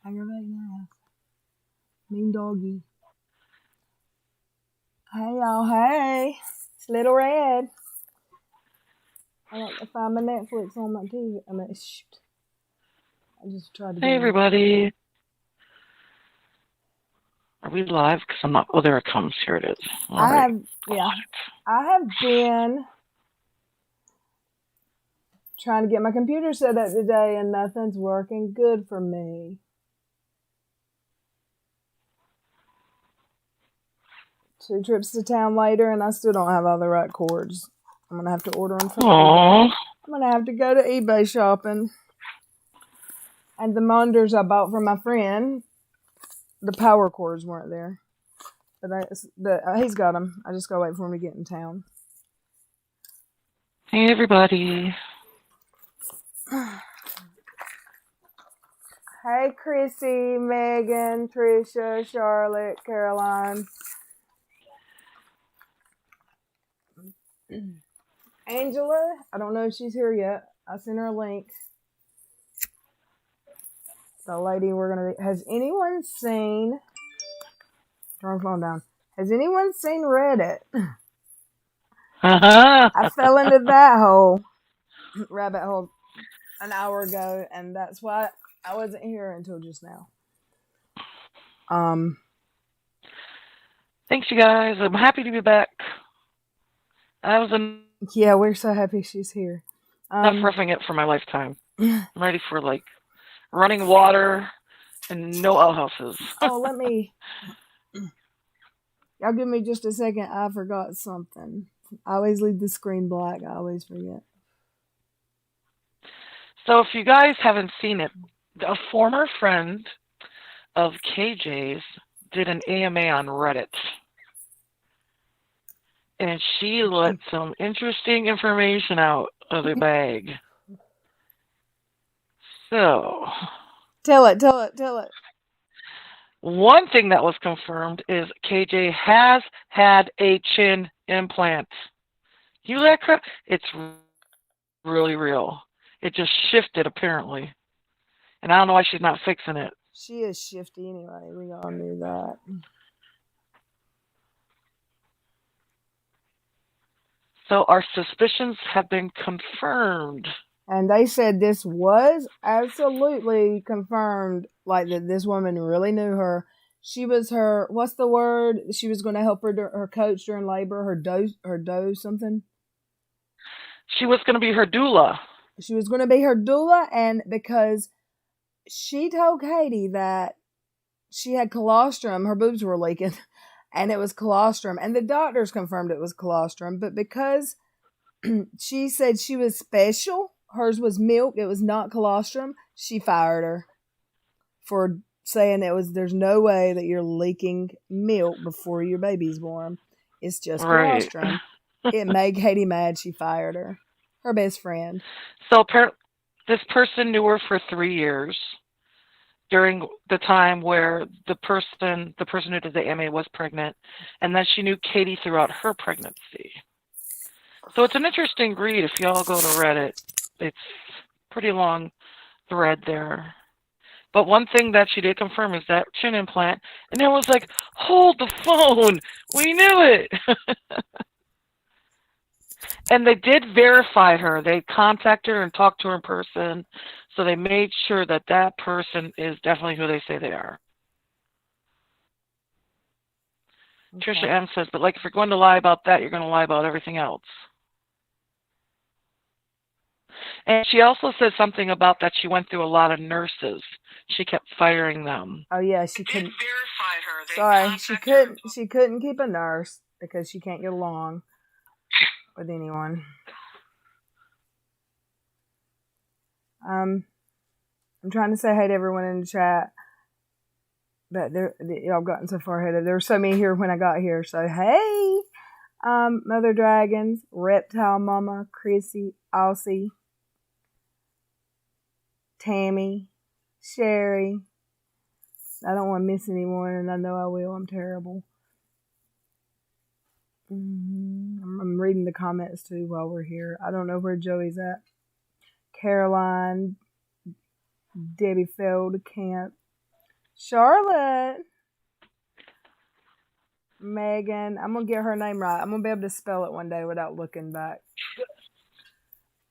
Aggravating ass. Mean doggy. Hey y'all, hey. It's Little Red. I got to find my Netflix on my TV. I mean, shoot. I just tried to get Hey, in. everybody. Are we live? Because I'm not. Oh, there it comes. Here it is. All I right. have, yeah. I have been trying to get my computer set up today and nothing's working good for me. 2 trips to town later and I still don't have all the right cords. I'm going to have to order them from eBay. Aww. I'm going to have to go to eBay shopping. And the monitors I bought from my friend, the power cords weren't there. But he's got them. I just got to wait for him to get in town. Hey, everybody. Hey, Chrissy, Megan, Trisha, Charlotte, Caroline. Angela, I don't know if she's here yet. I sent her a link. The lady we're going to... Has anyone seen... Turn the phone down. Has anyone seen Reddit? I fell into that rabbit hole an hour ago, and that's why I wasn't here until just now. Thanks, you guys. I'm happy to be back. Yeah, we're so happy she's here. Enough roughing it for my lifetime. I'm ready for, like, running water and no outhouses. Oh, let me... Y'all give me just a second. I forgot something. I always leave the screen black. I always forget. So if you guys haven't seen it, a former friend of KJ's did an AMA on Reddit. And she let some interesting information out of the bag. So... Tell it. One thing that was confirmed is KJ has had a chin implant. You that crap? It's really real. It just shifted, apparently. And I don't know why she's not fixing it. She is shifty anyway. We all knew that. So our suspicions have been confirmed. And they said this was absolutely confirmed, like that this woman really knew her. She was her, what's the word? She was going to help her coach during labor, her doe something. She was going to be her doula. She was going to be her doula, and because she told Katie that she had colostrum, her boobs were leaking, and it was colostrum, and the doctors confirmed it was colostrum, but because she said she was special, hers was milk, it was not colostrum, she fired her for saying there's no way that you're leaking milk before your baby's born. It's just colostrum. It made Katie mad. She fired her. Her best friend. So this person knew her for 3 years during the time where the person who did the AMA was pregnant, and then she knew Katie throughout her pregnancy. So it's an interesting read if y'all go to Reddit. It's a pretty long thread there. But one thing that she did confirm is that chin implant, and it was like, hold the phone, we knew it. And they did verify her. They contacted her and talked to her in person, so they made sure that that person is definitely who they say they are. Okay. Trisha M says, but like if you're going to lie about that, you're going to lie about everything else. And she also said something about that she went through a lot of nurses. She kept firing them. Oh yeah, she couldn't verify her. She couldn't keep a nurse because she can't get along with anyone. I'm trying to say hey to everyone in the chat, but y'all gotten so far ahead of. There were so many here when I got here. So hey, Mother Dragons, Reptile Mama, Chrissy, Aussie, Tammy, Sherry. I don't want to miss anyone, and I know I will. I'm terrible. I'm reading the comments too while we're here. I don't know where Joey's at. Caroline, Debbie Feldkamp, Charlotte. Megan. I'm gonna get her name right. I'm gonna be able to spell it one day without looking back.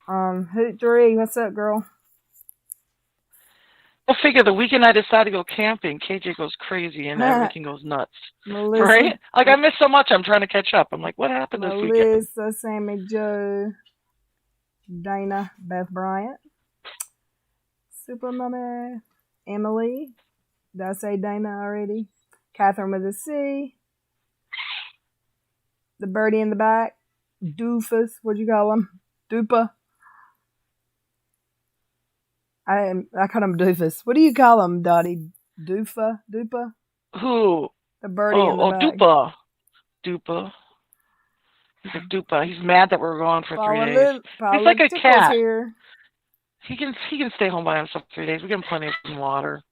Hoot 3, what's up, girl? Well, figure the weekend I decide to go camping, KJ goes crazy and everything goes nuts. Melissa. Right? Like, I missed so much, I'm trying to catch up. I'm like, what happened this weekend? Melissa, Sammy Joe, Dana, Beth Bryant, Super Mummy, Emily. Did I say Dana already? Catherine with a C. The birdie in the back. Doofus. What'd you call him? Doopa. I call him Doofus. What do you call him, Dottie? Doofa? Doopa? Who? The birdie in the back. Dupa. Dupa. He's a dupa. He's mad that we're gone for 3 days. He's like a cat. Here. He can stay home by himself 3 days. We give him plenty of water.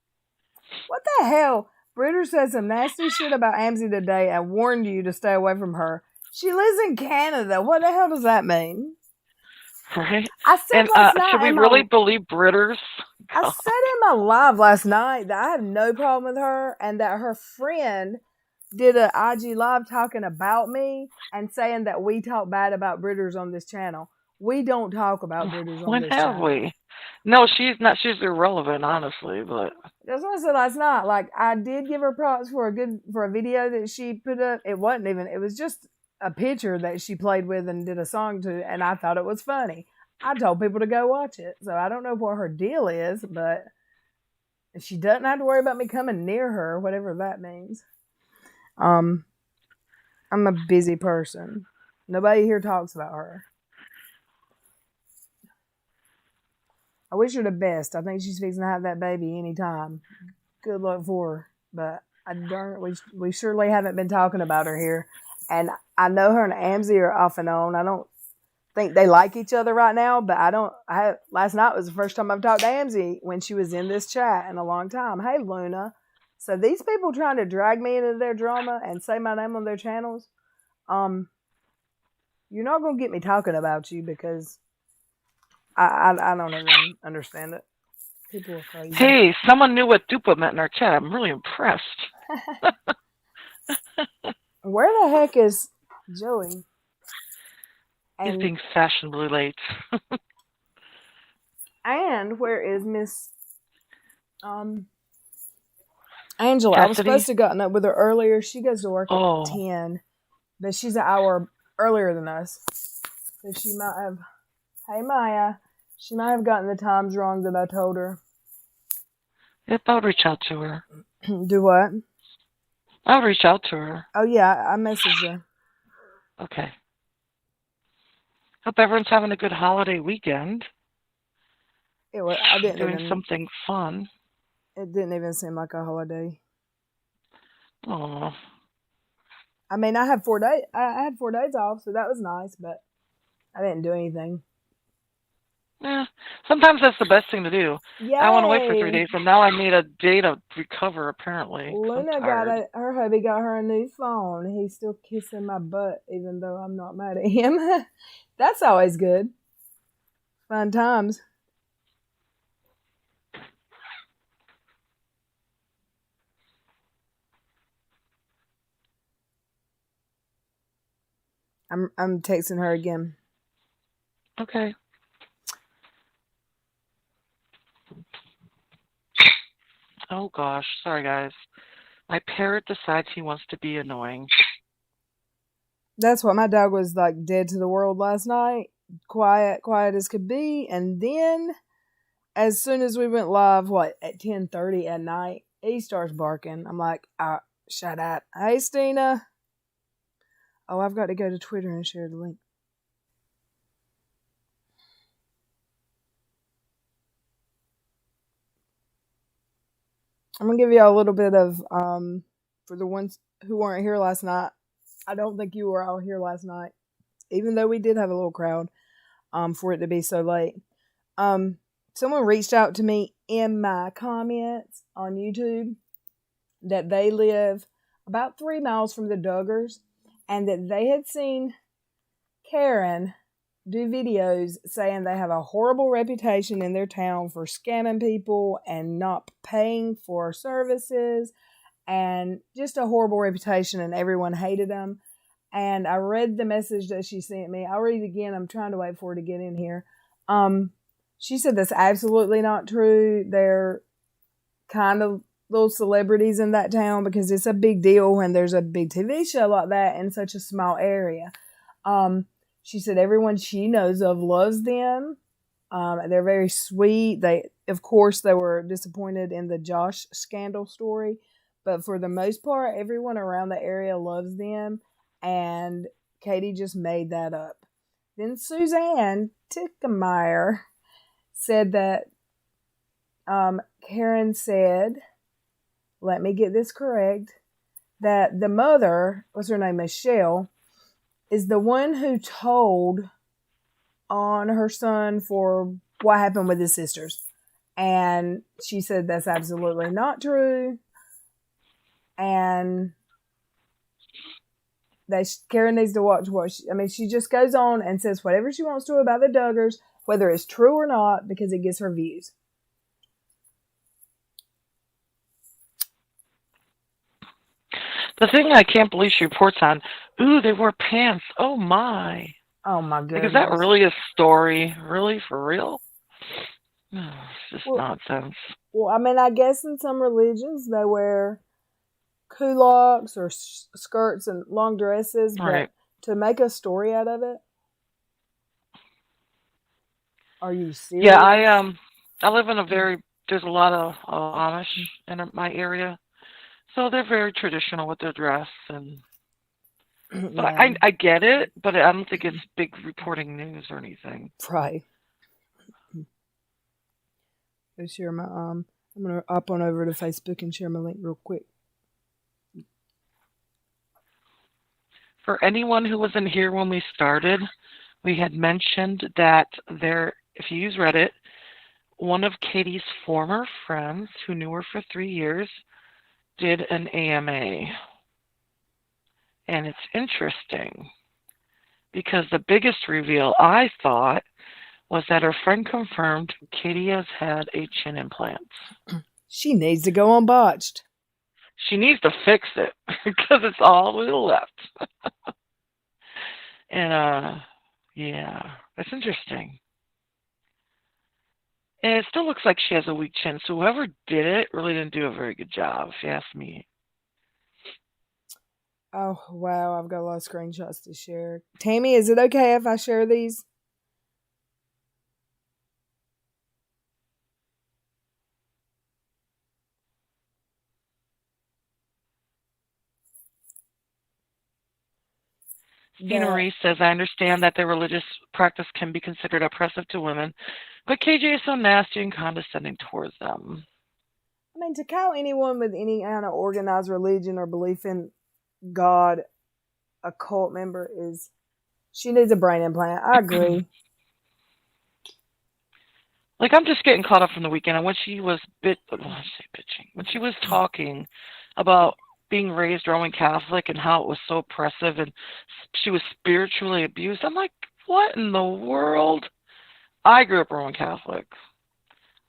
What the hell? Britter said some nasty shit about Amzie today and warned you to stay away from her. She lives in Canada. What the hell does that mean? Right? I said last night. Should we really believe Britters? I said in my live last night that I have no problem with her and that her friend did an IG live talking about me and saying that we talk bad about Britters on this channel. We don't talk about Britters on this channel. When have we? No, she's not. She's irrelevant, honestly. But that's what I said last night. Like, I did give her props for a video that she put up. It was just a picture that she played with and did a song to, and I thought it was funny. I told people to go watch it. So I don't know what her deal is, but she doesn't have to worry about me coming near her, whatever that means. I'm a busy person. Nobody here talks about her. I wish her the best. I think she's fixing to have that baby anytime. Good luck for her. But we surely haven't been talking about her here. And I know her and Amzie are off and on. I don't think they like each other right now, but last night was the first time I've talked to Amzie when she was in this chat in a long time. Hey, Luna. So these people trying to drag me into their drama and say my name on their channels, you're not going to get me talking about you because I don't even understand it. People are crazy. Hey, someone knew what dupa meant in our chat. I'm really impressed. Where the heck is Joey? He's being fashionably late. And where is Miss Angela? Cassidy? I was supposed to have gotten up with her earlier. She goes to work at 10, but she's an hour earlier than us. So she might have... Hey, Maya. She might have gotten the times wrong that I told her. Yep, I'll reach out to her. Do what? I'll reach out to her. Oh, yeah, I messaged her. Okay. Hope everyone's having a good holiday weekend. I didn't doing something fun. It didn't even seem like a holiday. Oh. I mean, I had 4 days. I had 4 days off, so that was nice, but I didn't do anything. Yeah, sometimes that's the best thing to do. Yay. I went away for 3 days, and now I need a day to recover, apparently. Luna her hubby got her a new phone. He's still kissing my butt, even though I'm not mad at him. That's always good. Fun times. I'm texting her again. Okay. Oh gosh, sorry guys. My parrot decides he wants to be annoying. That's what my dog was like, dead to the world last night. Quiet as could be. And then, as soon as we went live, at 10:30 at night, he starts barking. I'm like, shut up. Hey, Stina. Oh, I've got to go to Twitter and share the link. I'm going to give you a little bit of, for the ones who weren't here last night. I don't think you were all here last night, even though we did have a little crowd, for it to be so late. Someone reached out to me in my comments on YouTube that they live about 3 miles from the Duggars and that they had seen Karen do videos saying they have a horrible reputation in their town for scamming people and not paying for services, and just a horrible reputation, and everyone hated them. And I read the message that she sent me. I'll read it again. I'm trying to wait for her to get in here. She said that's absolutely not true. They're kind of little celebrities in that town because it's a big deal when there's a big TV show like that in such a small area. She said everyone she knows of loves them. They're very sweet. Of course, they were disappointed in the Josh scandal story, but for the most part, everyone around the area loves them. And Katie just made that up. Then Suzanne Tickemeyer said that Karen said, let me get this correct, that the mother, what's her name, Michelle, is the one who told on her son for what happened with his sisters. And she said that's absolutely not true. And Karen needs to watch what she just goes on and says whatever she wants to about the Duggars, whether it's true or not, because it gets her views. The thing I can't believe she reports on, ooh, they wore pants. Oh my. Oh my goodness. Like, is that really a story? Really? For real? Oh, it's just nonsense. Well, I mean, I guess in some religions they wear culottes or skirts and long dresses, but right. To make a story out of it? Are you serious? Yeah, I live in there's a lot of Amish in my area. So they're very traditional with their dress, and so yeah. I get it, but I don't think it's big reporting news or anything. Right. Go share my I'm gonna hop on over to Facebook and share my link real quick. For anyone who wasn't here when we started, we had mentioned that if you use Reddit, one of Katie's former friends who knew her for 3 years did an AMA. And it's interesting because the biggest reveal, I thought, was that her friend confirmed Katie has had a chin implant. She needs to go on botched. She needs to fix it because it's all to the left. And, yeah, that's interesting. And it still looks like she has a weak chin, so whoever did it really didn't do a very good job, if you ask me. Oh, wow, I've got a lot of screenshots to share. Tammy, is it okay if I share these? Stina Marie says, I understand that their religious practice can be considered oppressive to women, but KJ is so nasty and condescending towards them. I mean, to call anyone with any kind of organized religion or belief in God a cult member she needs a brain implant. I agree. Like, I'm just getting caught up from the weekend, and when she was when she was talking about being raised Roman Catholic and how it was so oppressive and she was spiritually abused, I'm like, what in the world? I grew up Roman Catholic.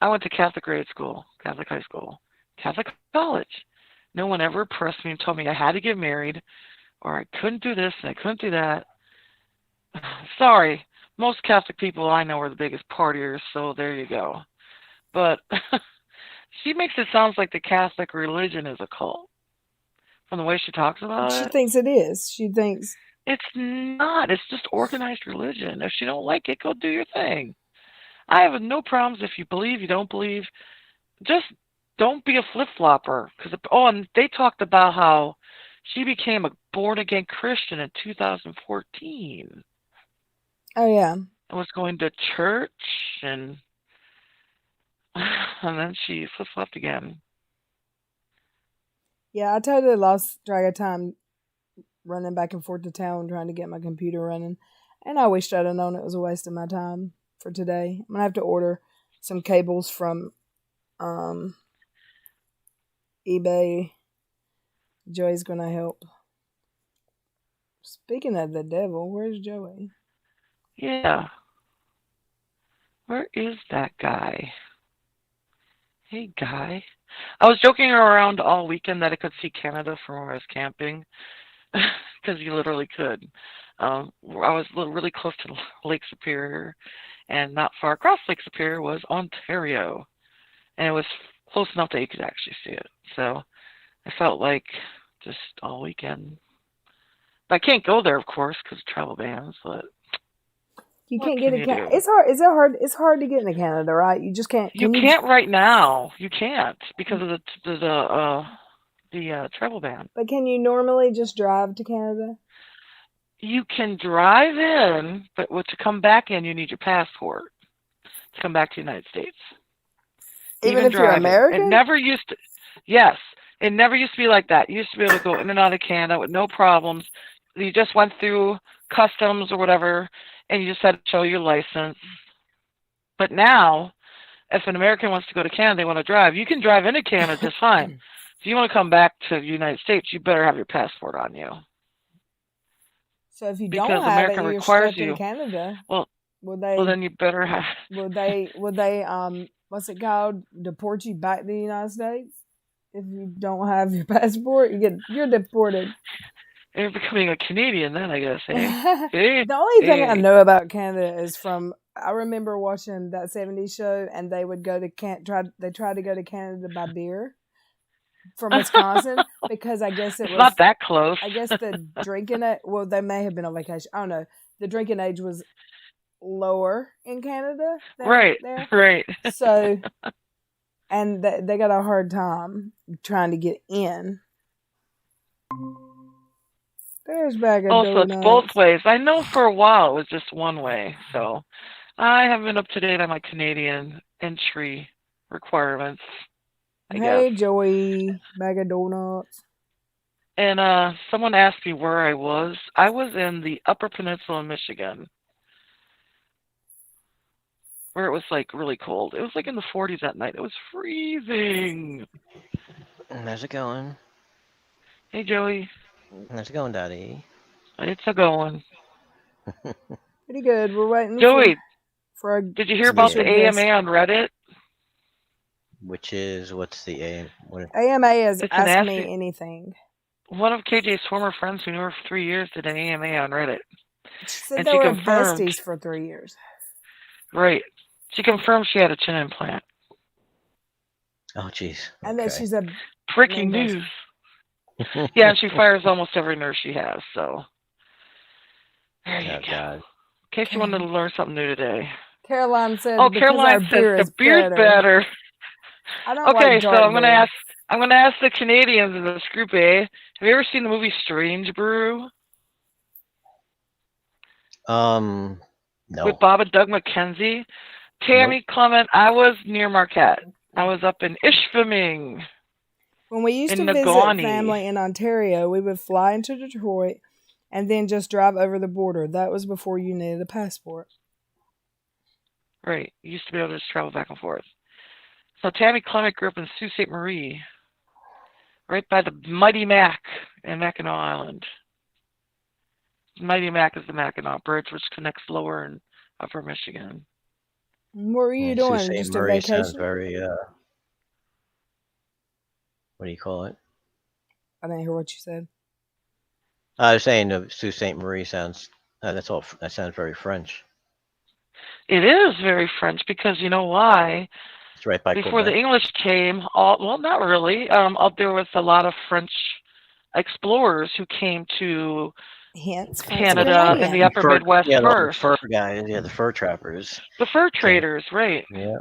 I went to Catholic grade school, Catholic high school, Catholic college. No one ever pressed me and told me I had to get married or I couldn't do this and I couldn't do that. Sorry, most Catholic people I know are the biggest partiers, so there you go. But she makes it sound like the Catholic religion is a cult. From the way she talks about it. She thinks it is. She thinks... It's not. It's just organized religion. If you don't like it, go do your thing. I have no problems if you believe, you don't believe. Just don't be a flip-flopper. And they talked about how she became a born-again Christian in 2014. Oh, yeah. And was going to church, and then she flip-flopped again. Yeah, I totally lost track of time running back and forth to town trying to get my computer running. And I wished I'd have known it was a waste of my time for today. I'm going to have to order some cables from eBay. Joey's going to help. Speaking of the devil, where's Joey? Yeah. Where is that guy? Hey, guy. I was joking around all weekend that I could see Canada from where I was camping, because you literally could. I was really close to Lake Superior, and not far across Lake Superior was Ontario, and it was close enough that you could actually see it. So I felt like just all weekend. But I can't go there, of course, because of travel bans. But You what can't get can a you Can. do? It's hard. Is it hard? It's hard to get into Canada, right? You just can't. You Can you? can't right now. You can't because of the travel ban. But can you normally just drive to Canada? You can drive in, but to come back in, you need your passport to come back to the United States. Even Even if you're driving. It American? never used to. Yes, it never used to be like that. You used to be able to go in and out of Canada with no problems. You just went through customs or whatever, and you just had to show your license. But now, if an American wants to go to Canada, they want to drive, you can drive into Canada just fine. If you want to come back to the United States, you better have your passport on you. So if you don't Because have it, America you're requires stuck in you. Canada. Well, Would well, they? then you better have. Would they? What's it called? Deport you back to the United States if you don't have your passport? You're deported. You're becoming a Canadian then, I guess, eh? The Hey, only thing I hey. know about Canada is from I remember watching that '70s show, and they would go to they tried to go to Canada by beer from Wisconsin because I guess it It's not was that close. I guess the drinking it. Well, they may have been on vacation. I don't know. The drinking age was lower in Canada than Right, there, right. so and they got a hard time trying to get in. There's a bag of Oh, so it's both donuts. ways. I know for a while it was just one way, so I haven't been up to date on my Canadian entry requirements, I guess. Hey, Joey, bag of donuts. And someone asked me where I was. I was in the Upper Peninsula of Michigan, where it was like really cold. It was like in the 40s that night. It was freezing. How's it going? Hey, Joey. How's it going, Dottie? It's a going. Pretty good. We're waiting Joey, for a did you hear about special the Yeah. guest. AMA on Reddit? Which is what's the aim? What? AMA is It's an Ask ask. Me Anything. One of KJ's former friends who knew her for 3 years did an AMA on Reddit, She said and they she were confirmed. besties for 3 years. Right. She confirmed she had a chin implant. Oh, jeez. And that Okay. she's a Breaking mean news. Yeah, and she fires almost every nurse she has. So there you Oh go. God. In case you wanted to learn something new today. Caroline said Oh, because our Caroline says beer the is beer's better. I don't Okay, like so dark I'm gonna beer. ask the Canadians in this group A. Have you ever seen the movie Strange Brew No. with Bob and Doug McKenzie? Tammy Nope. Clement, I was near Marquette. I was up in Ishpeming When we used in to visit Negaunee. family in Ontario, we would fly into Detroit and then just drive over the border. That was before you needed a passport. Right. You used to be able to just travel back and forth. So Tammy Clement grew up in Sault Ste. Marie, right by the Mighty Mac in Mackinac Island. Mighty Mac is the Mackinac Bridge, which connects lower and upper Michigan. What were you Sault doing? Ste. Just a Marie sounds vacation? very what do you call it? I didn't hear what you said. I was saying Sault Ste. Marie sounds that's all. That sounds very French. It is very French because you know why? It's right by Before the Quebec. English came, well, not really. There was a lot of French explorers who came to Hence, Canada in the upper Midwest Yeah, the first. fur guys. Yeah, the fur trappers. The fur traders, right? Yeah.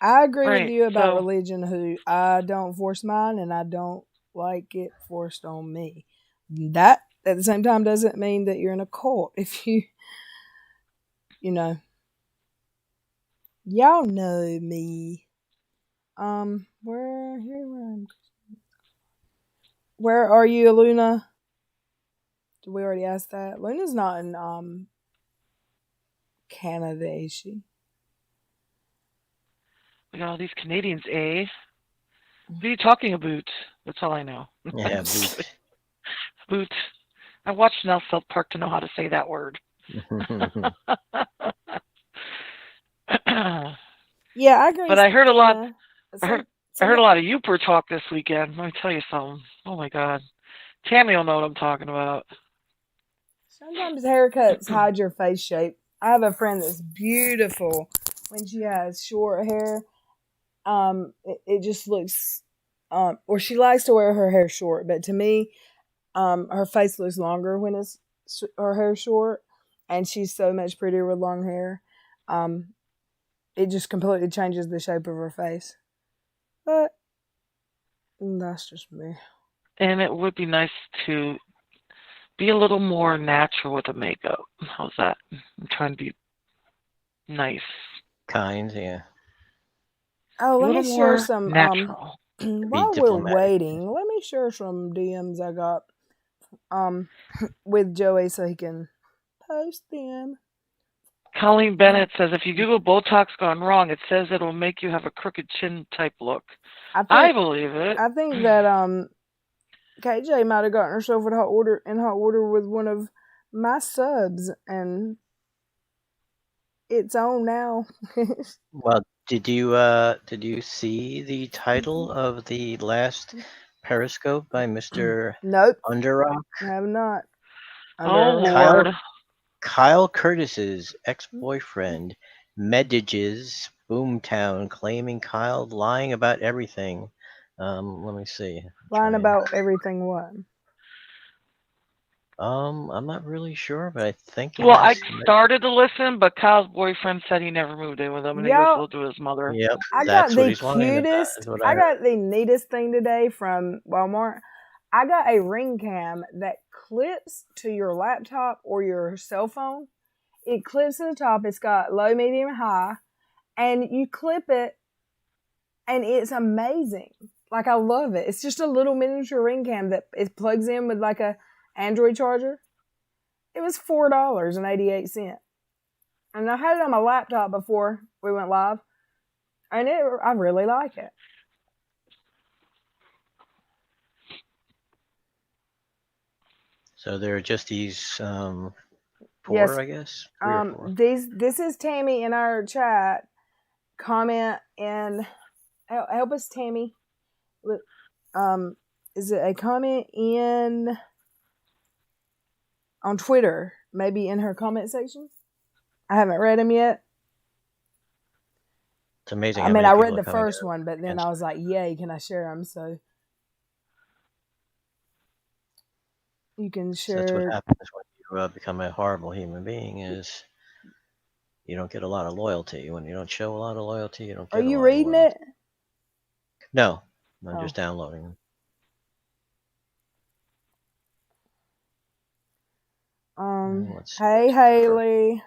I agree with Right. you about So, religion. Who I don't force mine, and I don't like it forced on me. That at the same time doesn't mean that you're in a cult. If you know, y'all know me. Where are you, Luna? Did we already ask that? Luna's not in Canada, is she? we got all these Canadians, eh? What are you talking about? That's all I know. Yeah. Boot. Boot. I watched enough South Park to know how to say that word. Yeah, I agree. But I heard a lot. Yeah. I heard, Some I heard some a lot of Youper talk this weekend. Let me tell you something. Oh my God, Tammy will know what I'm talking about. sometimes haircuts hide your face shape. I have a friend that's beautiful when she has short hair. It just looks or she likes to wear her hair short, but to me, her face looks longer when her hair short, and she's so much prettier with long hair. Um, it just completely changes the shape of her face. But that's just me. And it would be nice to be a little more natural with the makeup. How's that? I'm trying to be nice. Kind, yeah. Oh, A let little me share more some. natural. Be While we're diplomatic. waiting, let me share some DMs I got um with Joey so he can post them. Colleen Bennett says if you Google Botox gone wrong, it says it'll make you have a crooked chin type look. I I think believe it. I think that KJ might have gotten herself in hot water with one of my subs, and it's on now. Well, did you see the title of the last Periscope by Mr. Nope, Underrock? I have not. Oh Under Kyle Lord. Kyle Curtis's ex-boyfriend messages Boomtown claiming Kyle lying about everything. Let me see. lying about everything. What? I'm not really sure, but I think he Well, I has. started to listen, but Kyle's boyfriend said he never moved in with him, and he goes to Y'all, live with his mother. Yep, I got that's what the he's lying about. cutest. Is what I I heard. got the neatest thing today from Walmart. I got a ring cam that clips to your laptop or your cell phone. It clips to the top. It's got low, medium, high, and you clip it, and it's amazing. Like I love it. It's just a little miniature ring cam that it plugs in with like a Android charger. It was $4.88, and I had it on my laptop before we went live, and I really like it. So there are just these four, Yes. I guess, three or four. This is Tammy in our chat. Comment and help us, Tammy. Is it a comment in on Twitter? Maybe in her comment section. I haven't read them yet. It's amazing. I how mean, many I people read are the coming first out one, but then against I was like, "Yay! Can I share them?" So you can So that's what share. happens when you become a horrible human being. Is you don't get a lot of loyalty. When you don't show a lot of loyalty, you don't Are get a you lot of reading loyalty. it? No, I'm Oh. just downloading them. Let's see Hey what's the first. Haley.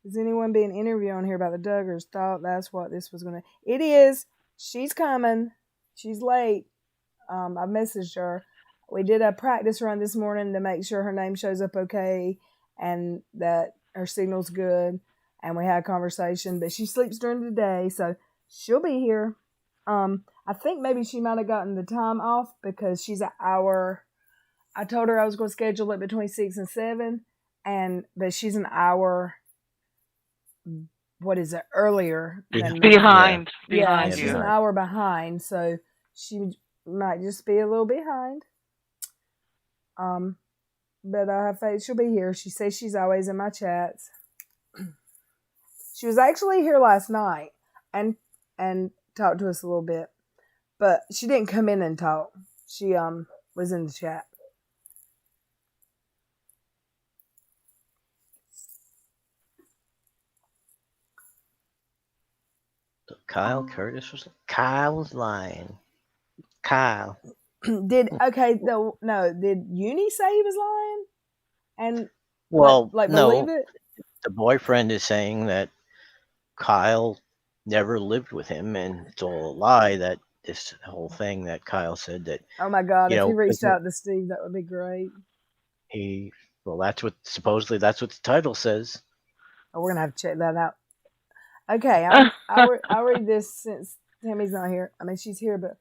Is anyone being interviewed on here about the Duggars? Thought that's what this was gonna. It is. She's coming. She's late. I messaged her. We did a practice run this morning to make sure her name shows up okay and that her signal's good. And we had a conversation, but she sleeps during the day, so she'll be here. I think maybe she might have gotten the time off because she's an hour. I told her I was going to schedule it between 6 and 7, but she's an hour. What is it? Earlier than me. Behind Yeah, you. she's an hour behind, so she might just be a little behind. But I have faith she'll be here. She says she's always in my chats. She was actually here last night and talked to us a little bit, but she didn't come in and talk. She was in the chat. So Kyle was lying. Kyle. Did Uni say he was lying? And Well, believe no. it? The boyfriend is saying that Kyle never lived with him, and it's all a lie. That this whole thing that Kyle said that. Oh my God! If he reached 'cause out to Steve, that would be great. That's what supposedly that's what the title says. Oh, we're gonna have to check that out. Okay, I'll read this since Tammy's not here. I mean, she's here, but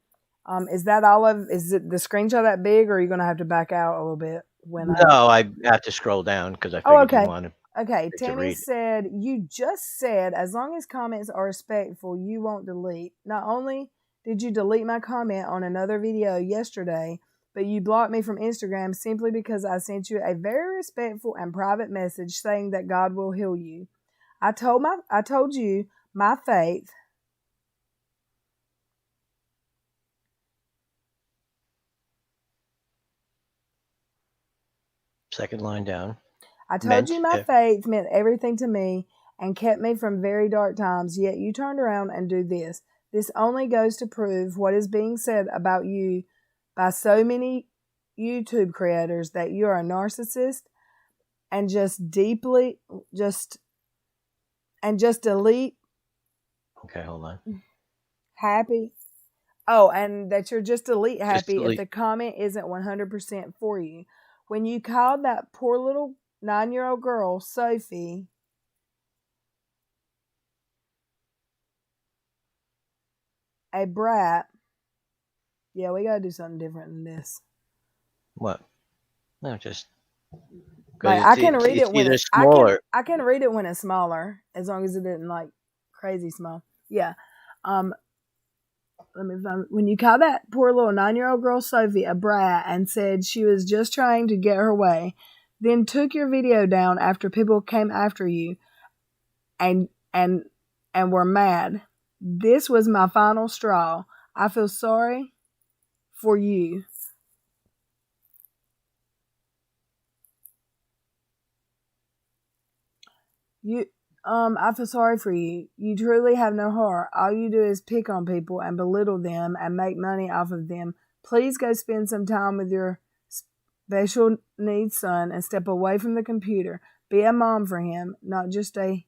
is that all of? Is it the screenshot that big, or are you gonna have to back out a little bit? when No, I have to scroll down because I Oh, figured you okay. wanted Okay, to Tammy read it. said, you just said as long as comments are respectful, you won't delete. Not only did you delete my comment on another video yesterday, but you blocked me from Instagram simply because I sent you a very respectful and private message saying that God will heal you. I told you my faith. Second line down. I told Meant you my faith meant everything to me and kept me from very dark times, yet you turned around and do this. This only goes to prove what is being said about you by so many YouTube creators that you are a narcissist and just delete. Okay, hold on. Happy. Oh, and that you're just delete Just happy if delete. the comment isn't 100% for you. When you called that poor little 9-year-old girl, Sophie, a brat. Yeah, we gotta do something different than this. What? No, just Like I can read it's it when either it's smaller. I can read it when it's smaller, as long as it isn't like crazy small. Yeah. Let me find when you call that poor little 9-year-old girl Sophie a brat and said she was just trying to get her way, then took your video down after people came after you and were mad. This was my final straw. I feel sorry for you. I feel sorry for you. You truly have no heart. All you do is pick on people and belittle them and make money off of them. Please go spend some time with your special needs son and step away from the computer. Be a mom for him, not just a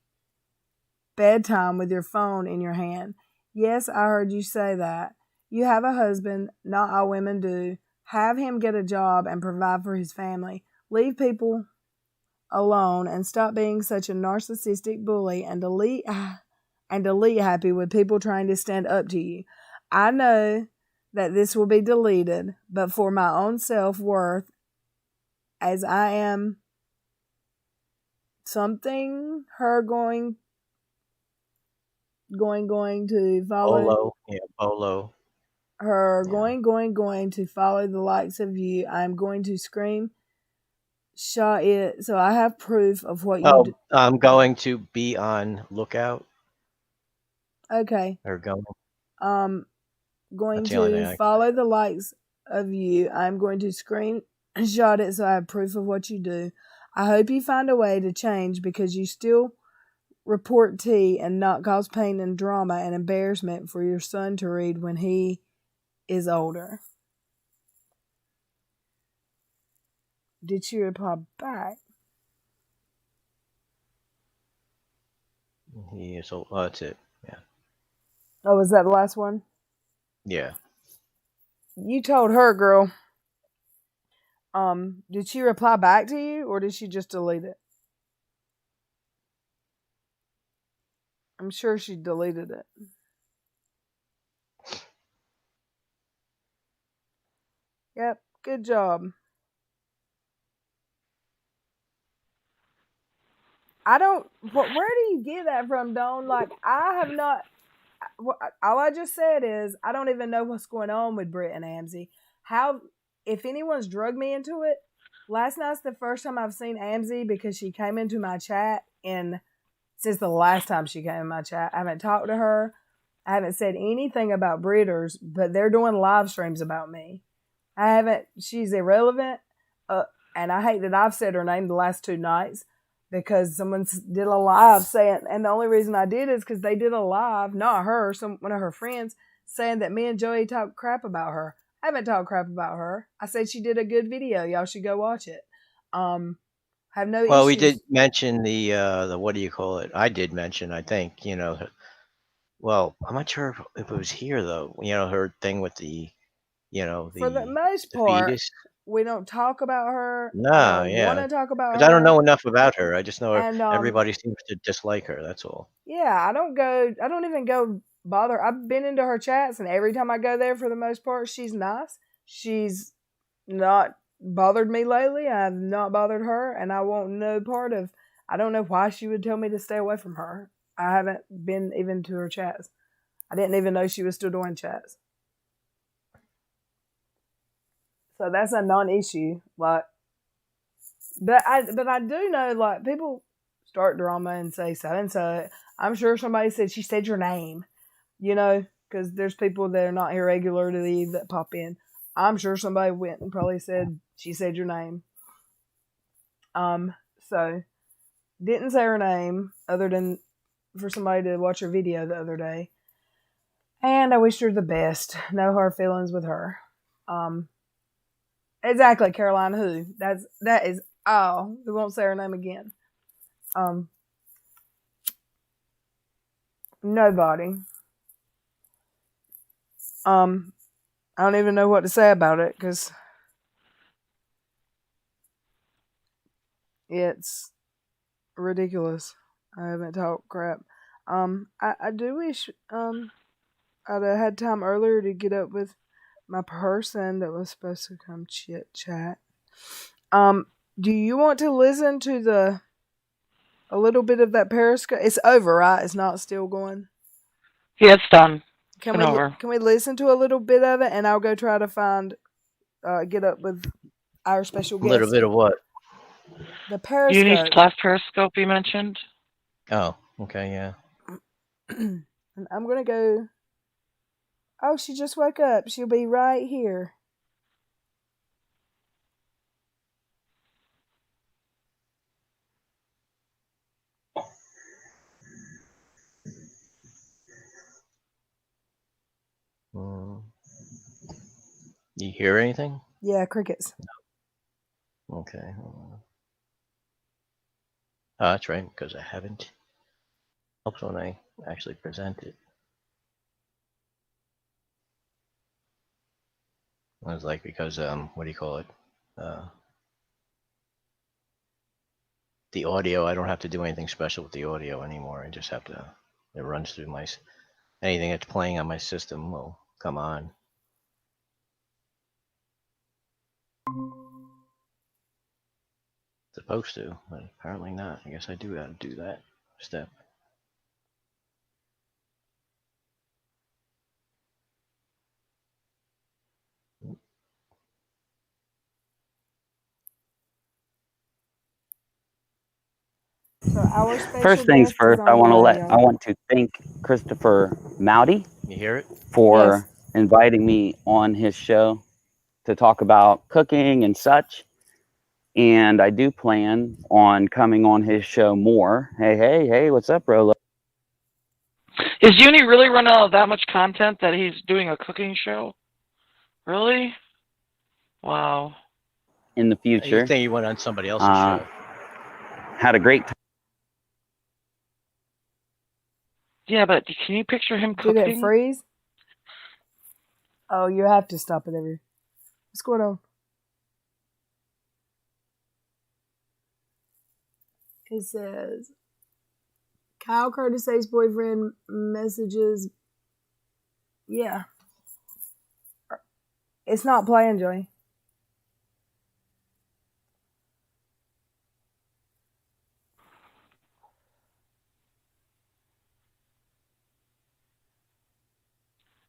bedtime with your phone in your hand. Yes, I heard you say that. You have a husband, not all women do. Have him get a job and provide for his family. Leave people alone and stop being such a narcissistic bully and delete happy with people trying to stand up to you. I know that this will be deleted, but for my own self-worth, as I am something her going to follow Bolo. Yeah, Bolo. her Yeah. going to follow the likes of you. I'm going to scream shot it so I have proof of what you do. I'm going to be on lookout. Okay. Or going. Going That's the only to thing I follow the likes of you. I'm going to screenshot it so I have proof of what you do. I hope you find a way to change because you still report tea and not cause pain and drama and embarrassment for your son to read when he is older. Did she reply back? He is. Oh, that's it. Yeah. Oh, was that the last one? Yeah. You told her, girl. Did she reply back to you or did she just delete it? I'm sure she deleted it. Yep, good job. Where do you get that from, Dawn? Like, I have not, all I just said is, I don't even know what's going on with Britt and Amzie. If anyone's drugged me into it, last night's the first time I've seen Amzie because she came into my chat since the last time she came in my chat. I haven't talked to her. I haven't said anything about Britters, but they're doing live streams about me. She's irrelevant, and I hate that I've said her name the last 2 nights because someone did a live saying, and the only reason I did is because they did a live, not her, one of her friends, saying that me and Joey talked crap about her. I haven't talked crap about her. I said she did a good video. Y'all should go watch it. Have no issues. Well, we did mention the what do you call it? I did mention, I think, well, I'm not sure if it was here though. Her thing with the, for the most part, fetus. we don't talk about her. No, We don't want yeah. to talk about her. Because I don't know enough about her. I just know And everybody seems to dislike her. That's all. yeah, I don't even go bother. I've been into her chats, and every time I go there, for the most part, she's nice. She's not bothered me lately. I've not bothered her, and I want no part of. I don't know why she would tell me to stay away from her. I haven't been even to her chats. I didn't even know she was still doing chats. So that's a non-issue. Like, but I do know, like, people start drama and say so and so. I'm sure somebody said she said your name, you know, because there's people that are not here regularly that pop in. I'm sure somebody went and probably said she said your name. So didn't say her name other than for somebody to watch her video the other day. And I wished her the best. No hard feelings with her. Exactly, Caroline. Who? That is all. We won't say her name again. Nobody. I don't even know what to say about it because it's ridiculous. I haven't talked crap. I do wish I'd have had time earlier to get up with my person that was supposed to come chit chat. Do you want to listen to a little bit of that Periscope? It's over, right? It's not still going. Yeah, it's done. Can we listen to a little bit of it, and I'll go try to find get up with our special guest. A little bit of what? The Periscope. Uni's class Periscope you mentioned. Oh, okay, yeah. And I'm gonna go. Oh, she just woke up. She'll be right here. You hear anything? Yeah, crickets. Okay. Oh, that's right, because I haven't. Helps when I actually present it. I was like, because what do you call it? The audio. I don't have to do anything special with the audio anymore. I just have to. It runs through my. Anything that's playing on my system will come on. Supposed to, but apparently not. I guess I do have to do that step. So our special First things guest first, is I on want the to way, I want to thank Christopher Mowdy You hear it? for Yes. inviting me on his show to talk about cooking and such. And I do plan on coming on his show more. Hey, what's up, Rolo? Is Uni really running out of that much content that he's doing a cooking show? Really? Wow. In the future. You think you went on somebody else's show? Had a great time. Yeah, but can you picture him cooking? Did it freeze? Oh, you have to stop it every. What's going on? It says Kyle Curtis's boyfriend messages. Yeah. It's not playing, Joey.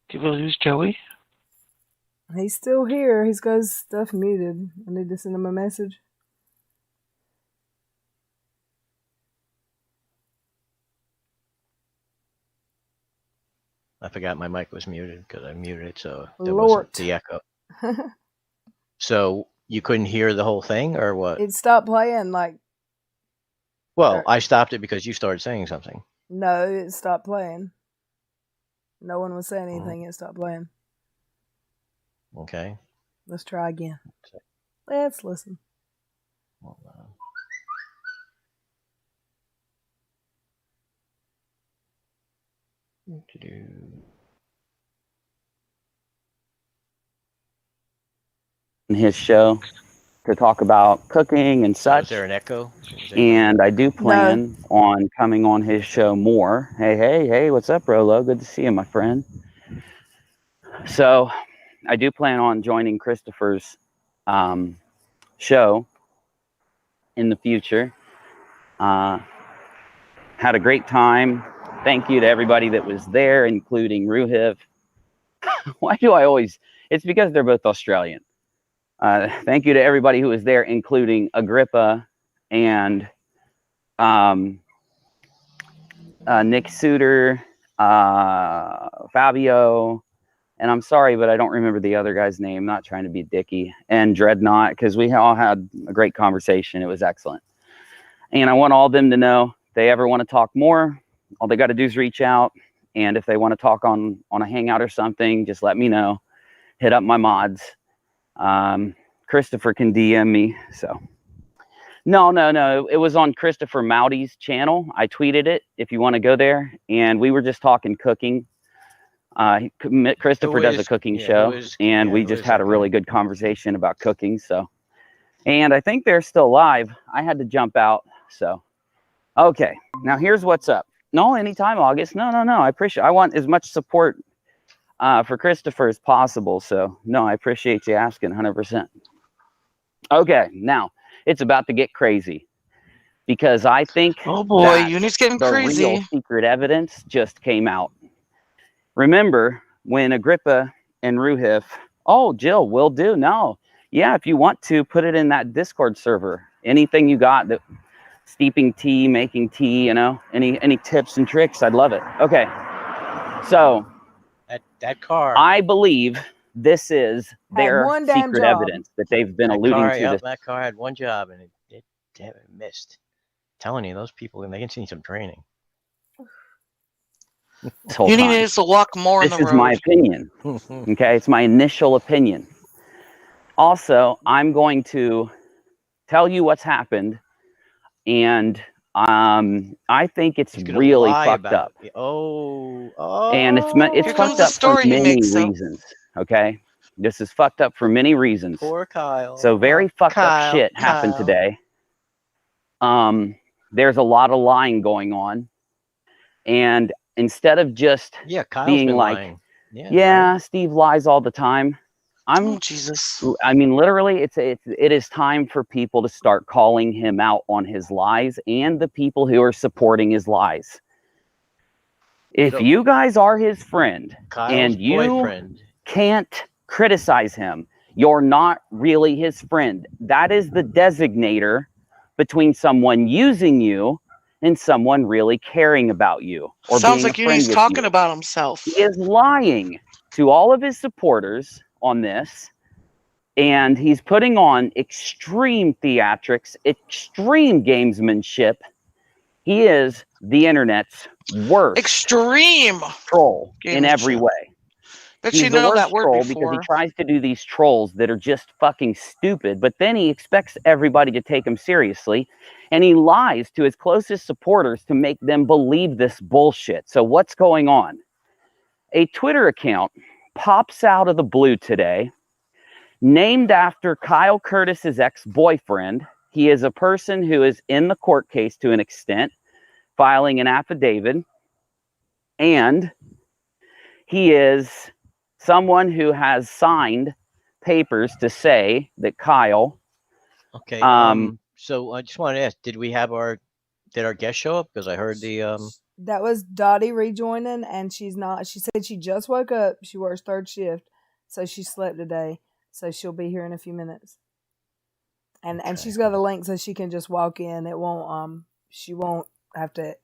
Did we lose Joey? He's still here. He's got his stuff muted. I need to send him a message. I forgot my mic was muted because I muted it, so there Lord. wasn't the echo. So you couldn't hear the whole thing, or what? It stopped playing. Well, I stopped it because you started saying something. No, it stopped playing. No one was saying anything. It stopped playing. Okay. Let's try again. Let's listen. Hold on. His show to talk about cooking and such. Is there an echo? And I do plan on coming on his show more. Hey, what's up, Rolo? Good to see you, my friend. So I do plan on joining Christopher's show in the future. Had a great time. Thank you to everybody that was there, including Ruhiv. Why do I always? It's because they're both Australian. Thank you to everybody who was there, including Agrippa and Nick Suter, Fabio, and I'm sorry, but I don't remember the other guy's name. Not trying to be dicky. And Dreadnought, because we all had a great conversation. It was excellent. And I want all of them to know, if they ever want to talk more, all they got to do is reach out. And if they want to talk on a hangout or something, just let me know. Hit up my mods. Christopher can DM me. So no. It was on Christopher Mowdy's channel. I tweeted it if you want to go there. And we were just talking cooking. Christopher does a cooking show, and we just had a really good conversation about cooking. So, and I think they're still live. I had to jump out. So, okay. Now here's what's up. No, anytime, August. No. I appreciate. I want as much support for Christopher as possible. So, no, I appreciate you asking 100%. Okay, now it's about to get crazy because I think oh boy, Uni's getting the crazy. Real secret evidence just came out. Remember when Agrippa and Ruhiv, oh, Jill, will do. No. Yeah, if you want to, put it in that Discord server. Anything you got, that steeping tea, making tea, you know, any tips and tricks, I'd love it. Okay. So that car. I believe this is their one damn secret job. evidence that they've been alluding to. That car had one job and it damn it missed. I'm telling you, those people, they can see some training. Uni needs to walk more on the road. This is my opinion. Okay, it's my initial opinion. Also, I'm going to tell you what's happened, and I think it's really fucked up. And it's fucked up for many reasons. Okay, this is fucked up for many reasons. Poor Kyle. So very fucked up shit happened today. There's a lot of lying going on, and instead of just being like, Steve lies all the time. Jesus. I mean, literally, it is time for people to start calling him out on his lies and the people who are supporting his lies. If you guys are his friend and you can't criticize him, you're not really his friend. That is the designator between someone using you and someone really caring about you. Or sounds like he's talking about himself. He is lying to all of his supporters on this, and he's putting on extreme theatrics, extreme gamesmanship. He is the internet's worst extreme troll in every way. But you know that word before. Because he tries to do these trolls that are just fucking stupid, but then he expects everybody to take him seriously, and he lies to his closest supporters to make them believe this bullshit. So what's going on? A Twitter account pops out of the blue today, named after Kyle Curtis's ex-boyfriend. He is a person who is in the court case to an extent, filing an affidavit, and he is someone who has signed papers to say that Kyle. Okay. So I just wanted to ask, did our guest show up? Because I heard the That was Dottie rejoining, and she's not. She said she just woke up. She works third shift, so she slept today. So she'll be here in a few minutes. And she's got a link so she can just walk in. It won't. She won't have to.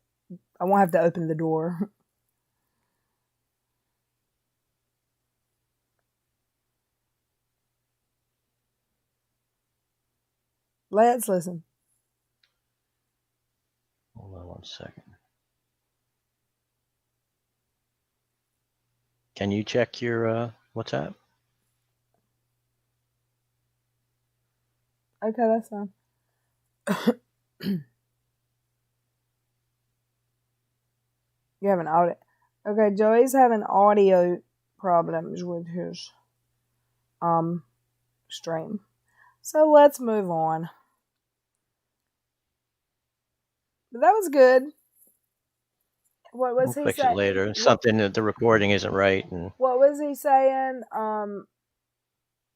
I won't have to open the door. Let's listen. Hold on 1 second. Can you check your WhatsApp? Okay, that's fine. You have an audio. Okay, Joey's having audio problems with his stream. So let's move on. But that was good. What was he saying? We'll fix it later. Something that the recording isn't right. And what was he saying?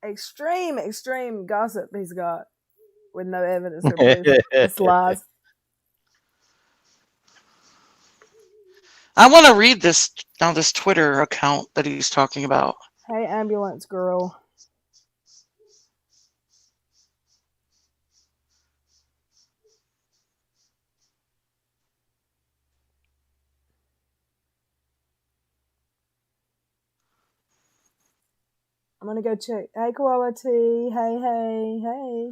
Extreme gossip he's got. with no evidence or proof. It's lies. I want to read this Twitter account that he's talking about. Hey, ambulance girl. I'm gonna go check. Hey, Quality. Hey.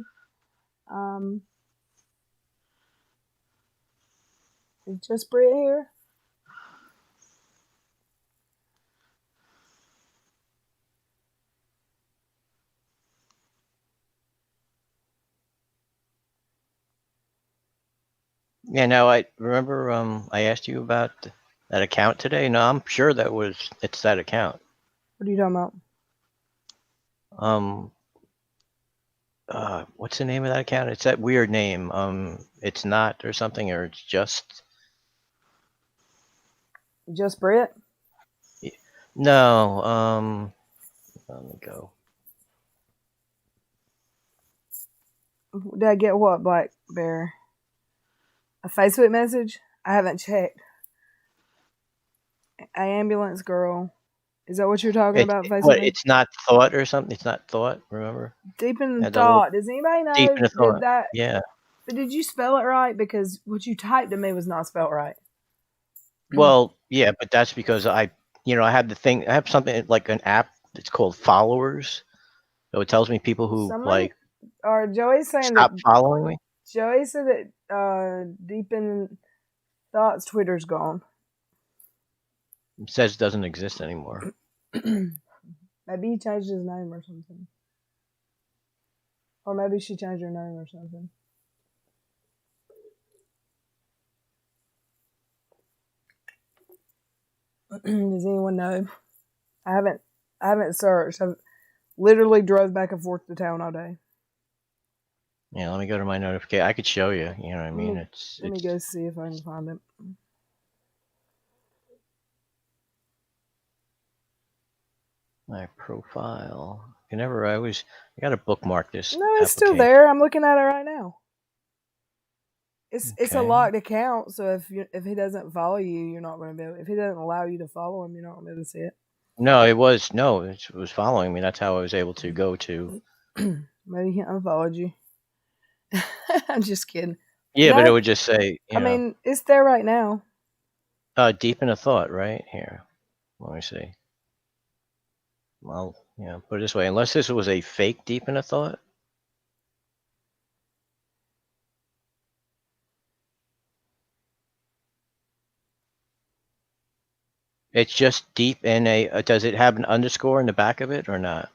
Is just Brit here? Yeah, no, I remember I asked you about that account today. No, I'm sure it's that account. What are you talking about? What's the name of that account? It's that weird name. It's not or something, or it's just Brit? no. Let me go. Did I get what, Black Bear? A Facebook message? I haven't checked. A ambulance girl. Is that what you're talking about? Facebook? It's not thought or something. It's not thought. Remember? Deep in thought. Does anybody know? Deep in thought. That? Yeah. But did you spell it right? Because what you typed to me was not spelled right. Well, yeah, but that's because I have the thing. I have something like an app. It's called Followers. So it tells me people who or Joey's saying stop following me. Joey said that Deep in Thought's Twitter's gone. It says it doesn't exist anymore. Maybe he changed his name or something. Or maybe she changed her name or something. Does anyone know? I haven't searched. I've literally drove back and forth to town all day. Yeah, let me go to my notification. I could show you. You know what I mean? Let me go see if I can find it. My profile. I gotta bookmark this. No, it's still there. I'm looking at it right now. It's a locked account, so if he doesn't follow you, you're not going to be able. If he doesn't allow you to follow him, you're not going to be able to see it. No, it was following me. That's how I was able to go to. Maybe he unfollowed you. I'm just kidding. Yeah, but it would just say. I mean, it's there right now. Deep in a thought, right here. Let me see. Well, put it this way. Unless this was a fake Deep in a Thought. It's just deep in a. Does it have an underscore in the back of it or not?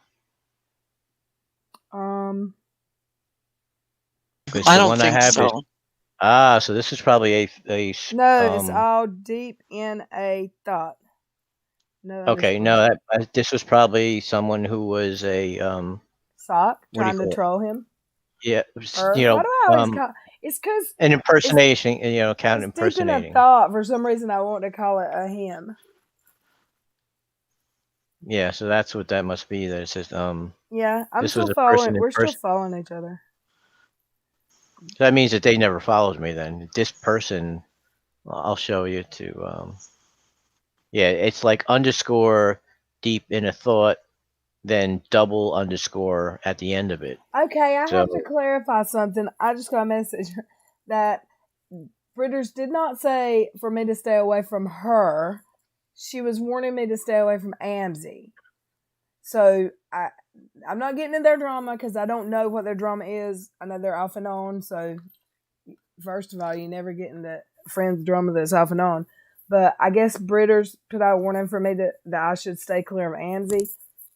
I don't think so. So this is probably a. No, it's all Deep in a Thought. No. Okay, no, this was probably someone who was a sock trying to troll him. Yeah, why do I always call it's because an impersonation, account impersonating. Deep in a Thought. For some reason, I want to call it a him. Yeah, so that's what that must be. That it says Yeah, I'm still following. We're still following each other. So that means that they never followed me. Then this person, I'll show you to. Yeah, it's like underscore Deep in a Thought, then double underscore at the end of it. Okay, I have to clarify something. I just got a message that Britters did not say for me to stay away from her. She was warning me to stay away from Amzie. So I'm not getting in their drama because I don't know what their drama is. I know they're off and on. So first of all, you never get into friends' drama that's off and on. But I guess Britters put out a warning for me that I should stay clear of Amzie.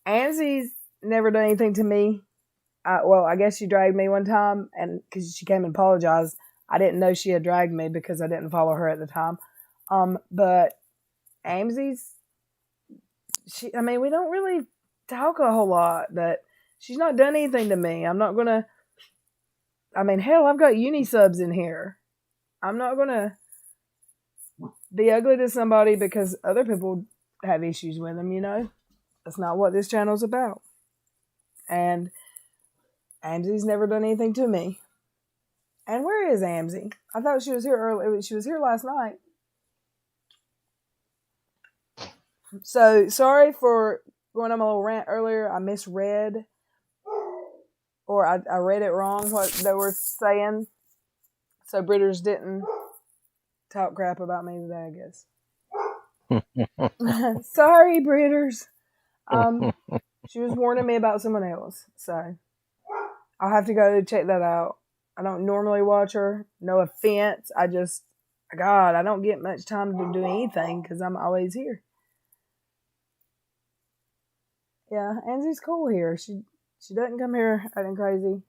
Amzie's never done anything to me. I guess she dragged me one time, and because she came and apologized. I didn't know she had dragged me because I didn't follow her at the time. But Amzie's, we don't really talk a whole lot, but she's not done anything to me. I'm not gonna. Hell, I've got uni subs in here. I'm not gonna be ugly to somebody because other people have issues with them. That's not what this channel's about. And Angie's never done anything to me. And where is Amzie? I thought she was here early. She was here last night. So sorry for going on my little rant earlier. I misread, or I read it wrong what they were saying. So Britters didn't talk crap about me today, I guess. Sorry, Britters. She was warning me about someone else, so I'll have to go check that out. I don't normally watch her. No offense. I don't get much time to do anything because I'm always here. Yeah, Angie's cool here. She doesn't come here acting crazy.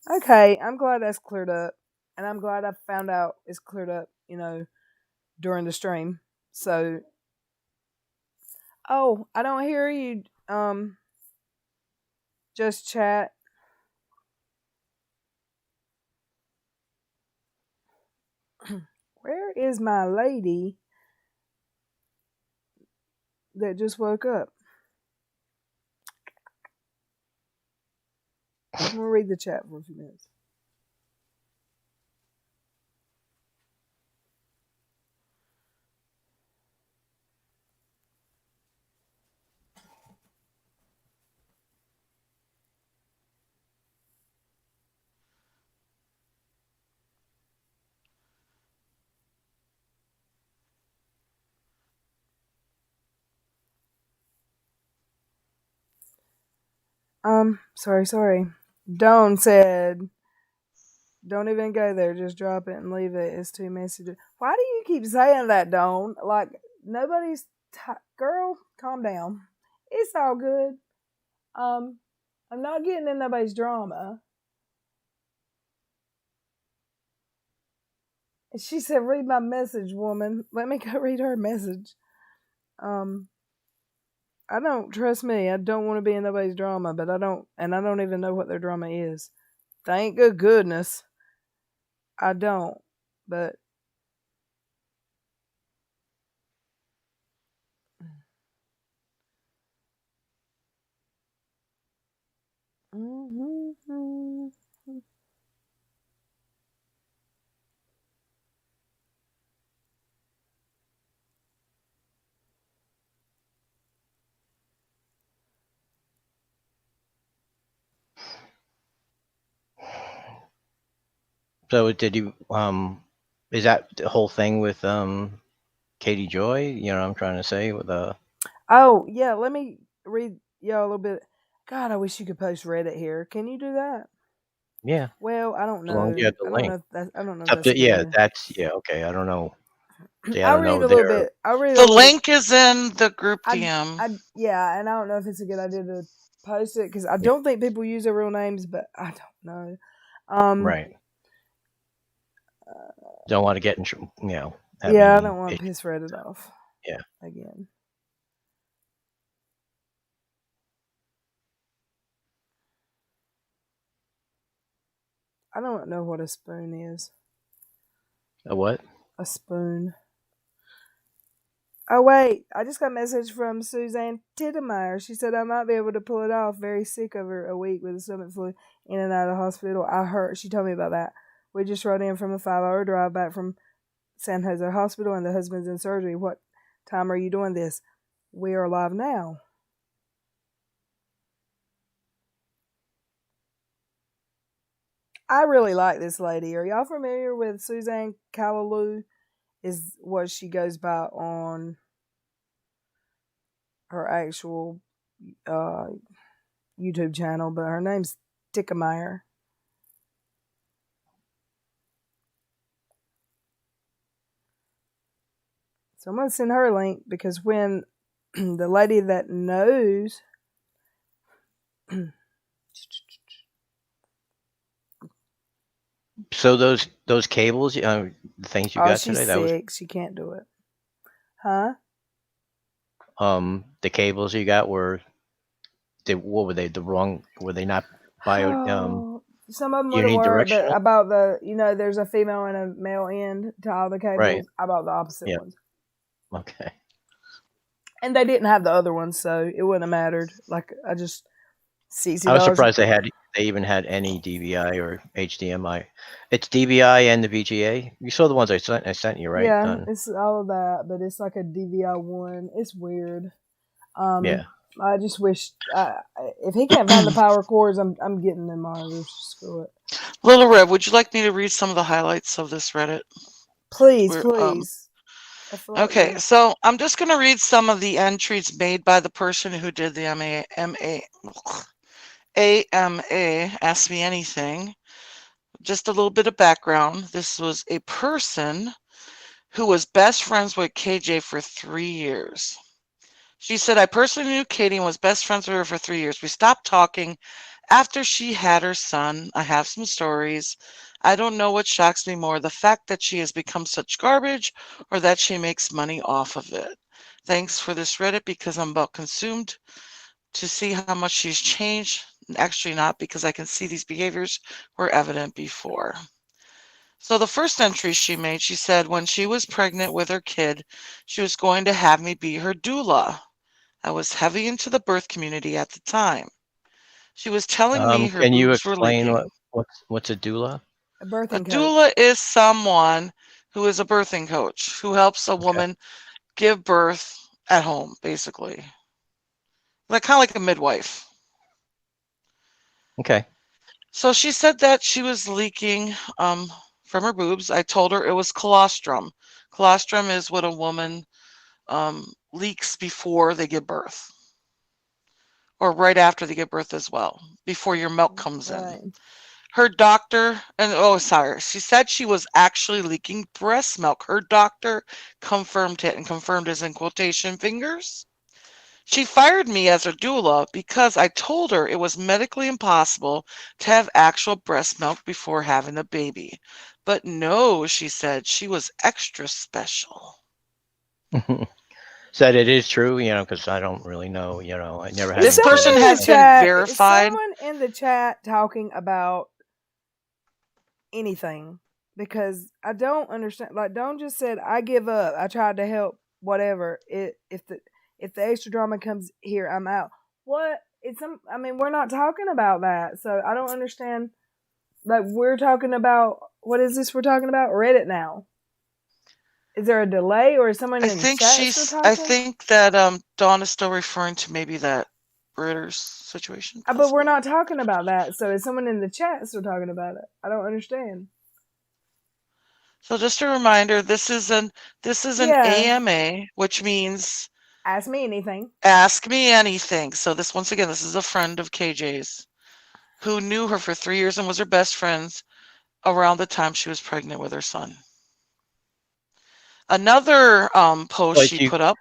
Okay, I'm glad that's cleared up. And I'm glad I found out it's cleared up, during the stream. So, oh, I don't hear you, just chat. Where is my lady that just woke up? I'm going to read the chat for a few minutes. Sorry. Dawn said, don't even go there. Just drop it and leave it. It's too messy. Why do you keep saying that, Dawn? Like, nobody's... Girl, calm down. It's all good. I'm not getting in nobody's drama. She said, read my message, woman. Let me go read her message. I don't, trust me, I don't want to be in nobody's drama, but I don't even know what their drama is. Thank goodness I don't, but So did you is that the whole thing with Katie Joy? You know what I'm trying to say with Oh, yeah, let me read y'all a little bit. God, I wish you could post Reddit here. Can you do that? Yeah. Well, I don't As long know. as you have the link. I don't know if Up that's to, yeah, good. that's okay. I don't know. See, I I'll don't read know a little bit. I'll read a The little link is in the group DM. yeah, and I don't know if it's a good idea to post it because I don't think people use their real names, but I don't know. Right. Don't want to get in, yeah, I don't want to piss Reddit off. Yeah. Again. I don't know what a spoon is. A what? A spoon. Oh, wait. I just got a message from Suzanne Tittemeyer. She said I might be able to pull it off. Very sick over a week with a stomach flu, in and out of the hospital. I heard. She told me about that. We just rode in from a 5-hour drive back from San Jose Hospital, and the husband's in surgery. What time are you doing this? We are live now. I really like this lady. Are y'all familiar with Suzanne Callaloo? Is what she goes by on her actual YouTube channel, but her name's Tittemeyer. So I'm going to send her a link because when the lady that knows So those cables, the things you got she's today, sick. She can't do it. Huh? The cables you got were what were they? Were they not bio some of them would have worked, but about there's a female and a male end to all the cables. Right. I bought the opposite ones. Okay. And they didn't have the other ones, so it wouldn't have mattered. Like I just $60. I was surprised they they even had any DVI or HDMI. It's DVI and the VGA. You saw the ones I sent you, right? Yeah, it's all of that, but it's like a DVI one. It's weird. Yeah. I just wish if he can't find the power cords, I'm getting the monitors. Screw it. Little Red, would you like me to read some of the highlights of this Reddit? Please, We're, please. Okay, so I'm just going to read some of the entries made by the person who did the AMA, Ask Me Anything. Just a little bit of background. This was a person who was best friends with KJ for 3 years. She said, I personally knew Katie and was best friends with her for 3 years. We stopped talking after she had her son. I have some stories. I don't know what shocks me more, the fact that she has become such garbage or that she makes money off of it. Thanks for this Reddit because I'm about consumed to see how much she's changed. Actually not, because I can see these behaviors were evident before. So the first entry she made, she said when she was pregnant with her kid, she was going to have me be her doula. I was heavy into the birth community at the time. She was telling me her Can you boobs were explain leaking. what's a doula? A birthing A coach. doula is someone who is a birthing coach who helps a woman give birth at home, basically. Like kind of like a midwife. Okay. So she said that she was leaking from her boobs. I told her it was colostrum. Colostrum is what a woman leaks before they give birth, or right after they give birth as well, before your milk comes in. Her doctor, she said she was actually leaking breast milk. Her doctor confirmed it, and confirmed is in quotation fingers. She fired me as her doula because I told her it was medically impossible to have actual breast milk before having the baby. But no, she said, she was extra special. Said it is true, because I don't really know, I never had. This person has been verified. Is someone in the chat talking about anything? Because I don't understand. Like, don't just said I give up. I tried to help. Whatever. If the extra drama comes here, I'm out. What? We're not talking about that. So I don't understand. Like, we're talking about, what is this we're talking about? Reddit now. Is there a delay, or is someone in the chat still talking? I think that Dawn is still referring to maybe that Reuters situation. But we're not talking about that. So is someone in the chat still talking about it? I don't understand. So just a reminder, this is an AMA, which means ask me anything. Ask me anything. So this, once again, this is a friend of KJ's who knew her for 3 years and was her best friends around the time she was pregnant with her son. Another post she put up.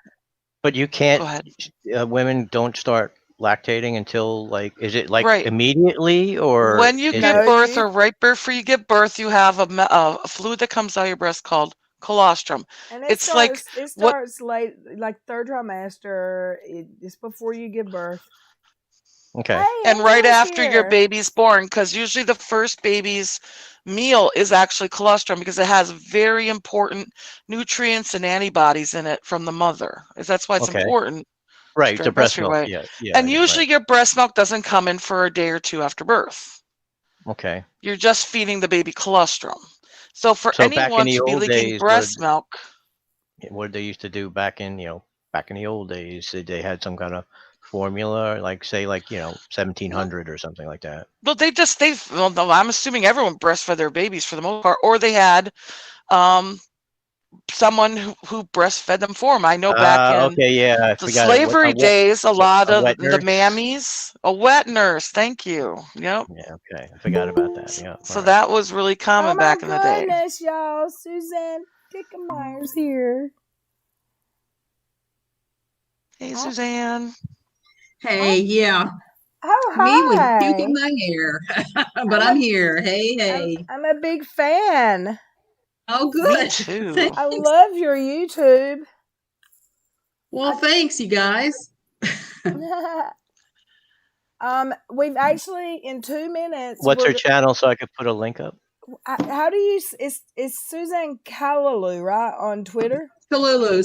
But you can't. Go ahead. Women don't start lactating until, like, is it like right. immediately, or when you give birth or right before you give birth, you have a fluid that comes out of your breast called colostrum. And it starts late, like third trimester. It's before you give birth. Okay. Hey, and right after your baby's born, because usually the first baby's meal is actually colostrum because it has very important nutrients and antibodies in it from the mother. That's why it's important. Right, the breast milk. Right. Yeah, and usually your breast milk doesn't come in for a day or two after birth. Okay. You're just feeding the baby colostrum. So for anyone to be leaking breast milk. What they used to do back in the old days, they had some kind of formula, like say 1700 or something like that. Well, I'm assuming everyone breastfed their babies for the most part, or they had someone who breastfed them for them. I know back in the slavery days, a lot of the mammies, a wet nurse. Thank you. Yep. Yeah. Okay. I forgot about that. Yeah. So that was really common back in the day. Oh my goodness, y'all! Suzanne Dickenmeyer's here. Hey, Suzanne. Hey, yeah. Oh, hi. Me with pink in my hair, but I'm here. Hey. I'm a big fan. Oh, good. Me too. I love your YouTube. Well, thanks, you guys. We've actually in 2 minutes. What's her channel so I could put a link up? How do you? It's Suzanne Kalulu, right, on Twitter? Kalulu,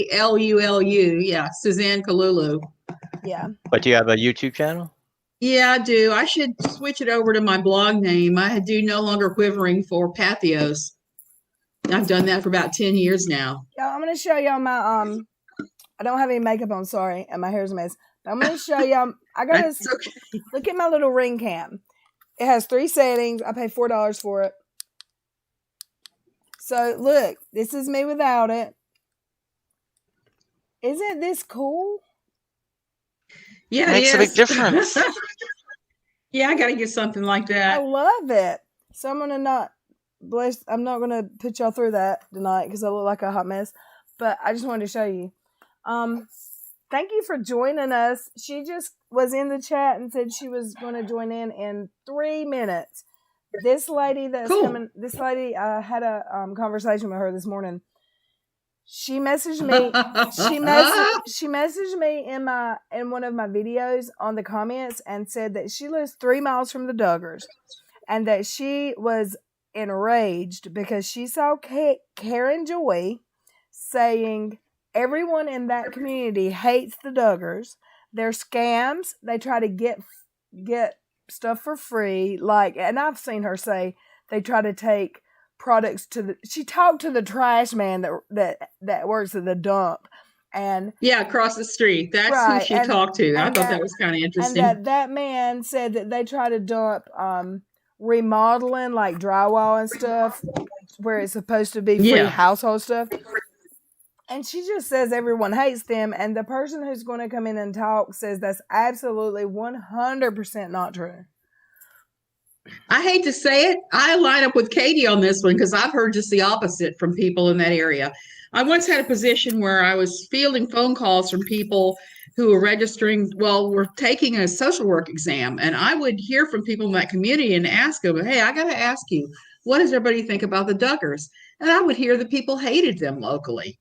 Calulu. Yeah, Suzanne Kalulu. Yeah. But do you have a YouTube channel? Yeah, I do. I should switch it over to my blog name. I do No Longer Quivering for Pathos. I've done that for about 10 years now. Y'all, I'm gonna show y'all my I don't have any makeup on, sorry, and my hair's a mess. But I'm gonna show y'all. I got That's this. okay. Look at my little ring cam. It has 3 settings. I paid $4 for it. So look, this is me without it. Isn't this cool? Yeah, Makes it a big is. difference. Yeah, I got to get something like I that. love it. So I'm not gonna put y'all through that tonight because I look like a hot mess. But I just wanted to show you. Thank you for joining us. She just was in the chat and said she was going to join in 3 minutes. This lady that's Cool. coming, this lady, I had a conversation with her this morning. She messaged me. She messaged me in one of my videos on the comments and said that she lives 3 miles from the Duggars, and that she was enraged because she saw Karen Joy saying everyone in that community hates the Duggars. They're scams. They try to get stuff for free. Like, and I've seen her say they try to take products she talked to the trash man that works at the dump. And Yeah, across the street. That's right, who she talked to. I thought that was kind of and interesting. that man said that they try to dump remodeling, like drywall and stuff, where it's supposed to be free Yeah. household stuff. And she just says everyone hates them. And the person who's going to come in and talk says that's absolutely 100% not true. I hate to say it. I line up with Katie on this one because I've heard just the opposite from people in that area. I once had a position where I was fielding phone calls from people who were registering, were taking a social work exam. And I would hear from people in that community and ask them, hey, I got to ask you, what does everybody think about the Duggars? And I would hear that people hated them locally.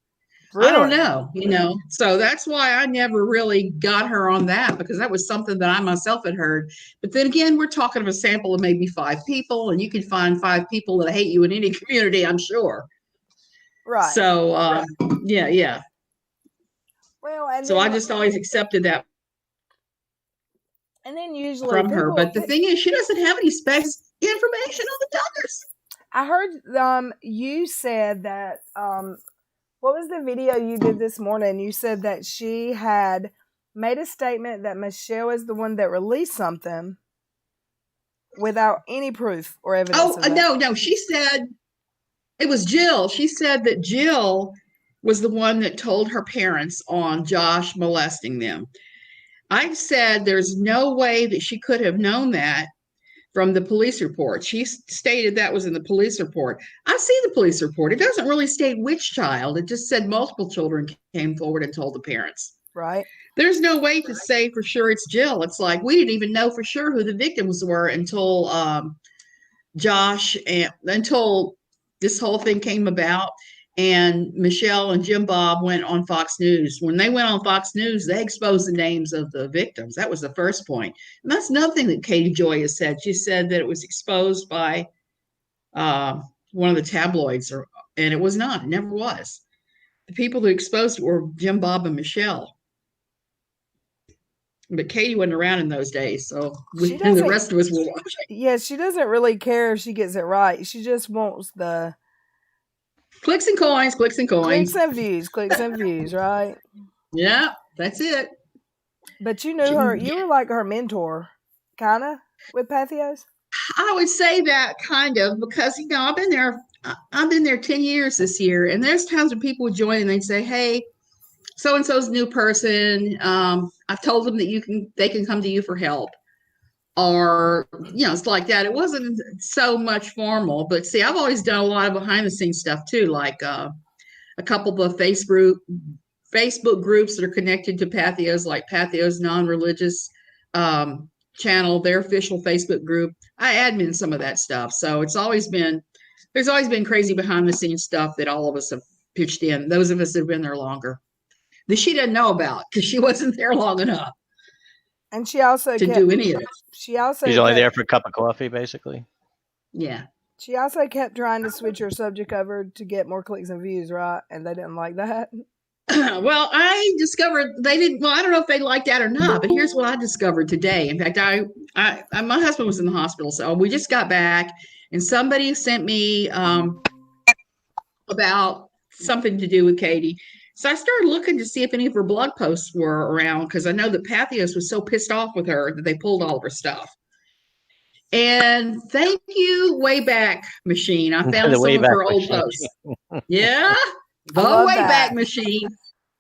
Really? I don't know, so that's why I never really got her on that, because that was something that I myself had heard. But then again, we're talking of a sample of maybe 5 people, and you can find 5 people that hate you in any community, I'm sure. Right. So, yeah. Well, and So then, I just always accepted that and then usually from her. people, But the thing is, she doesn't have any information on the Duggars. I heard you said that what was the video you did this morning? You said that she had made a statement that Michelle is the one that released something without any proof or evidence. Oh, of that. no. She said it was Jill. She said that Jill was the one that told her parents on Josh molesting them. I said there's no way that she could have known that from the police report. She stated that was in the police report. I've seen the police report. It doesn't really state which child. It just said multiple children came forward and told the parents. Right. There's no way to say for sure it's Jill. It's like we didn't even know for sure who the victims were until Josh and until this whole thing came about. And Michelle and Jim Bob went on Fox News. When they went on Fox News, they exposed the names of the victims. That was the first point. And that's nothing that Katie Joy has said. She said that it was exposed by one of the tabloids, and it was not. It never was. The people who exposed it were Jim Bob and Michelle. But Katie wasn't around in those days, so and the rest of us were watching. Yeah, she doesn't really care if she gets it right. She just wants the clicks and coins. Clicks and views, right? Yeah, that's it. But you knew her. You were like her mentor, kind of, with Pathos. I would say that kind of, because I've been there 10 years this year, and there's times when people would join and they'd say, "Hey, so and so's a new person. I've told them that they can come to you for help," or it's like that. It wasn't so much formal, but see, I've always done a lot of behind the scenes stuff too, like a couple of Facebook groups that are connected to Pathos, like Pathos Non-Religious channel, their official Facebook group. I admin some of that stuff, so there's always been crazy behind the scenes stuff that all of us have pitched in. Those of us that have been there longer, that she doesn't know about because she wasn't there long enough. And she also do any of it. She's only there for a cup of coffee, basically. Yeah. She also kept trying to switch her subject over to get more clicks and views, right? And they didn't like that. Well, I discovered they didn't. Well, I don't know if they liked that or not, but here's what I discovered today. In fact, my husband was in the hospital, so we just got back, and somebody sent me about something to do with Katie. So I started looking to see if any of her blog posts were around because I know that Pathos was so pissed off with her that they pulled all of her stuff. And thank you, Wayback Machine. I found The some of Wayback her old Machine. posts. Yeah, the love Wayback that. Machine.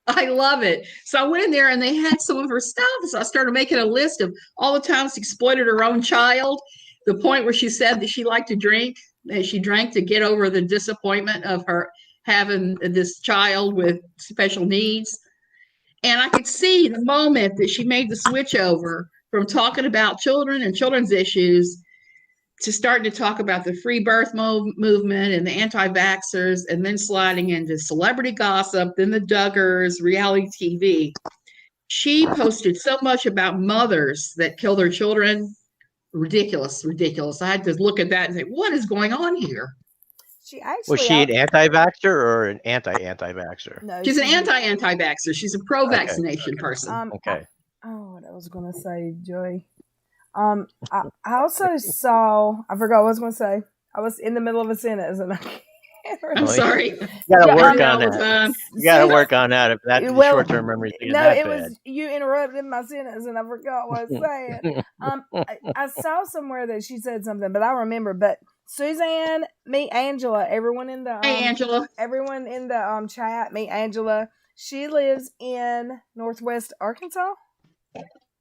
I love it. So I went in there and they had some of her stuff. So I started making a list of all the times she exploited her own child. The point where she said that she liked to drink, that she drank to get over the disappointment of her having this child with special needs. And I could see the moment that she made the switch over from talking about children and children's issues to starting to talk about the free birth movement and the anti-vaxxers, and then sliding into celebrity gossip, then the Duggars, reality TV. She posted so much about mothers that kill their children. Ridiculous, ridiculous. I had to look at that and say, what is going on here? She Was actually she an anti-vaxxer or an anti-vaxxer? no, She's an anti-vaxxer. She's a pro-vaccination Okay. person. Okay. what I was gonna say, Joy. I also saw. I forgot what I was gonna say. I was in the middle of a sentence and I can't I'm remember. sorry. You gotta Yeah, work Do that on all the that. time. You gotta See? work on that. If that Well, short-term memory is No, that it bad. was you interrupted my sentence and I forgot what I was saying. I saw somewhere that she said something, but I remember. But Suzanne, meet Angela. Everyone in the Hey, Angela. everyone in the chat, meet Angela. She lives in Northwest Arkansas.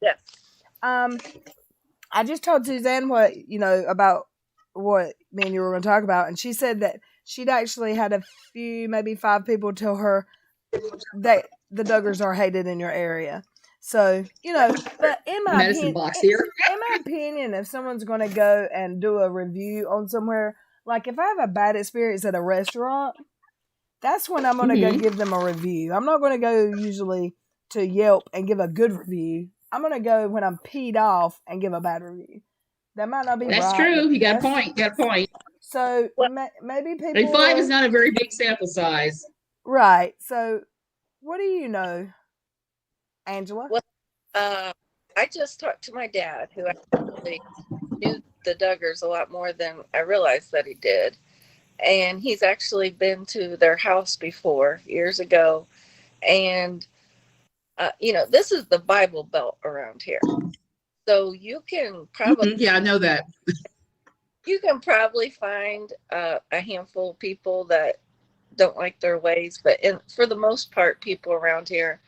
Yes. I just told Suzanne what about what me and you were going to talk about, and she said that she'd actually had a few, maybe 5 people tell her that the Duggars are hated in your area. So but in my Medicine box here. in my opinion, if someone's going to go and do a review on somewhere, like if I have a bad experience at a restaurant, that's when I'm going to go give them a review. I'm not going to go usually to Yelp and give a good review. I'm going to go when I'm peed off and give a bad review. That might not be That's right. true. You got a that's- point. You got a point. So Well- maybe people. And 5 is not a very big sample size. Right. So what do you know, Angela? Well, I just talked to my dad, who actually knew the Duggars a lot more than I realized that he did. And he's actually been to their house before, years ago. And, this is the Bible Belt around here. So you can probably, Yeah, I know that. you can probably find a handful of people that don't like their ways. But for the most part, people around here,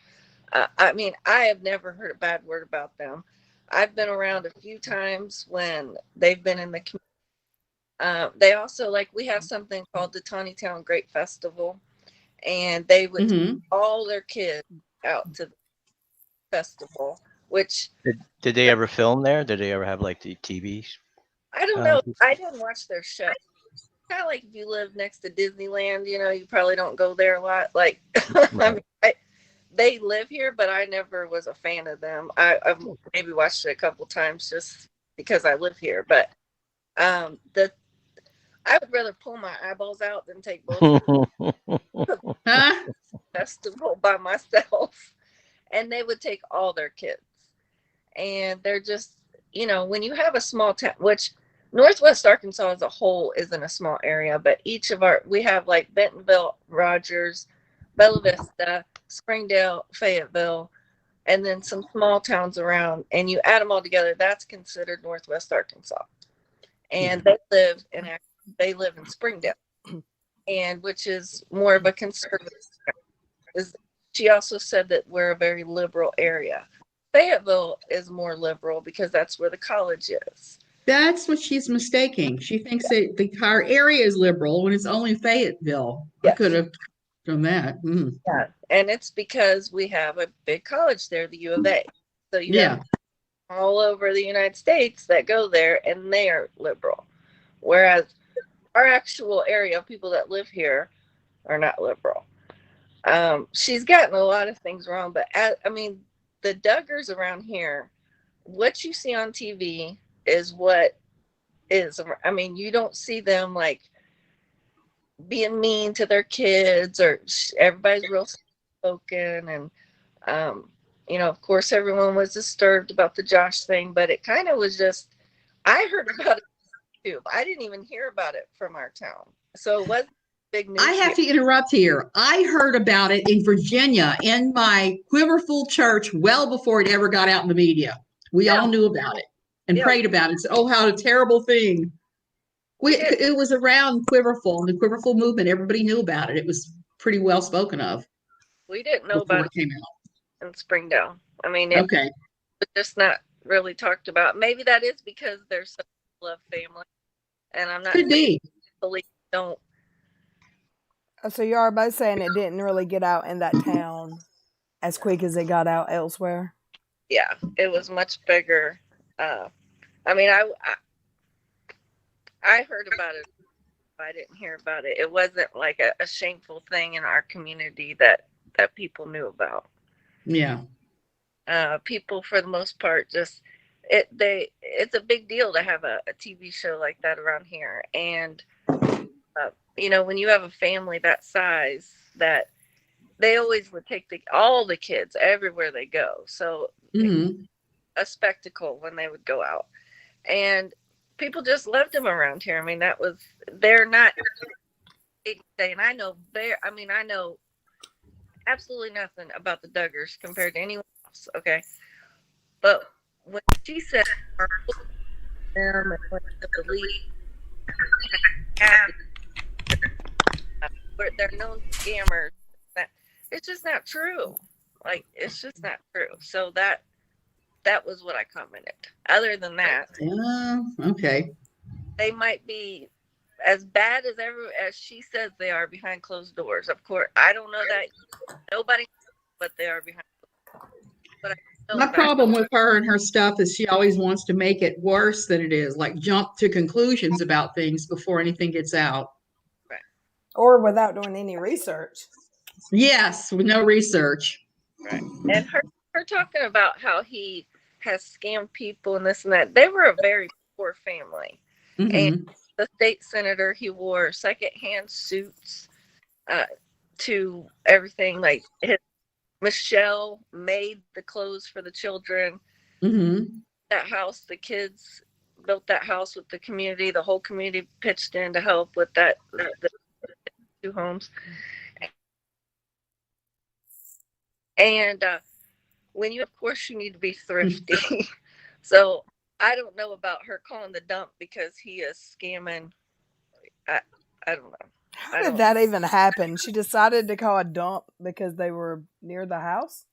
I have never heard a bad word about them. I've been around a few times when they've been in the community. They also, we have something called the Tawny Town Grape Festival, and they would take all their kids out to the festival, which... Did they ever film there? Did they ever have the TV? I don't know. I didn't watch their show. Kind of like if you live next to Disneyland, you probably don't go there a lot. Right. They live here, but I never was a fan of them. I've maybe watched it a couple times just because I live here. But I would rather pull my eyeballs out than take both festival by myself. And they would take all their kids. And they're just, when you have a small town, which Northwest Arkansas as a whole isn't a small area, but we have Bentonville, Rogers, Bella Vista, Springdale, Fayetteville, and then some small towns around, and you add them all together, that's considered Northwest Arkansas. And they live in Springdale, and which is more of a conservative. She also said that we're a very liberal area. Fayetteville is more liberal because that's where the college is. That's what she's mistaking. She thinks that the entire area is liberal when it's only Fayetteville. Yes. I could have done that. Yeah, and it's because we have a big college there, the U of A. So you have all over the United States that go there, and they are liberal. Whereas our actual area of people that live here are not liberal. She's gotten a lot of things wrong, but the Duggars around here, what you see on TV is what is. You don't see them being mean to their kids, or everybody's real. spoken, and of course, everyone was disturbed about the Josh thing, but it kind of was just, I heard about it too. I didn't even hear about it from our town. So it was big news. I have to interrupt here. I heard about it in Virginia in my Quiverful church well before it ever got out in the media. We all knew about it and prayed about it. So, oh, how a terrible thing. It was around Quiverful and the Quiverful movement. Everybody knew about it. It was pretty well spoken of. We didn't know about it came out in Springdale. I mean, it was just not really talked about. Maybe that is because there's such a love family, and I'm not. Could be. Police don't. So you are both saying it didn't really get out in that town as quick as it got out elsewhere? Yeah, it was much bigger. I mean, I heard about it. I didn't hear about it. It wasn't like a shameful thing in our community that people knew about. Yeah. People, for the most part, just it's a big deal to have a TV show like that around here. And when you have a family that size, that they always would take all the kids everywhere they go. So a spectacle when they would go out, and people just loved them around here. I mean, they're not, and I know absolutely nothing about the Duggars compared to anyone else. Okay. But when she said them and went to the league, they're known scammers. That it's just not true. Like, it's just not true. So that was what I commented. Other than that, okay, they might be as bad as she says they are behind closed doors. Of course, I don't know that. Nobody knows what they are behind closed doors. But my problem with her and her stuff is she always wants to make it worse than it is, like jump to conclusions about things before anything gets out. Right. Or without doing any research. Yes, with no research. Right. And her talking about how he has scammed people and this and that. They were a very poor family. And the state senator, he wore secondhand suits to everything. Like, Michelle made the clothes for the children. That house, the kids built that house with the community. The whole community pitched in to help with that, the 2 homes. And of course, you need to be thrifty. So I don't know about her calling the dump because he is scamming. I don't know. How did that even happen? She decided to call a dump because they were near the house?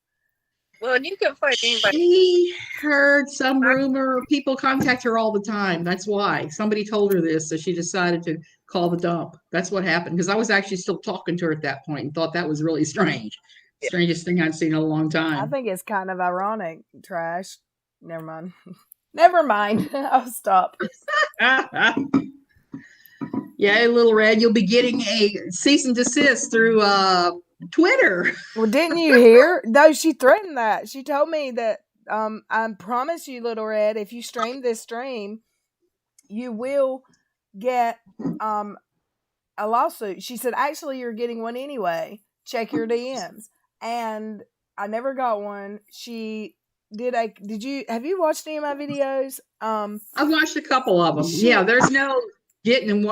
Well, and you can find anybody. She heard some rumor. People contact her all the time. That's why. Somebody told her this, so she decided to call the dump. That's what happened. Because I was actually still talking to her at that point and thought that was really strange. Yeah. Strangest thing I'd seen in a long time. I think it's kind of ironic. Trash. Never mind. Never mind. I'll stop. Yeah, Little Red, you'll be getting a cease and desist through Twitter. Well, didn't you hear? No, she threatened that. She told me that I promise you, Little Red, if you stream this stream, you will get a lawsuit. She said, actually, you're getting one anyway. Check your DMs. And I never got one. She did have you watched any of my videos? I've watched a couple of them. There's no getting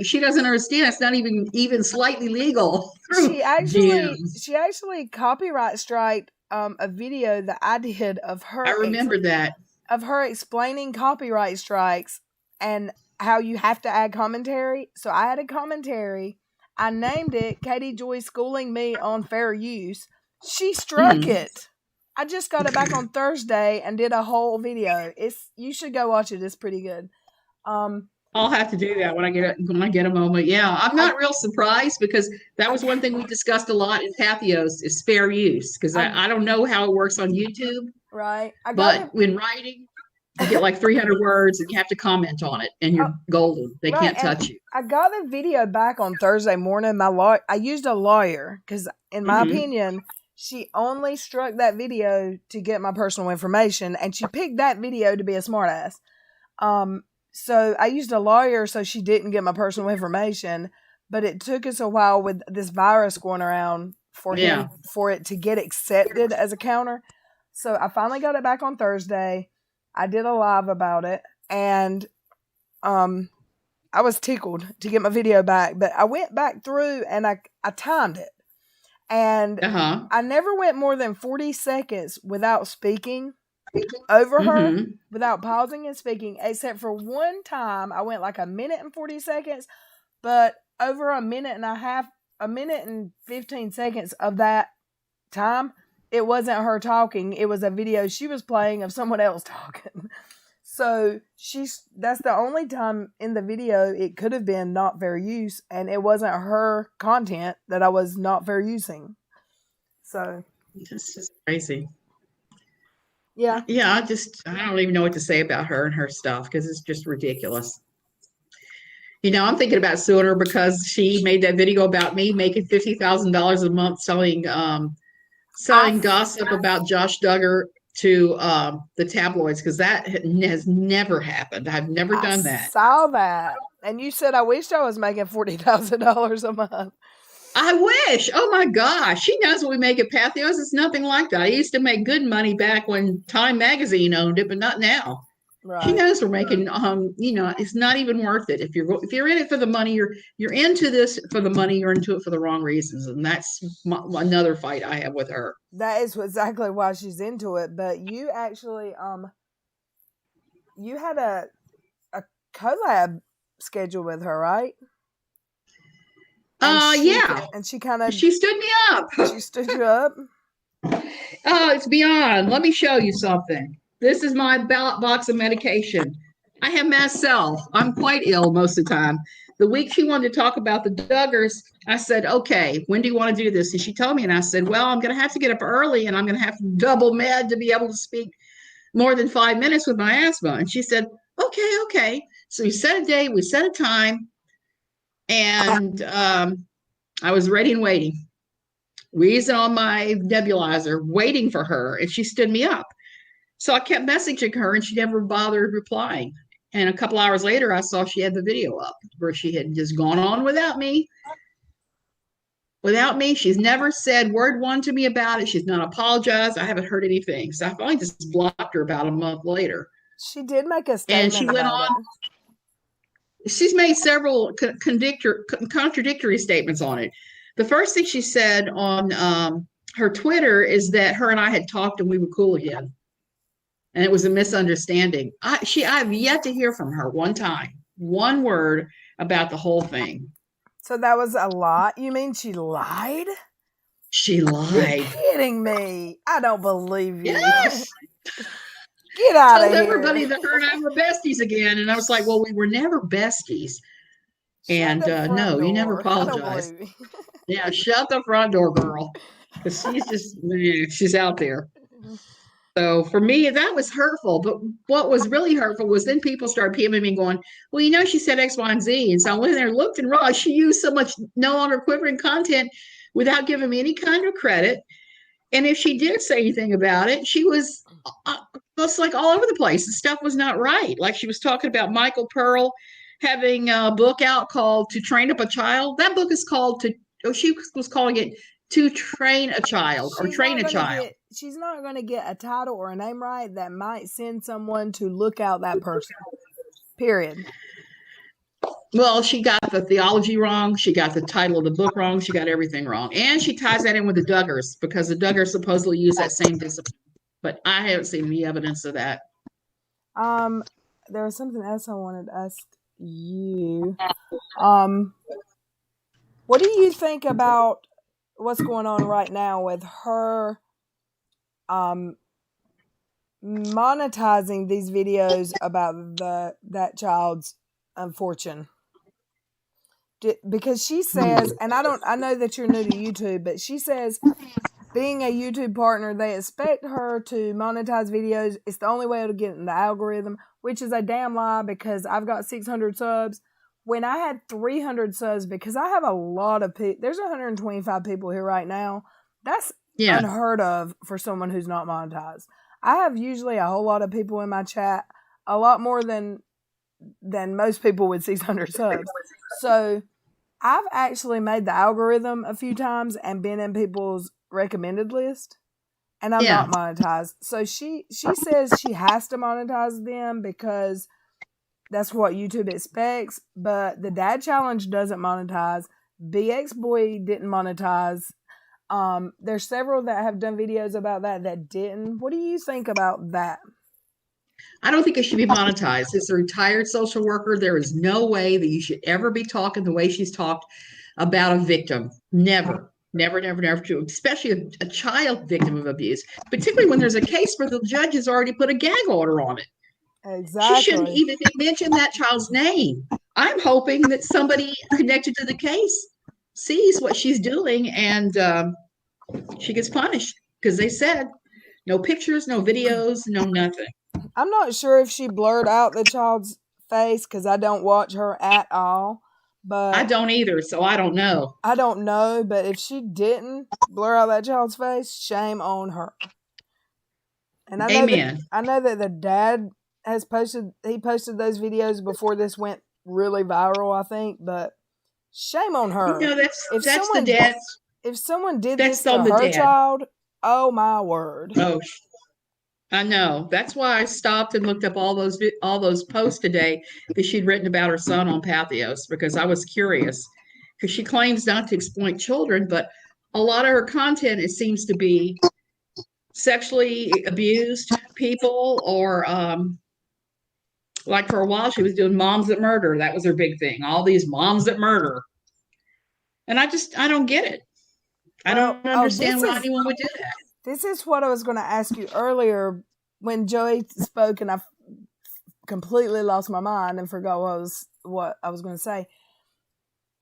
she doesn't understand. It's not even slightly legal. She actually copyright striked a video that I did of her. I remember that. Of her explaining copyright strikes and how you have to add commentary. So I had a commentary. I named it Katie Joy Schooling Me on Fair Use. She struck it. I just got it back on Thursday and did a whole video. You should go watch it. It's pretty good. I'll have to do that when I get a moment. Yeah, I'm not real surprised because that was one thing we discussed a lot in Pathos is fair use because I don't know how it works on YouTube. Right. But when writing, you get like 300 words and you have to comment on it and you're golden. They can't touch you. I got the video back on Thursday morning. I used a lawyer because in my opinion, she only struck that video to get my personal information and she picked that video to be a smartass. So I used a lawyer so she didn't get my personal information, but it took us a while with this virus going around for Yeah. him for it to get accepted as a counter. So I finally got it back on Thursday. I did a live about it, and I was tickled to get my video back, but I went back through and I timed it. And Uh-huh. I never went more than 40 seconds without speaking over her, Mm-hmm. without pausing and speaking, except for one time I went like a minute and 40 seconds, but over a minute and a half, a minute and 15 seconds of that time, it wasn't her talking. It was a video she was playing of someone else talking. So that's the only time in the video it could have been not fair use, and it wasn't her content that I was not fair using. So It's just crazy. yeah. Yeah, I don't even know what to say about her and her stuff because it's just ridiculous. I'm thinking about suing her because she made that video about me making $50,000 a month selling gossip about Josh Duggar to the tabloids, because that has never happened. I've never done I that. saw that. And you said I wished I was making $40,000 a month. I wish. Oh my gosh. She knows what we make at Pathos. It's nothing like that. I used to make good money back when Time Magazine owned it, but not now. Right. She knows we're making it's not even worth it. If you're in it for the money, you're into this for the money, you're into it for the wrong reasons. And that's another fight I have with her. That is exactly why she's into it. But you actually you had a collab scheduled with her, right? Yeah. And she kind of She stood me up. She stood you up. Oh, it's beyond. Let me show you something. This is my box of medication. I have mast cell. I'm quite ill most of the time. The week she wanted to talk about the Duggars, I said, okay, when do you want to do this? And she told me, and I said, well, I'm going to have to get up early, and I'm going to have to double med to be able to speak more than 5 minutes with my asthma. And she said, okay. So we set a date, we set a time, and I was ready and waiting. Reason on my nebulizer, waiting for her, and she stood me up. So I kept messaging her, and she never bothered replying. And a couple hours later, I saw she had the video up where she had just gone on without me. Without me, she's never said word one to me about it. She's not apologized. I haven't heard anything. So I finally just blocked her about a month later. She did make a statement, and she went on. She's made several contradictory statements on it. The first thing she said on her Twitter is that her and I had talked and we were cool again. And it was a misunderstanding. I've yet to hear from her one time, one word about the whole thing. So that was a lie? You mean she lied? She lied. You're kidding me. I don't believe you. Yes. Get out of here. Told everybody that her and I were besties again. And I was like, well, we were never besties. And no, you never apologized. Yeah, shut the front door, girl. Because she's out there. So for me, that was hurtful. But what was really hurtful was then people started PMing me going, well, she said X, Y, and Z. And so I went there and looked and realized she used so much no longer quivering content without giving me any kind of credit. And if she did say anything about it, she was just like all over the place. The stuff was not right. Like she was talking about Michael Pearl having a book out called To Train Up a Child. That book is called she was calling it To Train a Child or Train a Child. She's not going to get a title or a name right that might send someone to look out that person. Period. Well, she got the theology wrong. She got the title of the book wrong. She got everything wrong. And she ties that in with the Duggars because the Duggars supposedly use that same discipline. But I haven't seen any evidence of that. There was something else I wanted to ask you. What do you think about what's going on right now with her monetizing these videos about that child's unfortune? Because she says, and I know that you're new to YouTube, but she says being a YouTube partner, they expect her to monetize videos. It's the only way to get in the algorithm, which is a damn lie because I've got 600 subs. When I had 300 subs, because I have a lot of people, there's 125 people here right now. That's unheard of for someone who's not monetized. I have usually a whole lot of people in my chat, a lot more than most people with 600 subs. So I've actually made the algorithm a few times and been in people's recommended list, and I'm Yeah. not monetized. So she says she has to monetize them because that's what YouTube expects. But the Dad Challenge doesn't monetize. BX Boy didn't monetize. There's several that have done videos about that didn't. What do you think about that? I don't think it should be monetized. As a retired social worker, there is no way that you should ever be talking the way she's talked about a victim. Never, never, never, never to, especially a child victim of abuse, particularly when there's a case where the judge has already put a gag order on it. She shouldn't Exactly. even mention that child's name. I'm hoping that somebody connected to the case sees what she's doing and she gets punished because they said no pictures, no videos, no nothing. I'm not sure if she blurred out the child's face because I don't watch her at all. But I don't either, so I don't know. I don't know, but if she didn't blur out that child's face, shame on her. And I know Amen. that the dad has posted those videos before this went really viral, I think, but shame on her. That's If the someone dad. If someone did That's this to on the her dad. child, oh my word. Oh, I know. That's why I stopped and looked up all those posts today that she'd written about her son on Pathos because I was curious. Because she claims not to exploit children, but a lot of her content, it seems to be sexually abused people or like for a while she was doing moms that murder. That was her big thing. All these moms that murder. And I don't get it. I don't understand why anyone would do that. This is what I was going to ask you earlier when Joey spoke, and I completely lost my mind and forgot what I was going to say.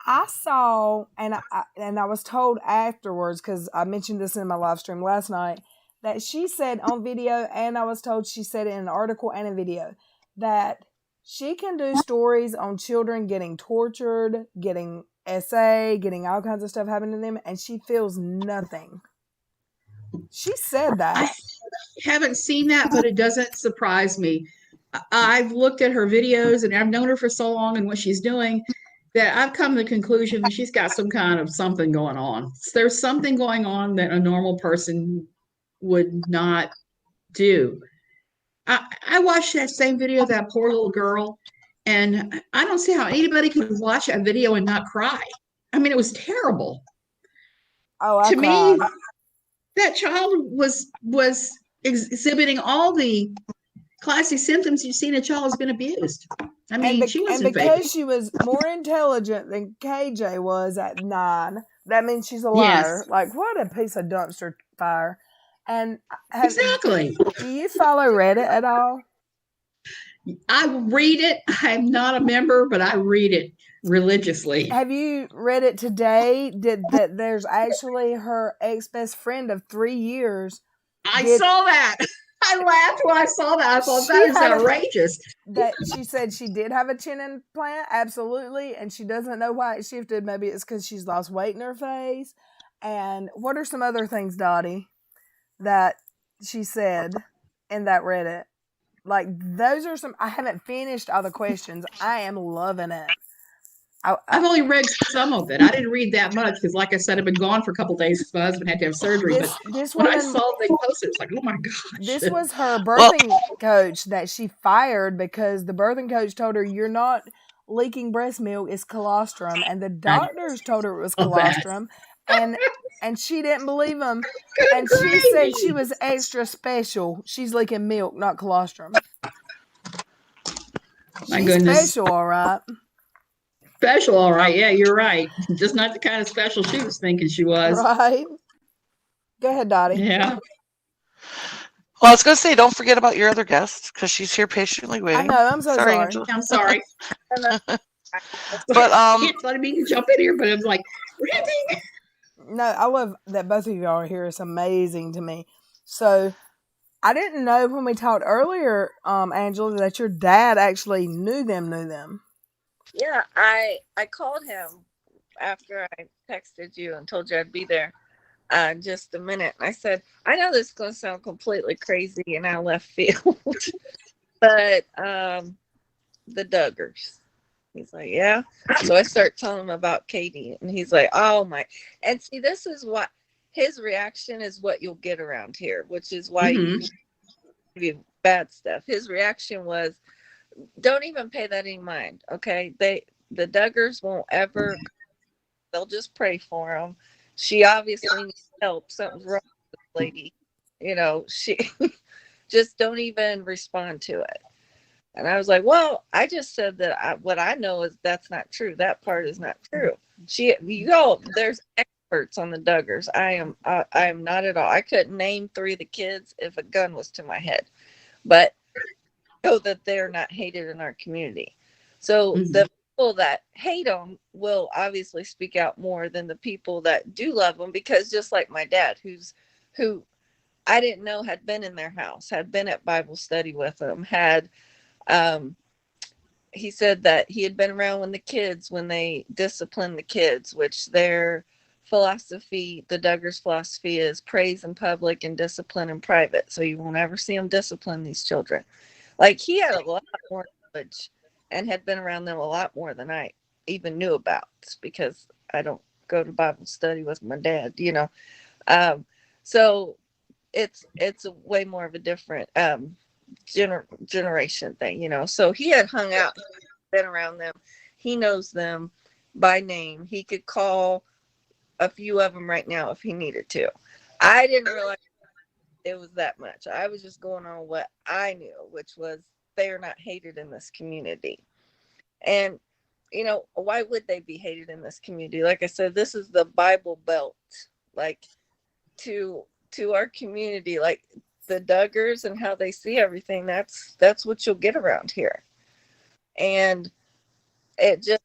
I saw, and I was told afterwards, because I mentioned this in my live stream last night, that she said on video, and I was told she said it in an article and a video, that she can do stories on children getting tortured, getting SA, getting all kinds of stuff happening to them, and she feels nothing. She said that. I haven't seen that, but it doesn't surprise me. I've looked at her videos and I've known her for so long and what she's doing that I've come to the conclusion that she's got some kind of something going on. There's something going on that a normal person would not do. I watched that same video of that poor little girl, and I don't see how anybody could watch that video and not cry. I mean, it was terrible. Oh, I to cried. me, that child was exhibiting all the classic symptoms you see in a child who's been abused. I mean, she wasn't and because faking. she was more intelligent than KJ was at 9, that means she's a liar. Yes. Like, what a piece of dumpster fire. And Exactly. Do you follow Reddit at all? I read it. I'm not a member, but I read it religiously. Have you read it today? That there's actually her ex-best friend of 3 years. I saw that. I laughed when I saw that. I thought that is outrageous. That she said she did have a chin implant, absolutely, and she doesn't know why it shifted. Maybe it's because she's lost weight in her face. And what are some other things, Dottie, that she said in that Reddit? Like, those are some. I haven't finished all the questions. I am loving it. I've only read some of it. I didn't read that much because, like I said, I've been gone for a couple of days because my husband had to have surgery. But when I saw they posted, it's like, oh my gosh. This was her birthing coach that she fired because the birthing coach told her, "You're not leaking breast milk, it's colostrum," and the doctors told her it was colostrum, and she didn't believe them, and she said she was extra special. She's leaking milk, not colostrum. My goodness. Special, all right. Special, all right. Yeah, you're right. Just not the kind of special she was thinking she was. Right. Go ahead, Dottie. Yeah. Well, I was going to say, don't forget about your other guest because she's here patiently waiting. I know. I'm so sorry. Angela. I'm sorry. But I mean to jump in here, but I'm like, really? No, I love that both of you are here. It's amazing to me. So, I didn't know when we talked earlier, Angela, that your dad actually knew them. Yeah, I called him after I texted you and told you I'd be there just a minute. I said, I know this is going to sound completely crazy and out of left field, but the Duggars. He's like, yeah. So I start telling him about Katie, and he's like, oh my. And see, this is what his reaction is what you'll get around here, which is why Mhm. you bad stuff. His reaction was, don't even pay that any mind. Okay. The Duggars won't ever, they'll just pray for him. She obviously needs help. Something's wrong with this lady. You know, she just don't even respond to it. And I was like, well, I just said that what I know is that's not true. That part is not true. There's experts on the Duggars. I am not at all. I couldn't name 3 of the kids if a gun was to my head, but I know that they're not hated in our community. So the people that hate them will obviously speak out more than the people that do love them, because just like my dad, who I didn't know had been in their house, had been at Bible study with them, he said that he had been around when they discipline the kids, which their philosophy, the Duggars' philosophy, is praise in public and discipline in private. So you won't ever see them discipline these children. Like, he had a lot more knowledge and had been around them a lot more than I even knew about, because I don't go to Bible study with my dad, you know. So it's a way more of a different generation thing, you know. So he had hung out, been around them. He knows them by name. He could call a few of them right now if he needed to. I didn't realize it was that much. I was just going on what I knew, which was they're not hated in this community. And, you know, why would they be hated in this community? Like I said, this is the Bible Belt. Like, to our community, like the Duggars and how they see everything, that's what you'll get around here. And it just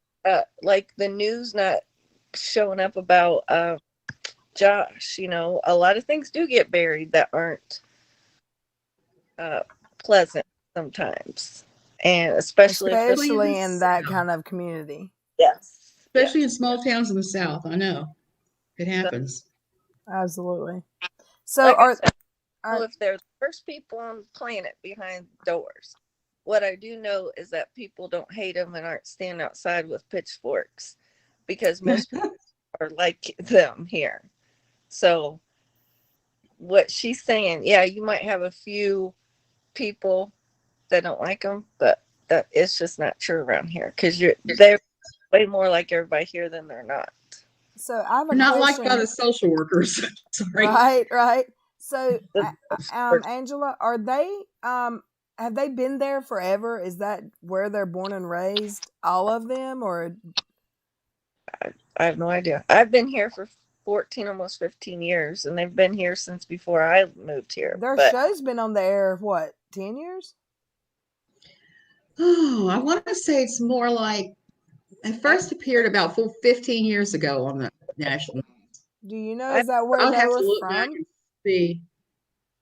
like the news not showing up about Josh, you know, a lot of things do get buried that aren't pleasant sometimes, and especially in that kind of community. Yes, especially in small towns in the South. I know it happens. Absolutely. So like are if they're the first people on the planet behind doors. What I do know is that people don't hate them and aren't standing outside with pitchforks, because most people are like them here. So what she's saying, yeah, you might have a few people that don't like them, but that it's just not true around here, because they're way more like everybody here than they're not. So I have a Not question. liked by the social workers. Sorry. Right. So, Angela, are they have they been there forever? Is that where they're born and raised, all of them, or? I have no idea. I've been here for 14, almost 15 years, and they've been here since before I moved here. Their show's been on the air, what, 10 years? Oh, I want to say it's more like it first appeared about 15 years ago on the national. Do you know, is that where I'll they have were to look from? back and see.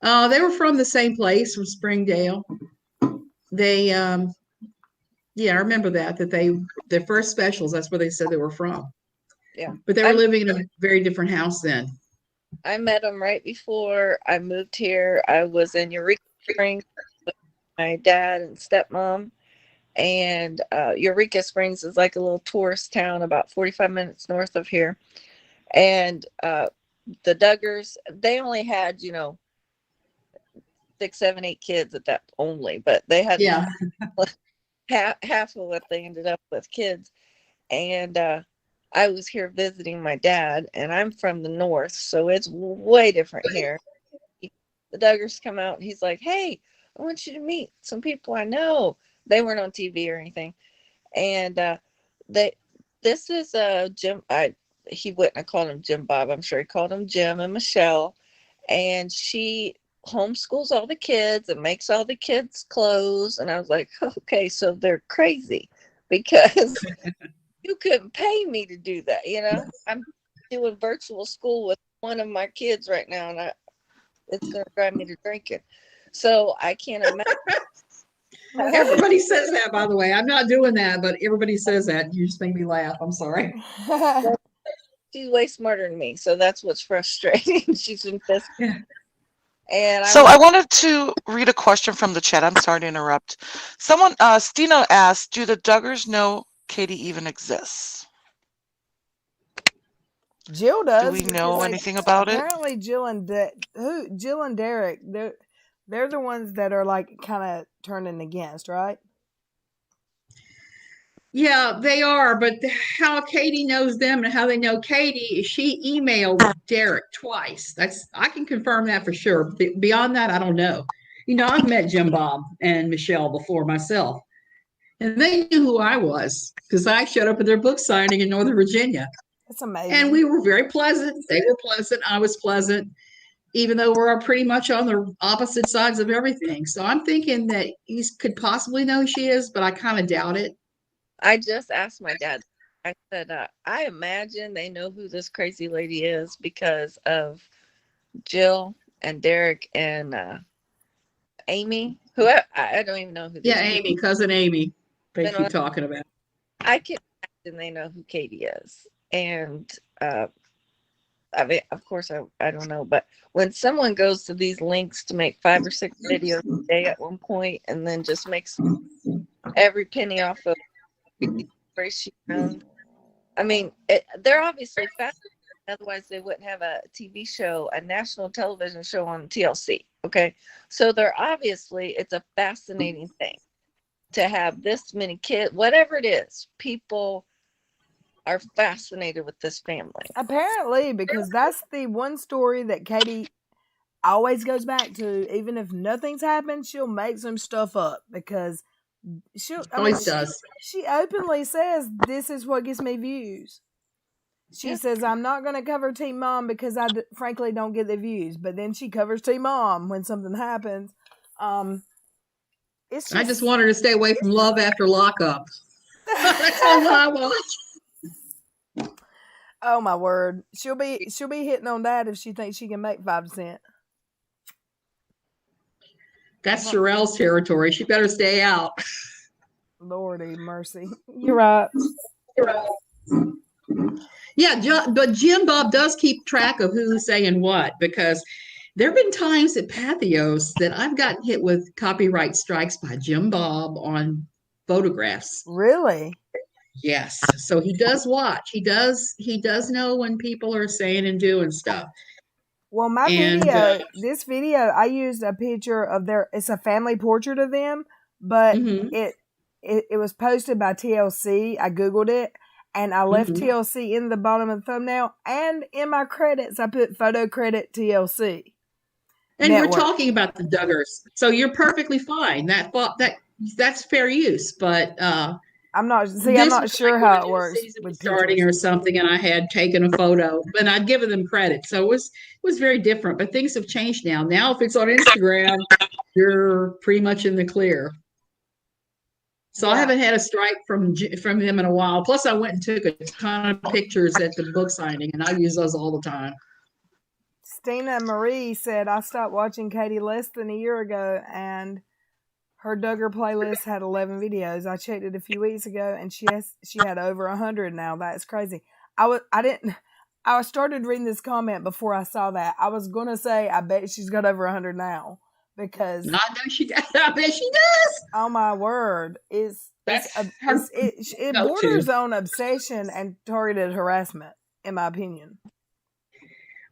They were from the same place, from Springdale. They, yeah, I remember that their first specials, that's where they said they were from. Yeah. But they were living in a very different house then. I met them right before I moved here. I was in Eureka Springs with my dad and stepmom. And Eureka Springs is like a little tourist town about 45 minutes north of here. And the Duggars, they only had, 6, 7, 8 kids at that only, but they had half of what they ended up with kids. And I was here visiting my dad, and I'm from the north, so it's way different here. The Duggars come out, and he's like, hey, I want you to meet some people I know. They weren't on TV or anything. And this is Jim. He wouldn't have called him Jim Bob. I'm sure he called him Jim and Michelle. And she homeschools all the kids and makes all the kids clothes. And I was like, okay, so they're crazy, because you couldn't pay me to do that. I'm doing virtual school with one of my kids right now, and it's going to drive me to drinking. So I can't imagine. Everybody says that, by the way. I'm not doing that, but everybody says that. You just make me laugh. I'm sorry. She's way smarter than me, so that's what's frustrating. She's been pissed. Yeah. And I wanted to read a question from the chat. I'm sorry to interrupt. Someone, Stina asked, do the Duggars know Katie even exists? Jill does. Do we know because, anything about it? Apparently, Jill and Derek, they're the ones that are like kind of turning against, right? Yeah, they are. But how Katie knows them and how they know Katie is she emailed Derek twice. I can confirm that for sure. Beyond that, I don't know. I've met Jim Bob and Michelle before myself, and they knew who I was because I showed up at their book signing in Northern Virginia. That's amazing. And we were very pleasant. They were pleasant. I was pleasant, even though we're pretty much on the opposite sides of everything. So I'm thinking that he could possibly know who she is, but I kind of doubt it. I just asked my dad. I said, I imagine they know who this crazy lady is because of Jill and Derek and Amy, who I don't even know who. Yeah, Amy, cousin Amy. They keep talking about. I can imagine they know who Katie is, and I mean, of course, I don't know, but when someone goes to these links to make 5 or 6 videos a day at one point, and then just makes every penny off of where she found, I mean, they're obviously fascinated. Otherwise, they wouldn't have a TV show, a national television show on TLC. Okay, so it's a fascinating thing to have this many kids. Whatever it is, people are fascinated with this family. Apparently, because that's the one story that Katie always goes back to. Even if nothing's happened, she'll make some stuff up because she openly says this is what gets me views. She says, I'm not going to cover Team Mom because I frankly don't get the views. But then she covers Team Mom when something happens. I just want her to stay away from Love After Lockup. That's all I watch. Oh my word. She'll be hitting on that if she thinks she can make 5 cents. That's Sherelle's territory. She better stay out. Lordy mercy. You're right. Yeah, but Jim Bob does keep track of who's saying what, because there have been times at Pathos that I've gotten hit with copyright strikes by Jim Bob on photographs. Really? Yes. So he does watch. He does know when people are saying and doing stuff. Well, this video, I used a picture of it's a family portrait of them, but it was posted by TLC. I Googled it. And I left TLC in the bottom of the thumbnail. And in my credits, I put photo credit TLC. And we're talking about the Duggars. So you're perfectly fine. That's fair use. But I'm not sure how it works. With starting or something, and I had taken a photo, and I'd given them credit. So it was very different. But things have changed now. Now, if it's on Instagram, you're pretty much in the clear. So I haven't had a strike from them in a while. Plus, I went and took a ton of pictures at the book signing, and I use those all the time. Stina Marie said, I stopped watching Katie less than a year ago, and her Duggar playlist had 11 videos. I checked it a few weeks ago, and she had over 100 now. That's crazy. I started reading this comment before I saw that. I was going to say, I bet she's got over 100 now. Because I know she does. I bet she does. Oh my word! It borders on obsession and targeted harassment, in my opinion.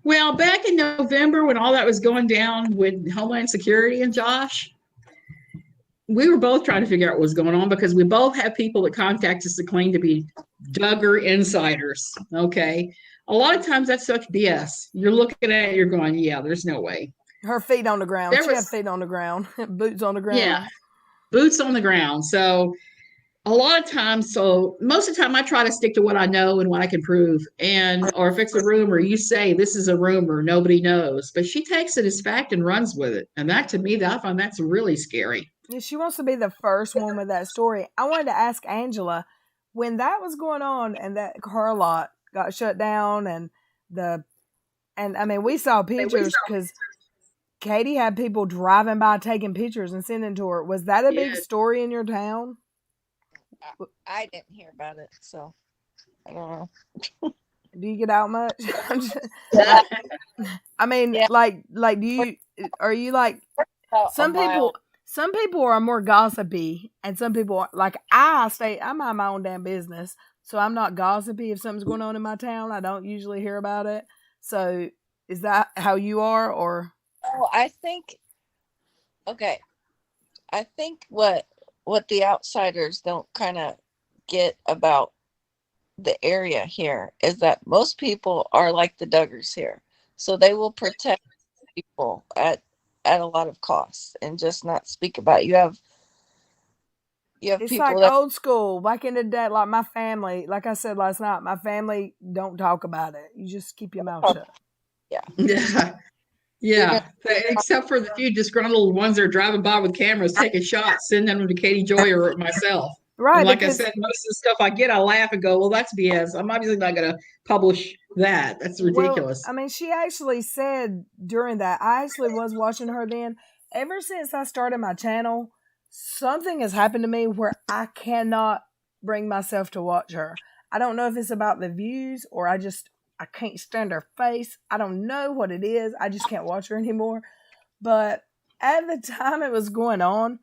Well, back in November when all that was going down with Homeland Security and Josh, we were both trying to figure out what was going on because we both have people that contact us that claim to be Duggar insiders. Okay, a lot of times that's such BS. You're looking at it, you're going, yeah, there's no way. Her feet on the ground. She had feet on the ground. Boots on the ground. Yeah, boots on the ground. So a lot of times, most of the time I try to stick to what I know and what I can prove. Or if it's a rumor, you say this is a rumor, nobody knows. But she takes it as fact and runs with it. And that, to me, I find that's really scary. Yeah, she wants to be the first one with that story. I wanted to ask Angela, when that was going on and that car lot got shut down and I mean, we saw pictures because Katie had people driving by taking pictures and sending to her. Was that a big story in your town? I didn't hear about it, so I don't know. Do you get out much? I mean, like, are you like some some people are more gossipy, and some people are, like I mind my own damn business, so I'm not gossipy. If something's going on in my town, I don't usually hear about it. So is that how you are, or? Oh, I think okay. I think what the outsiders don't kind of get about the area here is that most people are like the Duggars here, so they will protect people at a lot of costs and just not speak about it. You have It's people like that old school, back in the day. Like my family, like I said last night, my family don't talk about it. You just keep your mouth shut. yeah Yeah. even Yeah, except for the few disgruntled ones that are driving by with cameras, taking shots, sending them to Katie Joy or myself. And Right, like I because said, most of the stuff I get, I laugh and go, "Well, that's BS. I'm obviously not going to publish that. That's well, ridiculous." I mean, she actually said during that, I actually was watching her then. Ever since I started my channel, something has happened to me where I cannot bring myself to watch her. I don't know if it's about the views or I can't stand her face. I don't know what it is. I just can't watch her anymore. But at the time it was going on,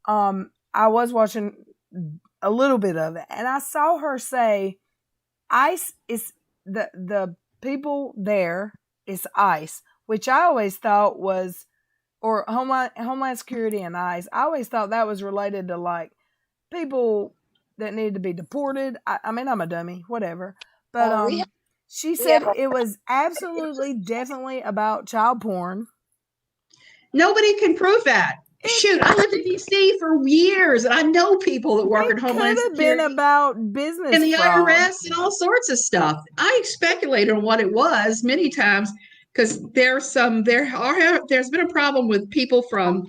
I was watching a little bit of it, and I saw her say, "ICE is the people there is ICE," which I always thought was, or Homeland Security and ICE. I always thought that was related to like people that need to be deported. I mean, I'm a dummy, whatever. But we have, she we have said it was absolutely, definitely about child porn. Nobody can prove that. Shoot, I lived in D.C. for years, and I know people that work It at could Homeland have been Security about business and the fraud. IRS and all sorts of stuff. I speculated on what it was many times because there's been a problem with people from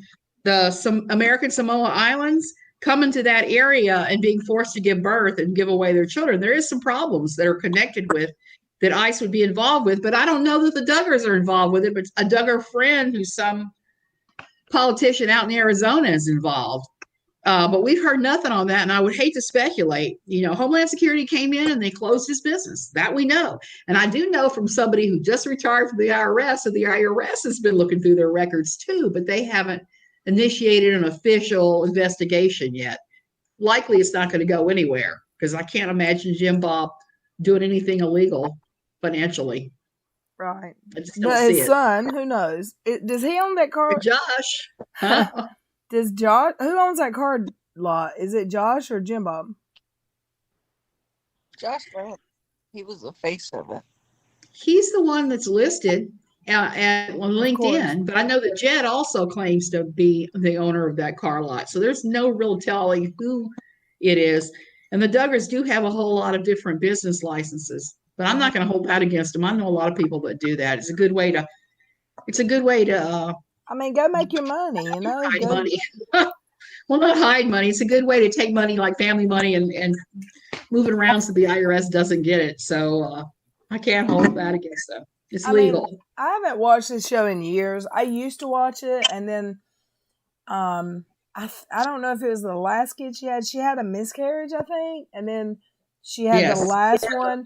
some American Samoa Islands coming to that area and being forced to give birth and give away their children. There is some problems that are connected with that ICE would be involved with, but I don't know that the Duggars are involved with it. But a Duggar friend who's some politician out in Arizona is involved. But we've heard nothing on that, and I would hate to speculate. Homeland Security came in and they closed his business. That we know. And I do know from somebody who just retired from the IRS, and the IRS has been looking through their records too, but they haven't initiated an official investigation yet. Likely it's not going to go anywhere because I can't imagine Jim Bob doing anything illegal financially. Right. I just don't But see his it. son, who knows? Does he own that car? Josh, huh? Does Josh? Who owns that car lot? Is it Josh or Jim Bob? Josh Grant. He was the face of it. He's the one that's listed on LinkedIn, but I know that Jed also claims to be the owner of that car lot. So there's no real telling who it is. And the Duggars do have a whole lot of different business licenses, but I'm not going to hold that against them. I know a lot of people that do that. It's a good way to. I mean, go make your money, hide go. money. Well, not hide money. It's a good way to take money like family money and move it around so the IRS doesn't get it. So I can't hold that against them. It's legal. I haven't watched this show in years. I used to watch it, and then I don't know if it was the last kid she had. She had a miscarriage, I think, and then she had the last one.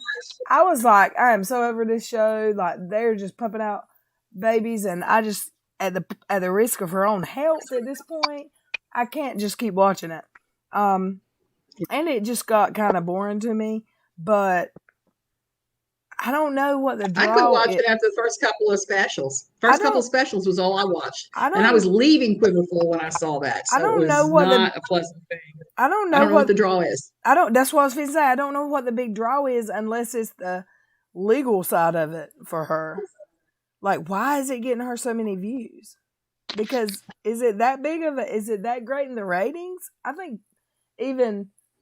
I was like, I am so over this show. Like they're just pumping out babies, and I just at the risk of her own health at this point, I can't just keep watching it. And it just got kind of boring to me. But I don't know what the draw. I quit watching after the first couple of specials. First couple of specials was all I watched, and I was leaving Quiverful when I saw that. So I don't know what not a pleasant thing. I don't know what the draw is. That's what I was going to say. I don't know what the big draw is unless it's the legal side of it for her. Like, why is it getting her so many views? Because is it that big of is it that great in the ratings? I think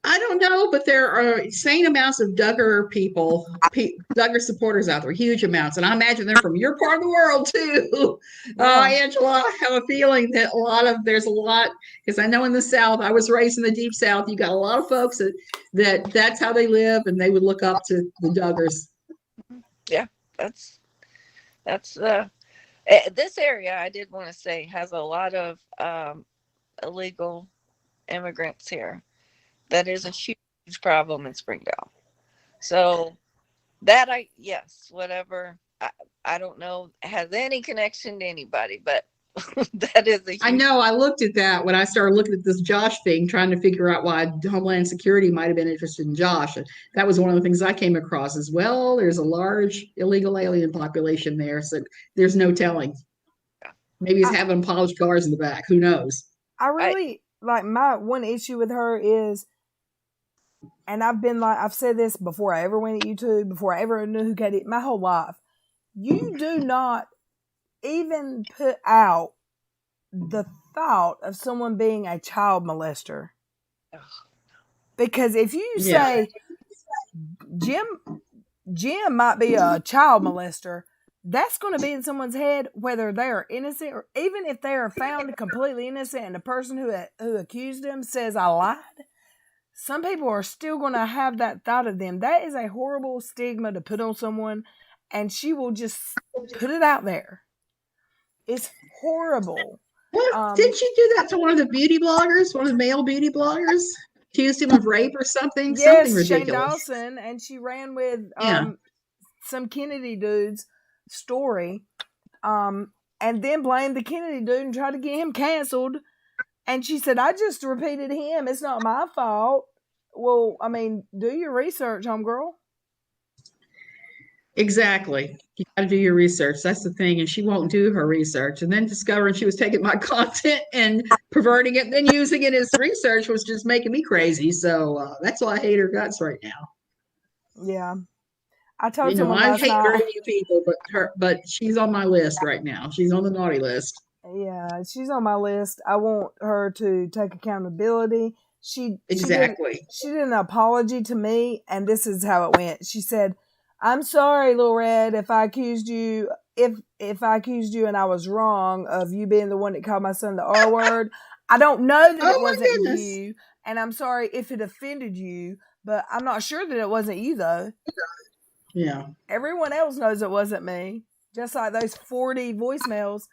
I don't know, but there are insane amounts of Duggar Duggar supporters out there, huge amounts. And I imagine they're from your part of the world too. Angela, I have a feeling that there's a lot, because I know in the South, I was raised in the deep South, you got a lot of folks that's how they live, and they would look up to the Duggars. Yeah, that's this area, I did want to say, has a lot of illegal immigrants here. That is a huge problem in Springdale. So whatever, I don't know, has any connection to anybody, but That is a huge. I know. I looked at that when I started looking at this Josh thing, trying to figure out why Homeland Security might have been interested in Josh. And that was one of the things I came across as well. There's a large illegal alien population there, so there's no telling. Maybe he's having polished cars in the back. Who knows? I really like my one issue with her is, and I've said this before I ever went to YouTube, before I ever knew who Katie, my whole life. You do not even put out the thought of someone being a child molester. Because if you say Jim might be a child molester, that's going to be in someone's head, whether they are innocent or even if they are found completely innocent and the person who accused them says I lied. Some people are still going to have that thought of them. That is a horrible stigma to put on someone, and she will just put it out there. It's horrible. Well, did she do that to one of the beauty bloggers, one of the male beauty bloggers? Accused him of rape or something? Yes, something ridiculous. Shane Dawson, and she ran with some Kennedy dude's story, and then blamed the Kennedy dude and tried to get him canceled. And she said, I just repeated him. It's not my fault. Well, I mean, do your research, homegirl. Exactly. You got to do your research. That's the thing. And she won't do her research. And then discovering she was taking my content and perverting it, and then using it as research was just making me crazy. So that's why I hate her guts right now. Yeah. I told you I hate very few people, but she's on my list right now. She's on the naughty list. Yeah, she's on my list. I want her to take accountability. She did an apology to me, and this is how it went. She said, I'm sorry, Lil Red, if I accused you and I was wrong of you being the one that called my son the R word. I don't know that it wasn't you, and I'm sorry if it offended you, but I'm not sure that it wasn't you, though. Yeah. Everyone else knows it wasn't me. Just like those 40 voicemails.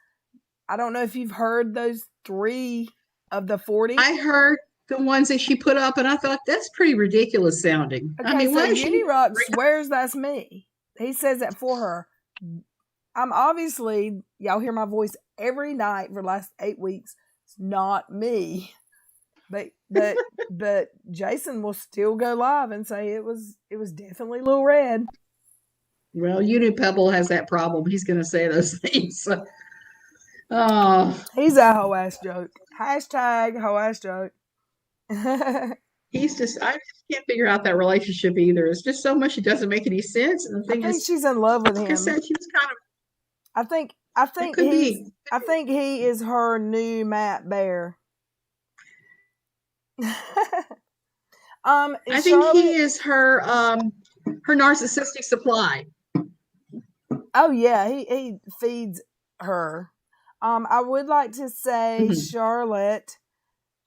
I don't know if you've heard those 3 of the 40. I heard the ones that she put up, and I thought that's pretty ridiculous sounding. Okay, I mean, so Unirock swears that's me. He says that for her. I'm obviously, y'all hear my voice every night for the last 8 weeks. It's not me. But Jason will still go live and say it was definitely Lil Red. Well, Pebble has that problem. He's going to say those things. He's a hoe ass joke. Hashtag hoe ass joke. I just can't figure out that relationship either. It's just so much. It doesn't make any sense. And the thing I think she's in love with him. Like I said, she was kind of. I think he is her new Matt Bear. I think he is her narcissistic supply. Oh yeah, he feeds her. I would like to say, Charlotte,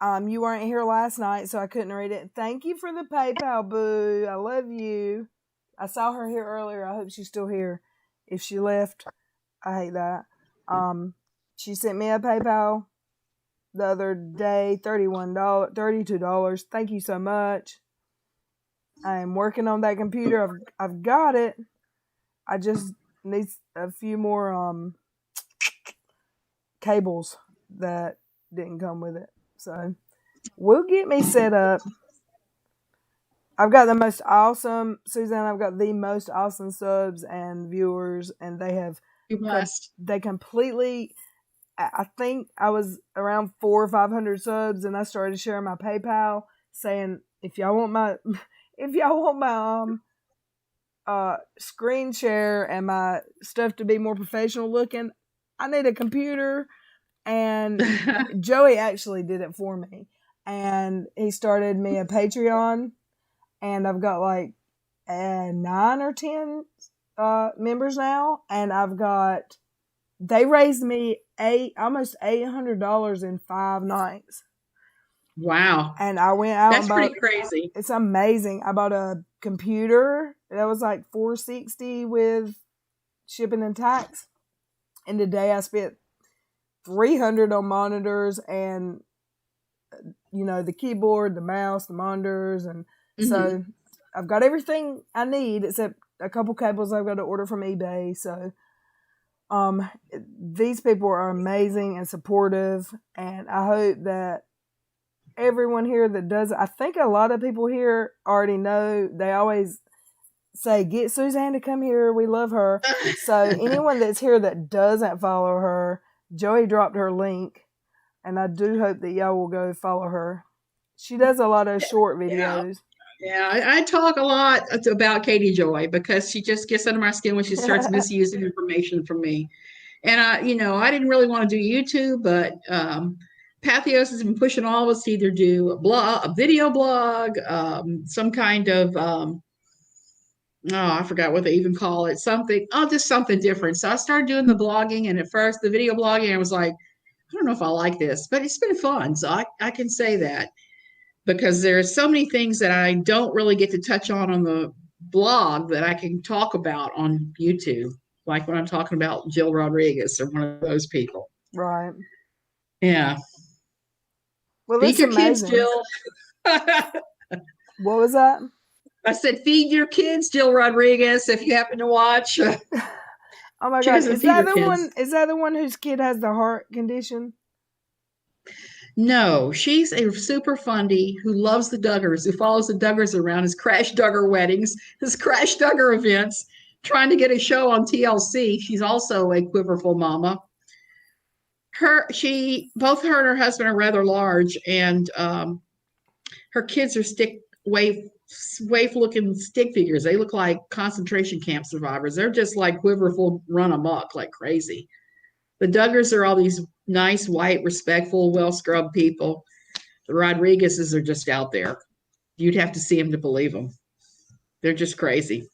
you weren't here last night, so I couldn't read it. Thank you for the PayPal, boo. I love you. I saw her here earlier. I hope she's still here. If she left, I hate that. She sent me a PayPal the other day, $32. Thank you so much. I am working on that computer. I've got it. I just need a few more cables that didn't come with it. So we'll get me set up. I've got the most awesome, Suzanne, I've got the most awesome subs and viewers, and they have, they completely, I think I was around 400 or 500 subs, and I started sharing my PayPal saying, if y'all want my screen share and my stuff to be more professional looking, I need a computer. And Joey actually did it for me, and he started me a Patreon, and I've got like 9 or 10 members now, and they raised me almost $800 in 5 nights. Wow. And I went out. That's pretty crazy. It's amazing. I bought a computer that was like $460 with shipping and tax. And today I spent $300 on monitors and, the keyboard, the mouse, the monitors. And so I've got everything I need except a couple cables I've got to order from eBay. So These people are amazing and supportive, and I hope that everyone here that does, I think a lot of people here already know, they always say, get Suzanne to come here, we love her. So anyone that's here that doesn't follow her, Joey dropped her link, and I do hope that y'all will go follow her. She does a lot of short videos. Yeah, I talk a lot about Katie Joy because she just gets under my skin when she starts misusing information from me. And I didn't really want to do YouTube, but Pathos has been pushing all of us to either do a video blog, some kind of I forgot what they even call it, just something different. So I started doing the blogging, and at first the video blogging, I was like, I don't know if I like this, but it's been fun. So I can say that because there's so many things that I don't really get to touch on the blog that I can talk about on YouTube, like when I'm talking about Jill Rodriguez or one of those people. Right. Yeah. Well, feed your kids, Jill. What was that? I said, feed your kids, Jill Rodriguez, if you happen to watch. Oh my God. Is that the one whose kid has the heart condition? No, she's a super fundy who loves the Duggars, who follows the Duggars around his Crash Duggar weddings, his Crash Duggar events, trying to get a show on TLC. She's also a quiverful mama. Both her and her husband are rather large, and her kids are waif looking stick figures. They look like concentration camp survivors. They're just like quiverful, run amok like crazy. The Duggars are all these nice, white, respectful, well-scrubbed people. The Rodriguezes are just out there. You'd have to see them to believe them. They're just crazy.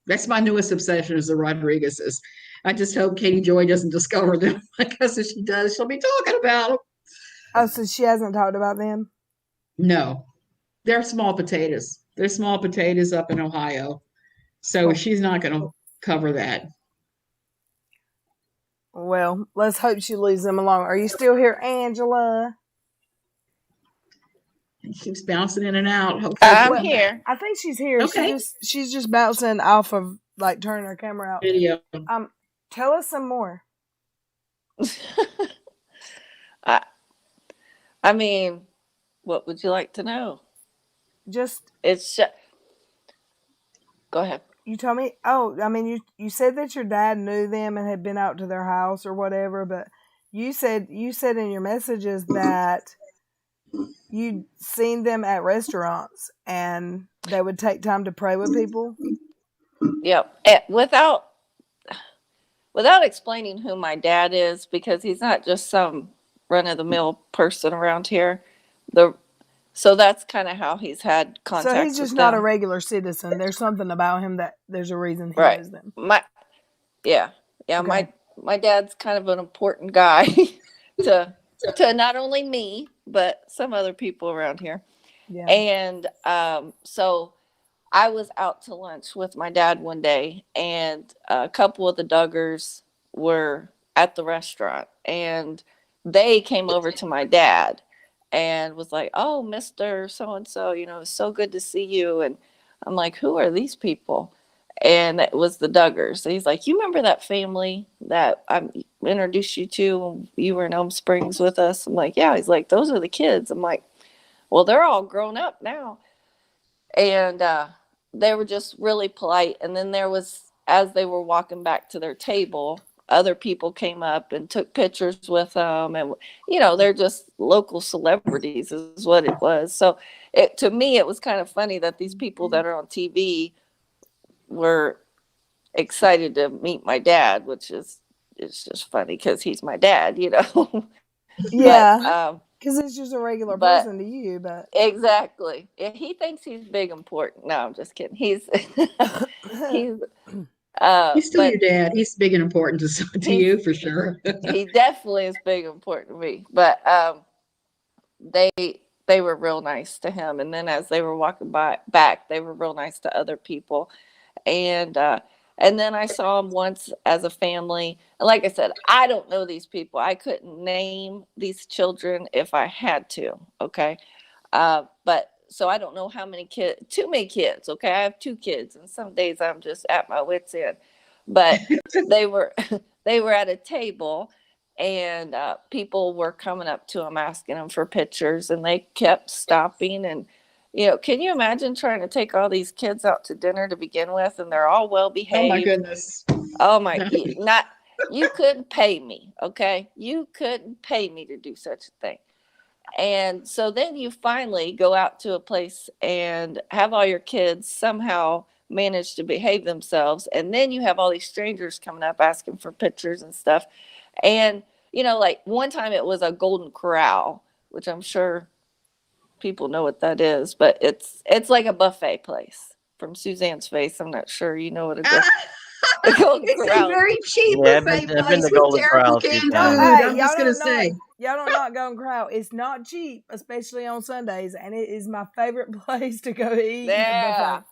That's my newest obsession is the Rodriguezes. I just hope Katie Joy doesn't discover them because if she does, she'll be talking about them. Oh, so she hasn't talked about them? No. They're small potatoes. They're small potatoes up in Ohio. So she's not going to cover that. Well, let's hope she leaves them alone. Are you still here, Angela? She keeps bouncing in and out. I'm here. I think she's here. Okay. She's just bouncing off of, like, turning her camera out. Video. Tell us some more. I mean, what would you like to know? Go ahead. You told me. Oh, I mean, you said that your dad knew them and had been out to their house or whatever, but you said in your messages that you'd seen them at restaurants and they would take time to pray with people. Yep. Without explaining who my dad is, because he's not just some run-of-the-mill person around here. So that's kind of how he's had contact. So he's just not a regular citizen. There's something about him that there's a reason he knows them. Okay. My dad's kind of an important guy to not only me but some other people around here. Yeah. And so I was out to lunch with my dad one day, and a couple of the Duggars were at the restaurant, and they came over to my dad and was like, "Oh, Mr. So-and-so, it's so good to see you." And I'm like, "Who are these people?" And it was the Duggars. And he's like, "You remember that family that I introduced you to when you were in Elm Springs with us?" I'm like, "Yeah." He's like, "Those are the kids." I'm like, "Well, they're all grown up now." And they were just really polite. And then as they were walking back to their table, other people came up and took pictures with them, and they're just local celebrities is what it was. So to me it was kind of funny that these people that are on TV were excited to meet my dad, which it's just funny because he's my dad, Yeah, because it's just a regular person to you, but exactly. He thinks he's big important. No, I'm just kidding. He's still your dad. He's big and important to you for sure. He definitely is big and important to me. But they were real nice to him, and then as they were walking back, they were real nice to other people, and then I saw them once as a family. And like I said, I don't know these people. I couldn't name these children if I had to. Okay, but. So I don't know how many kids, too many kids. Okay. I have 2 kids, and some days I'm just at my wit's end, but they were they were at a table, and people were coming up to them asking them for pictures, and they kept stopping. And can you imagine trying to take all these kids out to dinner to begin with, and they're all well behaved? Oh my goodness. Oh my, you couldn't pay me, okay? You couldn't pay me to do such a thing. And so then you finally go out to a place and have all your kids somehow manage to behave themselves. And then you have all these strangers coming up asking for pictures and stuff. And, like one time it was a Golden Corral, which I'm sure people know what that is, but it's like a buffet place. From Suzanne's face, I'm not sure you know what a Golden It's Corral. a very cheap Yeah, buffet I've been place to with Golden terrible Corral a few canned times. food. Hey, I'm just gonna say. Y'all don't not Golden Corral. It's not cheap, especially on Sundays, and it is my favorite place to go eat. Yeah.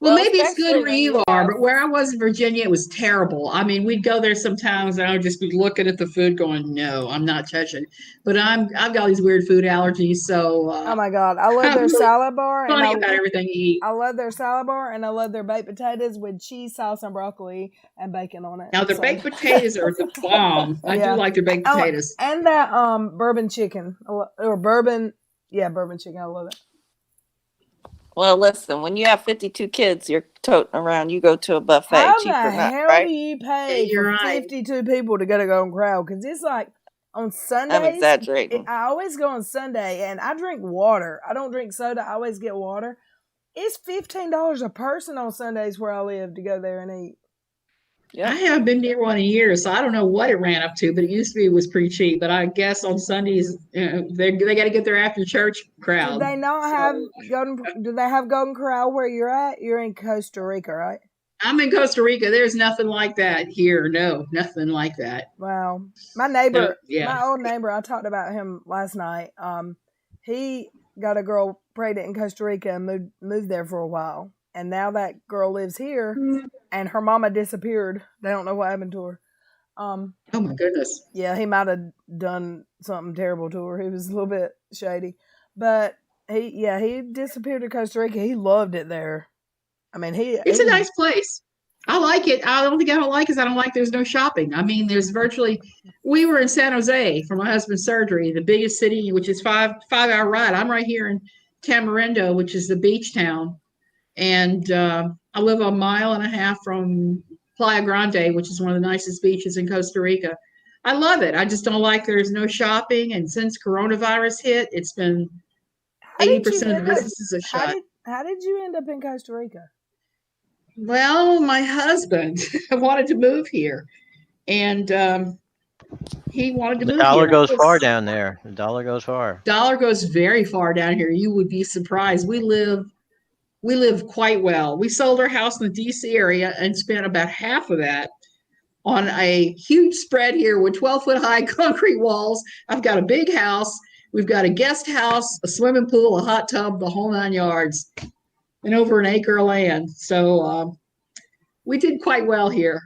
Well, maybe it's especially good where when you are, have- but where I was in Virginia, it was terrible. I mean, we'd go there sometimes and I would just be looking at the food going, no, I'm not touching. But I've got all these weird food allergies, so Oh my God, I love I'm their really salad bar, and funny about everything you eat. I love their salad bar, and I love their baked potatoes with cheese sauce and broccoli and bacon on it. Now, their So- baked potatoes are the bomb. I Yeah. do like their baked potatoes. and that bourbon chicken or bourbon chicken. I love it. Well, listen, when you have 52 kids you're toting around, you go to a buffet. How cheap the or not, hell right? do you pay Yeah, you're for right. 52 people to go to Golden Corral? Because it's like on Sundays. I'm exaggerating. I always go on Sunday, and I drink water. I don't drink soda. I always get water. It's $15 a person on Sundays where I live to go there and eat. Yeah. I haven't been near one in years, so I don't know what it ran up to, but it used to be it was pretty cheap. But I guess on Sundays, they got to get their after church crowd. Do they not have Golden? Do they have Golden Corral where you're at? You're in Costa Rica, right? I'm in Costa Rica. There's nothing like that here. No, nothing like that. Wow. My neighbor, yeah. my old neighbor, I talked about him last night. He got a girl pregnant in Costa Rica and moved there for a while. And now that girl lives here, and her mama disappeared. They don't know what happened to her. Oh my goodness. Yeah, he might have done something terrible to her. He was a little bit shady. But he disappeared to Costa Rica. He loved it there. I mean, It's a nice place. I like it. I don't think I don't like is I don't like there's no shopping. I mean, we were in San Jose for my husband's surgery, the biggest city, which is 5-hour ride. I'm right here in Tamarindo, which is the beach town. And I live 1.5 miles from Playa Grande, which is one of the nicest beaches in Costa Rica. I love it. I just don't like there's no shopping. And since coronavirus hit, it's been 80% of the businesses are shut. How did you end up in Costa Rica? Well, my husband wanted to move here, and he wanted to move here. The dollar goes far down there. The dollar goes far. Dollar goes very far down here. You would be surprised. We live quite well. We sold our house in the DC area and spent about half of that on a huge spread here with 12-foot high concrete walls. I've got a big house. We've got a guest house, a swimming pool, a hot tub, the whole 9 yards, and over an acre of land. So we did quite well here.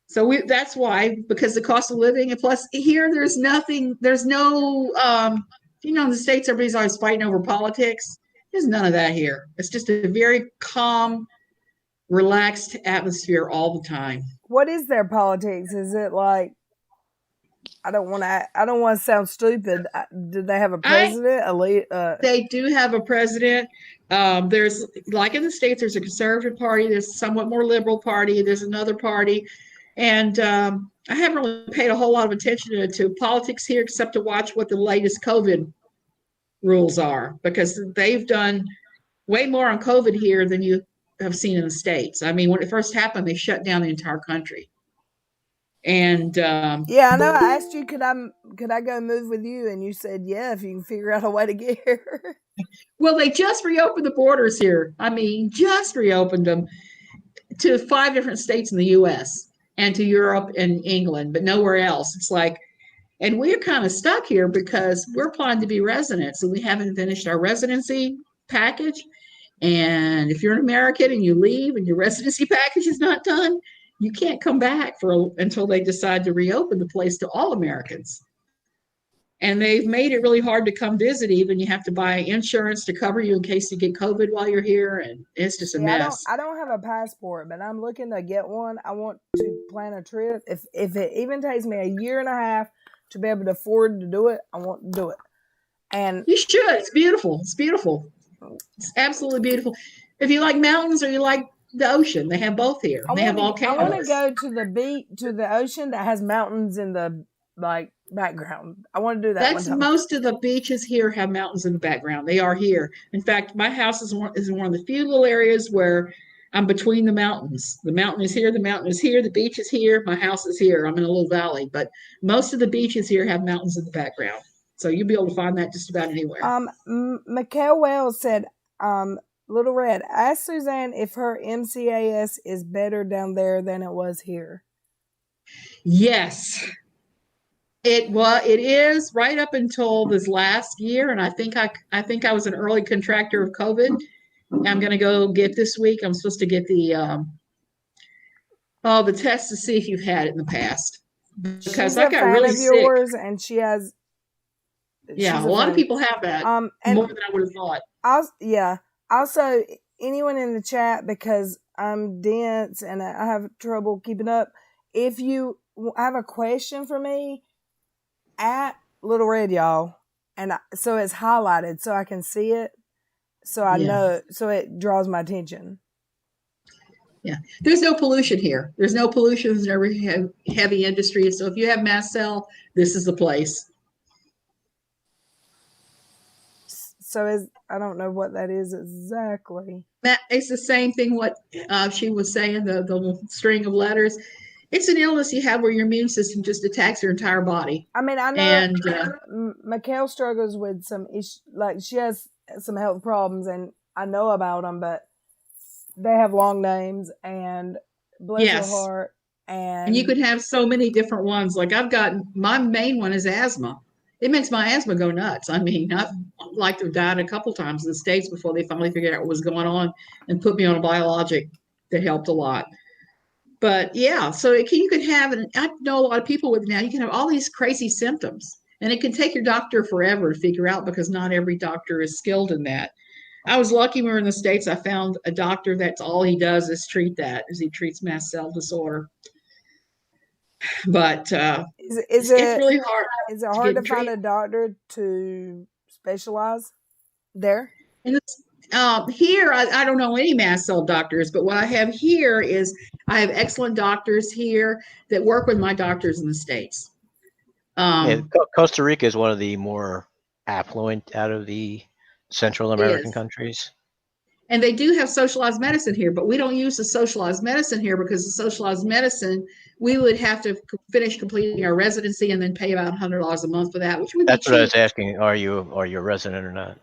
So that's why, because the cost of living, and plus here there's no, in the States, everybody's always fighting over politics. There's none of that here. It's just a very calm, relaxed atmosphere all the time. What is their politics? Is it like, I don't want to sound stupid. Do they have a president? They do have a president. There's, like in the States, there's a conservative party. There's a somewhat more liberal party. There's another party. And I haven't really paid a whole lot of attention to politics here, except to watch what the latest COVID rules are, because they've done way more on COVID here than you have seen in the States. I mean, when it first happened, they shut down the entire country. And yeah, I know. I asked you, could I go move with you, and you said, yeah, if you can figure out a way to get here. Well, they just reopened the borders here. I mean, just reopened them to 5 different states in the U.S. and to Europe and England, but nowhere else. It's like, and we're kind of stuck here because we're applying to be residents, and we haven't finished our residency package. And if you're an American and you leave and your residency package is not done, you can't come back until they decide to reopen the place to all Americans. And they've made it really hard to come visit. Even you have to buy insurance to cover you in case you get COVID while you're here, and it's just a See, mess. I don't have a passport, but I'm looking to get one. I want to plan a trip. If it even takes me a year and a half to be able to afford to do it, I want to do it. And You should. It's beautiful. It's beautiful. It's absolutely beautiful. If you like mountains or you like the ocean, they have both here. They have I want to volcanoes. go to the beach, to the ocean that has mountains in the like background. I want to do that That's one time. most of the beaches here have mountains in the background. They are here. In fact, my house is one of the few little areas where I'm between the mountains. The mountain is here, the mountain is here, the beach is here, my house is here. I'm in a little valley, but most of the beaches here have mountains in the background. So you'll be able to find that just about anywhere. Mikhail Wells said, Little Red, ask Suzanne if her MCAS is better down there than it was here. Yes. It is right up until this last year, and I think I was an early contractor of COVID. I'm going to go get this week. I'm supposed to get the test to see if you've had it in the past. Because She's I a got fan really of sick. yours, and she has. Yeah, a lot of people have that. And more than I would have thought. Also, anyone in the chat, because I'm dense and I have trouble keeping up. If you have a question for me, at Little Red, y'all, and so it's highlighted so I can see it, so I know, so it draws my attention. Yeah, there's no pollution here. There's no pollution. There's never heavy industry. So if you have mast cell, this is the place. So I don't know what that is exactly. It's the same thing what she was saying, the string of letters. It's an illness you have where your immune system just attacks your entire body. I mean, I know, and Mikhail struggles with some issues, like she has some health problems, and I know about them, but they have long names, and bless her heart. And you could have so many different ones. Like my main one is asthma. It makes my asthma go nuts. I mean, I've like to have died a couple times in the States before they finally figured out what was going on and put me on a biologic that helped a lot. But yeah, so you could have, and I know a lot of people with now, you can have all these crazy symptoms, and it can take your doctor forever to figure out because not every doctor is skilled in that. I was lucky when we were in the States. I found a doctor that's all he does is treat that, is he treats mast cell disorder. But it's really hard. Is it hard to find a doctor to specialize there? And here, I don't know any mast cell doctors, but what I have here is I have excellent doctors here that work with my doctors in the States. Costa Rica is one of the more affluent out of the Central American countries. And they do have socialized medicine here, but we don't use the socialized medicine here because the socialized medicine, we would have to finish completing our residency and then pay about $100 a month for that, which would be cheap. That's what I was asking. Are you a resident or not?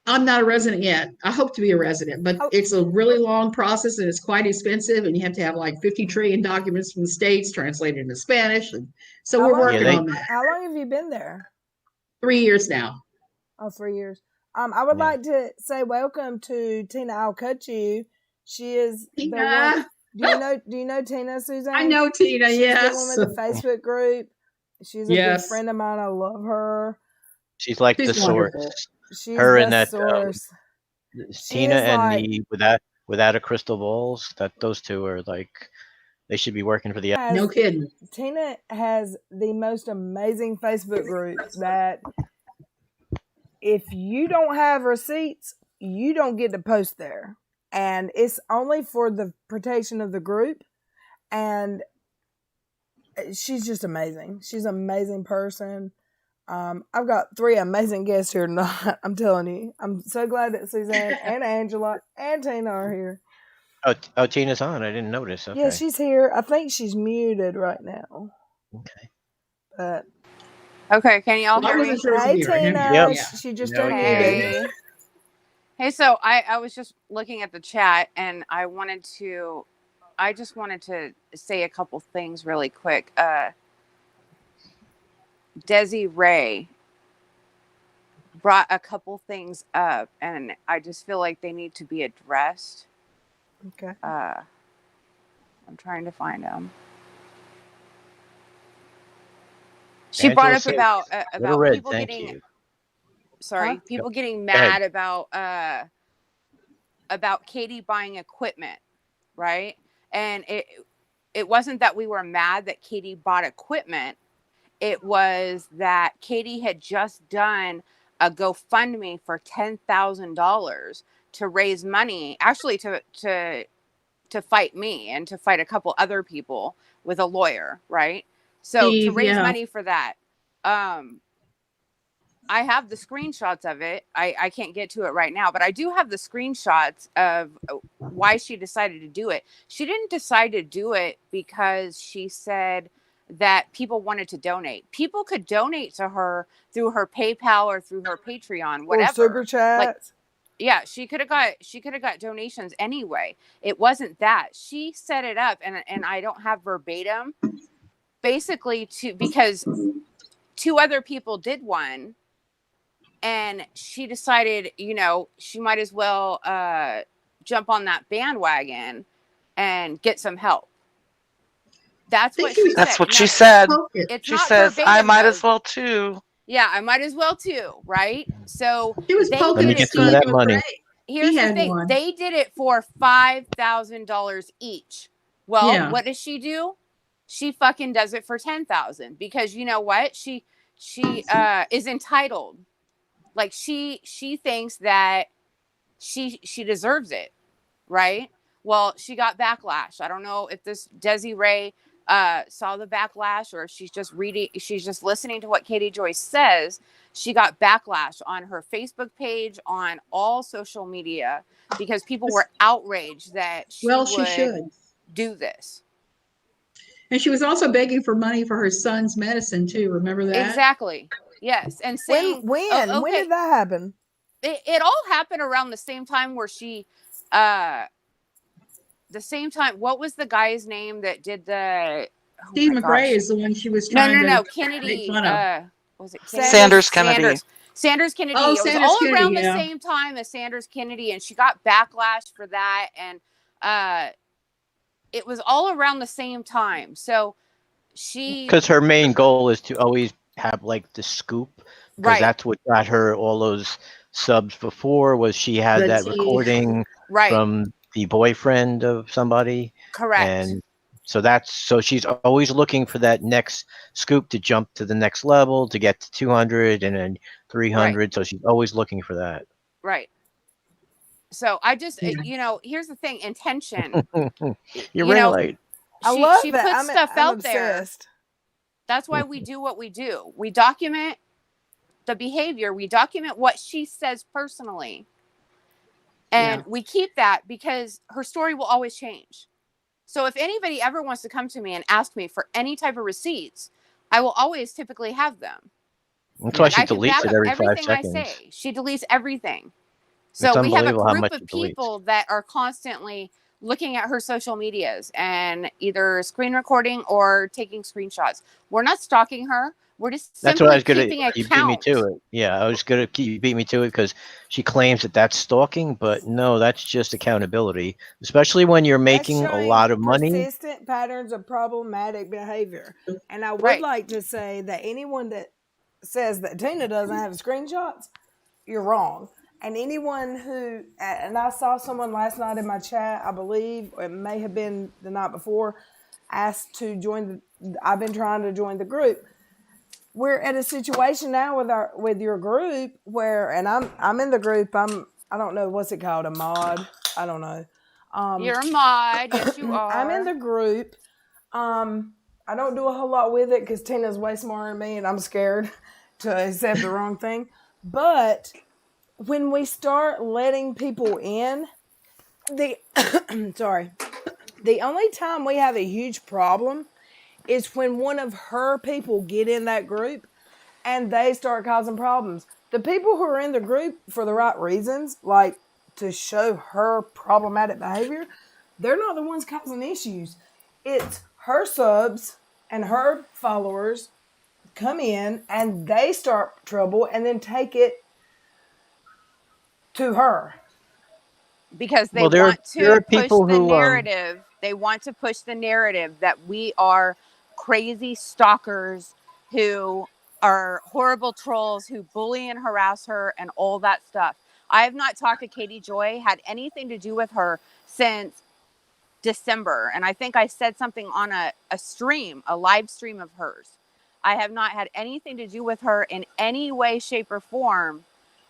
I'm not a resident yet. I hope to be a resident, but it's a really long process and it's quite expensive. And you have to have like 50 trillion documents from the States translated into Spanish. And so we're working on that. How long have you been there? 3 years now. Oh, 3 years. I would like to say welcome to Tina. I'll cut you. She is Tina. Do you know Tina, Suzanne? I know Tina. Yes. She's the one with the Facebook group. She's a good friend of mine. I love her. She's like the wonderful. source. She's her the and that source. Tina and the without a crystal balls. That those two are like they should be working for the. No kidding. Tina has the most amazing Facebook group that if you don't have receipts, you don't get to post there. And it's only for the protection of the group. And she's just amazing. She's an amazing person. I've got 3 amazing guests here tonight. I'm telling you. I'm so glad that Suzanne and Angela and Tina are here. Oh, Tina's on. I didn't notice. Okay. Yeah, she's here. I think she's muted right now. Okay. But okay, can y'all hear me? Hey, Tina. Yep. She just unmuted. Hey, so I was just looking at the chat, and I just wanted to say a couple things really quick. Desi Ray brought a couple things up, and I just feel like they need to be addressed. Okay. I'm trying to find them. She brought Angela up said, about red, people thank getting you. sorry, people getting Go ahead. mad about Katie buying equipment, right? And it wasn't that we were mad that Katie bought equipment. It was that Katie had just done a GoFundMe for $10,000 to raise money, actually to fight me and to fight a couple other people with a lawyer, right? So to Steve, raise yeah. money for that. I have the screenshots of it. I can't get to it right now, but I do have the screenshots of why she decided to do it. She didn't decide to do it because she said that people wanted to donate. People could donate to her through her PayPal or through her Patreon, Or whatever. super chats. Like, yeah, she could have got donations anyway. It wasn't that. She set it up, and I don't have verbatim, basically because two other people did one, and she decided, she might as well jump on that bandwagon and get some help. That's what she said. That's what Now, she said. It's She not says, verbatim, I might though. as well too. Yeah, I might as well too, right? So He was they poking Let me did get it. some of Steve that with money. Ray. Here's the had thing. one. They did it for $5,000 each. Well, Yeah. what does she do? She fucking does it for $10,000 because you know what? She is entitled. Like she thinks that she deserves it, right? Well, she got backlash. I don't know if this Desiree saw the backlash or if she's just listening to what Katie Joyce says. She got backlash on her Facebook page, on all social media, because people were outraged that she would do this. And she was also begging for money for her son's medicine too. Remember that? Exactly. Yes. And saying, when oh, okay. did that happen? It all happened around the same time where she, the same time. What was the guy's name that did the? Oh Steve my McRae gosh. is the one she was trying No. to Kennedy. make fun of. Was it Kennedy? Sanders Kennedy. Sanders Kennedy. Oh, it was Sanders all Kennedy, around yeah. the same time as Sanders Kennedy, and she got backlash for that, and it was all around the same time. So Because her main goal is to always have like the scoop, because that's what got her all those subs before. Was she had that recording from the boyfriend of somebody? Correct. And so she's always looking for that next scoop to jump to the next level, to get to 200 and then 300. Right. So she's always looking for that. Right. So I just, here's the thing: intention. You're right. I love she that. puts stuff I'm out obsessed. there. That's why we do what we do. We document the behavior. We document what she says personally. And we keep that because her story will always change. So if anybody ever wants to come to me and ask me for any type of receipts, I will always typically have them. That's why she deletes it every 5 seconds. I say. She deletes everything. So we have a group of people that are constantly looking at her social medias and either screen recording or taking screenshots. We're not stalking her. We're just simply keeping a count. You beat me to it. Yeah, I was gonna keep you beat me to it because she claims that that's stalking, but no, that's just accountability. Especially when you're making a lot of money. Persistent patterns of problematic behavior. And I would like to say that anyone that says that Tina doesn't have screenshots, you're wrong. And anyone who, and I saw someone last night in my chat, I believe, or it may have been the night before, asked to join I've been trying to join the group. We're at a situation now with your group where, and I'm in the group. I don't know, what's it called, a mod? I don't know. You're a mod, yes you are. I'm in the group. I don't do a whole lot with it because Tina's way smarter than me, and I'm scared to accept the wrong thing. But when we start letting people in, the only time we have a huge problem is when one of her people get in that group and they start causing problems. The people who are in the group for the right reasons, like to show her problematic behavior, they're not the ones causing issues. It's her subs and her followers come in and they start trouble and then take it to her. Because they want to push the narrative. They want to push the narrative that we are crazy stalkers who are horrible trolls who bully and harass her and all that stuff. I have not talked to Katie Joy, had anything to do with her since December. And I think I said something on a stream, a live stream of hers. I have not had anything to do with her in any way, shape, or form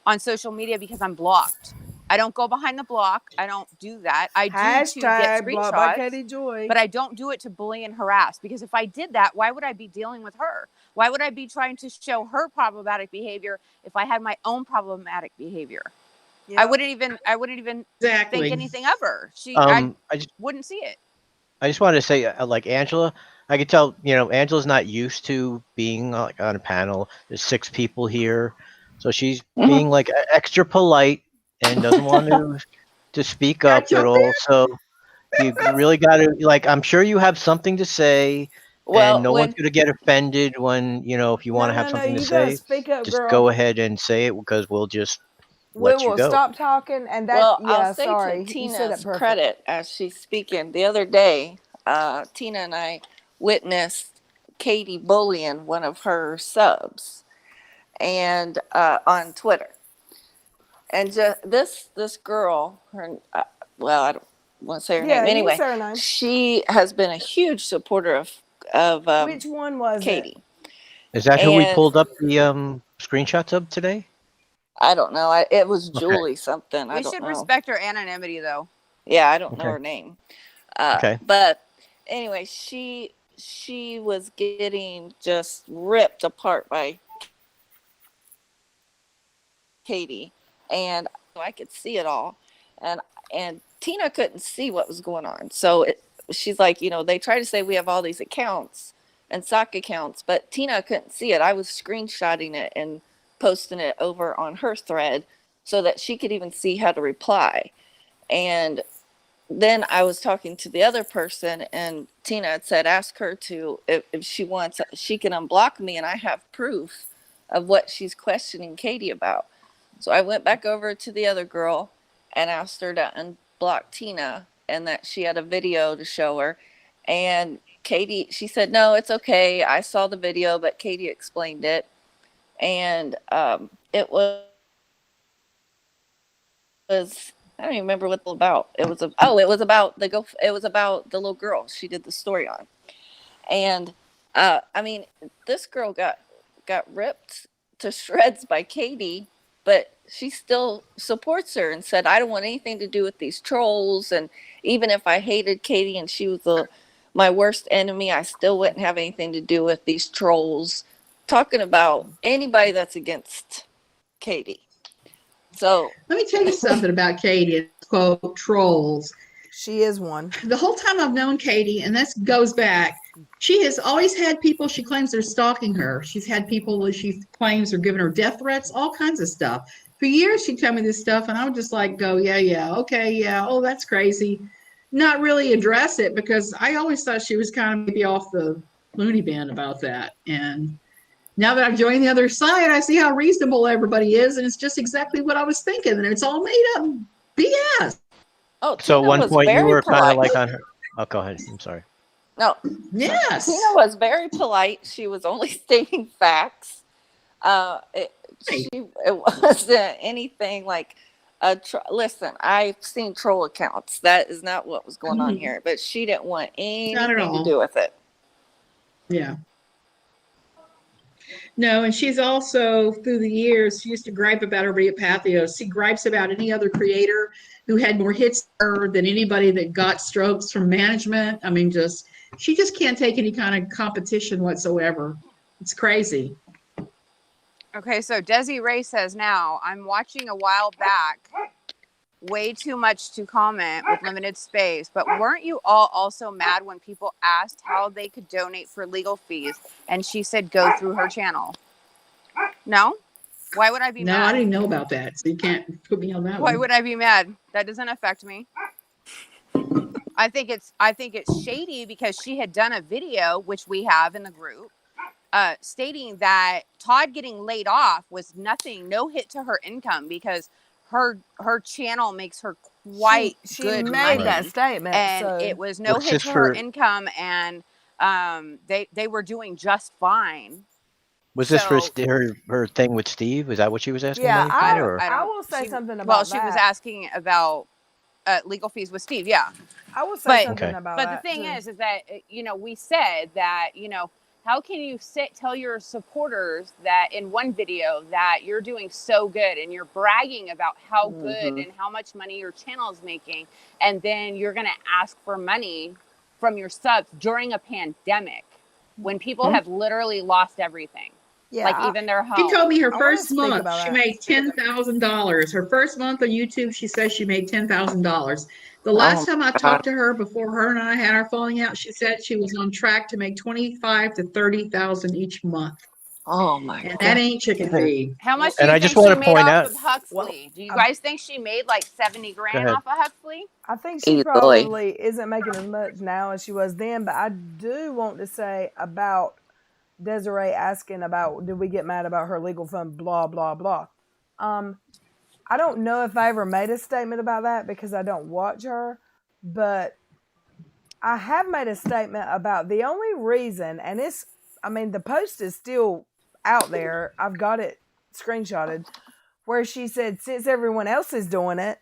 on social media because I'm blocked. I don't go behind the block. I don't do that. I do to get Hashtag blocked by screenshots, Katie Joy. but I don't do it to bully and harass, because if I did that, why would I be dealing with her? Why would I be trying to show her problematic behavior if I had my own problematic behavior? I wouldn't even think Exactly. anything of her. I just Wouldn't see it. wanted to say, like Angela, I could tell, Angela's not used to being like on a panel. There's 6 people here, so she's being like extra polite and doesn't want to speak Yeah, up at all. So you really got to, like, I'm sure you have something to say, and Well, no one's when going to get offended when, if you want to have something to You gotta say, speak up, just girl. go ahead and say it, because we'll just We let you will go. stop talking, and that. well, Yeah, I'll say sorry. to You said it Tina's perfect. credit as she's speaking, the other day, Tina and I witnessed Katie bullying one of her subs, and on Twitter, and just this girl, her well, I don't want to say her Yeah, name you anyway. say her name. She has been a huge supporter of Which one was Katie. Is that who we And pulled up the screenshots of today? I don't know. It was Okay. Julie something. I We don't should know. respect her anonymity, though. Yeah, I don't know Okay. her name. Okay. But anyway, she was getting just ripped apart by Katie, and I could see it all, and Tina couldn't see what was going on. So she's like, they try to say we have all these accounts and sock accounts, but Tina couldn't see it. I was screenshotting it and posting it over on her thread so that she could even see how to reply. And then I was talking to the other person, and Tina had said, ask her to, if she wants, she can unblock me, and I have proof of what she's questioning Katie about. So I went back over to the other girl and asked her to unblock Tina, and that she had a video to show her. And Katie, she said, no, it's okay. I saw the video, but Katie explained it. And it was I don't even remember what it was about. It was about the little girl she did the story on. And I mean, this girl got ripped to shreds by Katie, but she still supports her and said, I don't want anything to do with these trolls, and even if I hated Katie and she was my worst enemy, I still wouldn't have anything to do with these trolls. Talking about anybody that's against Katie. So Let me tell you something about Katie and quote trolls. She is one. The whole time I've known Katie, and this goes back, she has always had people she claims are stalking her. She's had people that she claims are giving her death threats, all kinds of stuff. For years, she'd tell me this stuff, and I would just like go, yeah, okay, yeah, oh, that's crazy. Not really address it, because I always thought she was kind of maybe off the loony bin about that. And now that I've joined the other side, I see how reasonable everybody is, and it's just exactly what I was thinking, and it's all made up BS. Oh, So Tina at one was point you very were kind of polite. like on her. Oh, go ahead. I'm sorry. No, Yes. Tina was very polite. She was only stating facts. It wasn't anything like listen, I've seen troll accounts. That is not what was going on here. But she didn't want anything to do with it. Yeah. No, and she's also, through the years, she used to gripe about everybody at Pathos. She gripes about any other creator who had more hits than anybody that got strokes from management. I mean, she just can't take any kind of competition whatsoever. It's crazy. Okay, so Desi Ray says now, I'm watching a while back, way too much to comment with limited space, but weren't you all also mad when people asked how they could donate for legal fees and she said go through her channel? No? Why would I be mad? No, I didn't know about that, so you can't put me on that Why one. would I be mad? That doesn't affect me. I think it's shady because she had done a video, which we have in the group, stating that Todd getting laid off was no hit to her income because her channel makes her quite she good made money. that statement, and so it was no What's hit this to her for? income, and they were doing just fine. Was this for So her thing with Steve? Is that what she was asking Yeah, money for? Or? I will say something about well, she was that. asking about legal fees with Steve. Yeah. I will say But something Okay. about but the that thing too. is that we said that how can you tell your supporters that in one video that you're doing so good and you're bragging about how good and how much money your channel is making, and then you're going to ask for money from your subs during a pandemic when people have literally lost everything, Yeah, like even their home. She told me her I wanna first speak month about she that. made $10,000. Her first month on YouTube, she says she made $10,000. The Oh last time I my talked to her before her and I had our falling out, she said she was on track to make 25 to 30,000 each month, Oh my and that God. ain't chicken And, feed. How much do and you I think just want she to made point off out. of Huxley? Do you I- guys think she made like 70 Go grand ahead. off of Huxley? I think she Easily. probably isn't making as much now as she was then, but I do want to say about Desiree asking about did we get mad about her legal fund, blah blah blah. I don't know if I ever made a statement about that because I don't watch her, but I have made a statement about the only reason, and the post is still out there. I've got it screenshotted where she said since everyone else is doing it,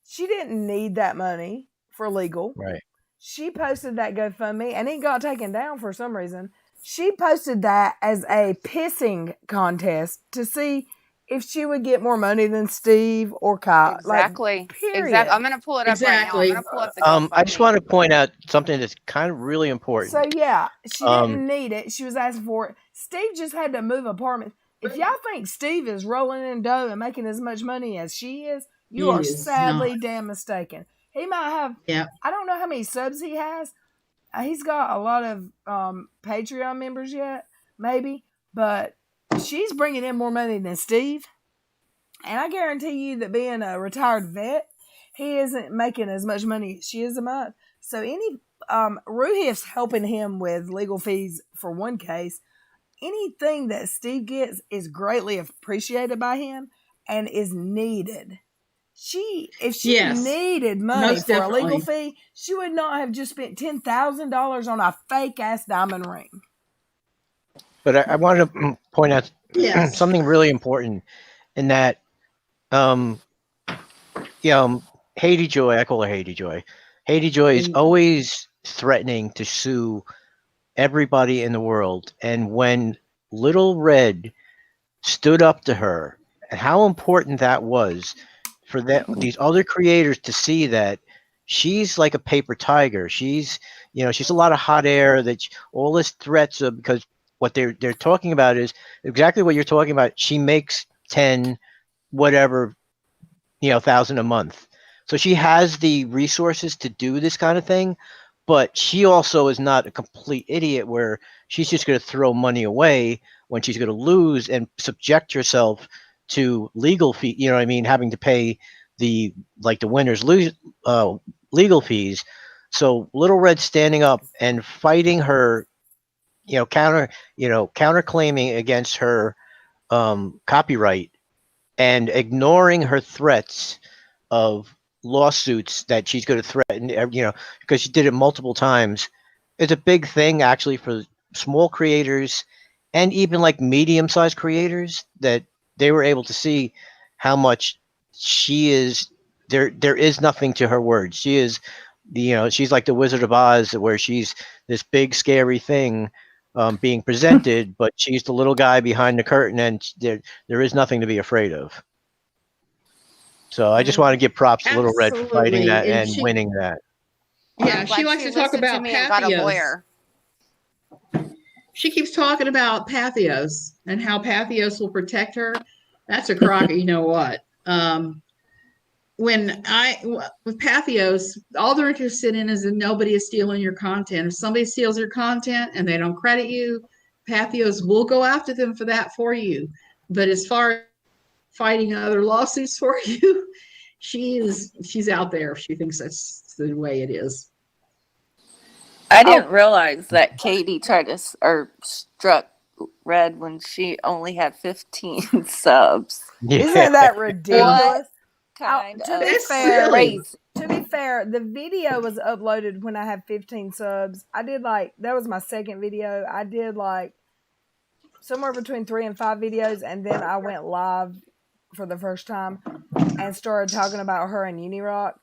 she didn't need that money for legal. Right. She posted that GoFundMe and it got taken down for some reason. She posted that as a pissing contest to see if she would get more money than Steve or Kyle. Exactly. Period. Exactly. I'm gonna pull it up right now. I'm Exactly. gonna pull up the GoFundMe. I just want to point out something that's kind of really important. So yeah, she didn't need it. She was asking for it. Steve just had to move apartments. If y'all think Steve is rolling in dough and making as much money as she is, you He are is sadly not. damn mistaken. He might have. Yeah. I don't know how many subs he has. He's got a lot of Patreon members yet, maybe, but she's bringing in more money than Steve. And I guarantee you that being a retired vet, he isn't making as much money as she is a month. So any Ruhif's helping him with legal fees for one case. Anything that Steve gets is greatly appreciated by him and is needed. If she Yes, needed money most for a legal definitely. fee, she would not have just spent $10,000 on a fake ass diamond ring. But I wanted to point out Yes. something really important in that, Haiti Joy, I call her Haiti Joy. Haiti Joy is always threatening to sue everybody in the world. And when Little Red stood up to her, and how important that was for these other creators to see that she's like a paper tiger. She's a lot of hot air. That all this threats of, because what they're talking about is exactly what you're talking about. She makes 10 whatever thousand a month, so she has the resources to do this kind of thing. But she also is not a complete idiot where she's just going to throw money away when she's going to lose and subject herself to legal fee. You know what I mean? Having to pay the winners lose legal fees. So Little Red standing up and fighting her, counter claiming against her copyright and ignoring her threats of lawsuits that she's going to threaten, because she did it multiple times. It's a big thing actually for small creators and even like medium-sized creators, that they were able to see how much she is there is nothing to her words. She is she's like the Wizard of Oz, where she's this big scary thing being presented, but she's the little guy behind the curtain, and there is nothing to be afraid of. So I just want to give props to Little Red for fighting that Absolutely. And and winning that. yeah, I'm she glad likes she to talk listened to about me and got a Patheos. lawyer. She keeps talking about Patheos and how Patheos will protect her. That's a crock. You know what? With Patheos, all they're interested in is that nobody is stealing your content. If somebody steals your content and they don't credit you, Patheos will go after them for that for you. But as far as fighting other lawsuits for you, she's out there. She thinks that's the way it is. I didn't realize that Katie tried to struck Red when she only had 15 subs. Isn't that ridiculous? Kind To of be That's fair, silly. to be fair, the video was uploaded when I had 15 subs. That was my second video. I did somewhere between 3 and 5 videos, and then I went live for the first time and started talking about her and Unirock.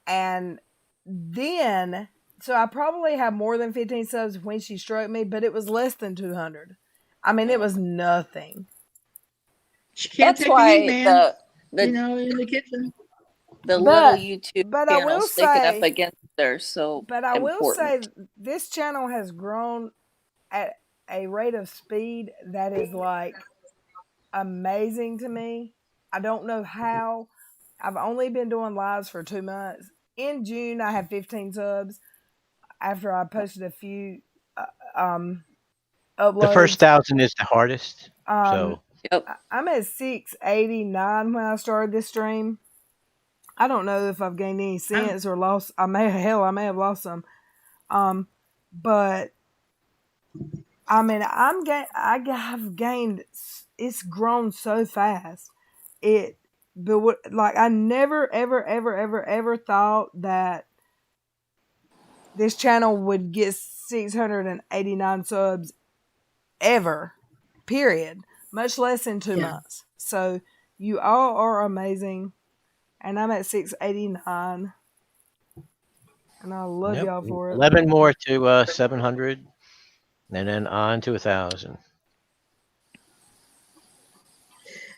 And then, so I probably had more than 15 subs when she struck me, but it was less than 200. I mean, it was nothing. She can't That's take a why heat, man. the You know, in the kitchen. the But- little YouTube but I will channels sticking up say- against they're so But I will important. say this channel has grown at a rate of speed that is like amazing to me. I don't know how. I've only been doing lives for 2 months. In June, I had 15 subs after I posted a few uploads. The first 1,000 is the hardest. So Yep. I'm at 689 when I started this stream. I don't know if I've gained any cents or lost. I may have lost some. But I mean, I have gained. It's grown so fast. Like I never, ever thought that this channel would get 689 subs ever. Period. Much less in 2 months. So you all are amazing, and I'm at 689, and I love y'all for it. 11 more to 700, and then on to 1,000.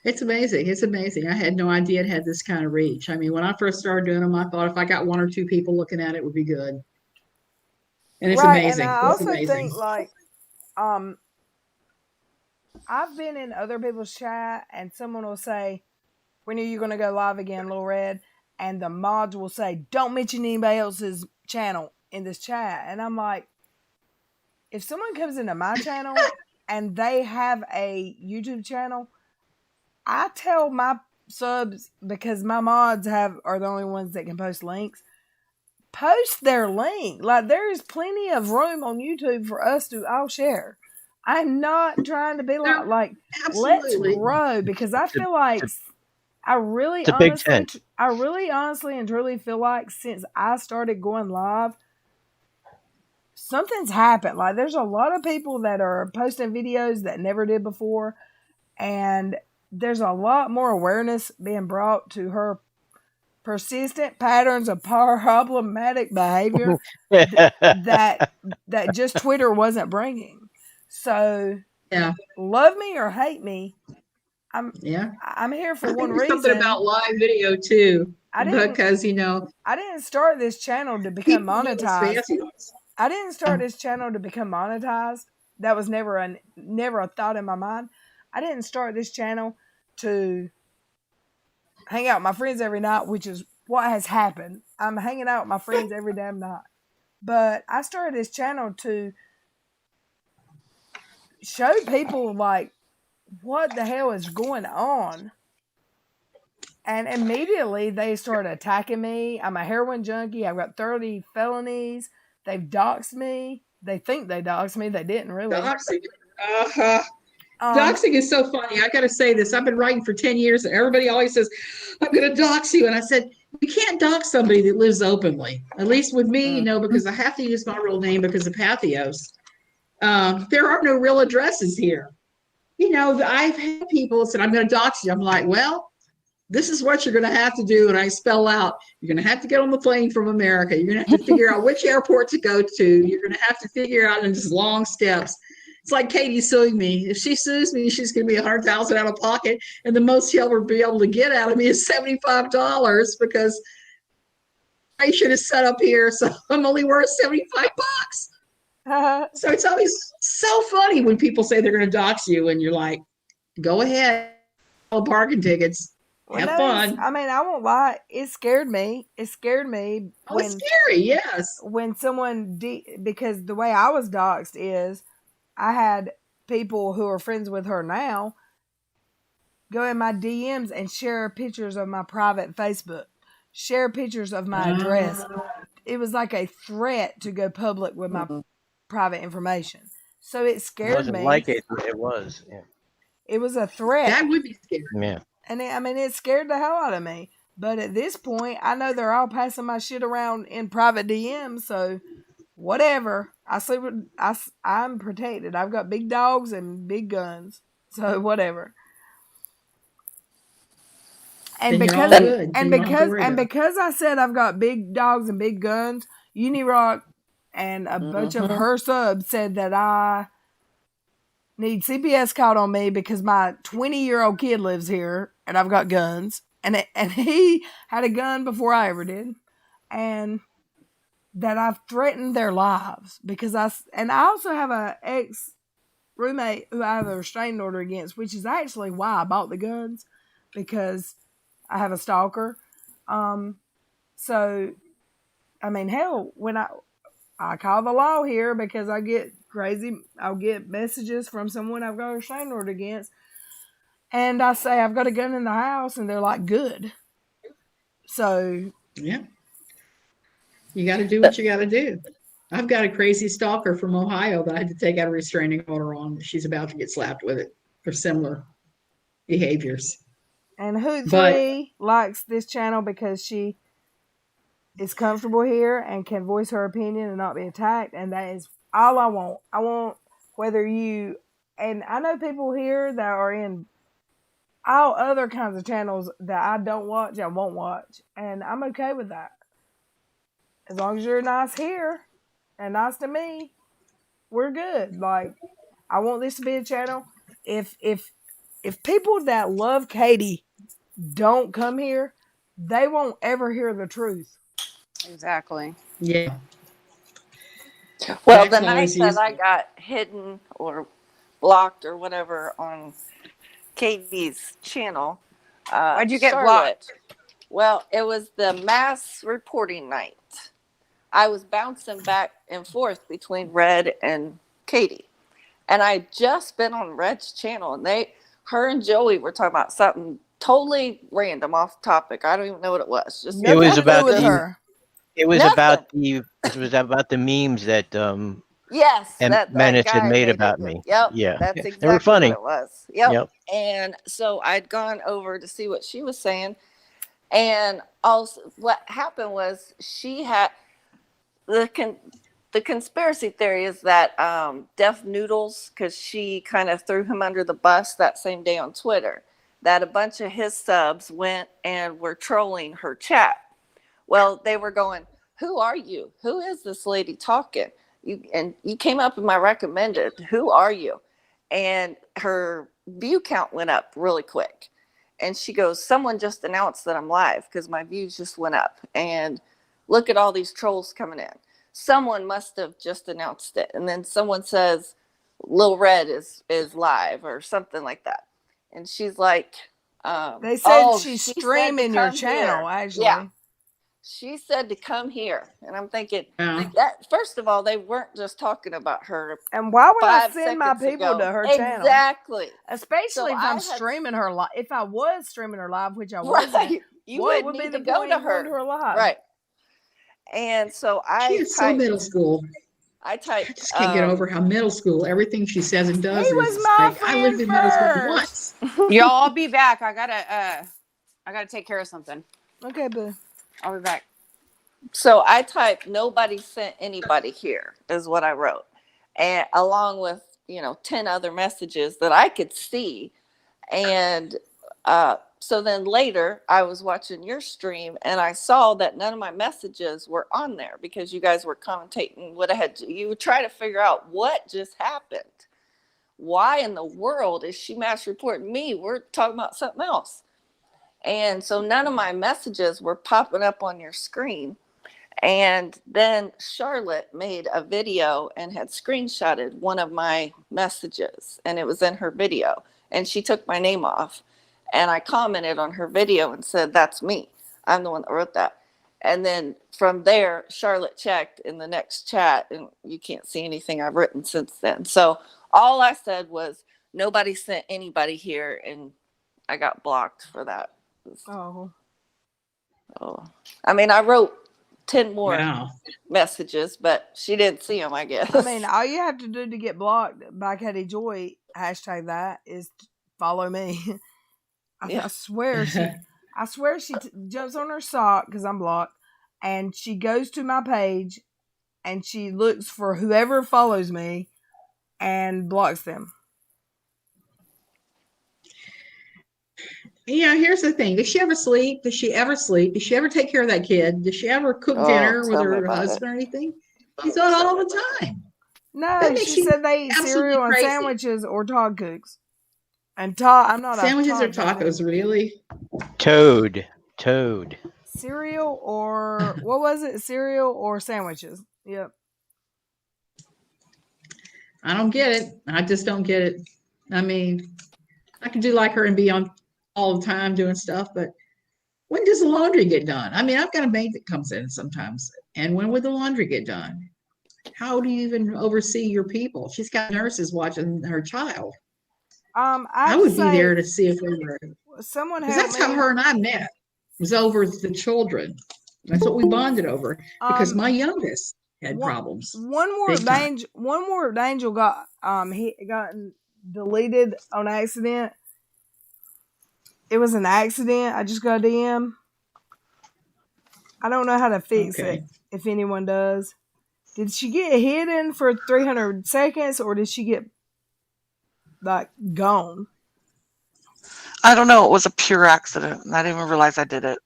It's amazing. It's amazing. I had no idea it had this kind of reach. I mean, when I first started doing them, I thought if I got 1 or 2 people looking at it, would be good. And it's amazing. And I It's also amazing. think like, I've been in other people's chat, and someone will say, "When are you going to go live again, Lil Red?" And the mods will say, "Don't mention anybody else's channel in this chat." And I'm like, if someone comes into my channel and they have a YouTube channel, I tell my subs, because my mods are the only ones that can post links, post their link. Like, there is plenty of room on YouTube for us to all share. I'm not trying to be like let's Absolutely. grow, because I feel like I really it's a big tent. honestly and truly feel like since I started going live, something's happened. Like, there's a lot of people that are posting videos that never did before, and there's a lot more awareness being brought to her persistent patterns of problematic behavior that just Twitter wasn't bringing. So, Yeah. love me or hate me, I'm here for one There's reason. something about live video too, because I didn't start this channel to become monetized. I didn't start this channel to become monetized. That was never a thought in my mind. I didn't start this channel to hang out with my friends every night, which is what has happened. I'm hanging out with my friends every damn night. But I started this channel to show people, like, what the hell is going on. And immediately they started attacking me. I'm a heroin junkie. I've got 30 felonies. They've doxed me. They think they doxed me. They didn't really. Doxing. Doxing is so funny. I got to say this. I've been writing for 10 years, and everybody always says, "I'm going to dox you." And I said, "You can't dox somebody that lives openly." At least with me, because I have to use my real name because of Pathos. There are no real addresses here. I've had people say, "I'm going to dox you." I'm like, well, this is what you're going to have to do. And I spell out, you're going to have to get on the plane from America. You're going to have to figure out which airport to go to. You're going to have to figure out in just long steps. It's like Katie suing me. If she sues me, she's going to be $100,000 out of pocket. And the most she'll ever be able to get out of me is $75 because I should have set up here. So I'm only worth $75. So it's always so funny when people say they're going to dox you and you're like, go ahead, all parking tickets. Have fun. I mean, I won't lie. It scared me. It scared me. It's scary, yes. When someone, because the way I was doxed is I had people who are friends with her now go in my DMs and share pictures of my private Facebook, share pictures of my address. It was like a threat to go public with my private information. So it scared me. It wasn't like it was. Yeah. It was a threat. That would be scary. Yeah. And it scared the hell out of me. But at this point, I know they're all passing my shit around in private DMs, so whatever. I sleep with I'm protected. I've got big dogs and big guns, so whatever. And Then you're all because good. and You don't have to because worry and about it. because I said I've got big dogs and big guns, Unirock and a bunch of her subs said that I need CPS called on me because my 20-year-old kid lives here and I've got guns, and he had a gun before I ever did, and that I've threatened their lives because I also have a ex roommate who I have a restraining order against, which is actually why I bought the guns, because I have a stalker. So I mean, hell, when I call the law here because I get crazy, I'll get messages from someone I've got a restraining order against, and I say I've got a gun in the house, and they're like, good. So Yeah. You got to do what you got to do. I've got a crazy stalker from Ohio that I had to take out a restraining order on. She's about to get slapped with it for similar behaviors. And Hoot But 3 likes this channel because she is comfortable here and can voice her opinion and not be attacked, and that is all I want. I want whether you, and I know people here that are in all other kinds of channels that I don't watch, I won't watch, and I'm okay with that. As long as you're nice here and nice to me, we're good. Like, I want this to be a channel. If people that love Katie don't come here, they won't ever hear the truth. Exactly. yeah, Well, Max the night always that used. I got hidden or blocked or whatever on Katie's channel, Why'd you get Charlotte. blocked? Well, it was the mass reporting night. I was bouncing back and forth between Red and Katie. And I just been on Red's channel, and her and Joey were talking about something totally random, off topic. I don't even know what it was. Just It was Nothing to do about with the her. it was nothing. about the memes that Yes, that Menace had guy made made about it. me. Yep, Yeah, that's they were exactly what funny. it was. Yep. Yep. And so I'd gone over to see what she was saying, and also what happened was she had the conspiracy theory is that Def Noodles, because she kind of threw him under the bus that same day on Twitter, that a bunch of his subs went and were trolling her chat. Well, they were going, "Who are you? Who is this lady talking? You came up in my recommended. Who are you?" And her view count went up really quick. And she goes, "Someone just announced that I'm live because my views just went up. And look at all these trolls coming in. Someone must have just announced it." And then someone says, "Lil Red is live," or something like that. And she's like, They said "Oh, she's she said to streaming your come channel, here." actually. Yeah. She said to come here. And I'm thinking, Yeah. that first of all, they weren't just talking about her And why would I 5 send my seconds people ago. to her channel? Exactly. Especially So if I I'm had- streaming her live. If I was streaming her live, which I wasn't, Right. You what wouldn't would be need the to go point to of going to her. her live? Right. And so She I is so middle school. I I typed just can't get over how middle school everything she says and does He was is my like I lived friend in middle school first. once. Y'all, I'll be back. I gotta take care of something. Okay, boo. I'll be back. So I typed "nobody sent anybody here" is what I wrote, and along with 10 other messages that I could see. And so then later I was watching your stream and I saw that none of my messages were on there because you guys were commentating what I had. You would try to figure out what just happened. Why in the world is she mass reporting me? We're talking about something else. And so none of my messages were popping up on your screen. And then Charlotte made a video and had screenshotted one of my messages, and it was in her video. And she took my name off. And I commented on her video and said, "That's me. I'm the one that wrote that." And then from there, Charlotte checked in the next chat, and you can't see anything I've written since then. So all I said was, "Nobody sent anybody here," and I got blocked for that. Oh. I mean, I wrote 10 more Wow. messages, but she didn't see them, I guess. I mean, all you have to do to get blocked by Katie Joy, hashtag that, is follow me. Yeah. I swear she jumps on her sock because I'm blocked, and she goes to my page and she looks for whoever follows me and blocks them. You know, here's the thing. Does she ever sleep? Does she ever sleep? Does she ever take care of that kid? Does she ever cook dinner with tell me her about it. husband or anything? She's on all the time. No, That makes she you said they eat absolutely cereal and crazy. sandwiches or Todd cooks. And Todd, I'm not Sandwiches a or Todd person. tacos, really? Toad. Cereal or what was it? Cereal or sandwiches. Yep. I don't get it. I just don't get it. I mean, I could do like her and be on all the time doing stuff, but when does the laundry get done? I mean, I've got a maid that comes in sometimes. And when would the laundry get done? How do you even oversee your people? She's got nurses watching her child. I I have to would be there say, to see if we were, someone because help that's how me. her and I met, was over the children. That's what we bonded over, because my youngest had problems. One more Big time. Angel got he got deleted on accident. It was an accident. I just got a DM. I don't know how to fix Okay. it. If anyone does, did she get hidden for 300 seconds or did she get like gone? I don't know. It was a pure accident, and I didn't even realize I did it.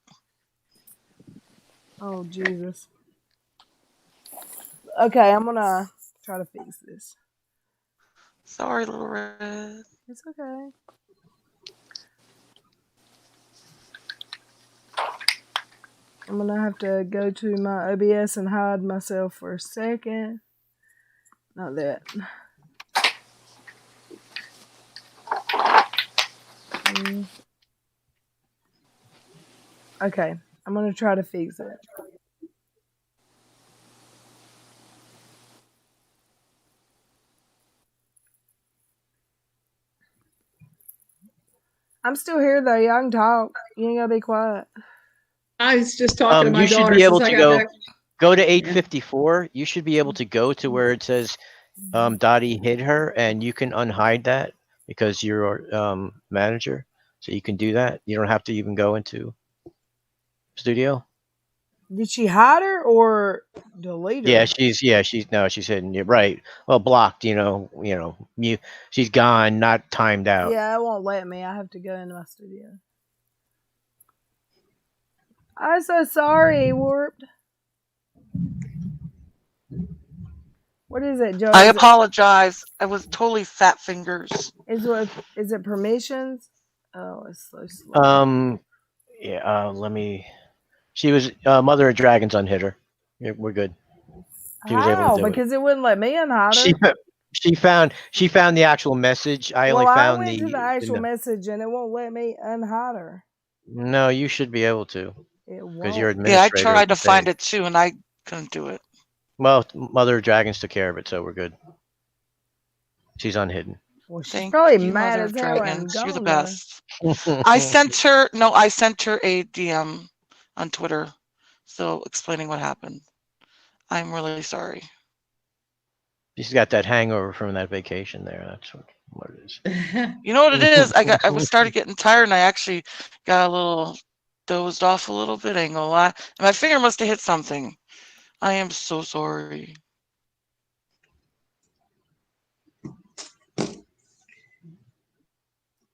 Oh Jesus. Okay, I'm gonna try to fix this. Sorry, Little Red. It's okay. I'm gonna have to go to my OBS and hide myself for a second. Not that. Okay, I'm gonna try to fix it. I'm still here though. Y'all can talk. You ain't gotta be quiet. I was just talking to my You should daughter be able since I to got back. go to 854. You should be able to go to where it says Dottie hid her, and you can unhide that because you're manager. So you can do that. You don't have to even go into studio. Did she hide her or delete her? Yeah, she's hidden. You're right. Well, blocked. Mute. She's gone, not timed out. Yeah, it won't let me. I have to go into my studio. I'm so sorry, Warped. What is it, Joe? I apologize. I was totally fat fingers. Is it permissions? Oh, it's so slow. Yeah. Let me. She was Mother of Dragons unhid her. Yeah, we're good. She was able to do because it wouldn't let me unhide her. She found the actual message. I went to the actual message and it won't let me unhide her. No, you should be able to. It won't. Because you're administrator. Yeah, I tried to find it too, and I couldn't do it. Well, Mother of Dragons took care of it, so we're good. She's unhidden. Well, she's probably mad as hell. You're the best. I sent her a DM on Twitter, so explaining what happened. I'm really sorry. She's got that hangover from that vacation there. That's what it is. You know what it is? I was started getting tired, and I actually got a little dozed off a little bit. I ain't gonna lie. And my finger must have hit something. I am so sorry.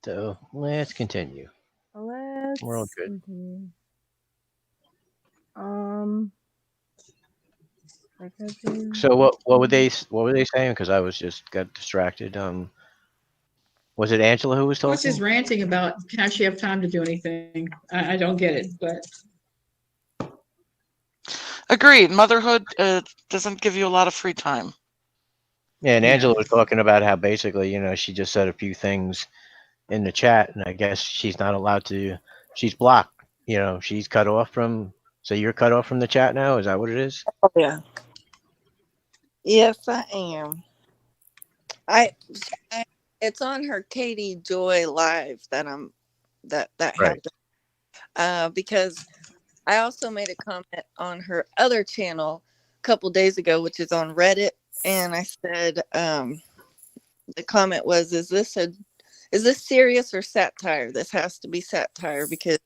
So let's continue. We're all good. Continue. So what were they saying? Because I was just got distracted. Was it Angela who was talking? I was just ranting about how she have time to do anything. I don't get it, but agreed. Motherhood doesn't give you a lot of free time. Yeah, and Angela was talking about how basically, she just said a few things in the chat, and I guess she's not allowed to. She's blocked. She's cut off from. So you're cut off from the chat now. Is that what it is? Oh, yeah. Yes, I am. It's on her Katie Joy Live that Right. happened. Because I also made a comment on her other channel a couple days ago, which is on Reddit, and I said the comment was, "Is this serious or satire? This has to be satire because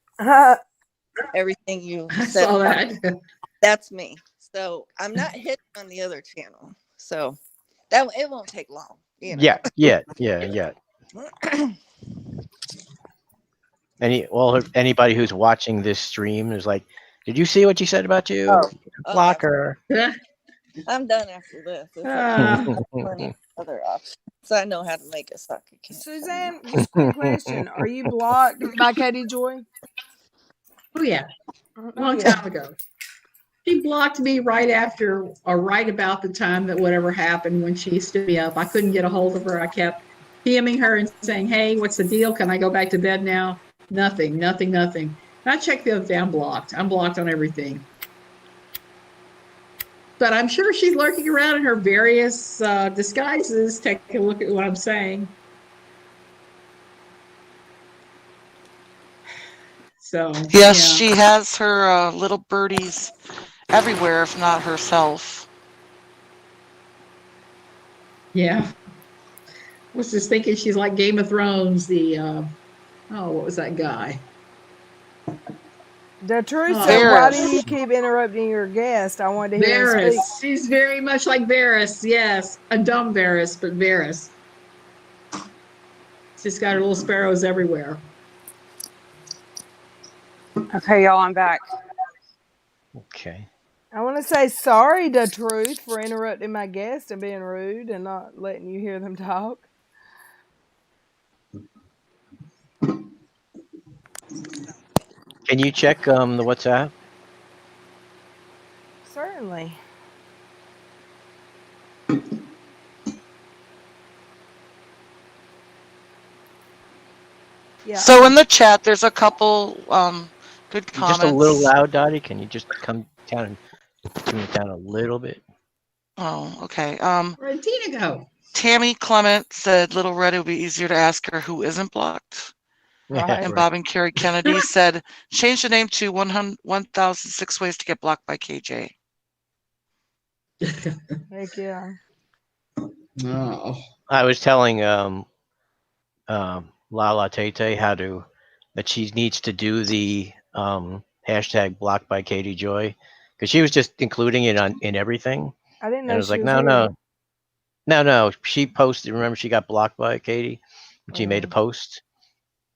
everything you said." saw that. That's me. So I'm not hidden on the other channel. So that it won't take long, you know. Yeah. Anybody who's watching this stream is like, did you see what she said about you? Oh, Block her. I'm done after this. It's Ah, plenty of other options. So I know how to make a sock account. Suzanne, just a quick question. Are you blocked by Katie Joy? oh yeah, Oh, long yeah. time ago. She blocked me right after or right about the time that whatever happened when she stood me up. I couldn't get a hold of her. I kept PMing her and saying, "Hey, what's the deal? Can I go back to bed now?" Nothing. And I checked the other day. I'm blocked. I'm blocked on everything. But I'm sure she's lurking around in her various disguises. Take a look at what I'm saying. So Yes, yeah. she has her little birdies everywhere, if not herself. Yeah. I was just thinking she's like Game of Thrones, what was that guy? The truth Oh, said, why do Varys. you keep interrupting your guest? I wanted to hear him Varys. speak. She's very much like Varys, yes. A dumb Varys, but Varys. She's got her little sparrows everywhere. Okay, y'all, I'm back. Okay. I want to say sorry to Truth for interrupting my guest and being rude and not letting you hear them talk. Can you check the WhatsApp? Certainly. Yeah. So in the chat, there's a couple good You're just a little comments. loud, Dottie. Can you just come down and tune it down a little bit? Oh, okay. Where'd Tina go? Tammy Clement said Little Red, it would be easier to ask her who isn't blocked. Right. And Bob and Carrie Kennedy said, change the name to 1006 Ways to Get Blocked by KJ. Heck yeah. No. I was telling Lala Tate that she needs to do the hashtag blocked by Katie Joy, because she was just including it in everything. I didn't And know I was she like, was no. here. She posted. Remember, she got blocked by Katie. She made a post,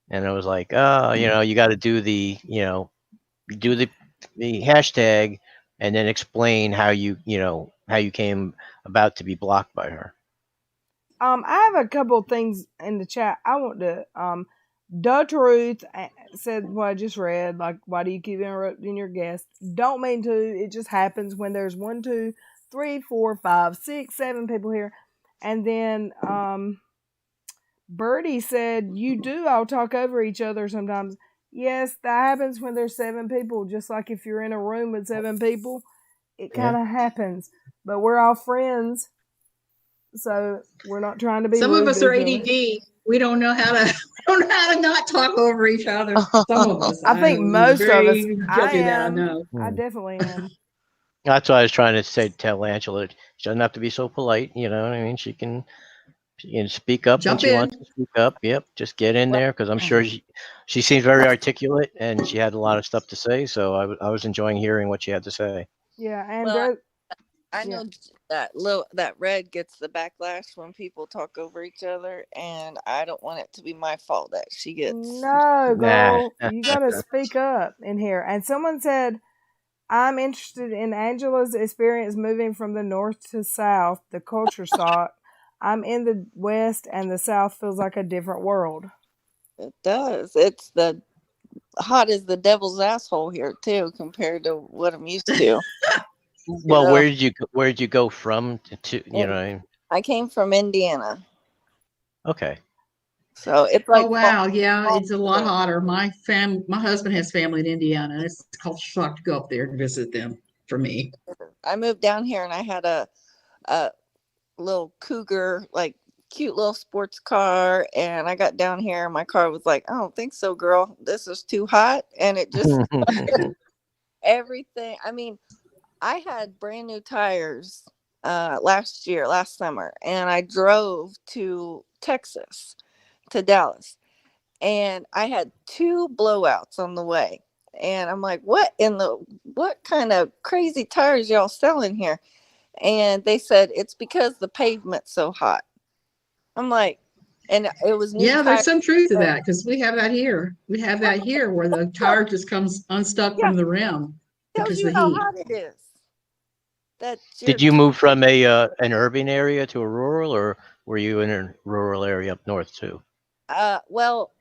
and I was like, you got to do the the hashtag, and then explain how you came about to be blocked by her. I have a couple things in the chat. I want to Dutch Ruth said what I just read, like, why do you keep interrupting your guests? Don't mean to. It just happens when there's 1, 2, 3, 4, 5, 6, 7 people here. And then Birdie said, you do all talk over each other sometimes. Yes, that happens when there's 7 people. Just like if you're in a room with 7 people, it kind of happens. But we're all friends, so we're not trying to be Some rude of us to are each other. ADD. We don't know how to not talk over each other. Some of us. I think most of us. I Guilty of that, I am. know. I definitely am. That's what I was trying to tell Angela. She doesn't have to be so polite. You know what I mean? She can speak up when Jump she in. wants to speak up. Yep, just get in there, because I'm sure she seems very articulate and she had a lot of stuff to say. So I was enjoying hearing what she had to say. Yeah, and Well, I know that Red gets the backlash when people talk over each other, and I don't want it to be my fault that she gets. No, girl, Nah. you gotta speak up in here. And someone said, I'm interested in Angela's experience moving from the north to south, the culture shock. I'm in the west, and the south feels like a different world. It does. It's the hot as the devil's asshole here too, compared to what I'm used to. Well, where did you go from to I came from Indiana. Okay. So it's like, oh wow, yeah, it's a lot hotter. My husband has family in Indiana, and it's called shock to go up there and visit them for me. I moved down here and I had a little Cougar, like cute little sports car, and I got down here and my car was like, I don't think so, girl. This is too hot, and it just everything. I mean, I had brand new tires last summer, and I drove to Texas, to Dallas, and I had 2 blowouts on the way. And I'm like, what in the what kind of crazy tires y'all selling here? And they said it's because the pavement's so hot. I'm like, and it was new Yeah, there's tires. some truth to that because we have that here. We have that here where the tire just comes unstuck Yeah, from the rim tells because of you the how heat. hot it is. That Did you're you move from a an urban area to a rural, or were you in a rural area up north too? well,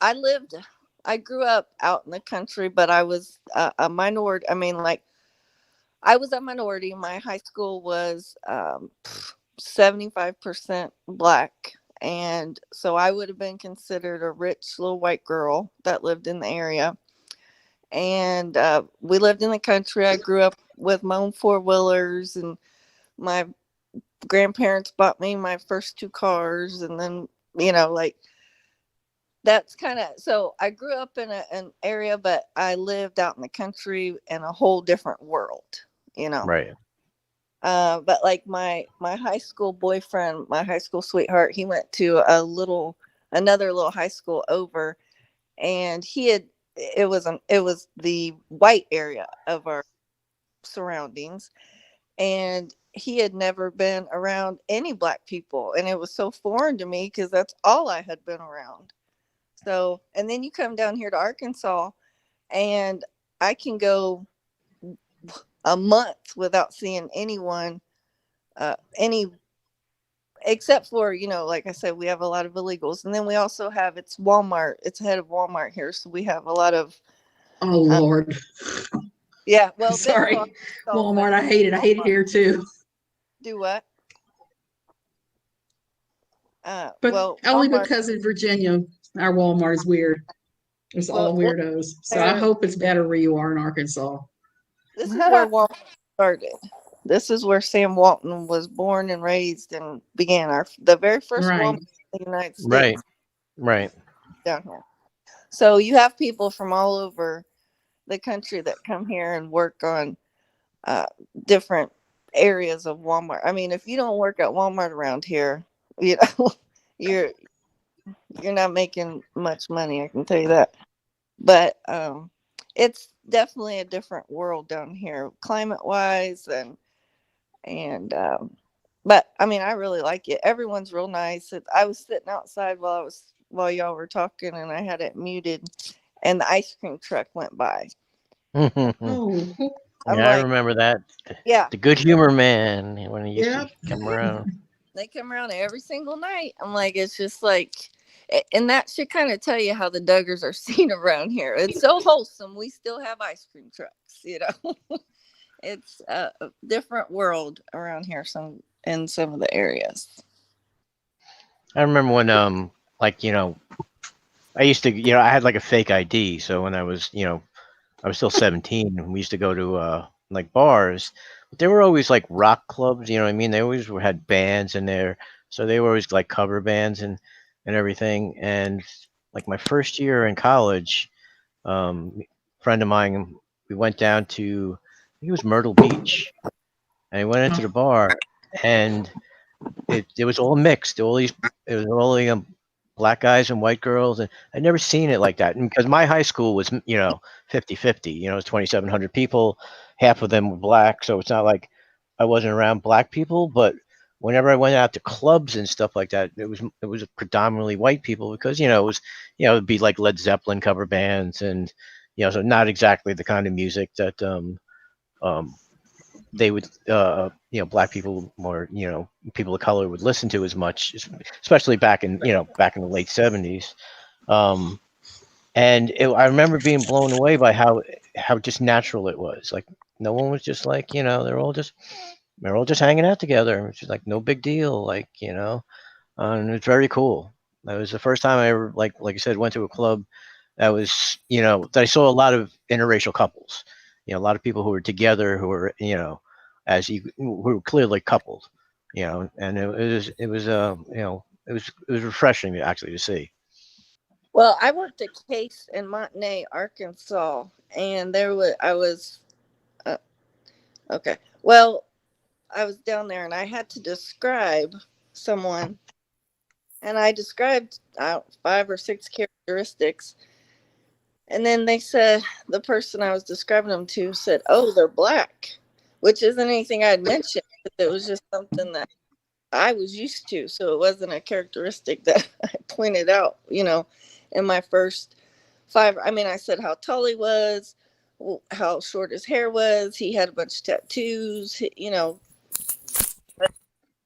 I lived, I grew up out in the country, but I was a minority. I mean, like, I was a minority. My high school was 75% black. And so I would have been considered a rich little white girl that lived in the area. And we lived in the country. I grew up with my own four wheelers, and my grandparents bought me my first two cars. And then, like, that's kind of, so I grew up in an area, but I lived out in the country in a whole different world, you know. Right. But like my high school boyfriend, my high school sweetheart, he went to another little high school over, and it was the white area of our surroundings, and he had never been around any black people, and it was so foreign to me because that's all I had been around. So, and then you come down here to Arkansas, and I can go a month without seeing anyone, any, except for, like I said, we have a lot of illegals, and then we also have, it's Walmart. It's ahead of Walmart here, so we have a lot of, Oh uh, Lord. yeah. Well, Bentonville, Sorry. Arkansas, but Walmart, I hate it. I hate it Walmart. here too. Do what? But Well, only Walmart. because in Virginia, our Walmart is weird. It's Well, all weirdos. So I where hope it's better where you are in Arkansas. this is where Walmart started. This is where Sam Walton was born and raised and began the very first Walmart Right. in the United Right. States Right. down here. So you have people from all over the country that come here and work on uh, different areas of Walmart. I mean, if you don't work at Walmart around here, you know, you're you're not making much money. I can tell you that. But it's definitely a different world down here, climate wise, and but I mean, I really like it. Everyone's real nice. I was sitting outside while y'all were talking, and I had it muted, and the ice cream truck went by. Yeah, Oh, I'm I like, remember that. yeah, The good humor man when he used to yep. come around. they come around every single night. I'm like, it's just like, and that should kind of tell you how the Duggars are seen around here. It's so wholesome. We still have ice cream trucks. It's a different world around here. In some of the areas. I remember when like I used to I had like a fake ID, so when I was I was still 17, and we used to go to like bars, but they were always like rock clubs, you know what I mean? They always had bands in there, so they were always like cover bands and everything. And like my first year in college, a friend of mine, we went down to I think it was Myrtle Beach, and we went into the bar, and it was all mixed. All these it was all the black guys and white girls, and I'd never seen it like that. And because my high school was 50-50, it was 2,700 people, half of them were black, so it's not like I wasn't around black people. But whenever I went out to clubs and stuff like that, it was predominantly white people because it was it'd be like Led Zeppelin cover bands and so not exactly the kind of music that um they would black people or people of color would listen to as much, especially back in the late 70s. um and I remember being blown away by how just natural it was. Like no one was just like they're all just hanging out together. It's just like no big deal, like and it's very cool. That was the first time I ever, like I said, went to a club that was, that I saw a lot of interracial couples. A lot of people who were together, who were, who were clearly coupled. And it was refreshing to see. Well, I worked at Case in Montanay, Arkansas, and I was uh, okay. Well, I was down there, and I had to describe someone, and I described five or six characteristics, And then they said, the person I was describing them to said, oh, they're black, which isn't anything I had mentioned. It was just something that I was used to. So it wasn't a characteristic that I pointed out, in my first 5. I mean, I said how tall he was, how short his hair was. He had a bunch of tattoos,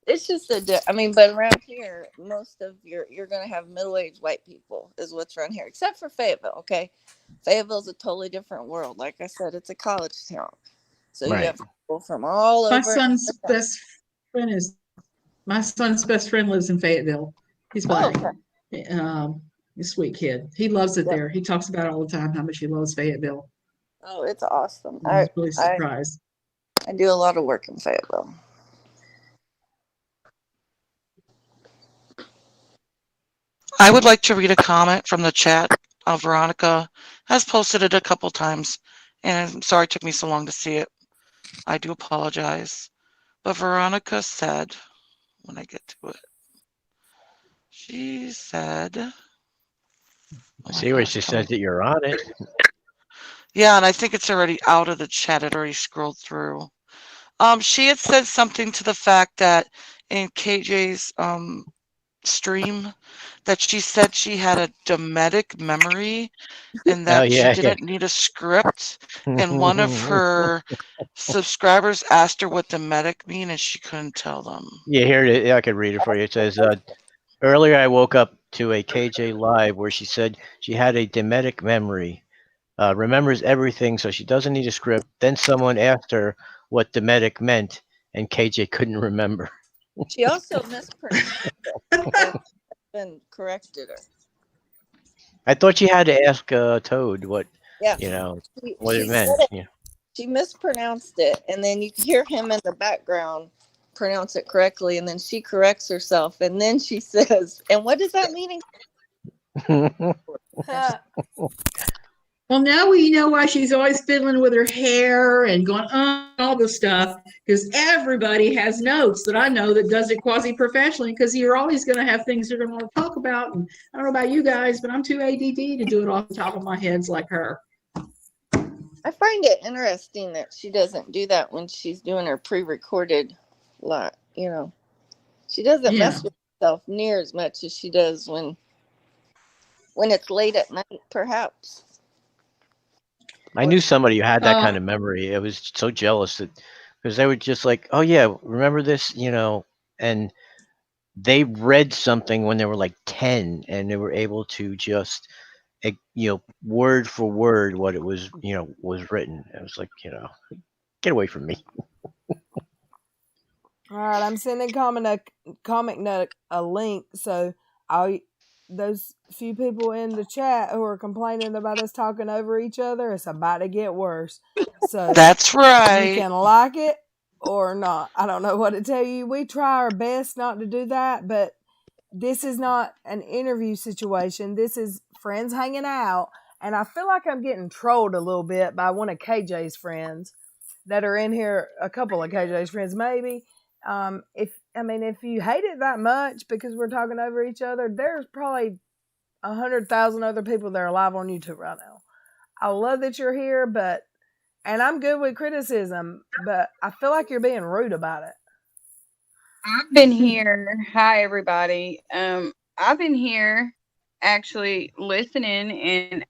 It's just but around here, most of you're going to have middle-aged white people is what's around here, except for Fayetteville, okay? Fayetteville's a totally different world. Like I said, it's a college town. So you Right. have people from all over. My son's best friend lives in Fayetteville. He's black. Okay. He's a sweet kid. He loves it Yep. there. He talks about it all the time, how much he loves Fayetteville. Oh, it's awesome. I was really surprised. I do a lot of work in Fayetteville. I would like to read a comment from the chat. Veronica has posted it a couple times, and I'm sorry it took me so long to see it. I do apologize. But Veronica said, when I get to it, she said... I see where she says that you're on it. Yeah, and I think it's already out of the chat. It already scrolled through. She had said something to the fact that in KJ's stream that she said she had a Dometic memory and that she didn't need a script. And one of her subscribers asked her what Dometic mean, and she couldn't tell them. Yeah, here it is. I could read it for you. It says, earlier I woke up to a KJ live where she said she had a Dometic memory, remembers everything, so she doesn't need a script. Then someone asked her what Dometic meant, and KJ couldn't remember. She also mispronounced it and corrected her. I thought she had to ask Toad what, what it meant. Yeah. She mispronounced it, and then you can hear him in the background pronounce it correctly, and then she corrects herself, and then she says, and what does that mean? Well, now we know why she's always fiddling with her hair and going all this stuff, because everybody has notes that I know that does it quasi-professionally, because you're always going to have things you're going to want to talk about. And I don't know about you guys, but I'm too ADD to do it off the top of my head like her. I find it interesting that she doesn't do that when she's doing her pre-recorded lot. She doesn't mess with herself near as much as she does when it's late at night, perhaps. I knew somebody who had that kind of memory. I was so jealous because they were just like, oh yeah, remember this, and they read something when they were like 10 and they were able to just, word for word what it was, was written. It was like, get away from me. All right, I'm sending Comic Nut a link, so those few people in the chat who are complaining about us talking over each other, it's about to get worse. So that's right. You can like it or not. I don't know what to tell you. We try our best not to do that, but this is not an interview situation. This is friends hanging out, and I feel like I'm getting trolled a little bit by one of KJ's friends that are in here. A couple of KJ's friends, maybe. If you hate it that much because we're talking over each other, there's probably 100,000 other people that are live on YouTube right now. I love that you're here, and I'm good with criticism, but I feel like you're being rude about it. I've been here. Hi, everybody. I've been here actually listening, and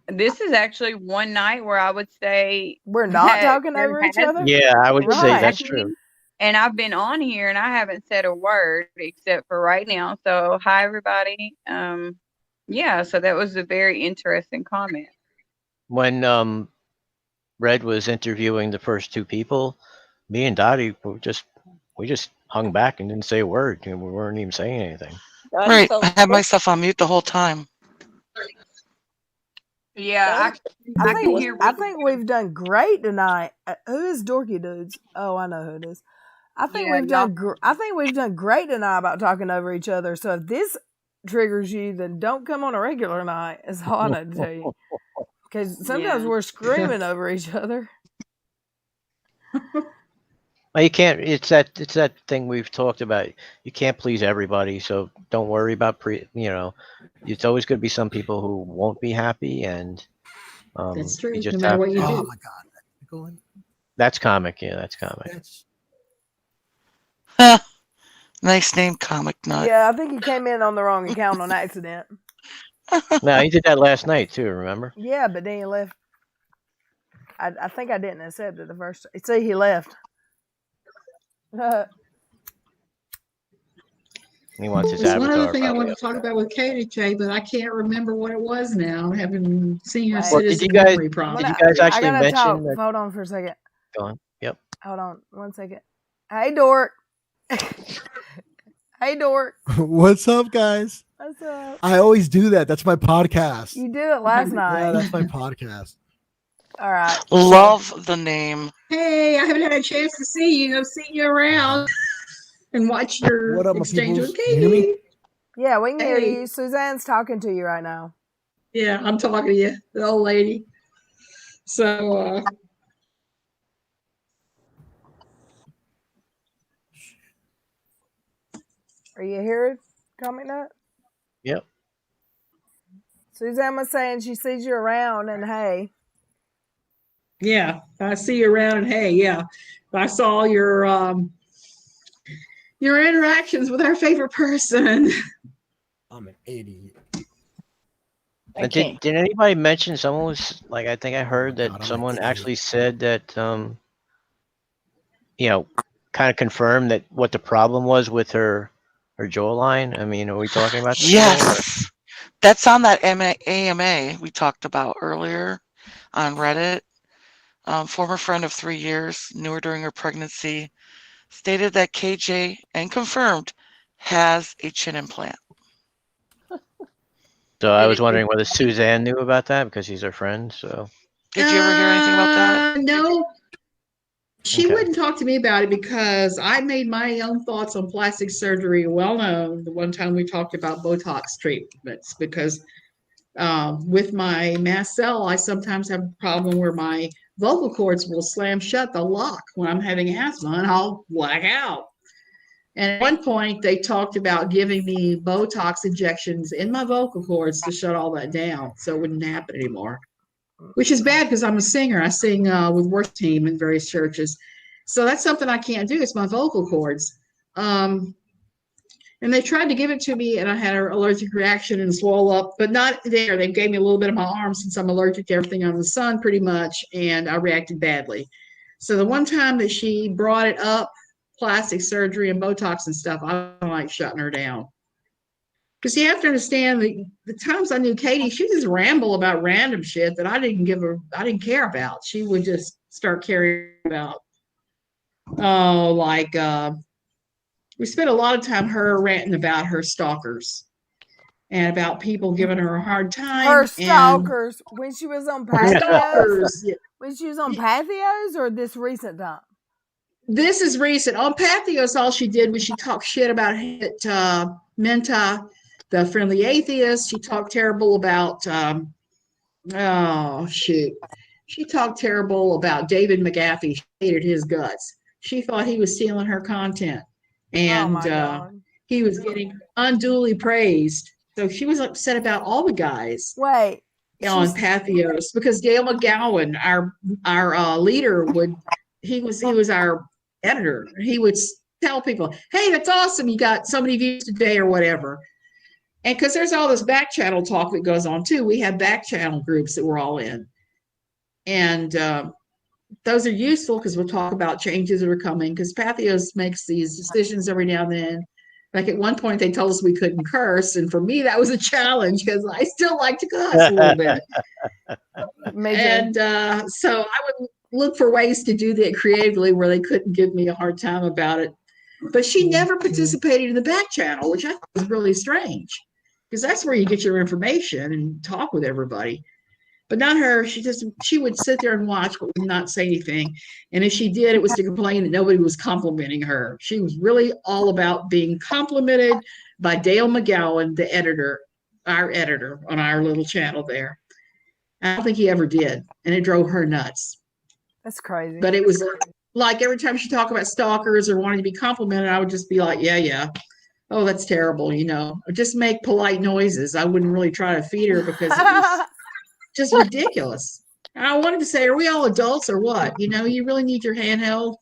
this is actually one night where I would say we're not talking over each other. Yeah, I would say that's true. And I've been on here and I haven't said a word except for right now. So hi, everybody. So that was a very interesting comment. When Red was interviewing the first two people, me and Dottie we just hung back and didn't say a word. We weren't even saying anything. Right, I had myself on mute the whole time. Yeah, I think we've done great tonight. Who is Dorky Dudes? Oh, I know who it is. I think we've done great tonight about talking over each other. So if this triggers you, then don't come on a regular night. Is all I know to tell you. Because sometimes we're screaming over each other. Well, you can't. It's that thing we've talked about. You can't please everybody, so don't worry about It's always going to be some people who won't be happy, and That's true. you No just matter have what you to. Oh do. my God. Going. That's comic. Yeah, that's comic. That's Nice name, Comic Nut. Yeah, I think he came in on the wrong account on accident. No, he did that last night too. Remember? Yeah, but then he left. I think I didn't accept it the first. See, he left. He wants his There's one other avatar thing I probably wanted up to talk there. about with Katie J, but I can't remember what it was now. I haven't seen her Wait. Well, did you citizen guys memory problem. did you guys I actually gotta mention talk. that? Hold on for a second. Go on. Yep. Hold on 1 second. Hey, Dork. Hey, Dork. What's up, guys? What's up? I always do that. That's my podcast. You did it last Yeah, night. that's my podcast. All right. Love the name. Hey, I haven't had a chance to see you. I've seen you around and watch your What up, my exchange peoples? with You hear me? Katie. Yeah, we can hear Hey. you. Suzanne's talking to you right now. Yeah, I'm talking to you, the old lady. So, Are you here, Comic Nut? Yep. Suzanne was saying she sees you around, and hey. yeah, I see you around, and hey, yeah, I saw your interactions with our favorite person. I'm an idiot. And did anybody mention someone was like? I think I heard that God, I'm someone an actually idiot. said that kind of confirmed that what the problem was with her jawline. I mean, are we talking about this at all? Yes. That's on that AMA we talked about earlier on Reddit. Former friend of 3 years, knew her during her pregnancy, stated that KJ, and confirmed, has a chin implant. So I was wondering whether Suzanne knew about that because she's her friend. So Did you ever hear anything about that? No. She Okay. wouldn't talk to me about it because I made my own thoughts on plastic surgery well known the one time we talked about Botox treatments because with my mast cell, I sometimes have a problem where my vocal cords will slam shut the lock when I'm having asthma and I'll black out. And at one point, they talked about giving me Botox injections in my vocal cords to shut all that down so it wouldn't happen anymore. Which is bad because I'm a singer. I sing with worship team in various churches. So that's something I can't do. It's my vocal cords. And they tried to give it to me, and I had an allergic reaction and swell up, but not there. They gave me a little bit of my arm since I'm allergic to everything under the sun pretty much, and I reacted badly. So the one time that she brought it up, plastic surgery and Botox and stuff, I don't like shutting her down. Because you have to understand the times I knew Katie, she would just ramble about random shit that I didn't care about. She would just start caring about, we spent a lot of time her ranting about her stalkers and about people giving her a hard time. Her stalkers when she was on Pathios. Stalkers. When she was on Pathios, or this recent time? This is recent. On Pathios, all she did was she talked shit about Menta, the friendly atheist. She talked terrible about she talked terrible about David McGaffey. She hated his guts. She thought he was stealing her content, and he was getting unduly praised. So she was upset about all the guys. Wait, on Pathios because Dale McGowan, our leader, he was our editor. He would tell people, "Hey, that's awesome! You got so many views today, or whatever." And because there's all this back channel talk that goes on too, we have back channel groups that we're all in, and those are useful because we'll talk about changes that are coming. Because Pathios makes these decisions every now and then. Like at one point, they told us we couldn't curse, and for me, that was a challenge because I still like to cuss a little bit. And so I would look for ways to do that creatively where they couldn't give me a hard time about it. But she never participated in the back channel, which I thought was really strange because that's where you get your information and talk with everybody. But not her. She would sit there and watch, but would not say anything. And if she did, it was to complain that nobody was complimenting her. She was really all about being complimented by Dale McGowan, the editor, our editor on our little channel there. I don't think he ever did, and it drove her nuts. That's crazy. But it was like every time she talked about stalkers or wanting to be complimented, I would just be like, yeah. Oh, that's terrible, or just make polite noises. I wouldn't really try to feed her because it was just ridiculous. And I wanted to say, are we all adults or what? You really need your handheld.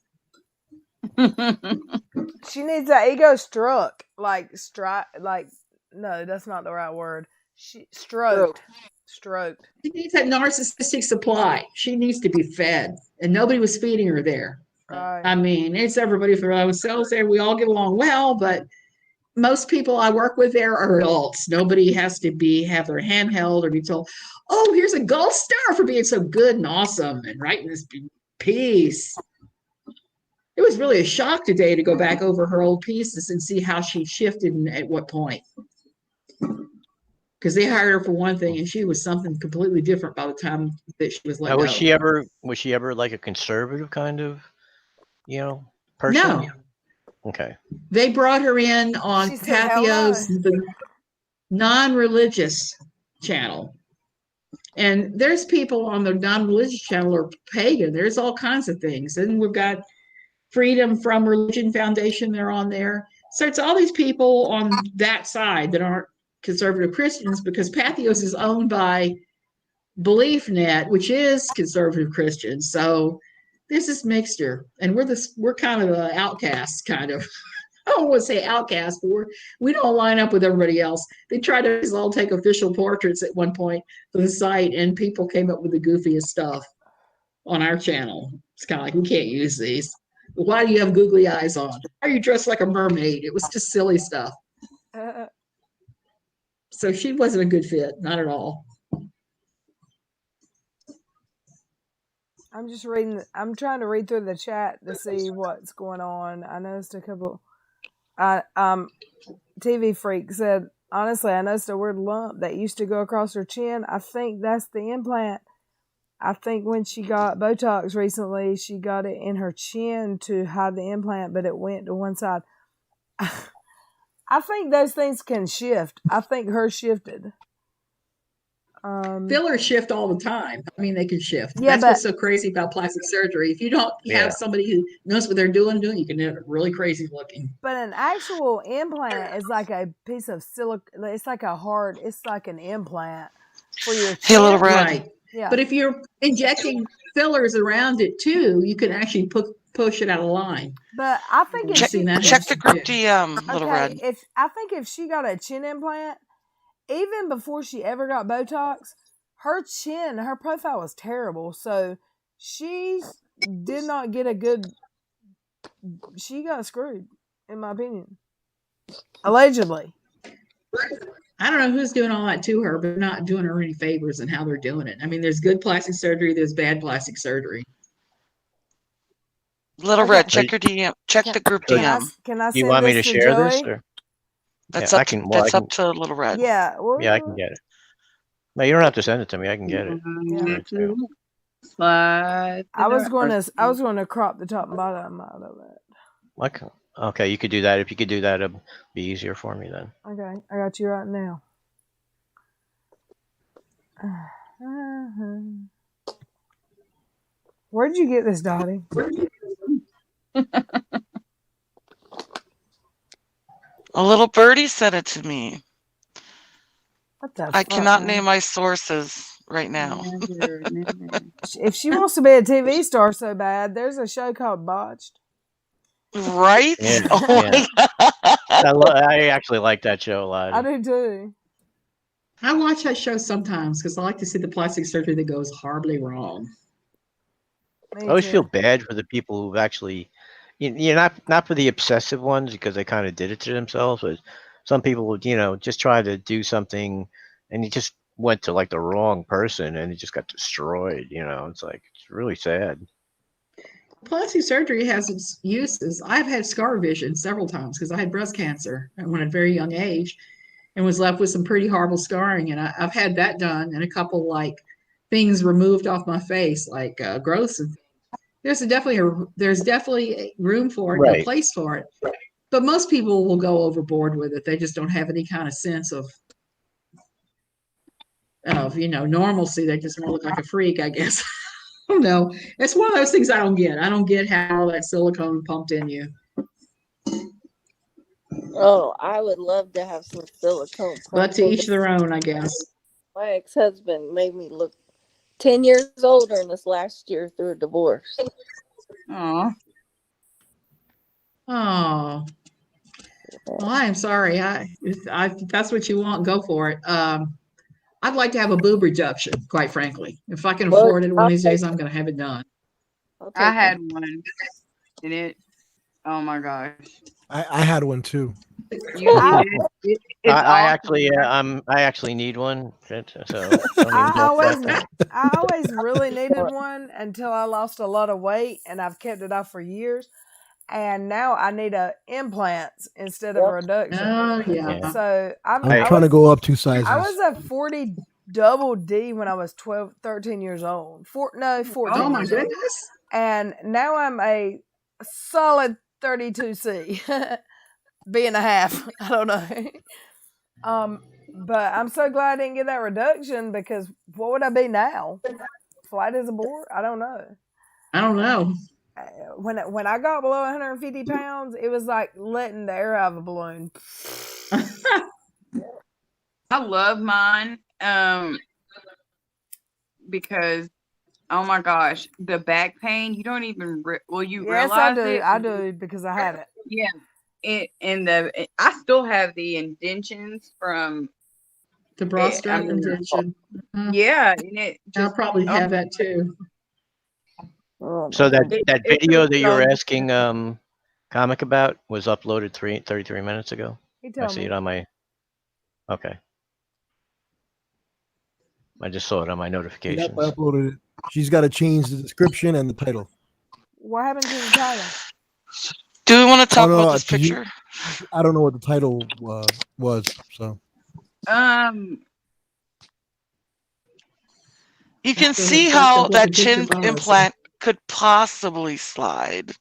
She needs that ego struck, no, that's not the right word. Stroked. She needs that narcissistic supply. She needs to be fed, and nobody was feeding her there. Right. I mean, it's everybody for themselves there. We all get along well, but most people I work with there are adults. Nobody has to have their hand held or be told, "Oh, here's a gold star for being so good and awesome and writing this piece." It was really a shock today to go back over her old pieces and see how she shifted and at what point. Because they hired her for one thing, and she was something completely different by the time that she was let Now, go. was she ever like a conservative kind of, person? No. Okay. They brought her in on She said, "Hell Pathio's the non-religious channel. And there's people on the non-religious channel or pagan. There's all kinds of things. And we've got Freedom from Religion Foundation, they're on there. So it's all these people on that side that aren't conservative Christians, because Pathos is owned by BeliefNet, which is conservative Christians. So this is mixture, and we're kind of the outcasts, kind of. I don't want to say outcasts, but we don't line up with everybody else. They tried to all take official portraits at one point for the site, and people came up with the goofiest stuff on our channel. It's kind of like, we can't use these. Why do you have googly eyes on? Why are you dressed like a mermaid? It was just silly stuff. So she wasn't a good fit, not at all. I'm trying to read through the chat to see what's going on. I noticed a couple. TV Freak said, honestly, I noticed a weird lump that used to go across her chin. I think that's the implant. I think when she got Botox recently, she got it in her chin to hide the implant, but it went to one side. I think those things can shift. I think hers shifted. Fillers shift all the time. I mean, they can shift. Yeah, That's what's so crazy about plastic surgery. If you don't have somebody who knows what they're doing, you can have it really crazy looking. But an actual implant is like a piece of silicone. It's like an implant for your chin. Hey, Little Red. Right. Yeah. But if you're injecting fillers around it too, you can actually push it out of line. But I think check the group DM, Little Red. I think if she got a chin implant, even before she ever got Botox, her profile was terrible. So she did not get she got screwed, in my opinion. Allegedly. I don't know who's doing all that to her, but not doing her any favors in how they're doing it. I mean, there's good plastic surgery, there's bad plastic surgery. Little Red, check your DM. Check the group DM. Can I send you want me to share Joey? this? Or? That's yeah, up to Little Red. Yeah. Yeah, I can get it. No, you don't have to send it to me. I can get it. Yeah. I was going to crop the top and bottom out of it. Okay, you could do that. If you could do that, it'd be easier for me then. Okay, I got you right now. Where'd you get this, Dottie? A little birdie sent it to me. What the I cannot name my sources right now. If she wants to be a TV star so bad, there's a show called Botched. Right? Yeah, my God. I actually like that show a lot. I do too. I watch that show sometimes because I like to see the plastic surgery that goes horribly wrong. I always feel bad for the people who've actually, not for the obsessive ones because they kind of did it to themselves, but some people would, just try to do something and he just went to like the wrong person and it just got destroyed. It's like, it's really sad. Plastic surgery has its uses. I've had scar vision several times because I had breast cancer when at a very young age and was left with some pretty horrible scarring. And I've had that done and a couple things removed off my face, like growths. And there's definitely room for it, right. A place for it. But most people will go overboard with it. They just don't have any kind of sense of normalcy. They just want to look like a freak, I guess. don't know. It's one of those things I don't get. I don't get how all that silicone pumped in you. Oh, I would love to have some silicone But pumped to in. each their own, I guess. My ex-husband made me look 10 years older in this last year through a divorce. Aw. Oh, well, I am sorry. If that's what you want, go for it. I'd like to have a boob reduction, quite frankly. If I can Well, afford it one I'll of these take days, I'm going to have it done. I'll I take had them. one, and it. Oh my gosh, I had one too. you I, did. It's I awesome. I actually need one. So don't even I talk about always, that. I always really needed one until I lost a lot of weight, and I've kept it off for years. And now I need implants instead of a Yep. reduction. Oh, Yeah. yeah. So I'm I- trying to go up 2 sizes. I was a 40 double D when I was 13 years old. 14 Oh, my years old. goodness. And now I'm a solid 32C. B and a half. I don't know. But I'm so glad I didn't get that reduction, because what would I be now? Flat as a board? I don't know. I don't know. When I got below 150 pounds, it was like letting the air out of a balloon. I love mine, because oh my gosh, the back pain. You don't even you Yes, I realize do. it. I do, because I have it. Yeah, I still have the indentions from The I Brostrom mean, injection. yeah, and it I'll just probably have that too. Oh, So my that God. that it's video a that you were so asking comic about was uploaded 33 minutes ago. He I told see me. it on my. Okay. I just saw it on my Yep, I notifications. uploaded it. She's got to change the description and the title. What happened to the title? Do we want to Oh talk no, about no, this 'cause picture? I don't know what the title was. So You can That's see that's how what that the picture chin was. implant could possibly slide.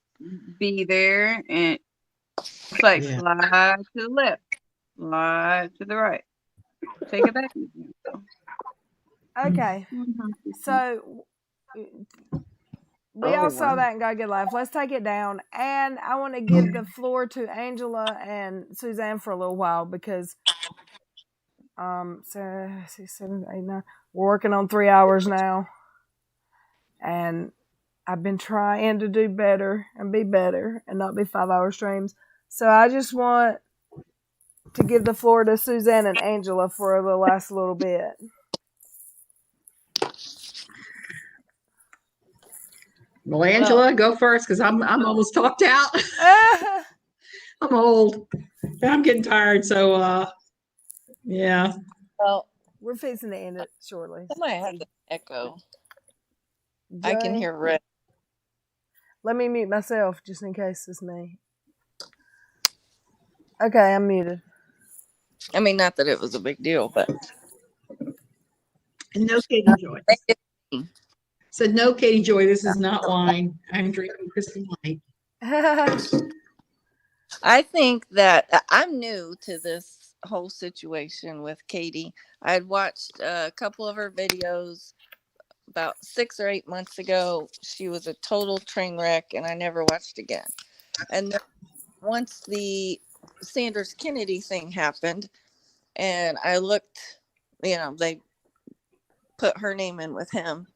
be there, and it's like Yeah. slide to the left, slide to the right, take it back. Okay. So we all saw that and got a good laugh. Let's take it down. And I want to give the floor to Angela and Suzanne for a little while, because so 6, 7, 8, 9. We're working on 3 hours now. And I've been trying to do better and be better and not be 5-hour streams. So I just want to give the floor to Suzanne and Angela for the last little bit. Well, Angela, go first, because I'm almost talked out. I'm old. I'm getting tired. So yeah. Well, We're fixing to end it shortly. I might have an echo. I can Jay, hear Red. let me mute myself just in case it's me. Okay, I'm muted. I mean, not that it was a big deal, but And no Katie Joy. Said no, Katie Joy. This is not wine. I'm drinking Crystal Light. I think that I'm new to this whole situation with Katie. I had watched a couple of her videos about 6 or 8 months ago. She was a total train wreck, and I never watched again. And then once the Sanders Kennedy thing happened, and I looked, they put her name in with him.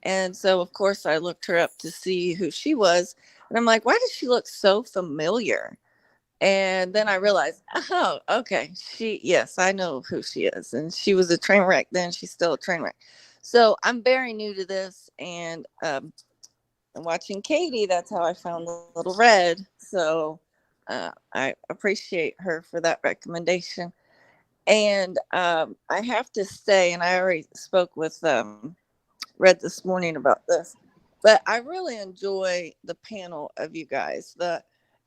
And so, of course, I looked her up to see who she was. And I'm like, why does she look so familiar? And then I realized, oh, okay. Yes, I know who she is. And she was a train wreck then. She's still a train wreck. So I'm very new to this. And watching Katie, that's how I found the Little Red. So I appreciate her for that recommendation. And I have to say, and I already spoke with Red this morning about this, but I really enjoy the panel of you guys.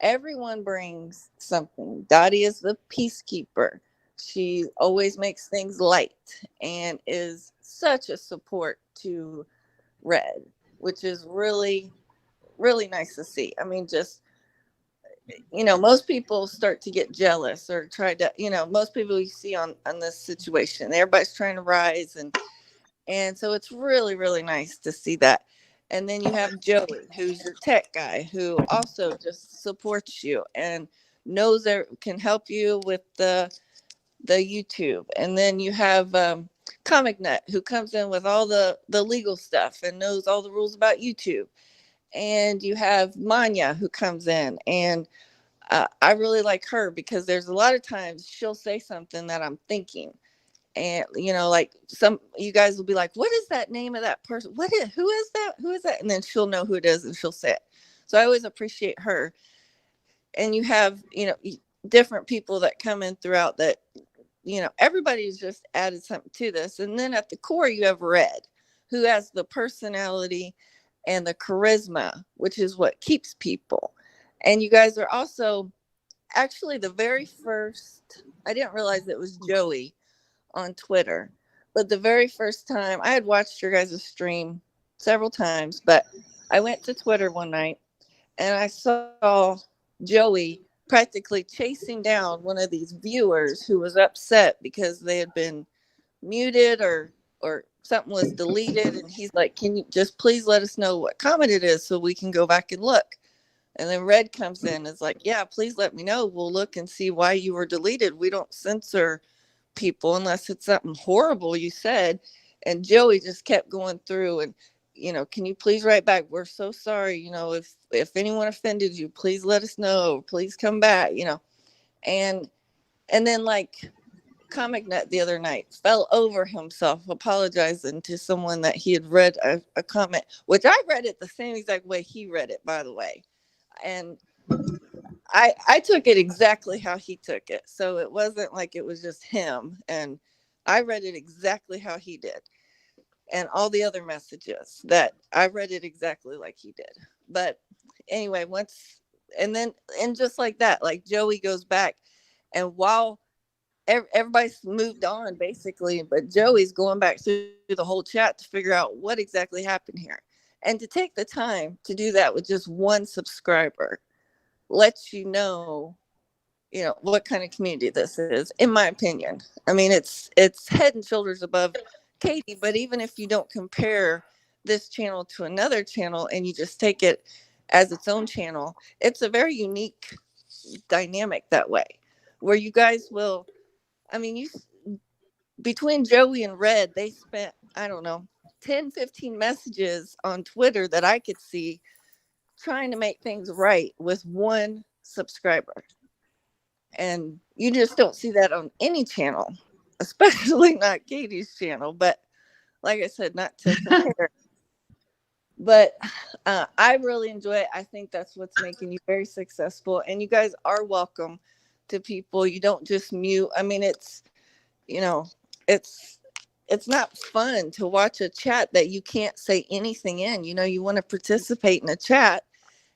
Everyone brings something. Dottie is the peacekeeper. She always makes things light and is such a support to Red, which is really, really nice to see. I mean, just, most people start to get jealous or try to, most people you see on this situation, everybody's trying to rise. And so it's really, really nice to see that. And then you have Joey, who's your tech guy, who also just supports you and knows there can help you with the YouTube. And then you have Comic Nut, who comes in with all the legal stuff and knows all the rules about YouTube. And you have Manya, who comes in, and I really like her because there's a lot of times she'll say something that I'm thinking. And like some you guys will be like, what is that name of that person? Who is that? And then she'll know who it is and she'll say it. So I always appreciate her. And you have different people that come in throughout that everybody's just added something to this. And then at the core you have Red, who has the personality and the charisma, which is what keeps people. And you guys are also actually the very first, I didn't realize it was Joey on Twitter, but the very first time I had watched your guys' stream several times, but I went to Twitter one night and I saw Joey practically chasing down one of these viewers who was upset because they had been muted or something was deleted, and he's like, can you just please let us know what comment it is so we can go back and look? And then Red comes in and is like, yeah, please let me know, we'll look and see why you were deleted. We don't censor people unless it's something horrible you said. And Joey just kept going through and can you please write back, we're so sorry, if anyone offended you, please let us know, please come back, and then like Comic Nut the other night fell over himself apologizing to someone that he had read a comment, which I read it the same exact way he read it, by the way, and I took it exactly how he took it. So it wasn't like it was just him. And I read it exactly how he did. And all the other messages that I read it exactly like he did. But anyway, and just like that, like Joey goes back, and while everybody's moved on basically, but Joey's going back through the whole chat to figure out what exactly happened here. And to take the time to do that with just one subscriber lets you know what kind of community this is, in my opinion. I mean, it's head and shoulders above Katie, but even if you don't compare this channel to another channel and you just take it as its own channel, it's a very unique dynamic that way, where you guys will, I mean, between Joey and Red, they spent, I don't know, 10, 15 messages on Twitter that I could see trying to make things right with one subscriber. And you just don't see that on any channel, especially not Katie's channel. But like I said, not to compare. But I really enjoy it. I think that's what's making you very successful. And you guys are welcome to people. You don't just mute. I mean, it's not fun to watch a chat that you can't say anything in. You want to participate in a chat,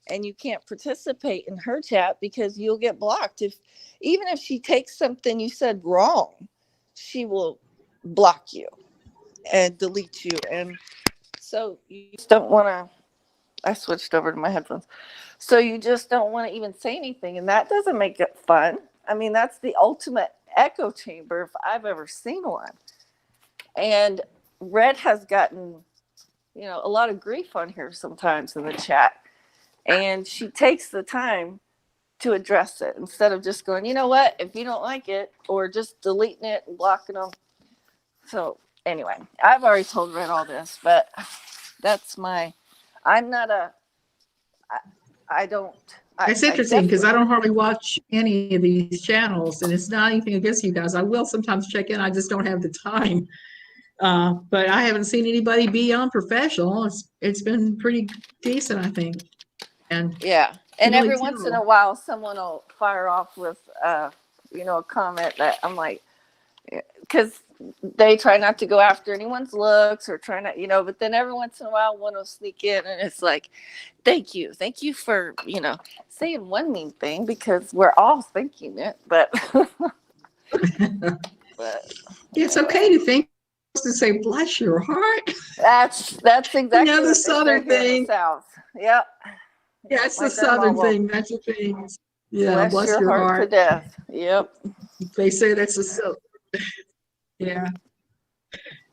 and you can't participate in her chat because you'll get blocked. Even if she takes something you said wrong, she will block you and delete you. And so you just don't want to, I switched over to my headphones. So you just don't want to even say anything. And that doesn't make it fun. I mean, that's the ultimate echo chamber if I've ever seen one. And Red has gotten, a lot of grief on here sometimes in the chat. And she takes the time to address it instead of just going, you know what, if you don't like it, or just deleting it and blocking them. So anyway, I've already told Red all this, but that's I'm not I don't. It's interesting because I don't hardly watch any of these channels, and it's not anything against you guys. I will sometimes check in. I just don't have the time. But I haven't seen anybody be unprofessional. It's been pretty decent, I think. And yeah, and really every once in a while, someone will fire off with a comment that I'm like, because they try not to go after anyone's looks or try not, but then every once in a while one will sneak in and it's like, thank you for, saying one mean thing, because we're all thinking it, but it's okay to think, to say bless your heart. That's exactly the Southern thing. South. Yep. Yeah, it's the Southern thing. That's the thing. Yeah, bless your heart to death. Yep. They say that's a yeah.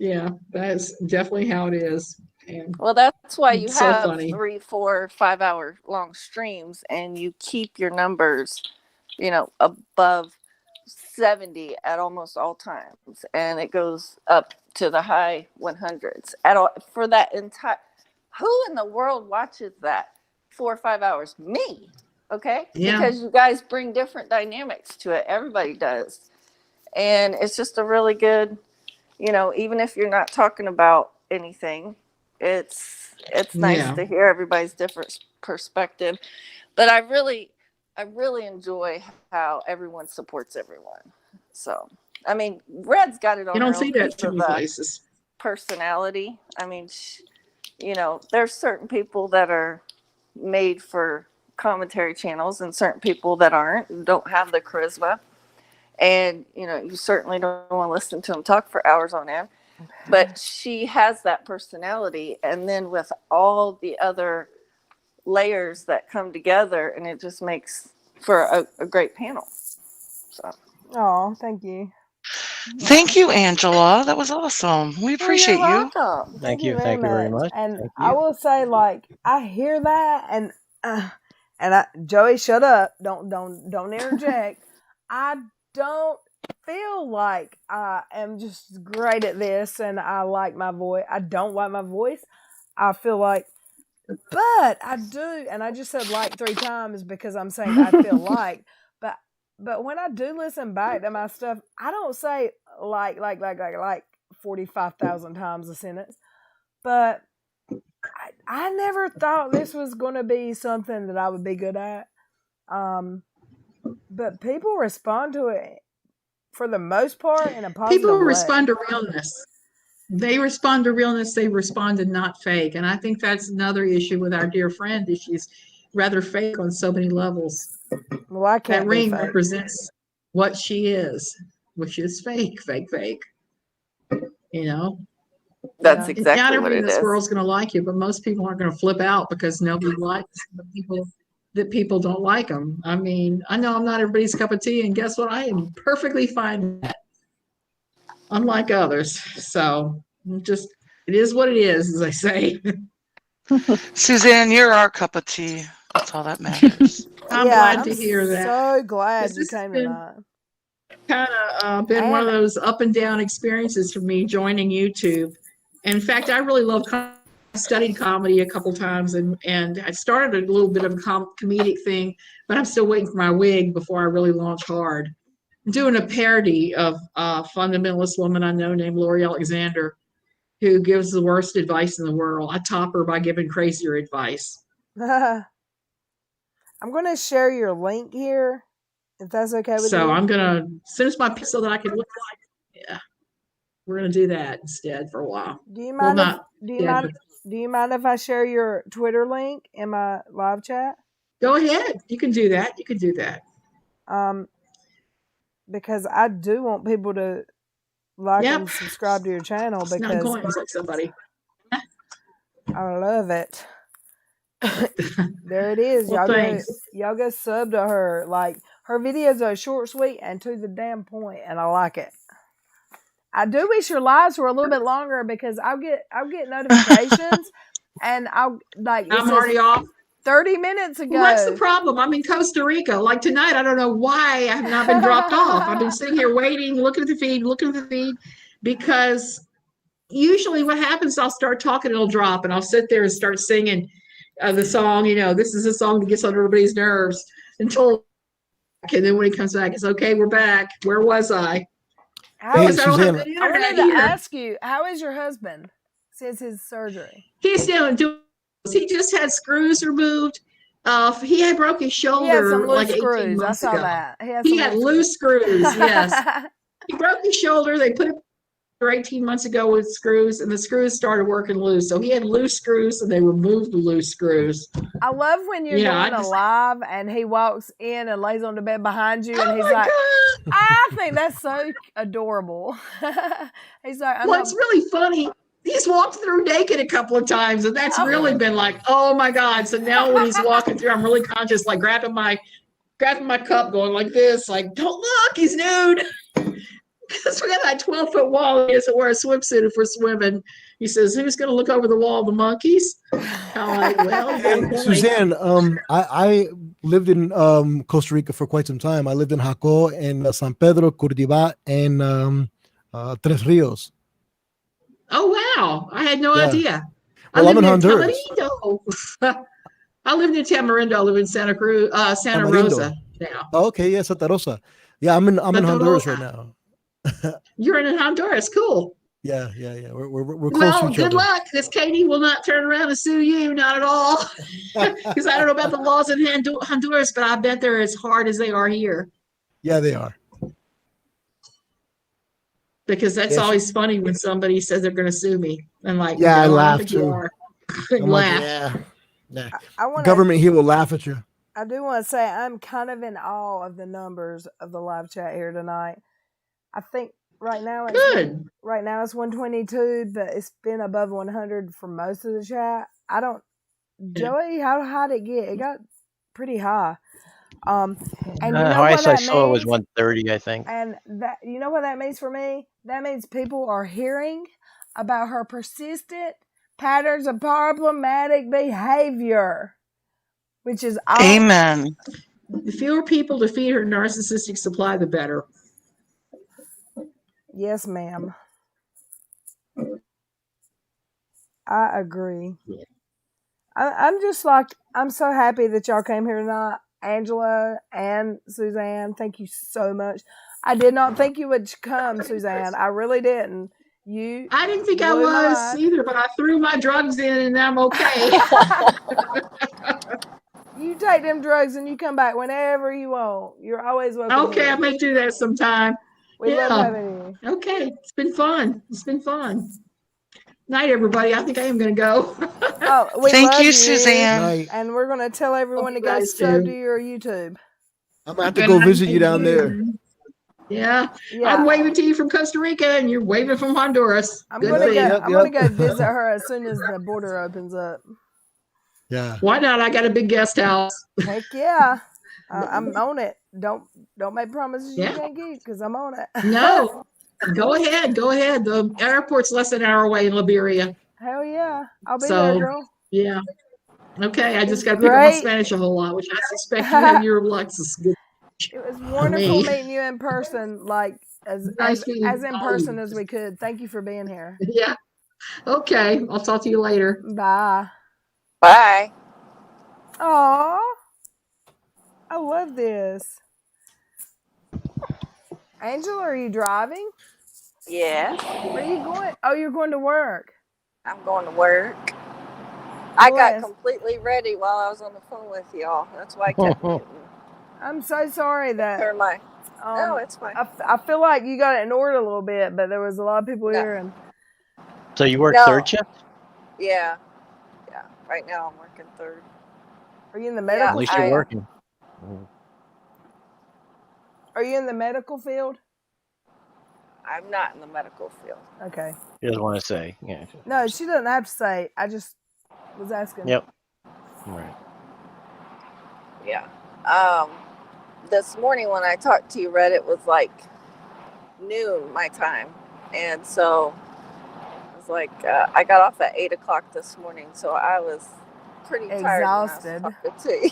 Yeah, that's definitely how it is. And Well, that's why you it's so have funny. 3, 4, 5 hour long streams, and you keep your numbers, above 70 at almost all times, and it goes up to the high 100s at all for that entire. Who in the world watches that 4 or 5 hours? Me, okay? Yeah. Because you guys bring different dynamics to it. Everybody does, and it's just a really good. Even if you're not talking about anything, it's nice Yeah. to hear everybody's different perspective. But I really enjoy how everyone supports everyone. So, I mean, Red's got it You on don't her own see that because too of many the places. personality. I mean, there's certain people that are made for commentary channels and certain people that aren't, don't have the charisma. And, you certainly don't want to listen to them talk for hours on end. But she has that personality. And then with all the other layers that come together, and it just makes for a great panel. So, Oh, thank you. Thank you, Angela. That was awesome. We well, you're appreciate you. welcome. Thank you very Thank you very much. much. And Thank I you. will say, like, I hear that, and Joey, shut up! Don't interject. I don't feel like I am just great at this, and I like my voice. I don't like my voice. I feel like, but I do, and I just said like 3 times because I'm saying I feel like, but when I do listen back to my stuff, I don't say like 45,000 times a sentence. But I never thought this was going to be something that I would be good at. But people respond to it for the most part in a positive People way. respond to realness. They respond to realness. They respond to not fake. And I think that's another issue with our dear friend, is she's rather fake on so many levels. Well, I That can't be ring fake. represents what she is, which is fake. You know, That's Yeah. exactly not what everybody in it this is. world's going to like you, but most people aren't going to flip out because nobody likes the people that people don't like them. I mean, I know I'm not everybody's cup of tea, and guess what? I am perfectly fine with that, unlike others. So just, it is what it is, as I say. Suzanne, you're our cup of tea. That's all that matters. I'm Yeah, glad to hear that. so glad you This has came been tonight. kind of been one of And those up and down experiences for me joining YouTube. And in fact, I really love studied comedy a couple times, and I started a little bit of a comedic thing, but I'm still waiting for my wig before I really launch hard. I'm doing a parody of a fundamentalist woman I know named Lori Alexander, who gives the worst advice in the world. I top her by giving crazier advice. I'm going to share your link here, if that's okay with So you. I'm gonna, as soon as my so that I can look like, yeah, we're gonna do that instead for a while. Do you Well, mind if not do you instead, mind but do you mind if I share your Twitter link in my live chat? go ahead. You can do that. You can do that. Because I do want people to like Yep. and subscribe to your channel It's not because going like somebody. I love it. There it is. Well, thanks. Y'all go sub to her. Like, her videos are short, sweet, and to the damn point, and I like it. I do wish your lives were a little bit longer because I'll get notifications and I'll like it I'm says already off. 30 minutes ago. Well, that's the problem. I'm in Costa Rica. Like tonight, I don't know why I have not been dropped off. I've been sitting here waiting, looking at the feed, because usually what happens, I'll start talking, it'll drop, and I'll sit there and start singing the song. This is a song that gets on everybody's nerves until, and then when he comes back, it's okay, we're back. Where was I? How Because I don't have Suzanne, good I internet wanted to here. ask you, how is your husband since his surgery? He's still doing. He just had screws removed. He had broke his He had some shoulder loose like 18 screws. I months saw ago. that. He had loose screws. Yes, he broke his shoulder. They put it 18 months ago with screws, and the screws started working loose. So he had loose screws, and they removed the loose screws. I love when you're doing a live and he walks in and lays on the bed behind you, and he's like, God. I think that's so adorable. He's like, It's really funny. He's walked through naked a couple of times, and that's really been like, oh my God. So now when he's walking through, I'm really conscious, like grabbing my cup, going like this, like, don't look, he's nude. Because we got that 12-foot wall. He doesn't wear a swimsuit if we're swimming. He says, "Who's going to look over the wall of the monkeys?" I'm like, "Well, you got a Hey, point." Suzanne, I lived in Costa Rica for quite some time. I lived in Jacó, and San Pedro, Curitiba, and Tres Rios. Oh wow, I had no Yeah. idea. I Well, I'm lived in near Honduras. Tamarindo. I lived in Tamarindo. I live in Santa Cruz, Santa Tamarindo. Rosa now. Oh, okay, yeah, Santa Rosa. Yeah, I'm in Santa Honduras Rosa. right now. You're in Honduras. Cool. Yeah. We're close to Well, each good other. luck, because Katie will not turn around and sue you. Not at all. Because I don't know about the laws in Honduras, but I bet they're as hard as they are here. Yeah, they are. Because that's Yeah, always funny when somebody says they're going to sue me. I'm like, yeah, I no, I don't laugh think you too. are. I'm like, Laugh. yeah. I The want to. government here will laugh at you. I do want to say I'm kind of in awe of the numbers of the live chat here tonight. I think right now it's Good. right now it's 122, but it's been above 100 for most of the chat. I don't, Joey, how high did it get? It got pretty high. And you know what Highest I that saw was means? 130, I think. And that, you know what that means for me? That means people are hearing about her persistent patterns of problematic behavior, which is all. Amen. The fewer people to feed her narcissistic supply, the better. Yes, ma'am. I agree. I'm just like, I'm so happy that y'all came here tonight. Angela and Suzanne, thank you so much. I did not think you would come, Suzanne. I really didn't. I didn't think I was either, but I threw my drugs in and I'm okay. You take them drugs and you come back whenever you want. You're always welcome. Okay, here. I may do that sometime. We love having you. Okay, it's been fun. Night, everybody. I think I am going to go. We Thank love you, Suzanne. Night. And we're going to tell everyone to you go guys sub too. to your YouTube. I'm gonna have to go visit you down there. Yeah. I'm waving to you from Costa Rica, and you're waving from Honduras. I'm Good going to thing. go. I'm going to go visit her as soon as the border opens up. Yeah. Why not? I got a big guest house. Heck yeah. I'm on it. Don't make promises you can't keep, because I'm on it. No. Go ahead. The airport's less than an hour away in Liberia. Hell yeah. I'll be there, girl. Yeah. Okay. I just got to pick up my Great. Spanish a whole lot, which I suspect you have your Lexus. It was wonderful meeting you in person, like as in person as we could. Thank you for being here. Yeah. Okay. I'll talk to you later. Bye. Bye. Aw. I love this. Angela, are you driving? Yeah. Where are you going? Oh, you're going to work. I'm going to work. I got completely ready while I was on the phone with y'all. That's why I kept muting. I'm so sorry that. No, it's fine. I feel like you got it in order a little bit, but there was a lot of people here. And So you work third shift? Yeah. Right now I'm working third. Are you in the medical? At least you're working. Are you in the medical field? I'm not in the medical field. Okay. He doesn't want to say. Yeah. No, she doesn't have to say. I just was asking. Yep. Right. Yeah. This morning when I talked to you, Red, it was like noon my time, and so it was like I got off at 8:00 this morning, so I was pretty tired. Exhausted.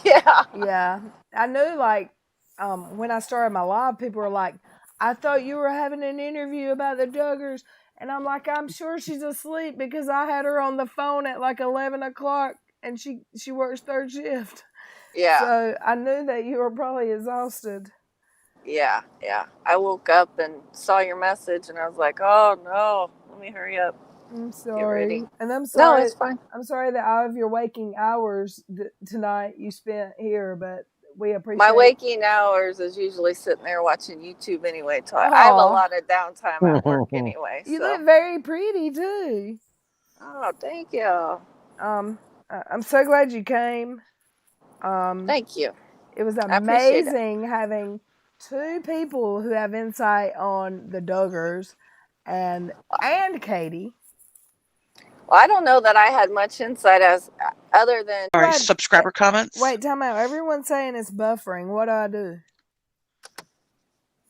Yeah. Yeah. I knew, like, when I started my live, people were like, I thought you were having an interview about the Duggars. And I'm like, I'm sure she's asleep because I had her on the phone at like 11 o'clock and she works third shift. Yeah. So I knew that you were probably exhausted. Yeah. I woke up and saw your message and I was like, oh no, let me hurry up. I'm sorry. Get ready. And I'm sorry. No, it's fine. I'm sorry that out of your waking hours tonight you spent here, but we appreciate my waking hours is usually sitting there watching YouTube anyway. So I have a lot of downtime at work anyway. You look very pretty too. Oh, thank you. I'm so glad you came. Thank you. It was amazing having two people who have insight on the Duggars and Katie. Well, I don't know that I had much insight other than... All right, subscriber comments. Wait, time out. Everyone's saying it's buffering. What do I do?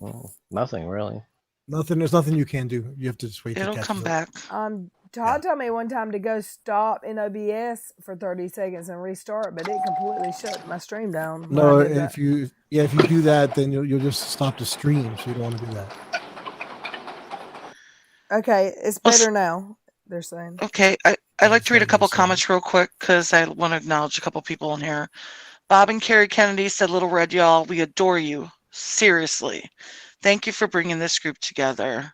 Well, nothing really. Nothing. There's nothing you can do. You have to just wait. It'll come back. I'm Todd told me one time to go stop in OBS for 30 seconds and restart, but it completely shut my stream down. When No, I did that. if you do that, then you'll just stop the stream. So you don't want to do that. Okay, it's better now. They're saying. Okay, I'd like to read a couple comments real quick because I want to acknowledge a couple people in here. Bob and Carrie Kennedy said, "Little Red, y'all, we adore you. Seriously. Thank you for bringing this group together."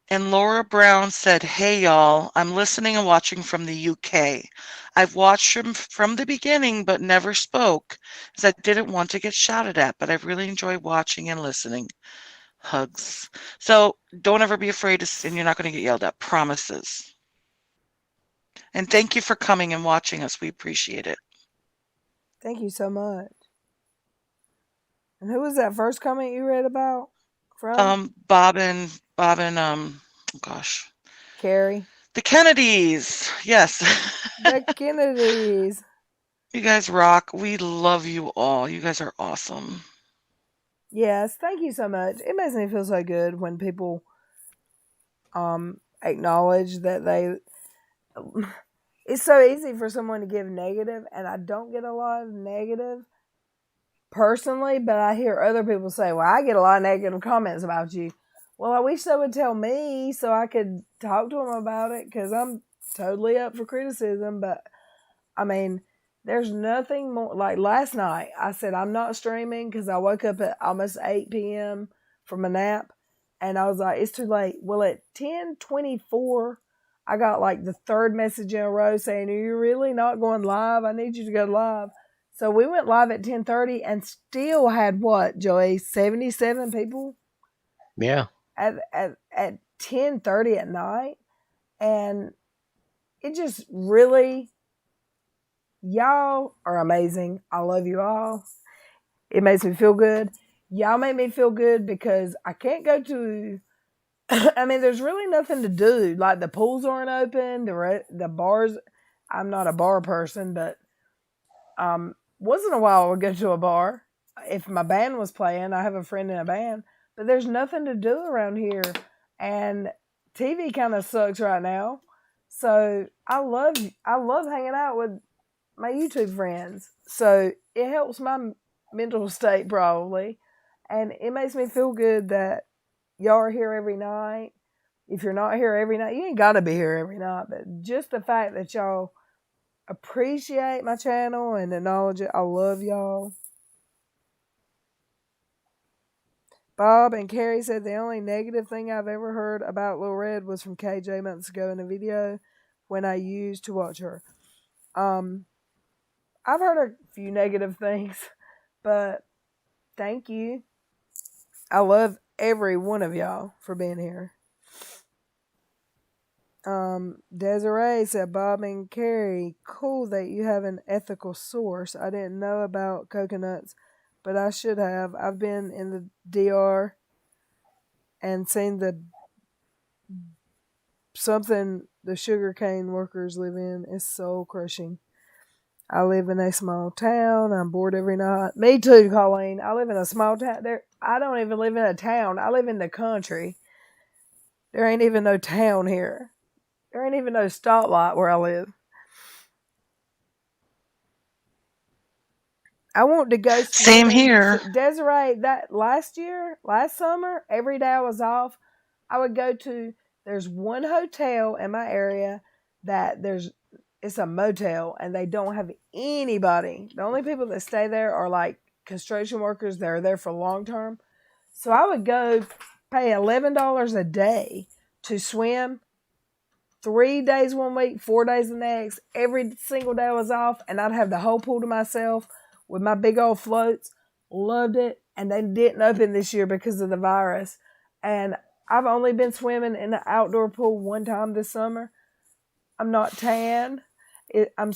And Laura Brown said, "Hey, y'all, I'm listening and watching from the UK. I've watched from the beginning but never spoke as I didn't want to get shouted at, but I really enjoy watching and listening. Hugs." So don't ever be afraid and you're not going to get yelled at. Promises. And thank you for coming and watching us. We appreciate it. Thank you so much. And who was that first comment you read about? From? Bob and oh gosh. Carrie. The Kennedys. Yes. The Kennedys. You guys rock. We love you all. You guys are awesome. Yes, thank you so much. It makes me feel so good when people acknowledge that they it's so easy for someone to give negative, and I don't get a lot of negative personally, but I hear other people say, well, I get a lot of negative comments about you. Well, I wish they would tell me so I could talk to them about it, because I'm totally up for criticism. But I mean, there's nothing more. Like last night, I said I'm not streaming because I woke up at almost 8 p.m. from a nap, and I was like, it's too late. Well, at 10:24, I got like the third message in a row saying, are you really not going live? I need you to go live. So we went live at 10:30 and still had what, Joey? 77 people? Yeah. At 10:30 at night. And it just really, y'all are amazing. I love you all. It makes me feel good. Y'all make me feel good because I can't go to, I mean, there's really nothing to do. Like the pools aren't open, the bars. I'm not a bar person, but once in a while I would go to a bar. If my band was playing, I have a friend in a band, but there's nothing to do around here, and TV kind of sucks right now. So I love hanging out with my YouTube friends. So it helps my mental state probably, and it makes me feel good that y'all are here every night. If you're not here every night, you ain't got to be here every night, but just the fact that y'all appreciate my channel and acknowledge it, I love y'all. Bob and Carrie said the only negative thing I've ever heard about Lil Red was from KJ months ago in a video when I used to watch her. I've heard a few negative things, but thank you. I love every one of y'all for being here. Desiree said, Bob and Carrie, cool that you have an ethical source. I didn't know about coconuts, but I should have. I've been in the DR and seen the sugarcane workers live in. It's soul crushing. I live in a small town. I'm bored every night. Me too, Colleen. I live in a small town. I don't even live in a town. I live in the country. There ain't even no town here. There ain't even no stoplight where I live. I want to go swimming. Same here. Desiree, that last summer, every day I was off, I would go to, there's one hotel in my area that it's a motel and they don't have anybody. The only people that stay there are like construction workers that are there for long term. So I would go pay $11 a day to swim 3 days one week, 4 days the next. Every single day I was off, and I'd have the whole pool to myself with my big old floats. Loved it. And they didn't open this year because of the virus. And I've only been swimming in the outdoor pool one time this summer. I'm not tan. I'm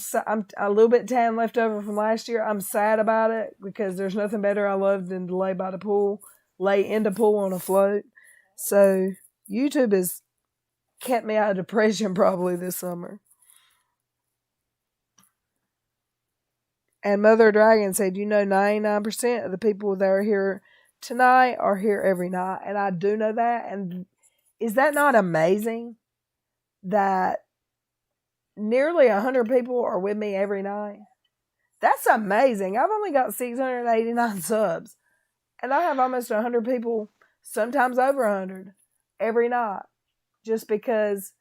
a little bit tan left over from last year. I'm sad about it because there's nothing better I love than to lay by the pool, lay in the pool on a float. So YouTube has kept me out of depression probably this summer. And Mother Dragon said, 99% of the people that are here tonight are here every night. And I do know that. And is that not amazing? that nearly 100 people are with me every night. That's amazing. I've only got 689 subs, and I have almost 100 people, sometimes over 100, every night, just because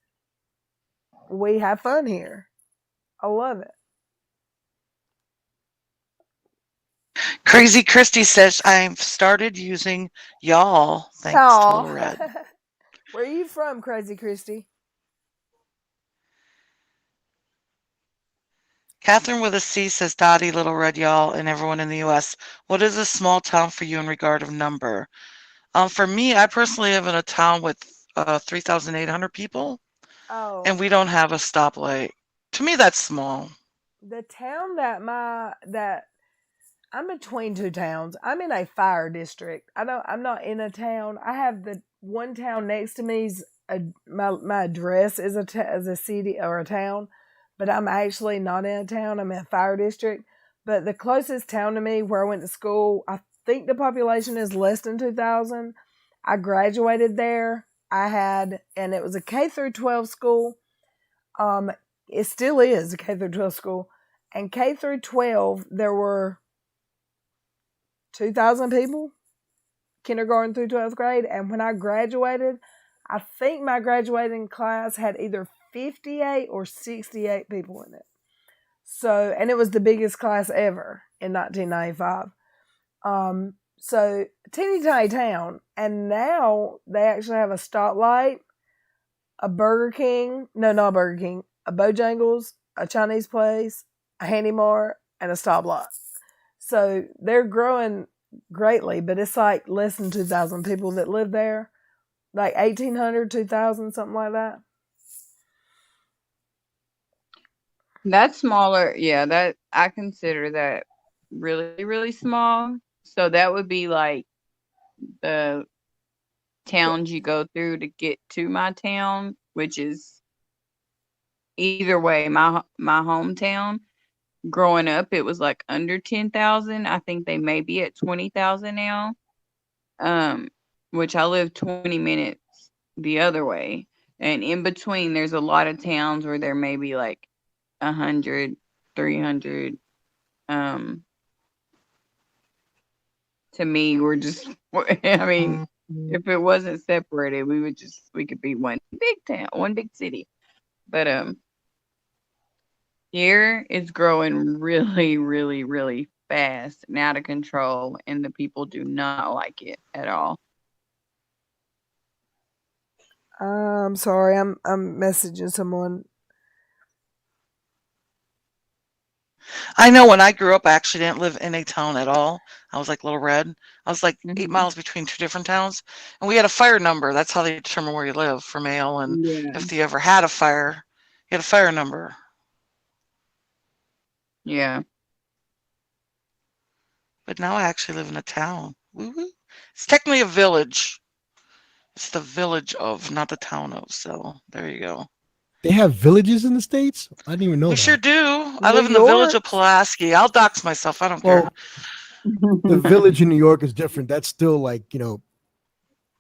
we have fun here. I love it. Crazy Christy says, I've started using y'all. Thanks to Little Red. Where are you from, Crazy Christy? Catherine with a C says, Dottie, Little Red, y'all, and everyone in the U.S. What is a small town for you in regard of number? For me, I personally live in a town with 3,800 people, Oh, and we don't have a stoplight. To me, that's small. the town that I'm between two towns. I'm in a fire district. I'm not in a town. I have the one town next to me's my address is a city or a town, but I'm actually not in a town. I'm in a fire district. But the closest town to me where I went to school, I think the population is less than 2,000. I graduated there. And it was a K through 12 school. It still is a K through 12 school. And K through 12, there were 2,000 people, kindergarten through 12th grade. And when I graduated, I think my graduating class had either 58 or 68 people in it. So, and it was the biggest class ever in 1995. So teeny tiny town. And now they actually have a stoplight, a Burger King, no, not Burger King, a Bojangles, a Chinese place, a Handy Mart, and a stoplight. So they're growing greatly, but it's like less than 2,000 people that live there. Like 1,800, 2,000, something like that. That's smaller. Yeah, that I consider that really, really small. So that would be like the towns you go through to get to my town, which is either way, my hometown. Growing up, it was like under 10,000. I think they may be at 20,000 now. Which I live 20 minutes the other way. And in between, there's a lot of towns where there may be like 100, 300. To me, we're just, I mean, if it wasn't separated, we could be one big town, one big city. But here it's growing really, really, really fast and out of control, and the people do not like it at all. I'm sorry, I'm messaging someone. I know when I grew up, I actually didn't live in a town at all. I was like Little Red. I was like 8 miles between two different towns. And we had a fire number. That's how they determine where you live for mail. And if you ever had a fire, you had a fire number. Yeah. But now I actually live in a town. Woo-woo. It's technically a village. It's the village of, not the town of. So there you go. They have villages in the States? I didn't even know We that. sure do. I live in the village of Pulaski. I'll dox myself. I don't care. The village in New York is different. That's still like,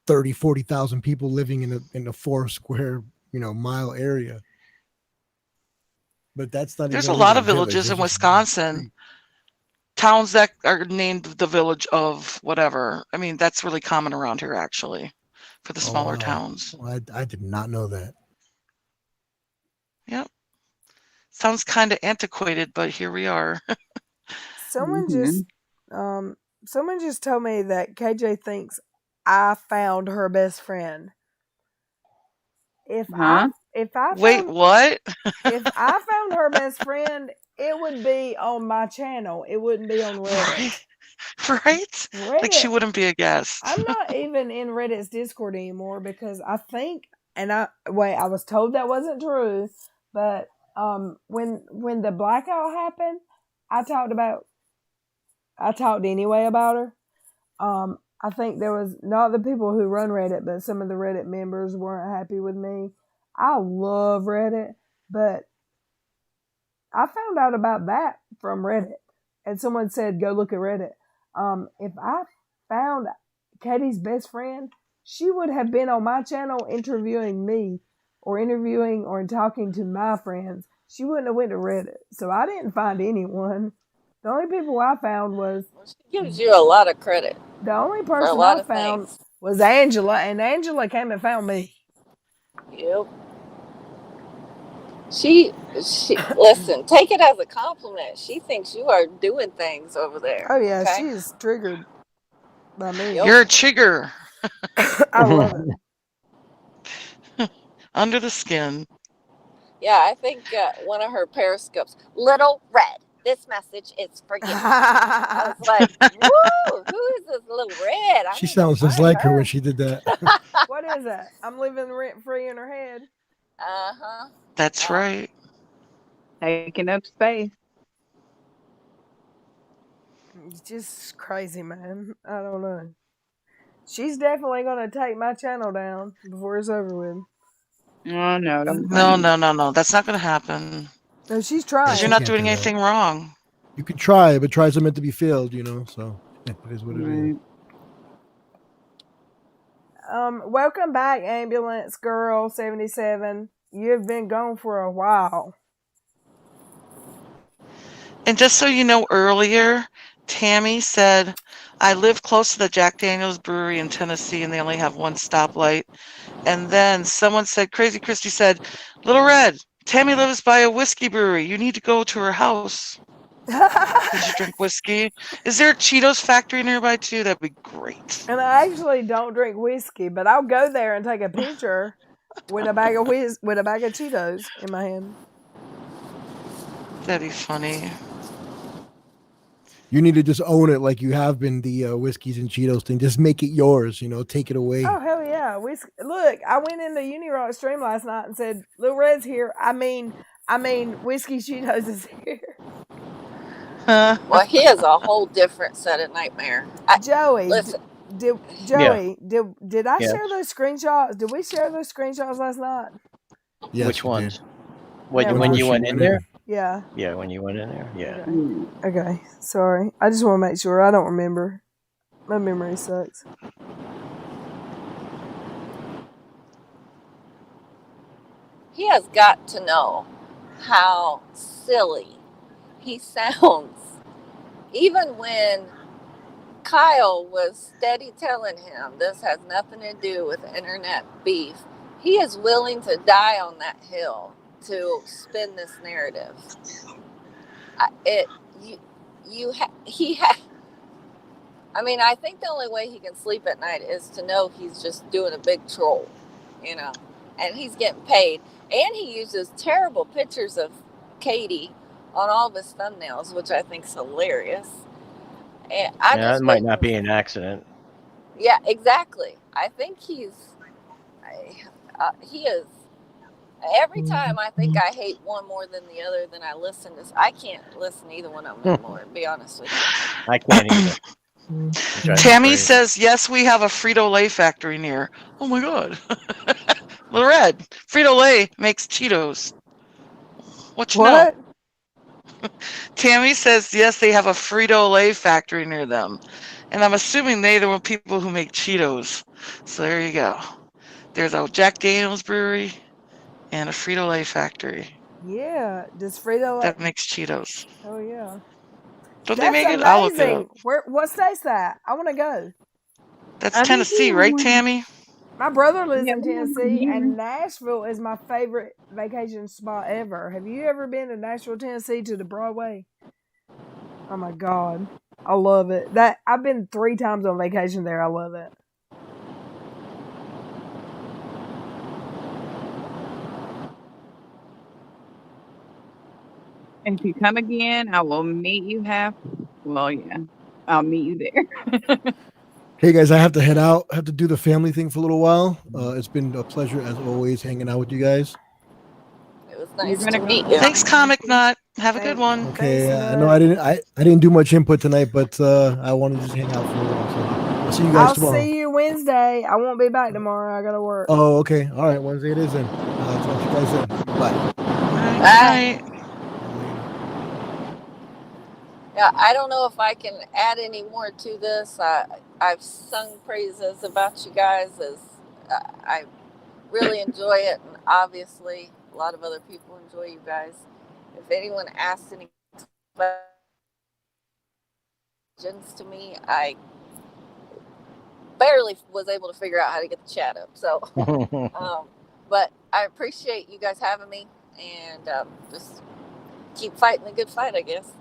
30, 40,000 people living in a 4 square, mile area. But that's not There's even a lot really of villages village. in Wisconsin. Towns that are named the village of whatever. I mean, that's really common around here, actually, for the smaller towns. Well, I did not know that. Yep. Sounds kind of antiquated, but here we are. Someone just told me that KJ thinks I found her best friend. If I Wait, what? If I found her best friend, it would be on my channel. It wouldn't be on Reddit. Right? Like she wouldn't be a guest. I'm not even in Reddit's Discord anymore because I think, I was told that wasn't true, but when the blackout happened, I talked anyway about her. I think there was not the people who run Reddit, but some of the Reddit members weren't happy with me. I love Reddit, but I found out about that from Reddit, and someone said, go look at Reddit. If I found Katie's best friend, she would have been on my channel interviewing me or interviewing or talking to my friends, she wouldn't have went to Reddit. So I didn't find anyone. The only people I found was Well, she gives you a lot of credit the only for a person lot I of found things. was Angela, and Angela came and found me. Yep. She listen, take it as a compliment. She thinks you are doing things over there. Oh yeah, Okay. she is triggered by me. Yep. You're a chigger I love it. under the skin. Yeah, I think one of her periscopes, Little Red, this message is for you. I was like, woo, who is this Little Red? I She need to sounds just find like her her. when she did that. What is that? I'm living rent free in her head. Uh-huh. That's right. Taking up space. It's just crazy, man. I don't know. She's definitely gonna take my channel down before it's over with. Oh no, don't No, blame me. no, no, no. That's not going to happen No, she's because Yeah, you're she trying. not can't do doing that. anything wrong. You could try, but tries are meant to be failed, you know. So it is what it is. Right. Welcome back, Ambulance Girl 77. You've been gone for a while. And just so you know, earlier, Tammy said, I live close to the Jack Daniels Brewery in Tennessee, and they only have one stoplight. And then someone said, Crazy Christy said, Little Red, Tammy lives by a whiskey brewery. You need to go to her house. Because you drink whiskey. Is there a Cheetos factory nearby, too? That'd be great. And I actually don't drink whiskey, but I'll go there and take a picture with a bag of Cheetos in my hand. That'd be funny. You need to just own it like you have been the whiskeys and Cheetos thing. Just make it yours, you know, take it away. Oh hell yeah! Whiskey. Look, I went into Unirock stream last night and said, "Little Red's here." I mean, Whiskey Cheetos is here. Well, he has a whole different set of nightmare. Joey, Listen, did I share those screenshots? Did we share those screenshots last night? Yes, Which you ones? did. When you went in there? Yeah. Yeah, when you went in there. Yeah. Okay. Sorry. I just want to make sure. I don't remember. My memory sucks. he has got to know how silly he sounds. Even when Kyle was steady telling him this has nothing to do with internet beef, he is willing to die on that hill to spin this narrative. I mean, I think the only way he can sleep at night is to know he's just doing a big troll, you know, and he's getting paid. And he uses terrible pictures of Katie on all of his thumbnails, which I think is hilarious. And That might not be an accident. Yeah, exactly. I think he is. Every time I think I hate one more than the other, then I listen to. I can't listen to either one of them anymore. To be honest with you, I can't either. Tammy says, yes, we have a Frito-Lay factory near. Oh my God. Little Red, Frito-Lay makes Cheetos. What you know? Tammy says, yes, they have a Frito-Lay factory near them. And I'm assuming they were people who make Cheetos. So there you go. There's a Jack Daniels brewery and a Frito-Lay factory. Yeah. Does Frito-Lay that makes Cheetos? Oh yeah. Don't they make it? I'll look it up. What state's that? I want to go. That's Tennessee, right, Tammy? My brother lives in Tennessee, and Nashville is my favorite vacation spot ever. Have you ever been to Nashville, Tennessee, to the Broadway? Oh my God, I love it. I've been 3 times on vacation there. I love it. And if you come again, I will meet you Well, yeah, I'll meet you there. Hey guys, I have to head out. I have to do the family thing for a little while. It's been a pleasure as always hanging out with you guys. it was nice to meet you. Thanks, Comic Nut. Have a good one. Okay, I know I didn't do much input tonight, but I wanted to just hang out for a while. So I'll see you guys tomorrow. I'll see you Wednesday. I won't be back tomorrow. I gotta work. Oh, okay. All right, Wednesday it is then. I'll talk to you guys then. Bye. Bye. Yeah, I don't know if I can add any more to this. I've sung praises about you guys as I really enjoy it. And obviously, a lot of other people enjoy you guys. If anyone asks any questions to me, I barely was able to figure out how to get the chat up. So, but I appreciate you guys having me, and just keep fighting the good fight, I guess.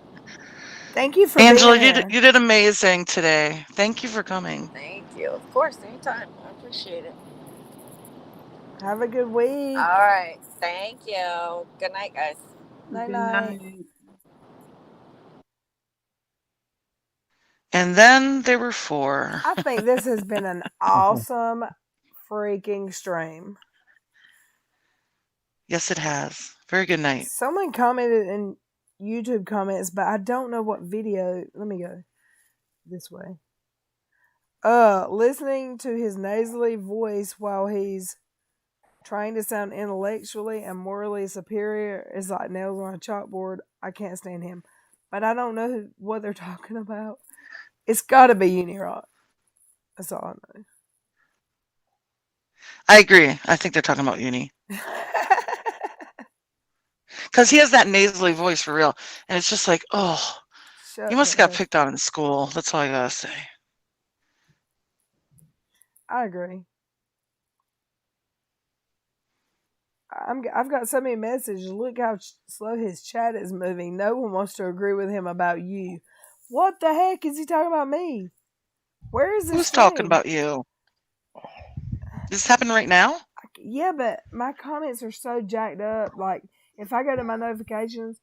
Thank you for Angela, being here. you did amazing today. Thank you for coming. Thank you. Of course, anytime. I appreciate it. Have a good week. All right. Thank you. Good night, guys. Night Good night. night. And then there were 4. I think this has been an awesome freaking stream. Yes, it has. Very good night. Someone commented in YouTube comments, but I don't know what video. Let me go this way. Listening to his nasally voice while he's trying to sound intellectually and morally superior is like nails on a chalkboard. I can't stand him. But I don't know what they're talking about. It's got to be Unirock. That's all I know. I agree. I think they're talking about Uni. Because he has that nasally voice for real. And it's just like, oh, Shut you must have the got heck. picked on in school. That's all I gotta say. I agree. I've got so many messages. Look how slow his chat is moving. No one wants to agree with him about you. What the heck is he talking about me? Where is this Who's talking stream? about you? Does this happen right now? Yeah, but my comments are so jacked up. Like, if I go to my notifications,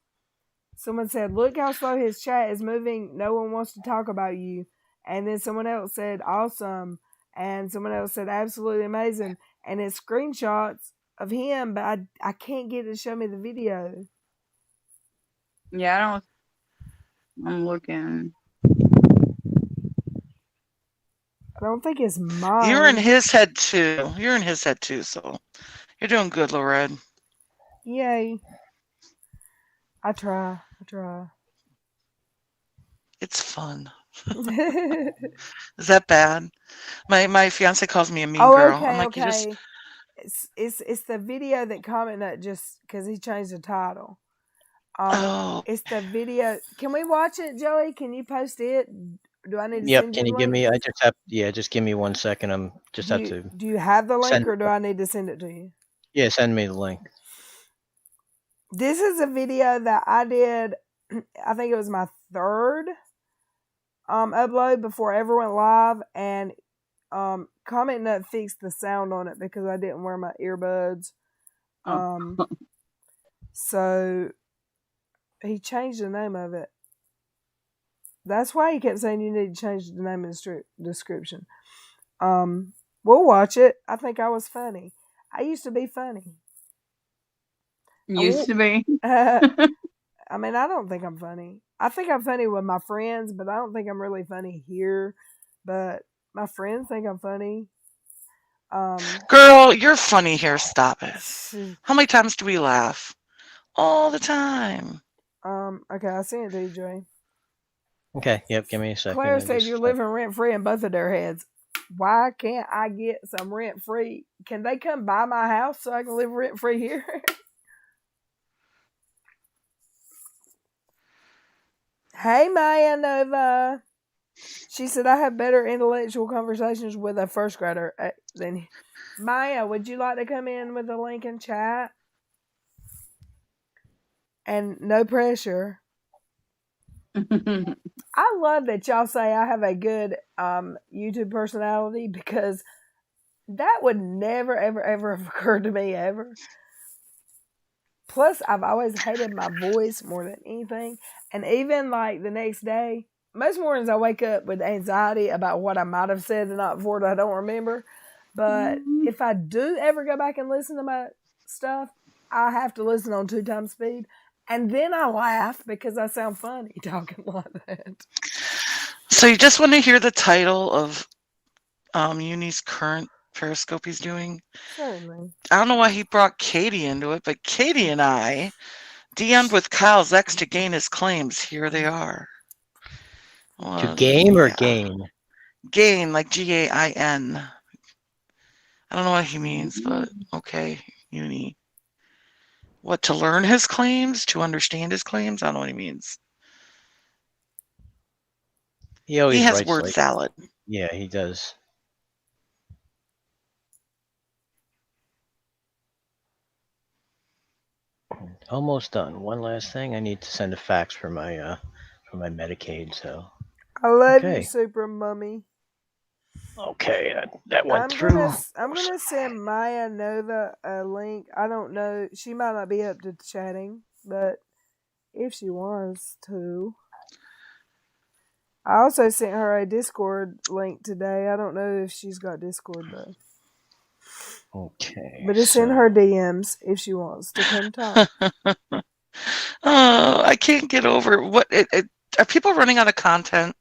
someone said, look how slow his chat is moving. No one wants to talk about you. And then someone else said, awesome. And someone else said, absolutely amazing. And it's screenshots of him, but I can't get it to show me the video. Yeah, I'm looking. I don't think it's mine. You're in his head too. You're in his head too, so you're doing good, Lorette. Yay. I try. It's fun. Is that bad? My fiance calls me a mean girl. Okay, I'm like, okay. It's the video that commented just because he changed the title. It's the video. Can we watch it, Joey? Can you post it? Do I need to Yep. send Can you you the give link? me? Just give me 1 second. Do you have the link, or do I need to send it to you? Yeah, send me the link. This is a video that I did. I think it was my 3rd upload before I ever went live, and Comment Nut fixed the sound on it because I didn't wear my earbuds. So he changed the name of it. That's why he kept saying you need to change the name in the description. We'll watch it. I think I was funny. I used to be funny. Used to be. I mean, I don't think I'm funny. I think I'm funny with my friends, but I don't think I'm really funny here. But my friends think I'm funny. Girl, you're funny here. Stop it. How many times do we laugh? All the time. Okay, I'll send it to you, Joey. Okay, yep, give me a second. Claire said you're living rent-free in both of their heads. Why can't I get some rent-free? Can they come buy my house so I can live rent-free here? Hey, Maya Nova. She said, I have better intellectual conversations with a first grader than Maya. Would you like to come in with a link in chat? And no pressure. I love that y'all say I have a good YouTube personality, because that would never, ever, ever have occurred to me ever. Plus, I've always hated my voice more than anything. And even like the next day, most mornings I wake up with anxiety about what I might have said the night before that I don't remember. But if I do ever go back and listen to my stuff, I have to listen on 2 times speed. And then I laugh because I sound funny talking like that. So you just want to hear the title of Uni's current Periscope he's doing? Certainly. I don't know why he brought Katie into it, but Katie and I DM'd with Kyle's ex to gain his claims. Here they are. To game or gain? Gain, like Gain. I don't know what he means, but okay. Uni. What, to learn his claims? To understand his claims? I don't know what he means. He always has writes word like, salad. yeah, he does. Almost done. One last thing. I need to send a fax for my Medicaid. So I love you, okay, Super Mummy. okay, that went through. I'm gonna send Maya Nova a link. I don't know. She might not be up to chatting, but if she wants to. I also sent her a Discord link today. I don't know if she's got Discord though. Okay. But it's in her DMs if she wants to come talk. Oh, I can't get over what are people running out of content?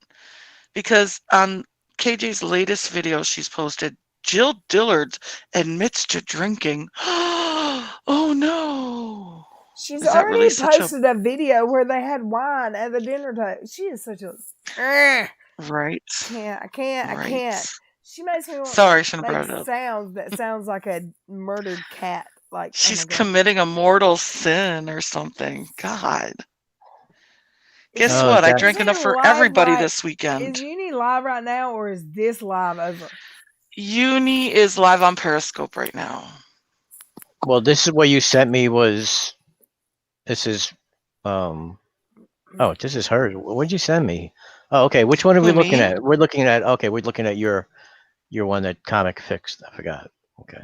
Because on KJ's latest video she's posted, Jill Dillard admits to drinking. Oh no. She's Is that already really such a posted a video where they had wine at the dinner table. She is such a right? I can't. She makes me want Sorry, I shouldn't have make brought it up. sounds that sounds like a murdered cat. Like She's oh my God. committing a mortal sin or something. God. Guess Is what? I is drank it enough for live everybody right- this weekend. Is Uni live right now or is this live over? Uni is live on Periscope right now. Well, this is what you sent me. This is oh, this is hers. What did you send me? Oh, okay. Which one are we Who, looking me? at? We're looking at your one that Comic fixed. I forgot. Okay.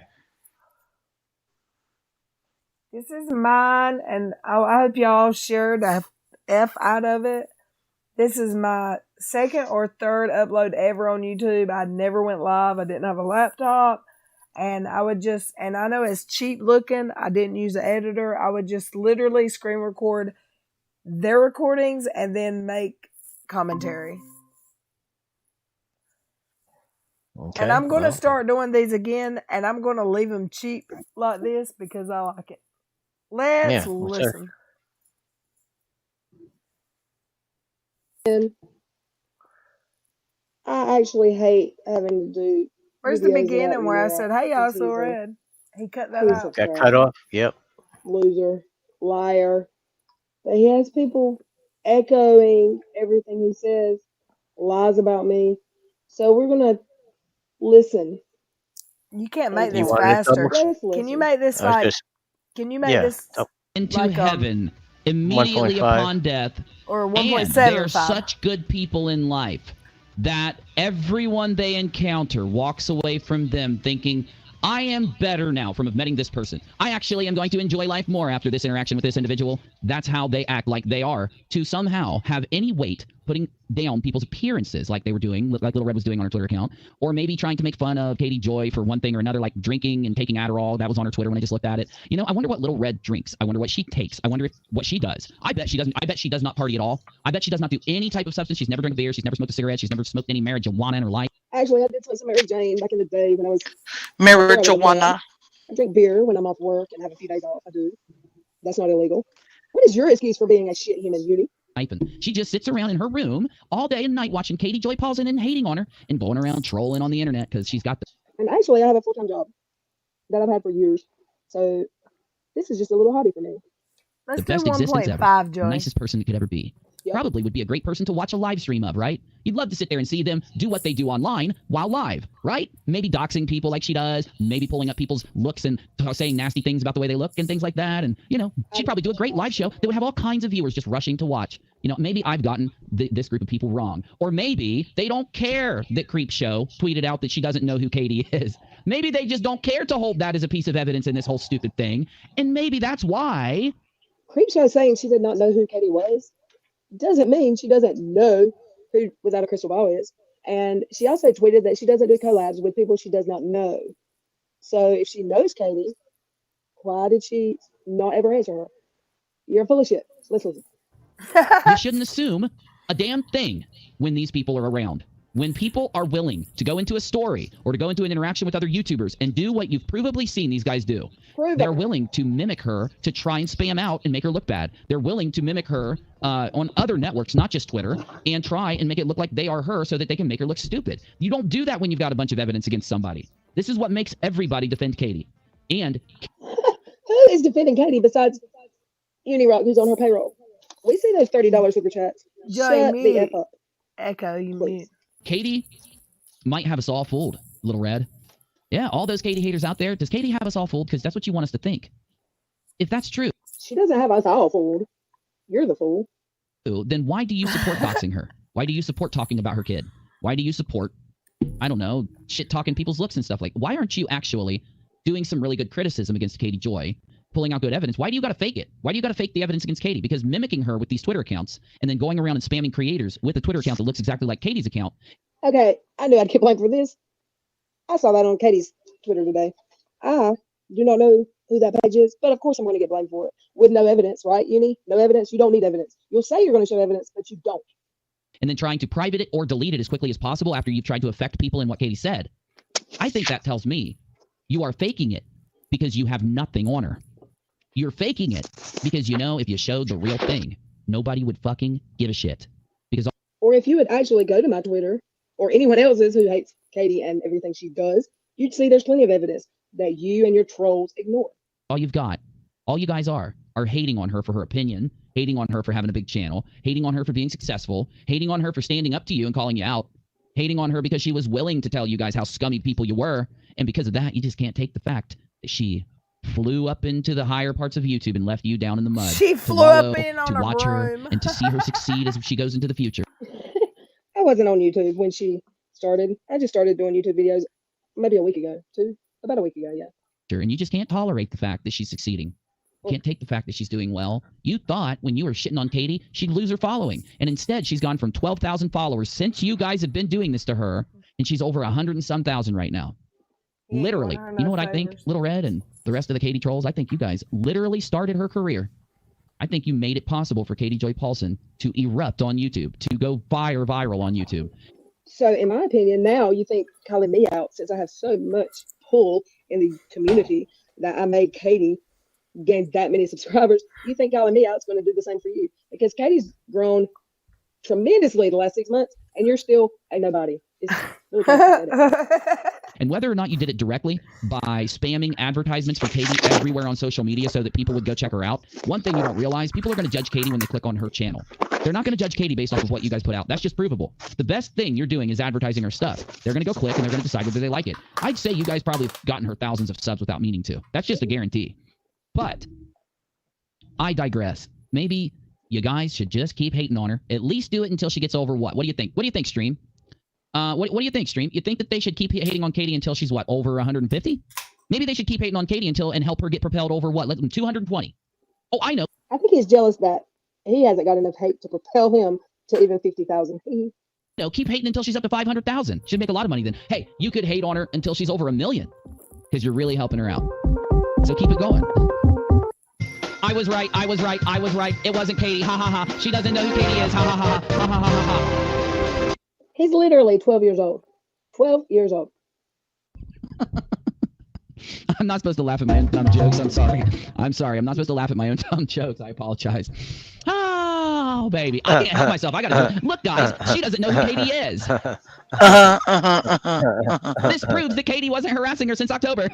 This is mine, and I hope y'all share the F out of it. This is my second or third upload ever on YouTube. I never went live. I didn't have a laptop. And I know it's cheap looking. I didn't use an editor. I would just literally screen record their recordings and then make commentary. Okay. And I'm going to start doing these again, and I'm going to leave them cheap like this because I like it. Let's listen. And I actually hate having to do. Where's the beginning where I said, "Hey, I saw red"? He cut that out. Got cut off. Yep. Loser, liar. But he has people echoing everything he says, lies about me. So we're gonna listen. You can't make You this wanted it faster. double? Can you make this I was like? just- Can you make yeah. this into like, heaven immediately 1.5. upon death? or And they are 1.75? such good people in life that everyone they encounter walks away from them thinking, I am better now from meeting this person. I actually am going to enjoy life more after this interaction with this individual. That's how they act like they are to somehow have any weight putting down people's appearances like they were doing, like Little Red was doing on her Twitter account, or maybe trying to make fun of Katie Joy for one thing or another, like drinking and taking Adderall. That was on her Twitter when I just looked at it. You know, I wonder what Little Red drinks. I wonder what she takes. I wonder what she does. I bet she doesn't. I bet she does not party at all. I bet she does not do any type of substance. She's never drank a beer. She's never smoked a cigarette. She's never smoked any marijuana in her life. Actually, I did some Mary Jane back in the day when I was Marijuana. I drink beer when I'm off work and have a few days off. I do. That's not illegal. What is your excuse for being a shit human, Uni? She just sits around in her room all day and night watching Katie Joy Paulson and hating on her and going around trolling on the internet because she's got the. And actually, I have a full-time job that I've had for years. So this is just a little hobby for me. Let's the do best existence ever. 1.5, Joy. Nicest person you could ever be. Yep. Probably would be a great person to watch a live stream of, right? You'd love to sit there and see them do what they do online while live, right? Maybe doxing people like she does, maybe pulling up people's looks and saying nasty things about the way they look and things like that. And, you know, she'd probably do a great live show that would have all kinds of viewers just rushing to watch. You know, maybe I've gotten this group of people wrong. Or maybe they don't care that Creep Show tweeted out that she doesn't know who Katie is. Maybe they just don't care to hold that as a piece of evidence in this whole stupid thing. And maybe that's why. Creepshow saying she did not know who Katie was doesn't mean she doesn't know who Without a Crystal Ball is. And she also tweeted that she doesn't do collabs with people she does not know. So if she knows Katie, why did she not ever answer her? You're full of shit. Let's listen. You shouldn't assume a damn thing when these people are around. When people are willing to go into a story or to go into an interaction with other YouTubers and do what you've provably seen these guys do, they're willing to mimic her to try and spam out and make her look bad. They're willing to mimic her on other networks, not just Twitter, and try and make it look like they are her so that they can make her look stupid. You don't do that when you've got a bunch of evidence against somebody. This is what makes everybody defend Katie. And is defending Katie besides Unirock, who's on her payroll? We see those $30 super chats. Joey, Shut the F mute. up. Echo, you Please. mute. Katie might have us all fooled, Little Red. Yeah, all those Katie haters out there, does Katie have us all fooled? Because that's what you want us to think. If that's true, She doesn't have us all fooled. You're the fool. then why do you support doxing her? Why do you support talking about her kid? Why do you support, I don't know, shit-talking people's looks and stuff? Like, why aren't you actually doing some really good criticism against Katie Joy, pulling out good evidence? Why do you got to fake it? Why do you got to fake the evidence against Katie? Because mimicking her with these Twitter accounts and then going around and spamming creators with a Twitter account that looks exactly like Katie's account. Okay, I knew I'd get blamed for this. I saw that on Katie's Twitter today. I do not know who that page is, but of course I'm going to get blamed for it with no evidence, right, Uni? No evidence. You don't need evidence. You'll say you're going to show evidence, but you don't. And then trying to private it or delete it as quickly as possible after you've tried to affect people in what Katie said. I think that tells me you are faking it because you have nothing on her. You're faking it because you know if you showed the real thing, nobody would fucking give a shit. Because Or if you would actually go to my Twitter or anyone else's who hates Katie and everything she does, you'd see there's plenty of evidence that you and your trolls ignore. all you've got, all you guys are hating on her for her opinion, hating on her for having a big channel, hating on her for being successful, hating on her for standing up to you and calling you out, hating on her because she was willing to tell you guys how scummy people you were. And because of that, you just can't take the fact that she flew up into the higher parts of YouTube and left you down in the mud. She to flew wallow, up in on to a watch her broom. and to see her succeed as she goes into the future. I wasn't on YouTube when she started. I just started doing YouTube videos maybe a week ago, about a week ago, yeah. And you just can't tolerate the fact that she's succeeding. You can't take the fact that she's doing well. You thought when you were shitting on Katie, she'd lose her following. And instead, she's gone from 12,000 followers since you guys have been doing this to her, and she's over 100 and some thousand right now. Yeah, Literally. well, You know what I favors. think, Little Red and the rest of the Katie trolls? I think you guys literally started her career. I think you made it possible for Katie Joy Paulson to erupt on YouTube, to go viral on YouTube. So in my opinion, now you think calling me out, since I have so much pull in the community that I made Katie gain that many subscribers, you think calling me out is going to do the same for you? Because Katie's grown tremendously the last 6 months, and you're still a nobody. It's really pathetic. And whether or not you did it directly by spamming advertisements for Katie everywhere on social media so that people would go check her out, one thing you don't realize, people are going to judge Katie when they click on her channel. They're not going to judge Katie based off of what you guys put out. That's just provable. The best thing you're doing is advertising her stuff. They're going to go click and they're going to decide whether they like it. I'd say you guys probably have gotten her thousands of subs without meaning to. That's just a guarantee. But I digress. Maybe you guys should just keep hating on her. At least do it until she gets over what? What do you think? What do you think, Stream? What do you think, Stream? You think that they should keep hating on Katie until she's what, over 150? Maybe they should keep hating on Katie until and help her get propelled over what? Let them 220. Oh, I know. I think he's jealous that he hasn't got enough hate to propel him to even 50,000. No, keep hating until she's up to 500,000. She'd make a lot of money then. Hey, you could hate on her until she's over 1 million because you're really helping her out. So keep it going. I was right. I was right. I was right. It wasn't Katie. Ha ha ha. She doesn't know who Katie is. Ha ha ha. Ha ha ha ha ha. He's literally 12 years old. 12 years old. I'm not supposed to laugh at my own dumb jokes. I'm sorry. I'm sorry. I'm not supposed to laugh at my own dumb jokes. I apologize. Oh, baby. I can't help myself. I gotta look, guys. She doesn't know who Katie is. This proves that Katie wasn't harassing her since October.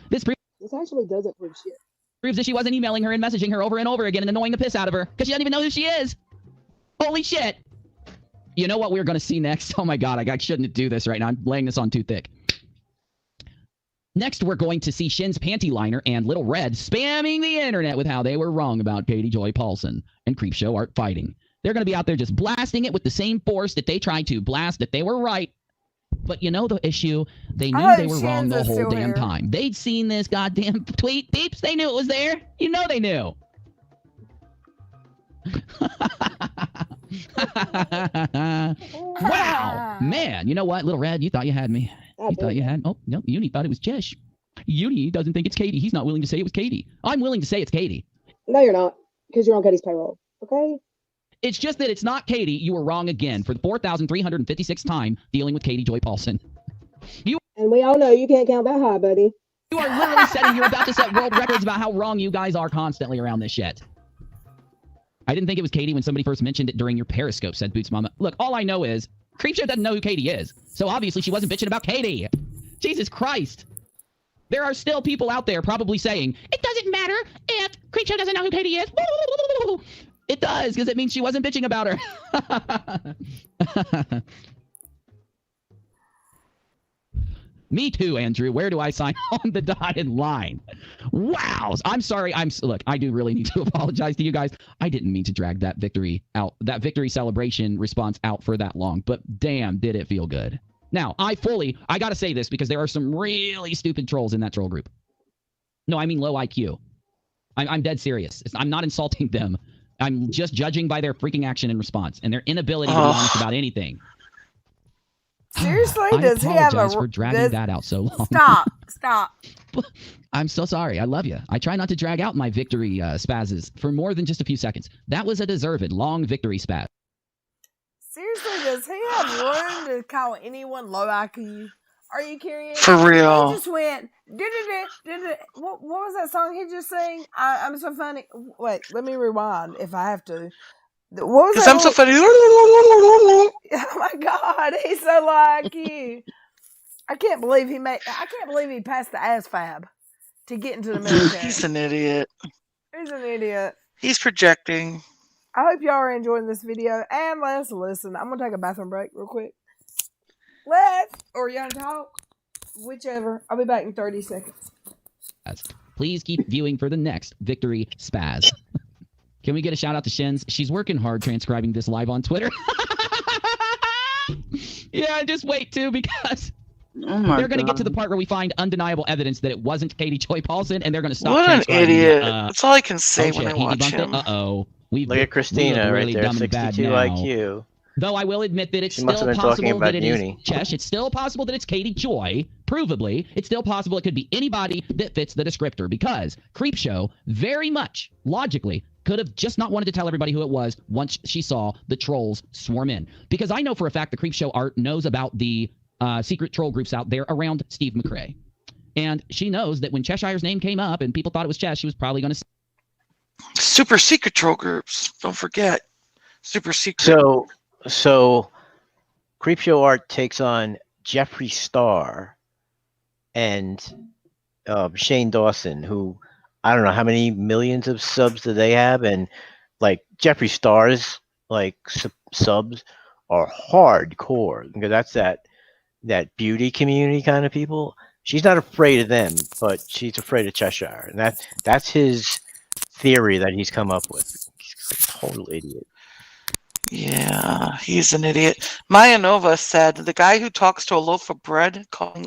This actually doesn't prove shit. Proves that she wasn't emailing her and messaging her over and over again and annoying the piss out of her because she doesn't even know who she is. Holy shit. You know what we're going to see next? Oh my God, I shouldn't do this right now. I'm laying this on too thick. Next, we're going to see Shin's Panty Liner and Little Red spamming the internet with how they were wrong about Katie Joy Paulson and Creepshow Art Fighting. They're going to be out there just blasting it with the same force that they tried to blast that they were right. But you know the issue? They knew they were wrong the whole damn time. They'd seen this goddamn tweet. Beeps, they knew it was there. You know they knew. Wow, man, you know what, Little Red, you thought you had me. You thought you had, oh, no, Uni thought it was Jish. Uni doesn't think it's Katie. He's not willing to say it was Katie. I'm willing to say it's Katie. No, you're not, because you're on Katie's payroll, okay? It's just that it's not Katie. You were wrong again for the 4,356th time dealing with Katie Joy Paulson. And we all know you can't count that high, buddy. You are literally you're about to set world records about how wrong you guys are constantly around this shit. I didn't think it was Katie when somebody first mentioned it during your Periscope, said Boots Mama. Look, all I know is Creepshow doesn't know who Katie is. So obviously she wasn't bitching about Katie. Jesus Christ. There are still people out there probably saying, it doesn't matter if Creepshow doesn't know who Katie is. It does, because it means she wasn't bitching about her. Me too, Andrew. Where do I sign on the dotted line? Wow. I'm sorry. Look, I do really need to apologize to you guys. I didn't mean to drag that victory celebration response out for that long, but damn, did it feel good. Now, I got to say this because there are some really stupid trolls in that troll group. No, I mean low IQ. I'm dead serious. I'm not insulting them. I'm just judging by their freaking action and response and their inability to be honest about anything. Seriously, does he have apologize for dragging that out so long. Stop. I'm so sorry. I love you. I try not to drag out my victory spazzes for more than just a few seconds. That was a deserved long victory spaz. Seriously, does he have room to call anyone low IQ? Are you curious? For real. He just went, what was that song he just sang? I'm so funny. Wait, let me rewind if I have to. What was that? Because I'm so funny. Oh my God, he's so low IQ. I can't believe he passed the ASFAB to get into the military. He's an idiot. He's an idiot. He's projecting. I hope y'all are enjoying this video, and let's listen. I'm gonna take a bathroom break real quick. Or you gonna talk? Whichever. I'll be back in 30 seconds. Please keep viewing for the next victory spaz. Can we get a shout out to Shins? She's working hard transcribing this live on Twitter. Yeah, just wait too, because they're going to get to the part where we find undeniable evidence that it wasn't Katie Joy Paulson, and they're going to stop. What an transcribing idiot! it. That's all I can say when I he watch debunked him. Look at Christina right there, 62 IQ. Though I will admit that it's She must still have been talking possible about that it uni. is Chesh. It's still possible that it's Katie Joy. Provably, it's still possible it could be anybody that fits the descriptor, because Creepshow very much logically could have just not wanted to tell everybody who it was once she saw the trolls swarm in. Because I know for a fact the Creepshow art knows about the secret troll groups out there around Steve McRae. And she knows that when Cheshire's name came up and people thought it was Chesh, she was probably going to... Super secret troll groups. Don't forget. Super secret. So Creepshow art takes on Jeffree Star and Shane Dawson, who I don't know how many millions of subs do they have, and like Jeffree Star's like subs are hardcore, because that's that beauty community kind of people. She's not afraid of them, but she's afraid of Cheshire, and that's his theory that he's come up with. He's a total idiot. Yeah, he's an idiot. Maya Nova said, the guy who talks to a loaf of bread calling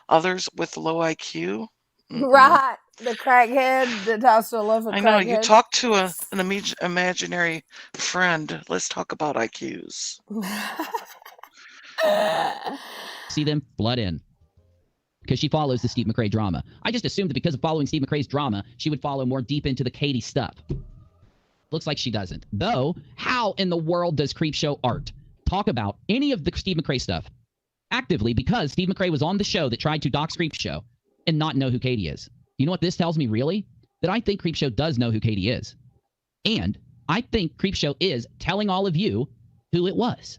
others with low IQ. Right. The crackhead that talks to a loaf of crackhead. I know, you talk to an imaginary friend. Let's talk about IQs. see them flood in. Because she follows the Steve McRae drama. I just assumed that because of following Steve McRae's drama, she would follow more deep into the Katie stuff. Looks like she doesn't. Though, how in the world does Creepshow art talk about any of the Steve McRae stuff actively, because Steve McRae was on the show that tried to dox Creepshow and not know who Katie is? You know what this tells me, really? That I think Creepshow does know who Katie is. And I think Creepshow is telling all of you who it was.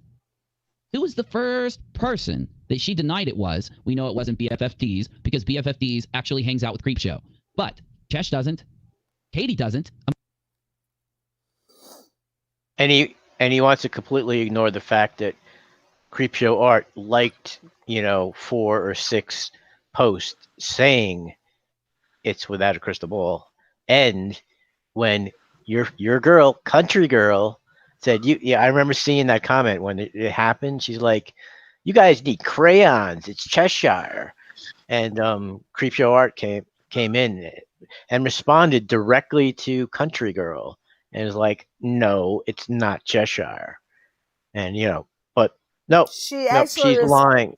Who was the first person that she denied it was? We know it wasn't BFFDs, because BFFDs actually hangs out with Creepshow. But Chesh doesn't. Katie doesn't. And he wants to completely ignore the fact that Creepshow art liked, 4 or 6 posts saying it's without a crystal ball. And when your girl, country girl, said, I remember seeing that comment when it happened. She's like, you guys need crayons. It's Cheshire. And Creepshow art came in and responded directly to country girl. And is like, no, it's not Cheshire. And, but no, she's lying.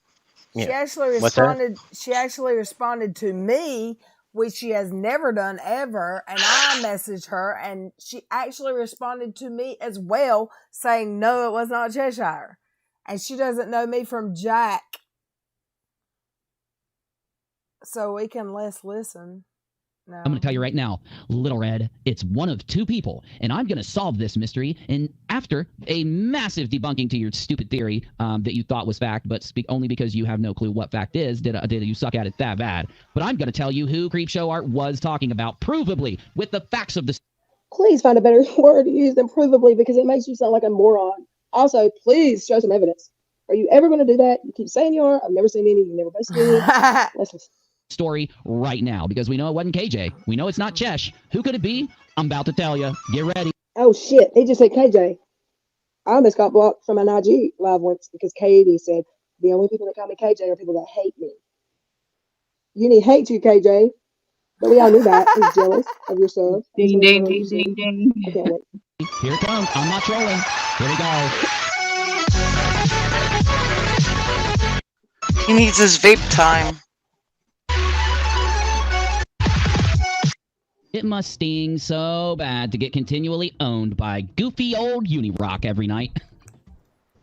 She actually responded. She actually responded to me, which she has never done ever. And I messaged her, and she actually responded to me as well, saying, no, it was not Cheshire. And she doesn't know me from Jack. So we can listen. No. I'm going to tell you right now, Little Red, it's one of two people, and I'm going to solve this mystery. And after a massive debunking to your stupid theory that you thought was fact, but only because you have no clue what fact is, did you suck at it that bad. But I'm going to tell you who Creepshow Art was talking about, provably, with the facts of the... Please find a better word to use than provably, because it makes you sound like a moron. Also, please show some evidence. Are you ever going to do that? You keep saying you are. I've never seen any. You never posted any. Let's listen. Story right now, because we know it wasn't KJ. We know it's not Chesh. Who could it be? I'm about to tell you. Get ready. Oh shit, he just said KJ. I almost got blocked from an IG live once because Katie said the only people that call me KJ are people that hate me. Uni hates you, KJ. But we all knew that. He's jealous of your sub. Ding, ding, ding, ding, ding. I can't wait. Here it comes. I'm not trolling. Here we go. He needs his vape time. It must sting so bad to get continually owned by goofy old Unirock every night.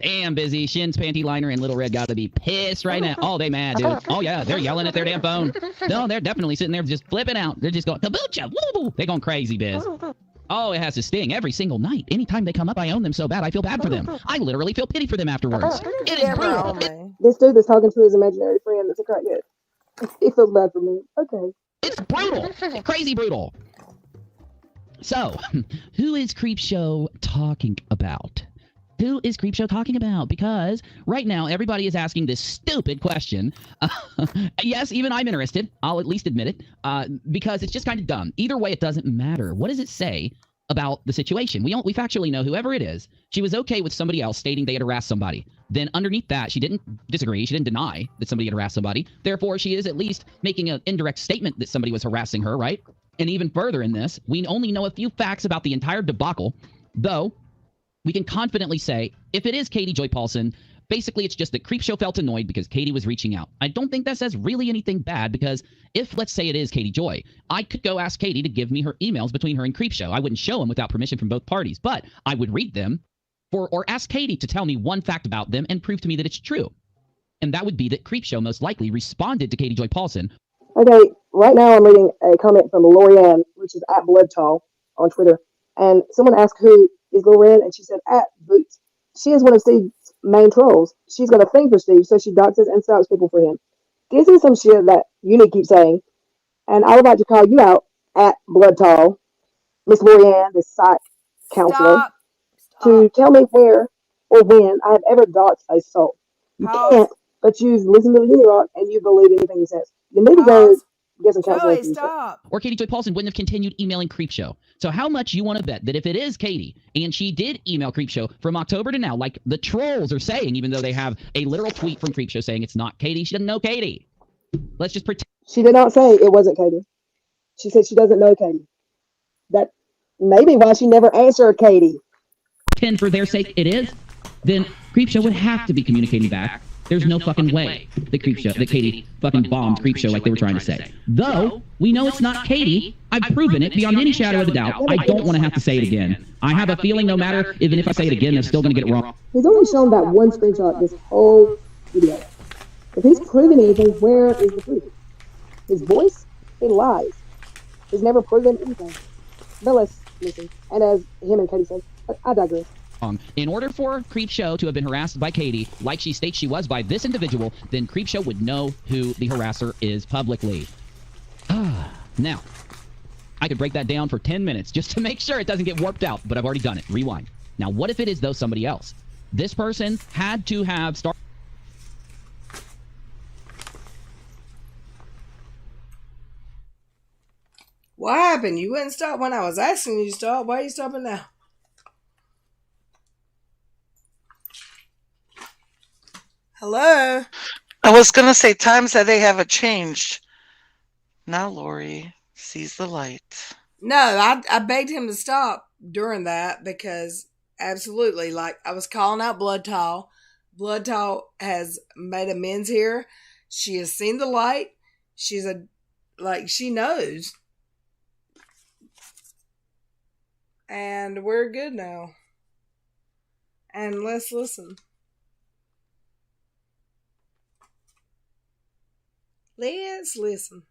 Damn busy. Shin's panty liner and Little Red got to be pissed right now. Oh, they mad, dude. Oh, yeah, they're yelling at their damn phone. No, they're definitely sitting there just flipping out. They're just going, kombucha, woo! They're going crazy, Biz. Oh, it has to sting every single night. Anytime they come up, I own them so bad, I feel bad for them. I literally feel pity for them afterwards. It is brutal. This dude that's talking to his imaginary friend that's a crackhead. He feels bad for me. Okay. It's brutal. Crazy brutal. So, who is Creepshow talking about? Who is Creepshow talking about? Because right now, everybody is asking this stupid question. Yes, even I'm interested. I'll at least admit it. Because it's just kind of dumb. Either way, it doesn't matter. What does it say about the situation? We factually know whoever it is, she was okay with somebody else stating they had harassed somebody. Then underneath that, she didn't disagree. She didn't deny that somebody had harassed somebody. Therefore, she is at least making an indirect statement that somebody was harassing her, right? And even further in this, we only know a few facts about the entire debacle, though we can confidently say, if it is Katie Joy Paulson, basically it's just that Creepshow felt annoyed because Katie was reaching out. I don't think that says really anything bad, because if, let's say it is Katie Joy, I could go ask Katie to give me her emails between her and Creepshow. I wouldn't show them without permission from both parties, but I would read them or ask Katie to tell me one fact about them and prove to me that it's true. And that would be that Creepshow most likely responded to Katie Joy Paulson. Okay, right now I'm reading a comment from Lorianne, which is at Bloodtall on Twitter. And someone asked who is Lorianne, and she said at Boots. She is one of Steve's main trolls. She's got a thing for Steve, so she doxes and stalks people for him. This is some shit that Uni keeps saying, and I would like to call you out at Bloodtall, Miss Lorianne, the psych counselor, to tell me where or when I have ever doxed a soul. You can't, but you listen to the Unirock and you believe anything he says. You need to go get some counseling. Or Katie Joy Paulson wouldn't have continued emailing Creepshow. So how much you want to bet that if it is Katie, and she did email Creepshow from October to now, like the trolls are saying, even though they have a literal tweet from Creepshow saying it's not Katie, she doesn't know Katie. Let's just pretend. She did not say it wasn't Katie. She said she doesn't know Katie. That may be why she never answered Katie. Pretend for their sake it is, then Creepshow would have to be communicating back. There's no fucking way that Katie fucking bombed Creepshow like they were trying to say. Though, we know it's not Katie. I've proven it beyond any shadow of a doubt. I don't want to have to say it again. I have a feeling no matter, even if I say it again, they're still going to get it wrong. He's only shown that one screenshot this whole video. If he's proven anything, where is the proof? His voice? He lies. He's never proven anything. But let's listen. And as him and Katie said, I digress. In order for Creepshow to have been harassed by Katie, like she states she was by this individual, then Creepshow would know who the harasser is publicly. Now, I could break that down for 10 minutes just to make sure it doesn't get warped out, but I've already done it. Rewind. Now, what if it is, though, somebody else? This person had to have started... What happened? You wouldn't stop when I was asking you to stop. Why are you stopping now? Hello? I was going to say times that they haven't changed. Now Lori sees the light. No, I begged him to stop during that because absolutely, like I was calling out Blood Tall. Blood Tall has made amends here. She has seen the light. She knows. And we're good now. And let's listen. Let's listen.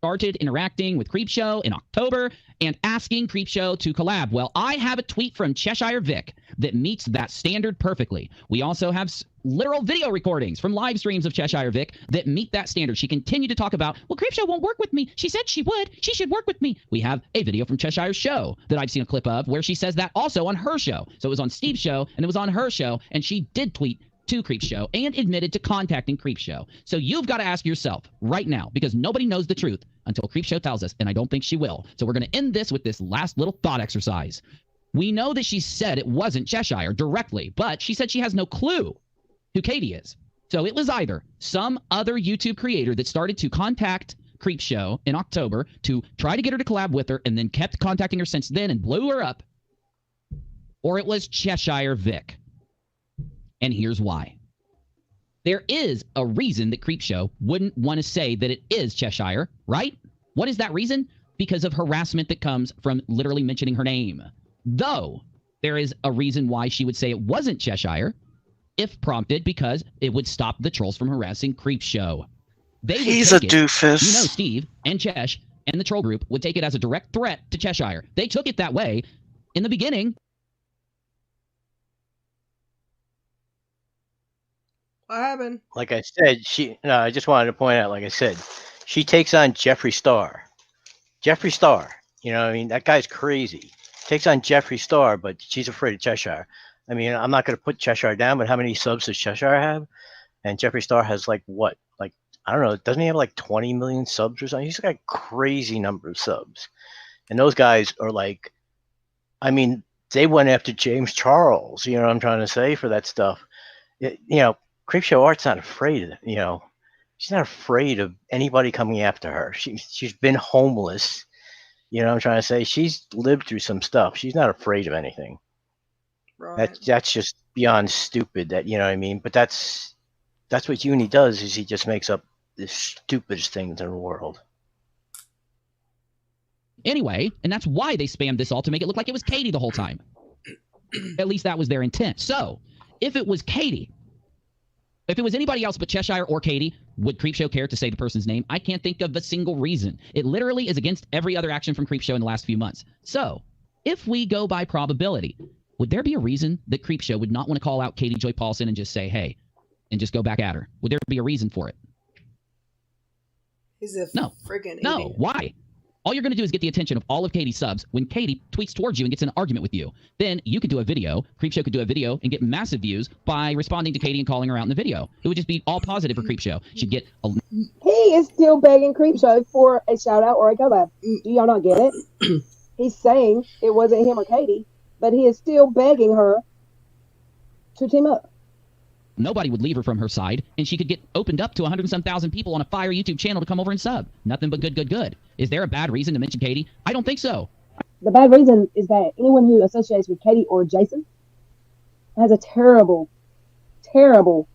started interacting with Creepshow in October and asking Creepshow to collab. Well, I have a tweet from Cheshire Vic that meets that standard perfectly. We also have literal video recordings from live streams of Cheshire Vic that meet that standard. She continued to talk about, well, Creepshow won't work with me. She said she would. She should work with me. We have a video from Cheshire's show that I've seen a clip of where she says that also on her show. So it was on Steve's show and it was on her show, and she did tweet to Creepshow and admitted to contacting Creepshow. So you've got to ask yourself right now, because nobody knows the truth until Creepshow tells us, and I don't think she will. So we're going to end this with this last little thought exercise. We know that she said it wasn't Cheshire directly, but she said she has no clue who Katie is. So it was either some other YouTube creator that started to contact Creepshow in October to try to get her to collab with her and then kept contacting her since then and blew her up, or it was Cheshire Vic. And here's why. There is a reason that Creepshow wouldn't want to say that it is Cheshire, right? What is that reason? Because of harassment that comes from literally mentioning her name. Though, there is a reason why she would say it wasn't Cheshire, if prompted, because it would stop the trolls from harassing Creepshow. He's a doofus. You know, Steve and Chesh and the troll group would take it as a direct threat to Cheshire. They took it that way in the beginning. What happened? Like I said, I just wanted to point out, like I said, she takes on Jeffree Star. Jeffree Star, you know what I mean? That guy's crazy. Takes on Jeffree Star, but she's afraid of Cheshire. I mean, I'm not going to put Cheshire down, but how many subs does Cheshire have? And Jeffree Star has like what? Like, I don't know. Doesn't he have like 20 million subs or something? He's got a crazy number of subs. And those guys are like, I mean, they went after James Charles, you know what I'm trying to say, for that stuff. Creepshow Art's not afraid of it, she's not afraid of anybody coming after her. She's been homeless, you know what I'm trying to say? She's lived through some stuff. She's not afraid of anything. Right. That's just beyond stupid, that, you know what I mean? But that's what Uni does, is he just makes up the stupidest things in the world. Anyway, and that's why they spammed this all, to make it look like it was Katie the whole time. At least that was their intent. So, if it was Katie, if it was anybody else but Cheshire or Katie, would Creepshow care to say the person's name? I can't think of a single reason. It literally is against every other action from Creepshow in the last few months. So, if we go by probability, would there be a reason that Creepshow would not want to call out Katie Joy Paulson and just say, hey, and just go back at her? Would there be a reason for it? He's a freaking idiot. No, why? All you're going to do is get the attention of all of Katie's subs when Katie tweets towards you and gets in an argument with you. Then you could do a video, Creepshow could do a video and get massive views by responding to Katie and calling her out in the video. It would just be all positive for Creepshow. She'd get a... He is still begging Creepshow for a shout out or a collab. Do y'all not get it? He's saying it wasn't him or Katie, but he is still begging her to team up. Nobody would leave her from her side, and she could get opened up to 100 and some thousand people on a fire YouTube channel to come over and sub. Nothing but good. Is there a bad reason to mention Katie? I don't think so. The bad reason is that anyone who associates with Katie or Jason has a terrible, terrible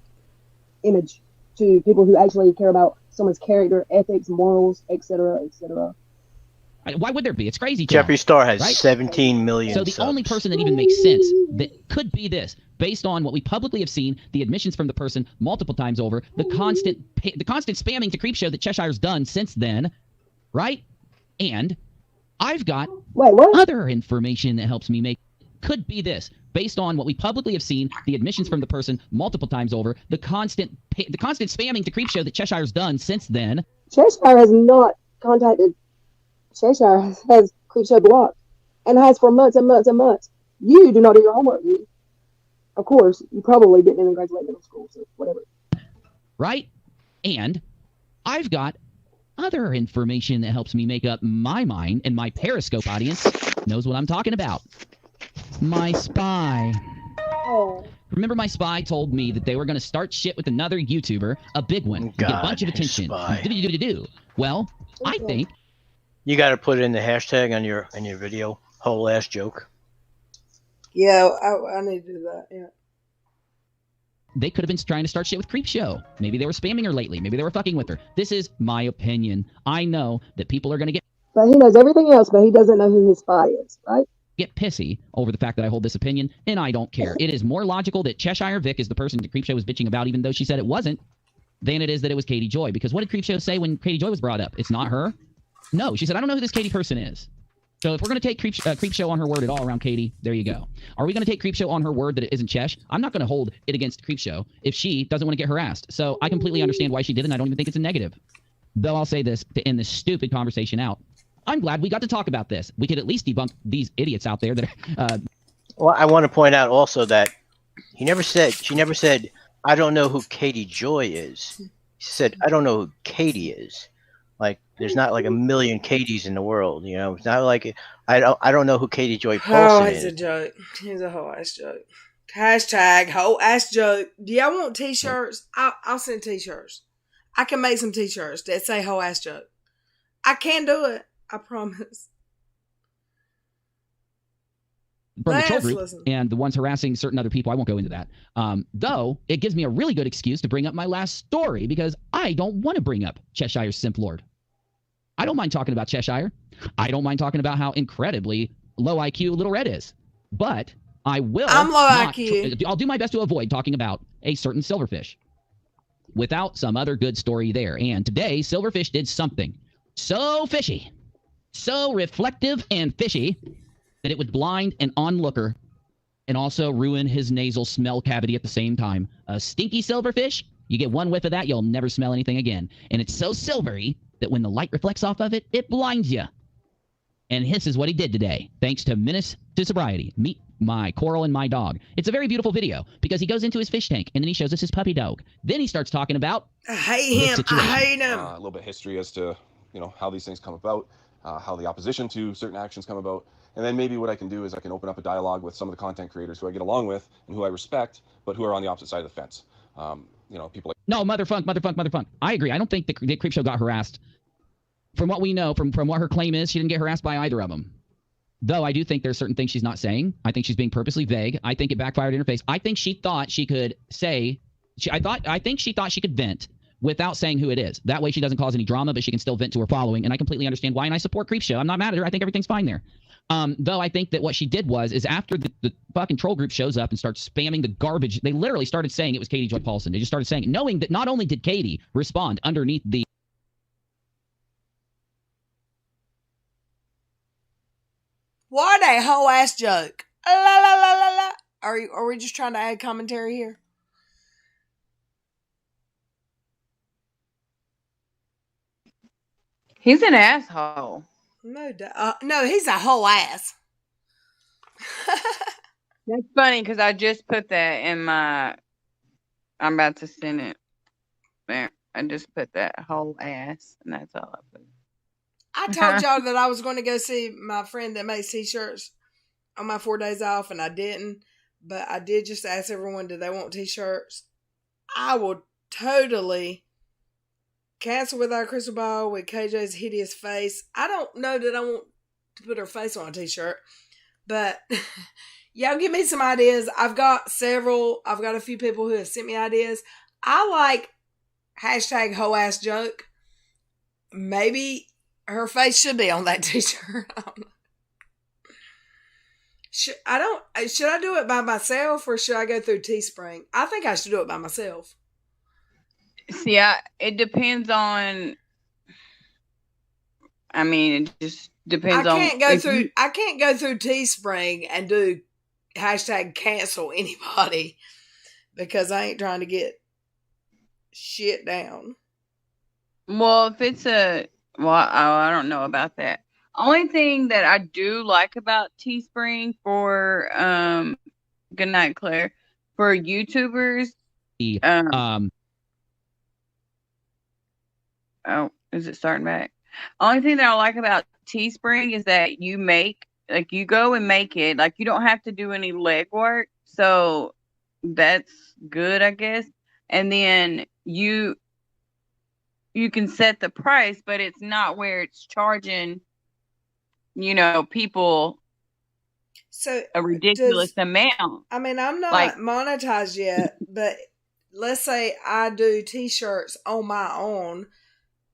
image to people who actually care about someone's character, ethics, morals, etc., etc. Why would there be? It's crazy. Jeffree Star has 17 million So the subs. only person that even makes sense that could be this, based on what we publicly have seen, the admissions from the person multiple times over, the constant spamming to Creepshow that Cheshire's done since then, right? And I've got other information that helps me make, could be this, based on what we publicly have seen, the admissions from the person multiple times over, the constant spamming to Creepshow that Cheshire's done since then. Cheshire has not contacted. Cheshire has Creepshow blocked and has for months and months and months. You do not do your homework, you. Of course, you probably didn't even graduate middle school, so whatever. Right? And I've got other information that helps me make up my mind, and my Periscope audience knows what I'm talking about. My spy. Oh. Remember, my spy told me that they were going to start shit with another YouTuber, a big one, get a bunch of attention. Well, I think you got to put in the hashtag on your video, whole ass joke. Yeah, I need to do that. Yeah. They could have been trying to start shit with Creepshow. Maybe they were spamming her lately. Maybe they were fucking with her. This is my opinion. I know that people are going to get... But he knows everything else, but he doesn't know who his spy is, right? Get pissy over the fact that I hold this opinion, and I don't care. It is more logical that Cheshire Vic is the person that Creepshow was bitching about, even though she said it wasn't, than it is that it was Katie Joy. Because what did Creepshow say when Katie Joy was brought up? It's not her. No, she said, I don't know who this Katie person is. So if we're going to take Creepshow on her word at all around Katie, there you go. Are we going to take Creepshow on her word that it isn't Chesh? I'm not going to hold it against Creepshow if she doesn't want to get harassed. So I completely understand why she did it, and I don't even think it's a negative. Though I'll say this to end this stupid conversation out. I'm glad we got to talk about this. We could at least debunk these idiots out there that are... Well, I want to point out also that she never said, I don't know who Katie Joy is. She said, I don't know who Katie is. Like, there's not like a million Katies in the world, you know. It's not like I don't know who Katie Joy Paulson is. He's a joke. He's a whole ass joke. Hashtag whole ass joke. Do y'all want t-shirts? I'll send t-shirts. I can make some t-shirts that say whole ass joke. I can do it. I promise. From the troll group and the ones harassing certain other people. I won't go into that. Though, it gives me a really good excuse to bring up my last story because I don't want to bring up Cheshire's Simp Lord. I don't mind talking about Cheshire. I don't mind talking about how incredibly low IQ Little Red is. But I will I'm low IQ. I'll do my best to avoid talking about a certain silverfish without some other good story there. And today, Silverfish did something so fishy, so reflective and fishy, that it would blind an onlooker and also ruin his nasal smell cavity at the same time. A stinky silverfish, you get one whiff of that, you'll never smell anything again. And it's so silvery that when the light reflects off of it, it blinds you. And this is what he did today, thanks to Menace to Sobriety. Meet my coral and my dog. It's a very beautiful video because he goes into his fish tank and then he shows us his puppy dog. Then he starts talking about I hate him. I hate him. A little bit of history as to, how these things come about, how the opposition to certain actions come about. And then maybe what I can do is I can open up a dialogue with some of the content creators who I get along with and who I respect, but who are on the opposite side of the fence. People like... No, motherfunk. I agree. I don't think the Creepshow got harassed. From what we know, from what her claim is, she didn't get harassed by either of them. Though I do think there's certain things she's not saying. I think she's being purposely vague. I think it backfired in her face. I think she thought she could say... I think she thought she could vent without saying who it is. That way she doesn't cause any drama, but she can still vent to her following. And I completely understand why, and I support Creepshow. I'm not mad at her. I think everything's fine there. Though I think that what she did is after the fucking troll group shows up and starts spamming the garbage, they literally started saying it was Katie Joy Paulson. They just started saying it, knowing that not only did Katie respond underneath the... What a whole ass joke. La la la la la. Are we just trying to add commentary here? He's an asshole. No, he's a whole ass. That's funny because I just put that in my... I'm about to send it. There. I just put that whole ass, and that's all I put. I told y'all that I was going to go see my friend that makes t-shirts on my 4 days off, and I didn't. But I did just ask everyone, do they want t-shirts? I will totally cancel without a crystal ball with KJ's hideous face. I don't know that I want to put her face on a t-shirt, but y'all give me some ideas. I've got a few people who have sent me ideas. I like hashtag hoe ass joke. Maybe her face should be on that t-shirt. I don't know. Should I do it by myself or should I go through Teespring? I think I should do it by myself. See, it depends on. I mean, it just depends on. I can't go through Teespring and do hashtag cancel anybody because I ain't trying to get shit down. Well, if it's I don't know about that. Only thing that I do like about Teespring for good night, Claire, for YouTubers. Oh, is it starting back? Only thing that I like about Teespring is that you go and make it. Like, you don't have to do any legwork. So that's good, I guess. And then you can set the price, but it's not where it's charging, people a ridiculous amount. I mean, I'm not monetized yet, but let's say I do t-shirts on my own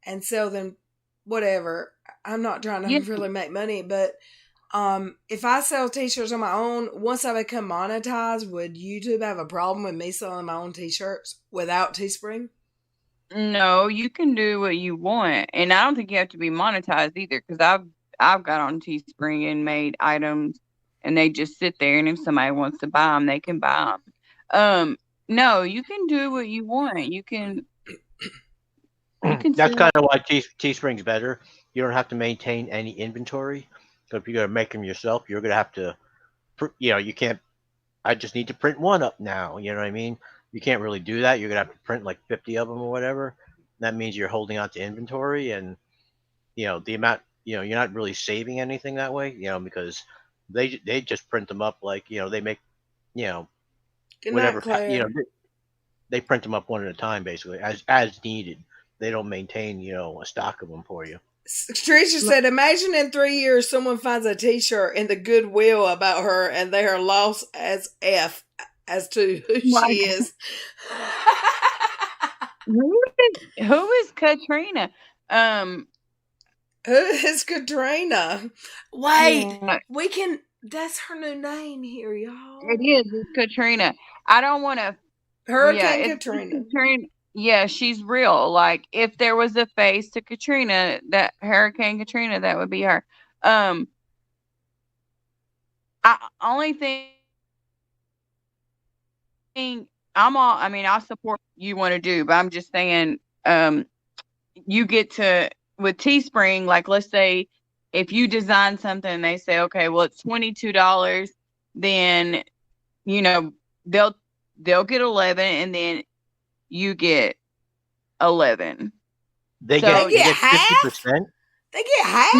and sell them, whatever. I'm not trying to really make money, but if I sell t-shirts on my own, once I become monetized, would YouTube have a problem with me selling my own t-shirts without Teespring? No, you can do what you want, and I don't think you have to be monetized either. Because I've got on Teespring and made items, and they just sit there, and if somebody wants to buy them, they can buy them. No, you can do what you want. You can That's sell. kind of why Teespring's better. You don't have to maintain any inventory. So if you're gonna make them yourself, you're gonna have to, you can't. I just need to print one up now. You know what I mean? You can't really do that. You're gonna have to print like 50 of them or whatever. That means you're holding on to inventory, and the amount. You're not really saving anything that way. Because they just print them up like they make you know Good night, whatever Claire. they print them up one at a time basically as needed. They don't maintain a stock of them for you. Tricia said, imagine in 3 years someone finds a t-shirt in the Goodwill about her and they are lost as F as to who she is. Who is Katrina? Who is Katrina? Wait, yeah. that's her new name here, y'all. It is. It's Katrina. I don't want to. Hurricane Katrina. Yeah, she's real. Like, if there was a face to Katrina, that Hurricane Katrina, that would be her. Only thing I support you want to do, but I'm just saying, you get to, with Teespring, like, let's say if you design something and they say, okay, well, it's $22, then, they'll get 11 and then you get 11. They get half? 50%? They get half?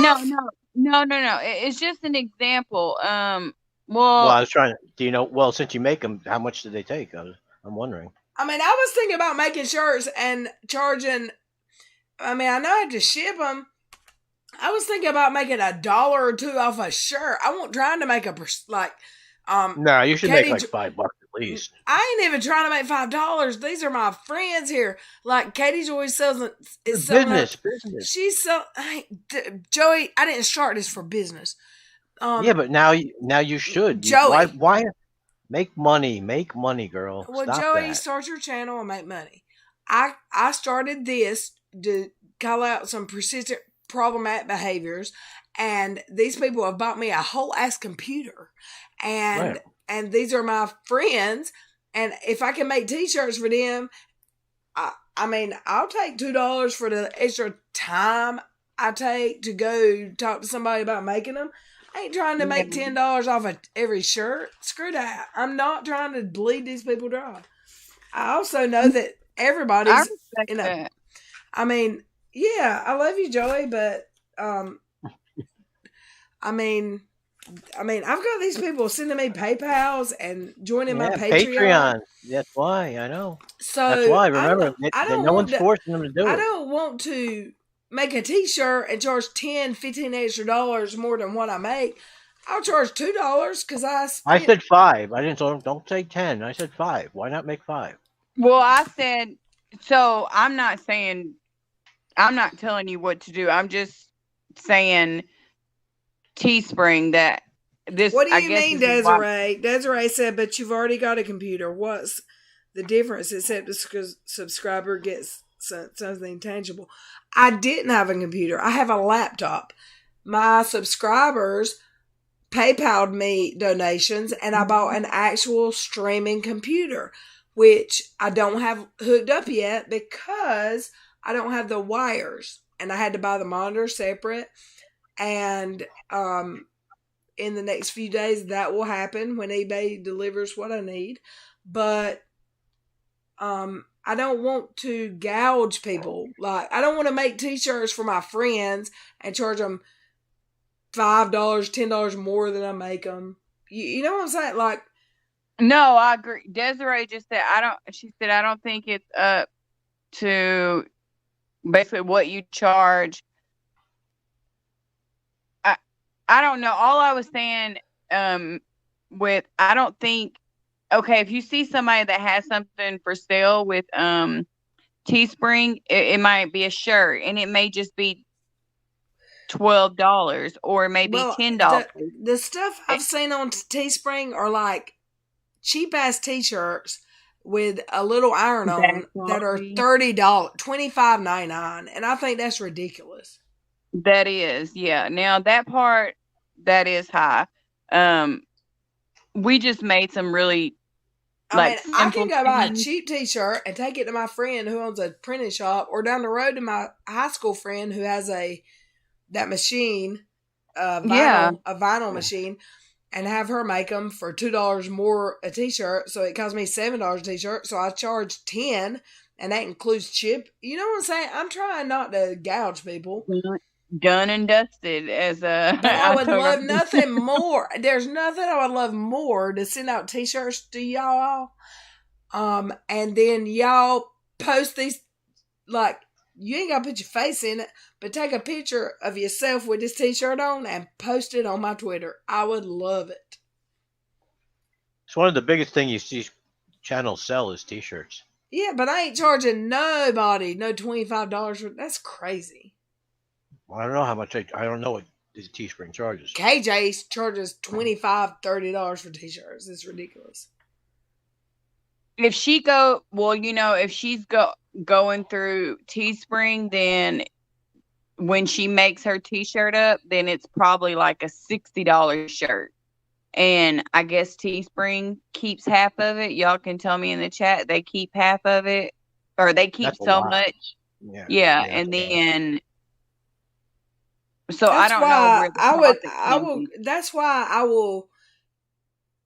No. It's just an example. Well, I was trying to, well, since you make them, how much do they take? I'm wondering. I was thinking about making shirts and charging, I know I have to ship them. I was thinking about making $1 or $2 off a shirt. I wasn't trying to make no, you should make like $5 at least. I ain't even trying to make $5. These are my friends here. Like Katie Joy sells business. She's Joey. I didn't start this for business. Yeah, but now you should. Joey, why make money? Make money, girl. Well, Stop Joey, that. start your channel and make money. I started this to call out some persistent problematic behaviors, and these people have bought me a whole ass computer, and these are my friends, and if I can make t-shirts for them, I'll take $2 for the extra time I take to go talk to somebody about making them. I ain't trying to make $10 off of every shirt. Screw that. I'm not trying to bleed these people dry. I also know that everybody's that. Yeah, I love you, Joey, but I've got these people sending me PayPals and joining my Patreon. That's why I know. So that's why. Remember, no one's forcing them to do it. I don't want to make a t-shirt and charge $10, $15 extra more than what I make. I'll charge $2 because I said 5. I didn't. Don't say 10. I said 5. Why not make 5? Well, I said, so I'm not telling you what to do. I'm just saying Teespring that this. What do you mean, Desiree? Desiree said, but you've already got a computer. What's the difference except the subscriber gets something tangible? I didn't have a computer. I have a laptop. My subscribers PayPal'd me donations, and I bought an actual streaming computer, which I don't have hooked up yet because I don't have the wires, and I had to buy the monitor separate. And in the next few days, that will happen when eBay delivers what I need. But I don't want to gouge people. Like, I don't want to make t-shirts for my friends and charge them $5, $10 more than I make them. You know what I'm saying? Like, no, I agree. Desiree just said she said I don't think it's up to basically what you charge. I don't know. All I was saying I don't think, okay, if you see somebody that has something for sale with Teespring, it might be a shirt, and it may just be $12 or maybe $10. The stuff I've seen on Teespring are like cheap ass t-shirts with a little iron on Bad that are quality. $30, $25.99, and I think that's ridiculous. That is, yeah. Now that part, that is high. We just made some really I mean, I simple can go buy a things. cheap T-shirt and take it to my friend who owns a printing shop, or down the road to my high school friend who has that machine, Yeah. a vinyl machine, and have her make them for $2 more a T-shirt. So it costs me $7 a T-shirt. So I charge $10, and that includes chip. You know what I'm saying? I'm trying not to gouge people. Done and dusted, as But I would told love her. nothing more. There's nothing I would love more to send out T-shirts to y'all. And then y'all post these, like, you ain't gotta put your face in it, but take a picture of yourself with this T-shirt on and post it on my Twitter. I would love it. It's one of the biggest things you see channels sell is T-shirts. Yeah, but I ain't charging nobody no $25 for that's crazy. Well, I don't know how much. I don't know what this Teespring charges. KJ charges $25, $30 for T-shirts. It's ridiculous. If she's going through Teespring, then when she makes her T-shirt up, then it's probably like a $60 shirt. And I guess Teespring keeps half of it. Y'all can tell me in the chat. They keep half of it, or they keep so much. Yeah, and then so I don't know where the profit That's why I will.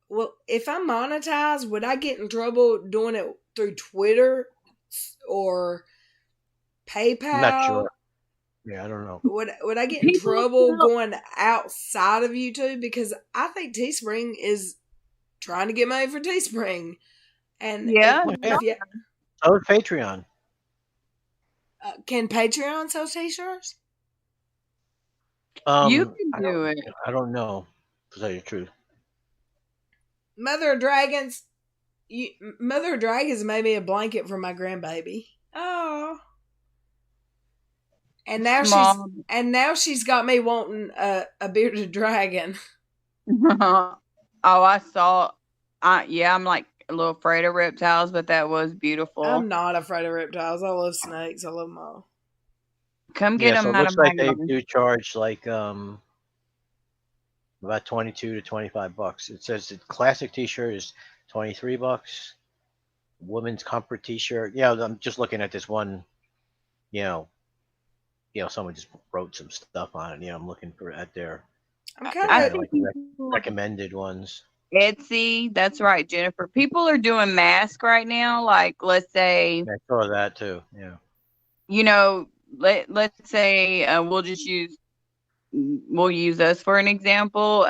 Well, if I'm monetized, would I get in trouble doing it through Twitter or PayPal? I'm not sure. Yeah, I don't know. Would I get in trouble going outside of YouTube? Because I think Teespring is trying to get money for Teespring. And So is Patreon. Can Patreon sell T-shirts? You can do it. I don't know, to tell you the truth. Mother of Dragons made me a blanket for my grandbaby. Oh. And now she's got me wanting a bearded dragon. Oh, I saw. I'm like a little afraid of reptiles, but that was beautiful. I'm not afraid of reptiles. I love snakes. I love them all. Come get them out of my they do charge like about $22 to $25. It says the classic T-shirt is $23. Women's comfort T-shirt. Yeah, I'm just looking at this one. Someone just wrote some stuff on it. I'm looking at their recommended ones. Etsy, that's right, Jennifer. People are doing masks right now. Like, let's say, I saw that too. Yeah. Let's say we'll use us for an example.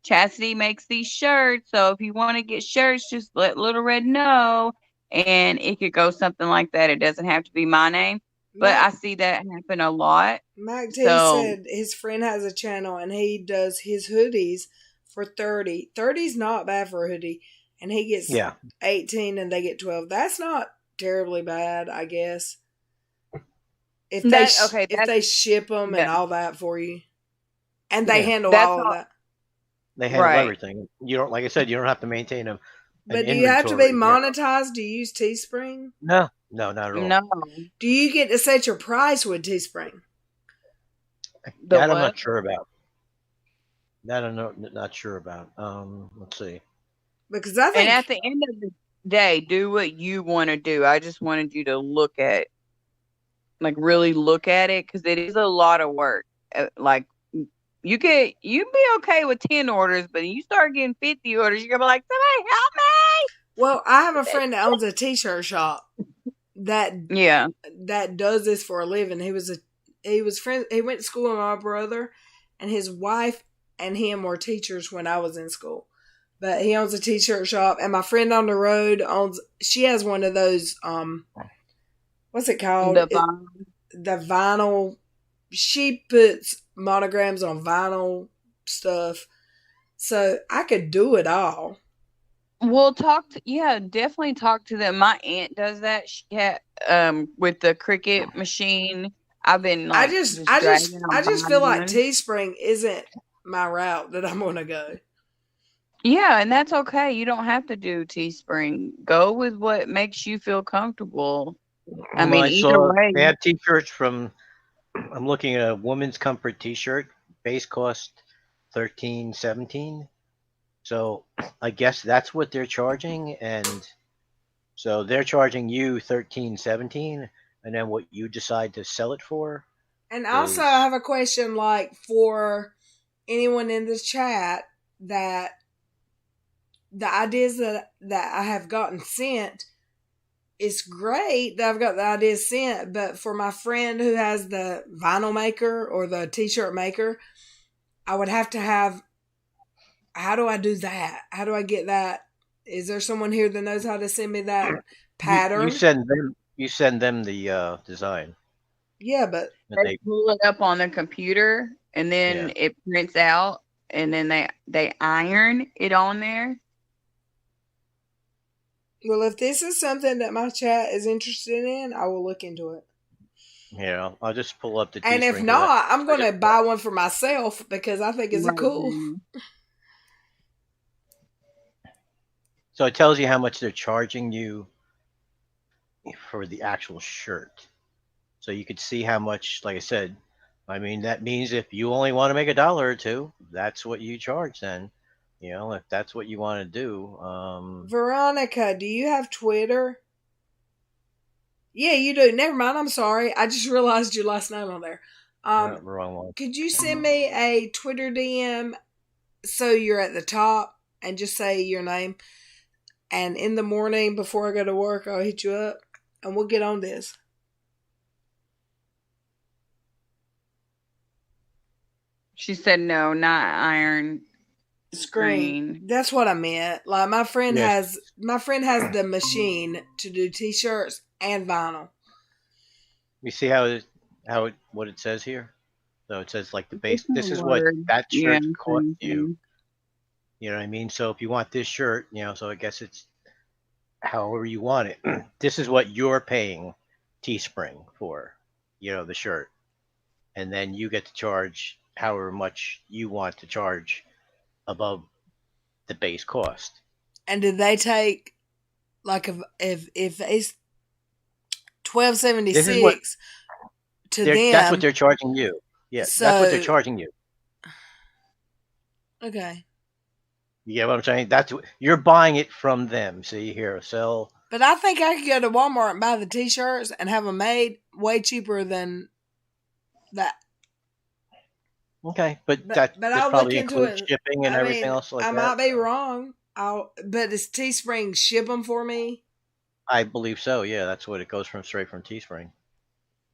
Chastity makes these shirts, so if you want to get shirts, just let Little Red know, and it could go something like that. It doesn't have to be my name, but I see that happen a lot. Mike T said his friend has a channel and he does his hoodies for $30. $30's not bad for a hoodie, and he gets 18 and they get 12. That's not terribly bad, I guess. If they ship them and all that for you, and they handle all of that. They handle everything. You don't, like I said, you don't have to maintain them. But do you have to be monetized to use Teespring? No, not at all. No. Do you get to set your price with Teespring? That I'm not sure about. That I'm not sure about. Let's see. Because I think, and at the end of the day, do what you want to do. I just wanted you to really look at it, because it is a lot of work. Like, you'd be okay with 10 orders, but you start getting 50 orders, you're gonna be like, somebody help me. Well, I have a friend that owns a T-shirt shop that does this for a living. He went to school with my brother, and his wife and him were teachers when I was in school. But he owns a T-shirt shop, and my friend on the road she has one of those, what's it called? The vinyl. She puts monograms on vinyl stuff. So I could do it all. Well, definitely talk to them. My aunt does that. She had, with the Cricut machine. I've been like, I just feel like Teespring isn't my route that I'm gonna go. Yeah, and that's okay. You don't have to do Teespring. Go with what makes you feel comfortable. I Well, mean, I either saw way. they have T-shirts from. I'm looking at a woman's comfort T-shirt. Base cost 13.17. So I guess that's what they're charging, and so they're charging you 13.17, and then what you decide to sell it for And also, I have a question, like, for anyone in this chat, that the ideas that I have gotten sent, it's great that I've got the ideas sent, but for my friend who has the vinyl maker or the t-shirt maker, I would have to have, how do I do that? How do I get that? Is there someone here that knows how to send me that pattern? You send them the design. Yeah, but they pull it up on the computer and then it prints out, and then they iron it on there. Well, if this is something that my chat is interested in, I will look into it. Yeah, I'll just pull up the And if Teespring. not, I'm going to buy one for myself because I think it's a cool. So it tells you how much they're charging you for the actual shirt. So you could see how much, like I said, I mean, that means if you only want to make $1 or $2, that's what you charge then. You know, if that's what you want to do. Veronica, do you have Twitter? Yeah, you do. Never mind. I'm sorry. I just realized your last name on there. Wrong one. Could you send me a Twitter DM so you're at the top and just say your name? And in the morning before I go to work, I'll hit you up and we'll get on this. She said no, not iron screen. That's what I meant. Like my friend has the machine to do t-shirts and vinyl. You see what it says here? So it says like the base. This is what that shirt cost you. You know what I mean? So if you want this shirt, you know, so I guess it's however you want it. This is what you're paying Teespring for, you know, the shirt. And then you get to charge however much you want to charge above the base cost. And did they take, like, if it's $12.76 to them? That's what they're charging you. Yes, so, that's what they're charging you. Okay. You get what I'm saying? That's you're buying it from them. So you hear sell. But I think I could go to Walmart and buy the t-shirts and have them made way cheaper than that. Okay, but that I'll probably look into includes shipping and everything else like that. I might be wrong. But does Teespring ship them for me? I believe so. Yeah, that's what it goes straight from Teespring.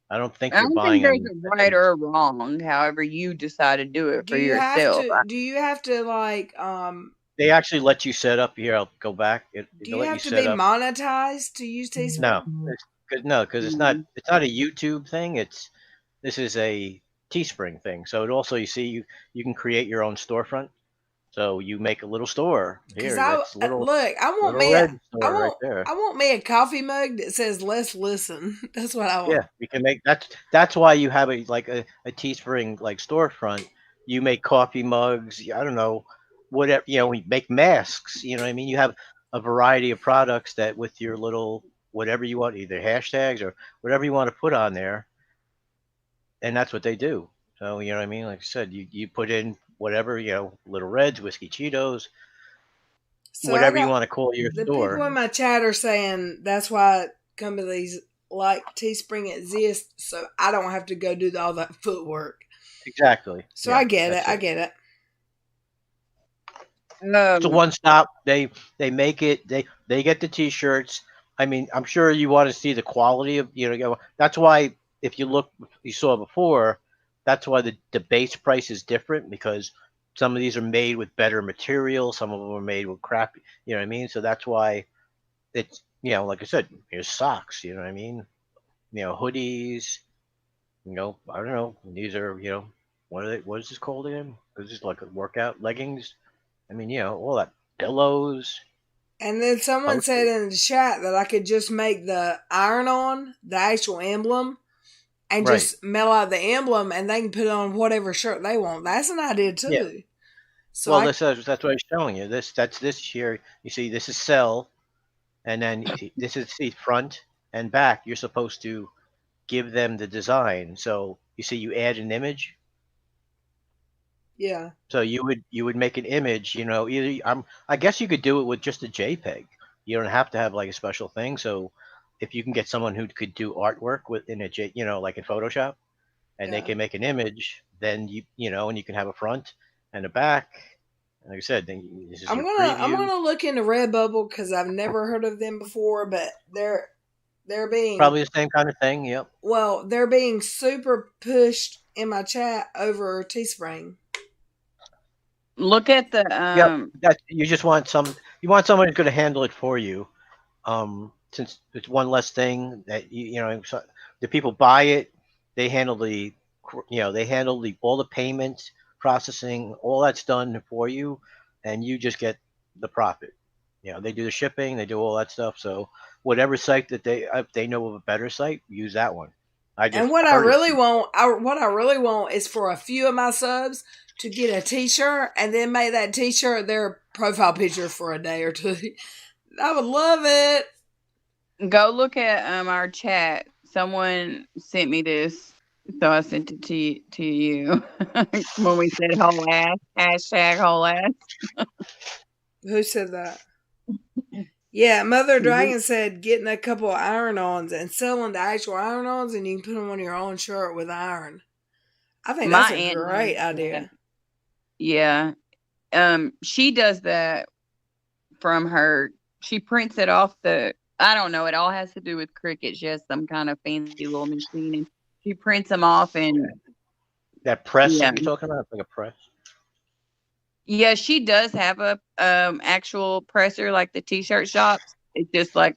I don't think you're buying them. I don't think there's a right or wrong. However, you decide to do it for yourself. Do you have to like? They actually let you set up here. I'll go back. Do you have to be monetized to use Teespring? No, because it's not a YouTube thing. This is a Teespring thing. So it also you can create your own storefront. So you make a little store here. I want me a coffee mug that says "Let's listen." That's what I want. Yeah, you can make that. That's why you have a Teespring like storefront. You make coffee mugs. I don't know, whatever. You know, we make masks. You know what I mean? You have a variety of products that with your little whatever you want, either hashtags or whatever you want to put on there, and that's what they do. So you know what I mean? Like I said, you put in whatever, you know, Little Reds, Whiskey Cheetos, so whatever you want to call your store. The people in my chat are saying that's why companies like Teespring exist, so I don't have to go do all that footwork. Exactly. So yeah, I get it. I get it. It's a one stop. They make it. They get the t-shirts. I mean, I'm sure you want to see the quality of, you know, that's why if you look, you saw before, that's why the base price is different, because some of these are made with better material. Some of them are made with crap. You know what I mean? So that's why it's, you know, like I said, here's socks. You know what I mean? You know, hoodies. You know, I don't know. These are, you know, what is this called again? This is like a workout leggings. I mean, you know, all that, pillows. And then someone said in the chat that I could just make the iron-on, the actual emblem, and just mail out the emblem, and they can put on whatever shirt they want. That's an idea too. Yeah. So Well, I that's what I was showing you. That's this here. You see, this is sell, and then this is see front and back. You're supposed to give them the design. So you see, you add an image. yeah. So you would make an image. Either I guess you could do it with just a JPEG. You don't have to have like a special thing. So if you can get someone who could do artwork within a like in Photoshop, and they Yeah. can make an image, then and you can have a front and a back. Like I said, then this is I'm your gonna preview. look into Redbubble because I've never heard of them before, but they're being Probably the same kind of thing. Yep. they're being super pushed in my chat over Teespring. Look at the Yep. That you just want you want someone who's going to handle it for you. Since it's one less thing that so the people buy it, they handle all the payments, processing, all that's done for you, and you just get the profit. They do the shipping, they do all that stuff. So whatever site that if they know of a better site, use that one. I And just heard it. what I really want is for a few of my subs to get a T-shirt and then make that T-shirt their profile picture for a day or two. I would love it. Go look at our chat. Someone sent me this, so I sent it to you when we said whole ass, hashtag whole ass. Who said that? Yeah, Mother Dragon said getting a couple of iron-ons and selling the actual iron-ons, and you can put them on your own shirt with iron. I think My that's a aunt great does idea. that. Yeah. She does that from her. She prints it off I don't know. It all has to do with Cricut. She has some kind of fancy little machine, and she prints them off. And That press yeah, that you're talking about, it's like a press. yeah, she does have a actual presser like the T-shirt shops. It's just like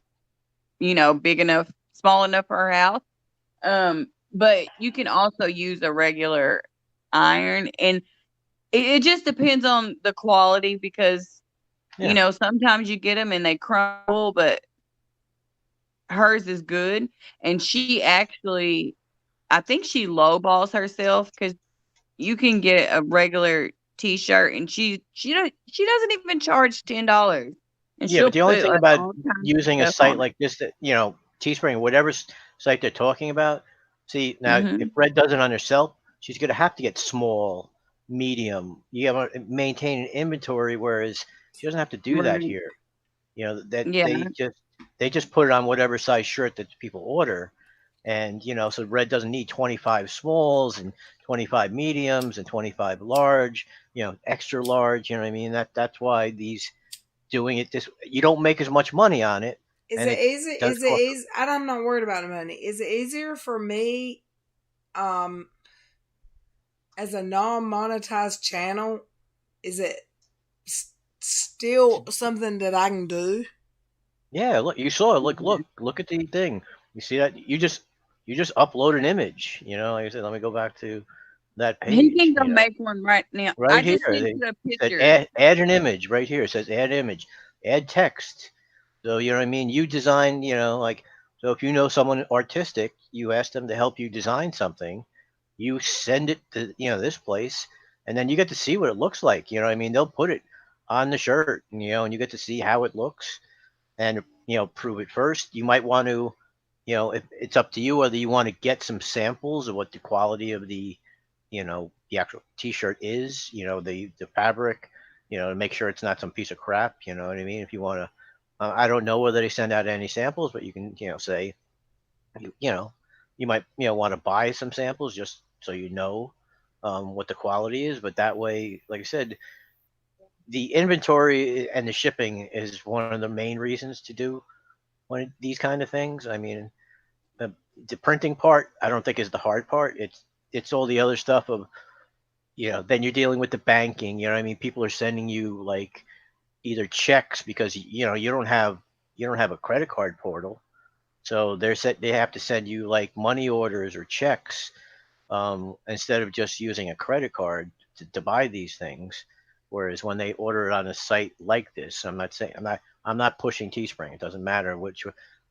big enough, small enough for her house. But you can also use a regular iron, and it just depends on the quality because sometimes you get them and they crumble, but hers is good. And she actually, I think she lowballs herself because you can get a regular T-shirt and she doesn't even charge $10, and Yeah, she'll but the only put thing like about all kinds of using a stuff site on it. like this, that Teespring, whatever site they're talking about. See, now if Mm-hmm. Red does it on herself, she's going to have to get small, medium. You have to maintain an inventory, whereas she doesn't have to do that Right. here. That Yeah. they just put it on whatever size shirt that people order, and so Red doesn't need 25 smalls and 25 mediums and 25 large, extra large. You know what I mean? That's why these doing it this you don't make as much money on it, Is and it it easy? does Is it cost. easy? I'm not worried about the money. Is it easier for me, um, as a non-monetized channel? Is it still something that I can do? Yeah, look, you saw it. Look at the thing. You see that? You just upload an image. Like I said, let me go back to that He page. can go make one right now. I Right here, just sent you a it said picture. add an image right here. It says add image, add text. So you know what I mean. You design, like so. If you know someone artistic, you ask them to help you design something. You send it to this place, and then you get to see what it looks like. You know what I mean. They'll put it on the shirt, and you get to see how it looks, and prove it first. You might want to, if it's up to you whether you want to get some samples of what the quality of the actual T-shirt is, the fabric, to make sure it's not some piece of crap. You know what I mean? If you want to, I don't know whether they send out any samples, but you can, say, you know, you might, want to buy some samples just so what the quality is. But that way, like I said, the inventory and the shipping is one of the main reasons to do these kind of things. I mean, the printing part, I don't think is the hard part. It's all the other stuff of then you're dealing with the banking. You know what I mean? People are sending you like either checks because you don't have a credit card portal, so they have to send you like money orders or checks instead of just using a credit card to buy these things. Whereas when they order it on a site like this, I'm not pushing Teespring. It doesn't matter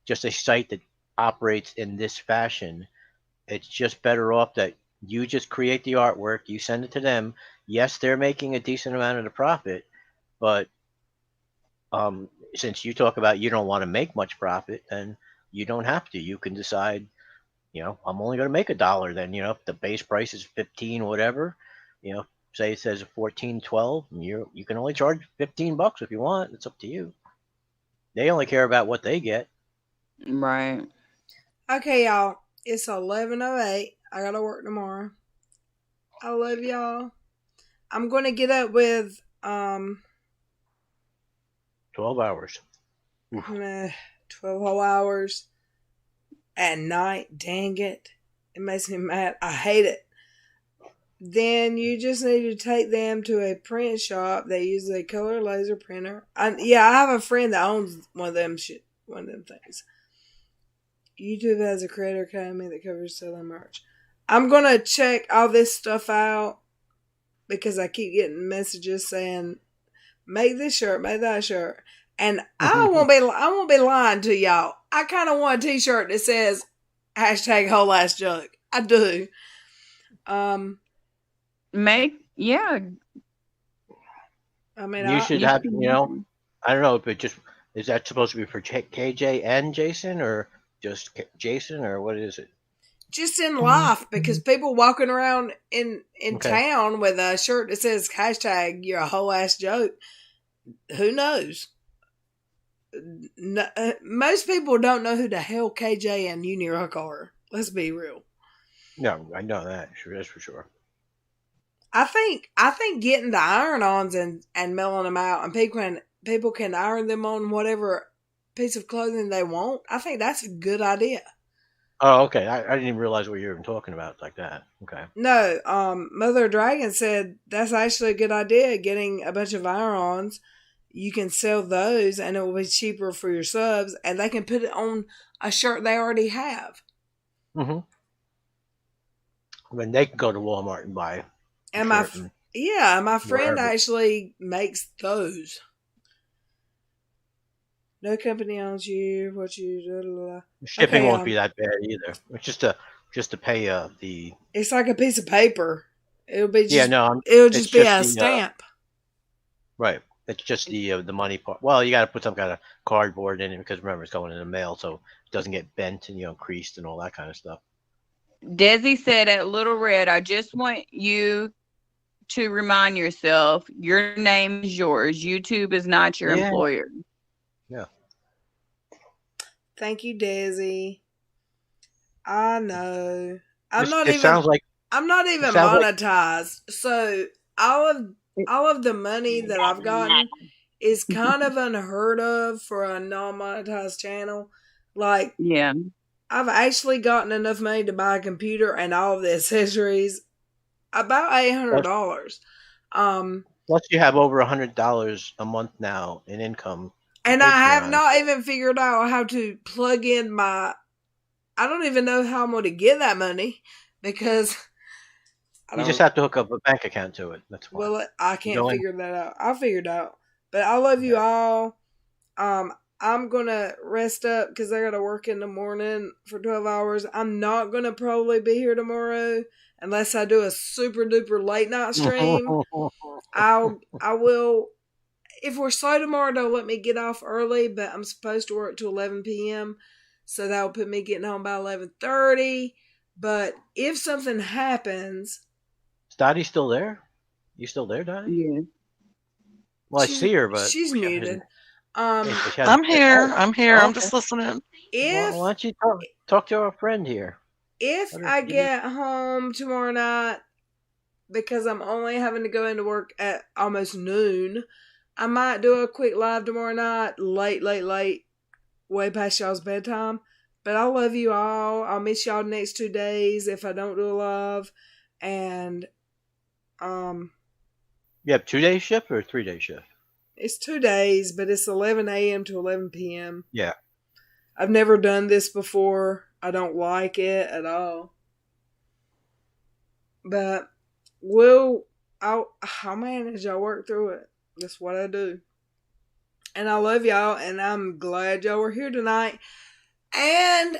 just a site that operates in this fashion. It's just better off that You just create the artwork, you send it to them. Yes, they're making a decent amount of the profit, but since you talk about you don't want to make much profit, then you don't have to. You can decide, I'm only going to make $1. Then, if the base price is 15, whatever, say it says 14, 12, you can only charge $15 if you want. It's up to you. They only care about what they get. Right. Okay, y'all. It's 11:08. I gotta work tomorrow. I love y'all. I'm gonna get up with 12 hours. 12 whole hours at night. Dang it. It makes me mad. I hate it. Then you just need to take them to a print shop. They use a color laser printer. I have a friend that owns one of them things. YouTube has a creator academy that covers selling merch. I'm gonna check all this stuff out because I keep getting messages saying, "Make this shirt, make that shirt," and I won't be lying to y'all. I kind of want a T-shirt that says hashtag whole ass joke. I do. Yeah. I mean, You should have, I don't know if it just, is that supposed to be for KJ and Jason, or just Jason, or what is it? just in life, because people walking around in Okay. town with a shirt that says hashtag you're a whole ass joke. Who knows? No, most people don't know who the hell KJ and Unirock are. Let's be real. No, I know that. Sure, that's for sure. I think getting the iron-ons and mailing them out, and people can iron them on whatever piece of clothing they want. I think that's a good idea. Oh, okay. I didn't even realize what you were even talking about like that. Okay. No, Mother Dragon said that's actually a good idea. Getting a bunch of iron-ons, you can sell those, and it will be cheaper for your subs, and they can put it on a shirt they already have. Mm-hmm. I mean, they can go to Walmart and buy. And my friend wherever. actually makes those. No company owns you. What you do? Shipping won't be that bad either. It's just to pay the. It's like a piece of paper. It'll be just, it'll it's just be a the, stamp. Right. It's just the money part. Well, you got to put some kind of cardboard in it because remember it's going in the mail, so it doesn't get bent and creased and all that kind of stuff. Desi said at Little Red, I just want you to remind yourself your name is yours. YouTube is not your employer. Yeah. Thank you, Desi. I know. I'm not even monetized. So all of the money that I've gotten is kind of unheard of for a non-monetized channel. Like, yeah, I've actually gotten enough money to buy a computer and all of the accessories. About $800. Plus, you have over $100 a month now in income. And I have not even figured out how to plug in my. I don't even know how I'm going to get that money because. You just have to hook up a bank account to it. That's fine. Well, I can't figure that out. I'll figure it out. But I love you all. I'm going to rest up because I got to work in the morning for 12 hours. I'm not going to probably be here tomorrow unless I do a super duper late night stream. I will. If we're slow tomorrow, they'll let me get off early, but I'm supposed to work till 11 p.m. So that'll put me getting home by 11:30. But if something happens... Is Dottie still there? You still there, Dottie? Yeah. Well, I see her, but... She's muted. I'm here. I'm just listening. Why don't you talk to our friend here? If I get home tomorrow night, because I'm only having to go into work at almost noon... I might do a quick live tomorrow night, late, way past y'all's bedtime. But I love you all. I'll miss y'all the next 2 days if I don't do a live. And, You have 2-day shift or a 3-day shift? It's 2 days, but it's 11 a.m. to 11 p.m. Yeah. I've never done this before. I don't like it at all. But I'll manage. I'll work through it. That's what I do. And I love y'all, and I'm glad y'all were here tonight. And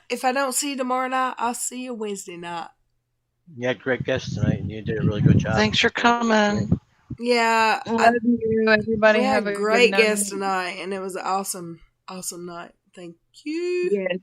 if I don't see you tomorrow night, I'll see you Wednesday night. You had great guests tonight, and you did a really good job. Thanks for coming. Yeah, Love you, everybody. we Have had a good great night. guests tonight, and it was an awesome night. Thank you. Yes.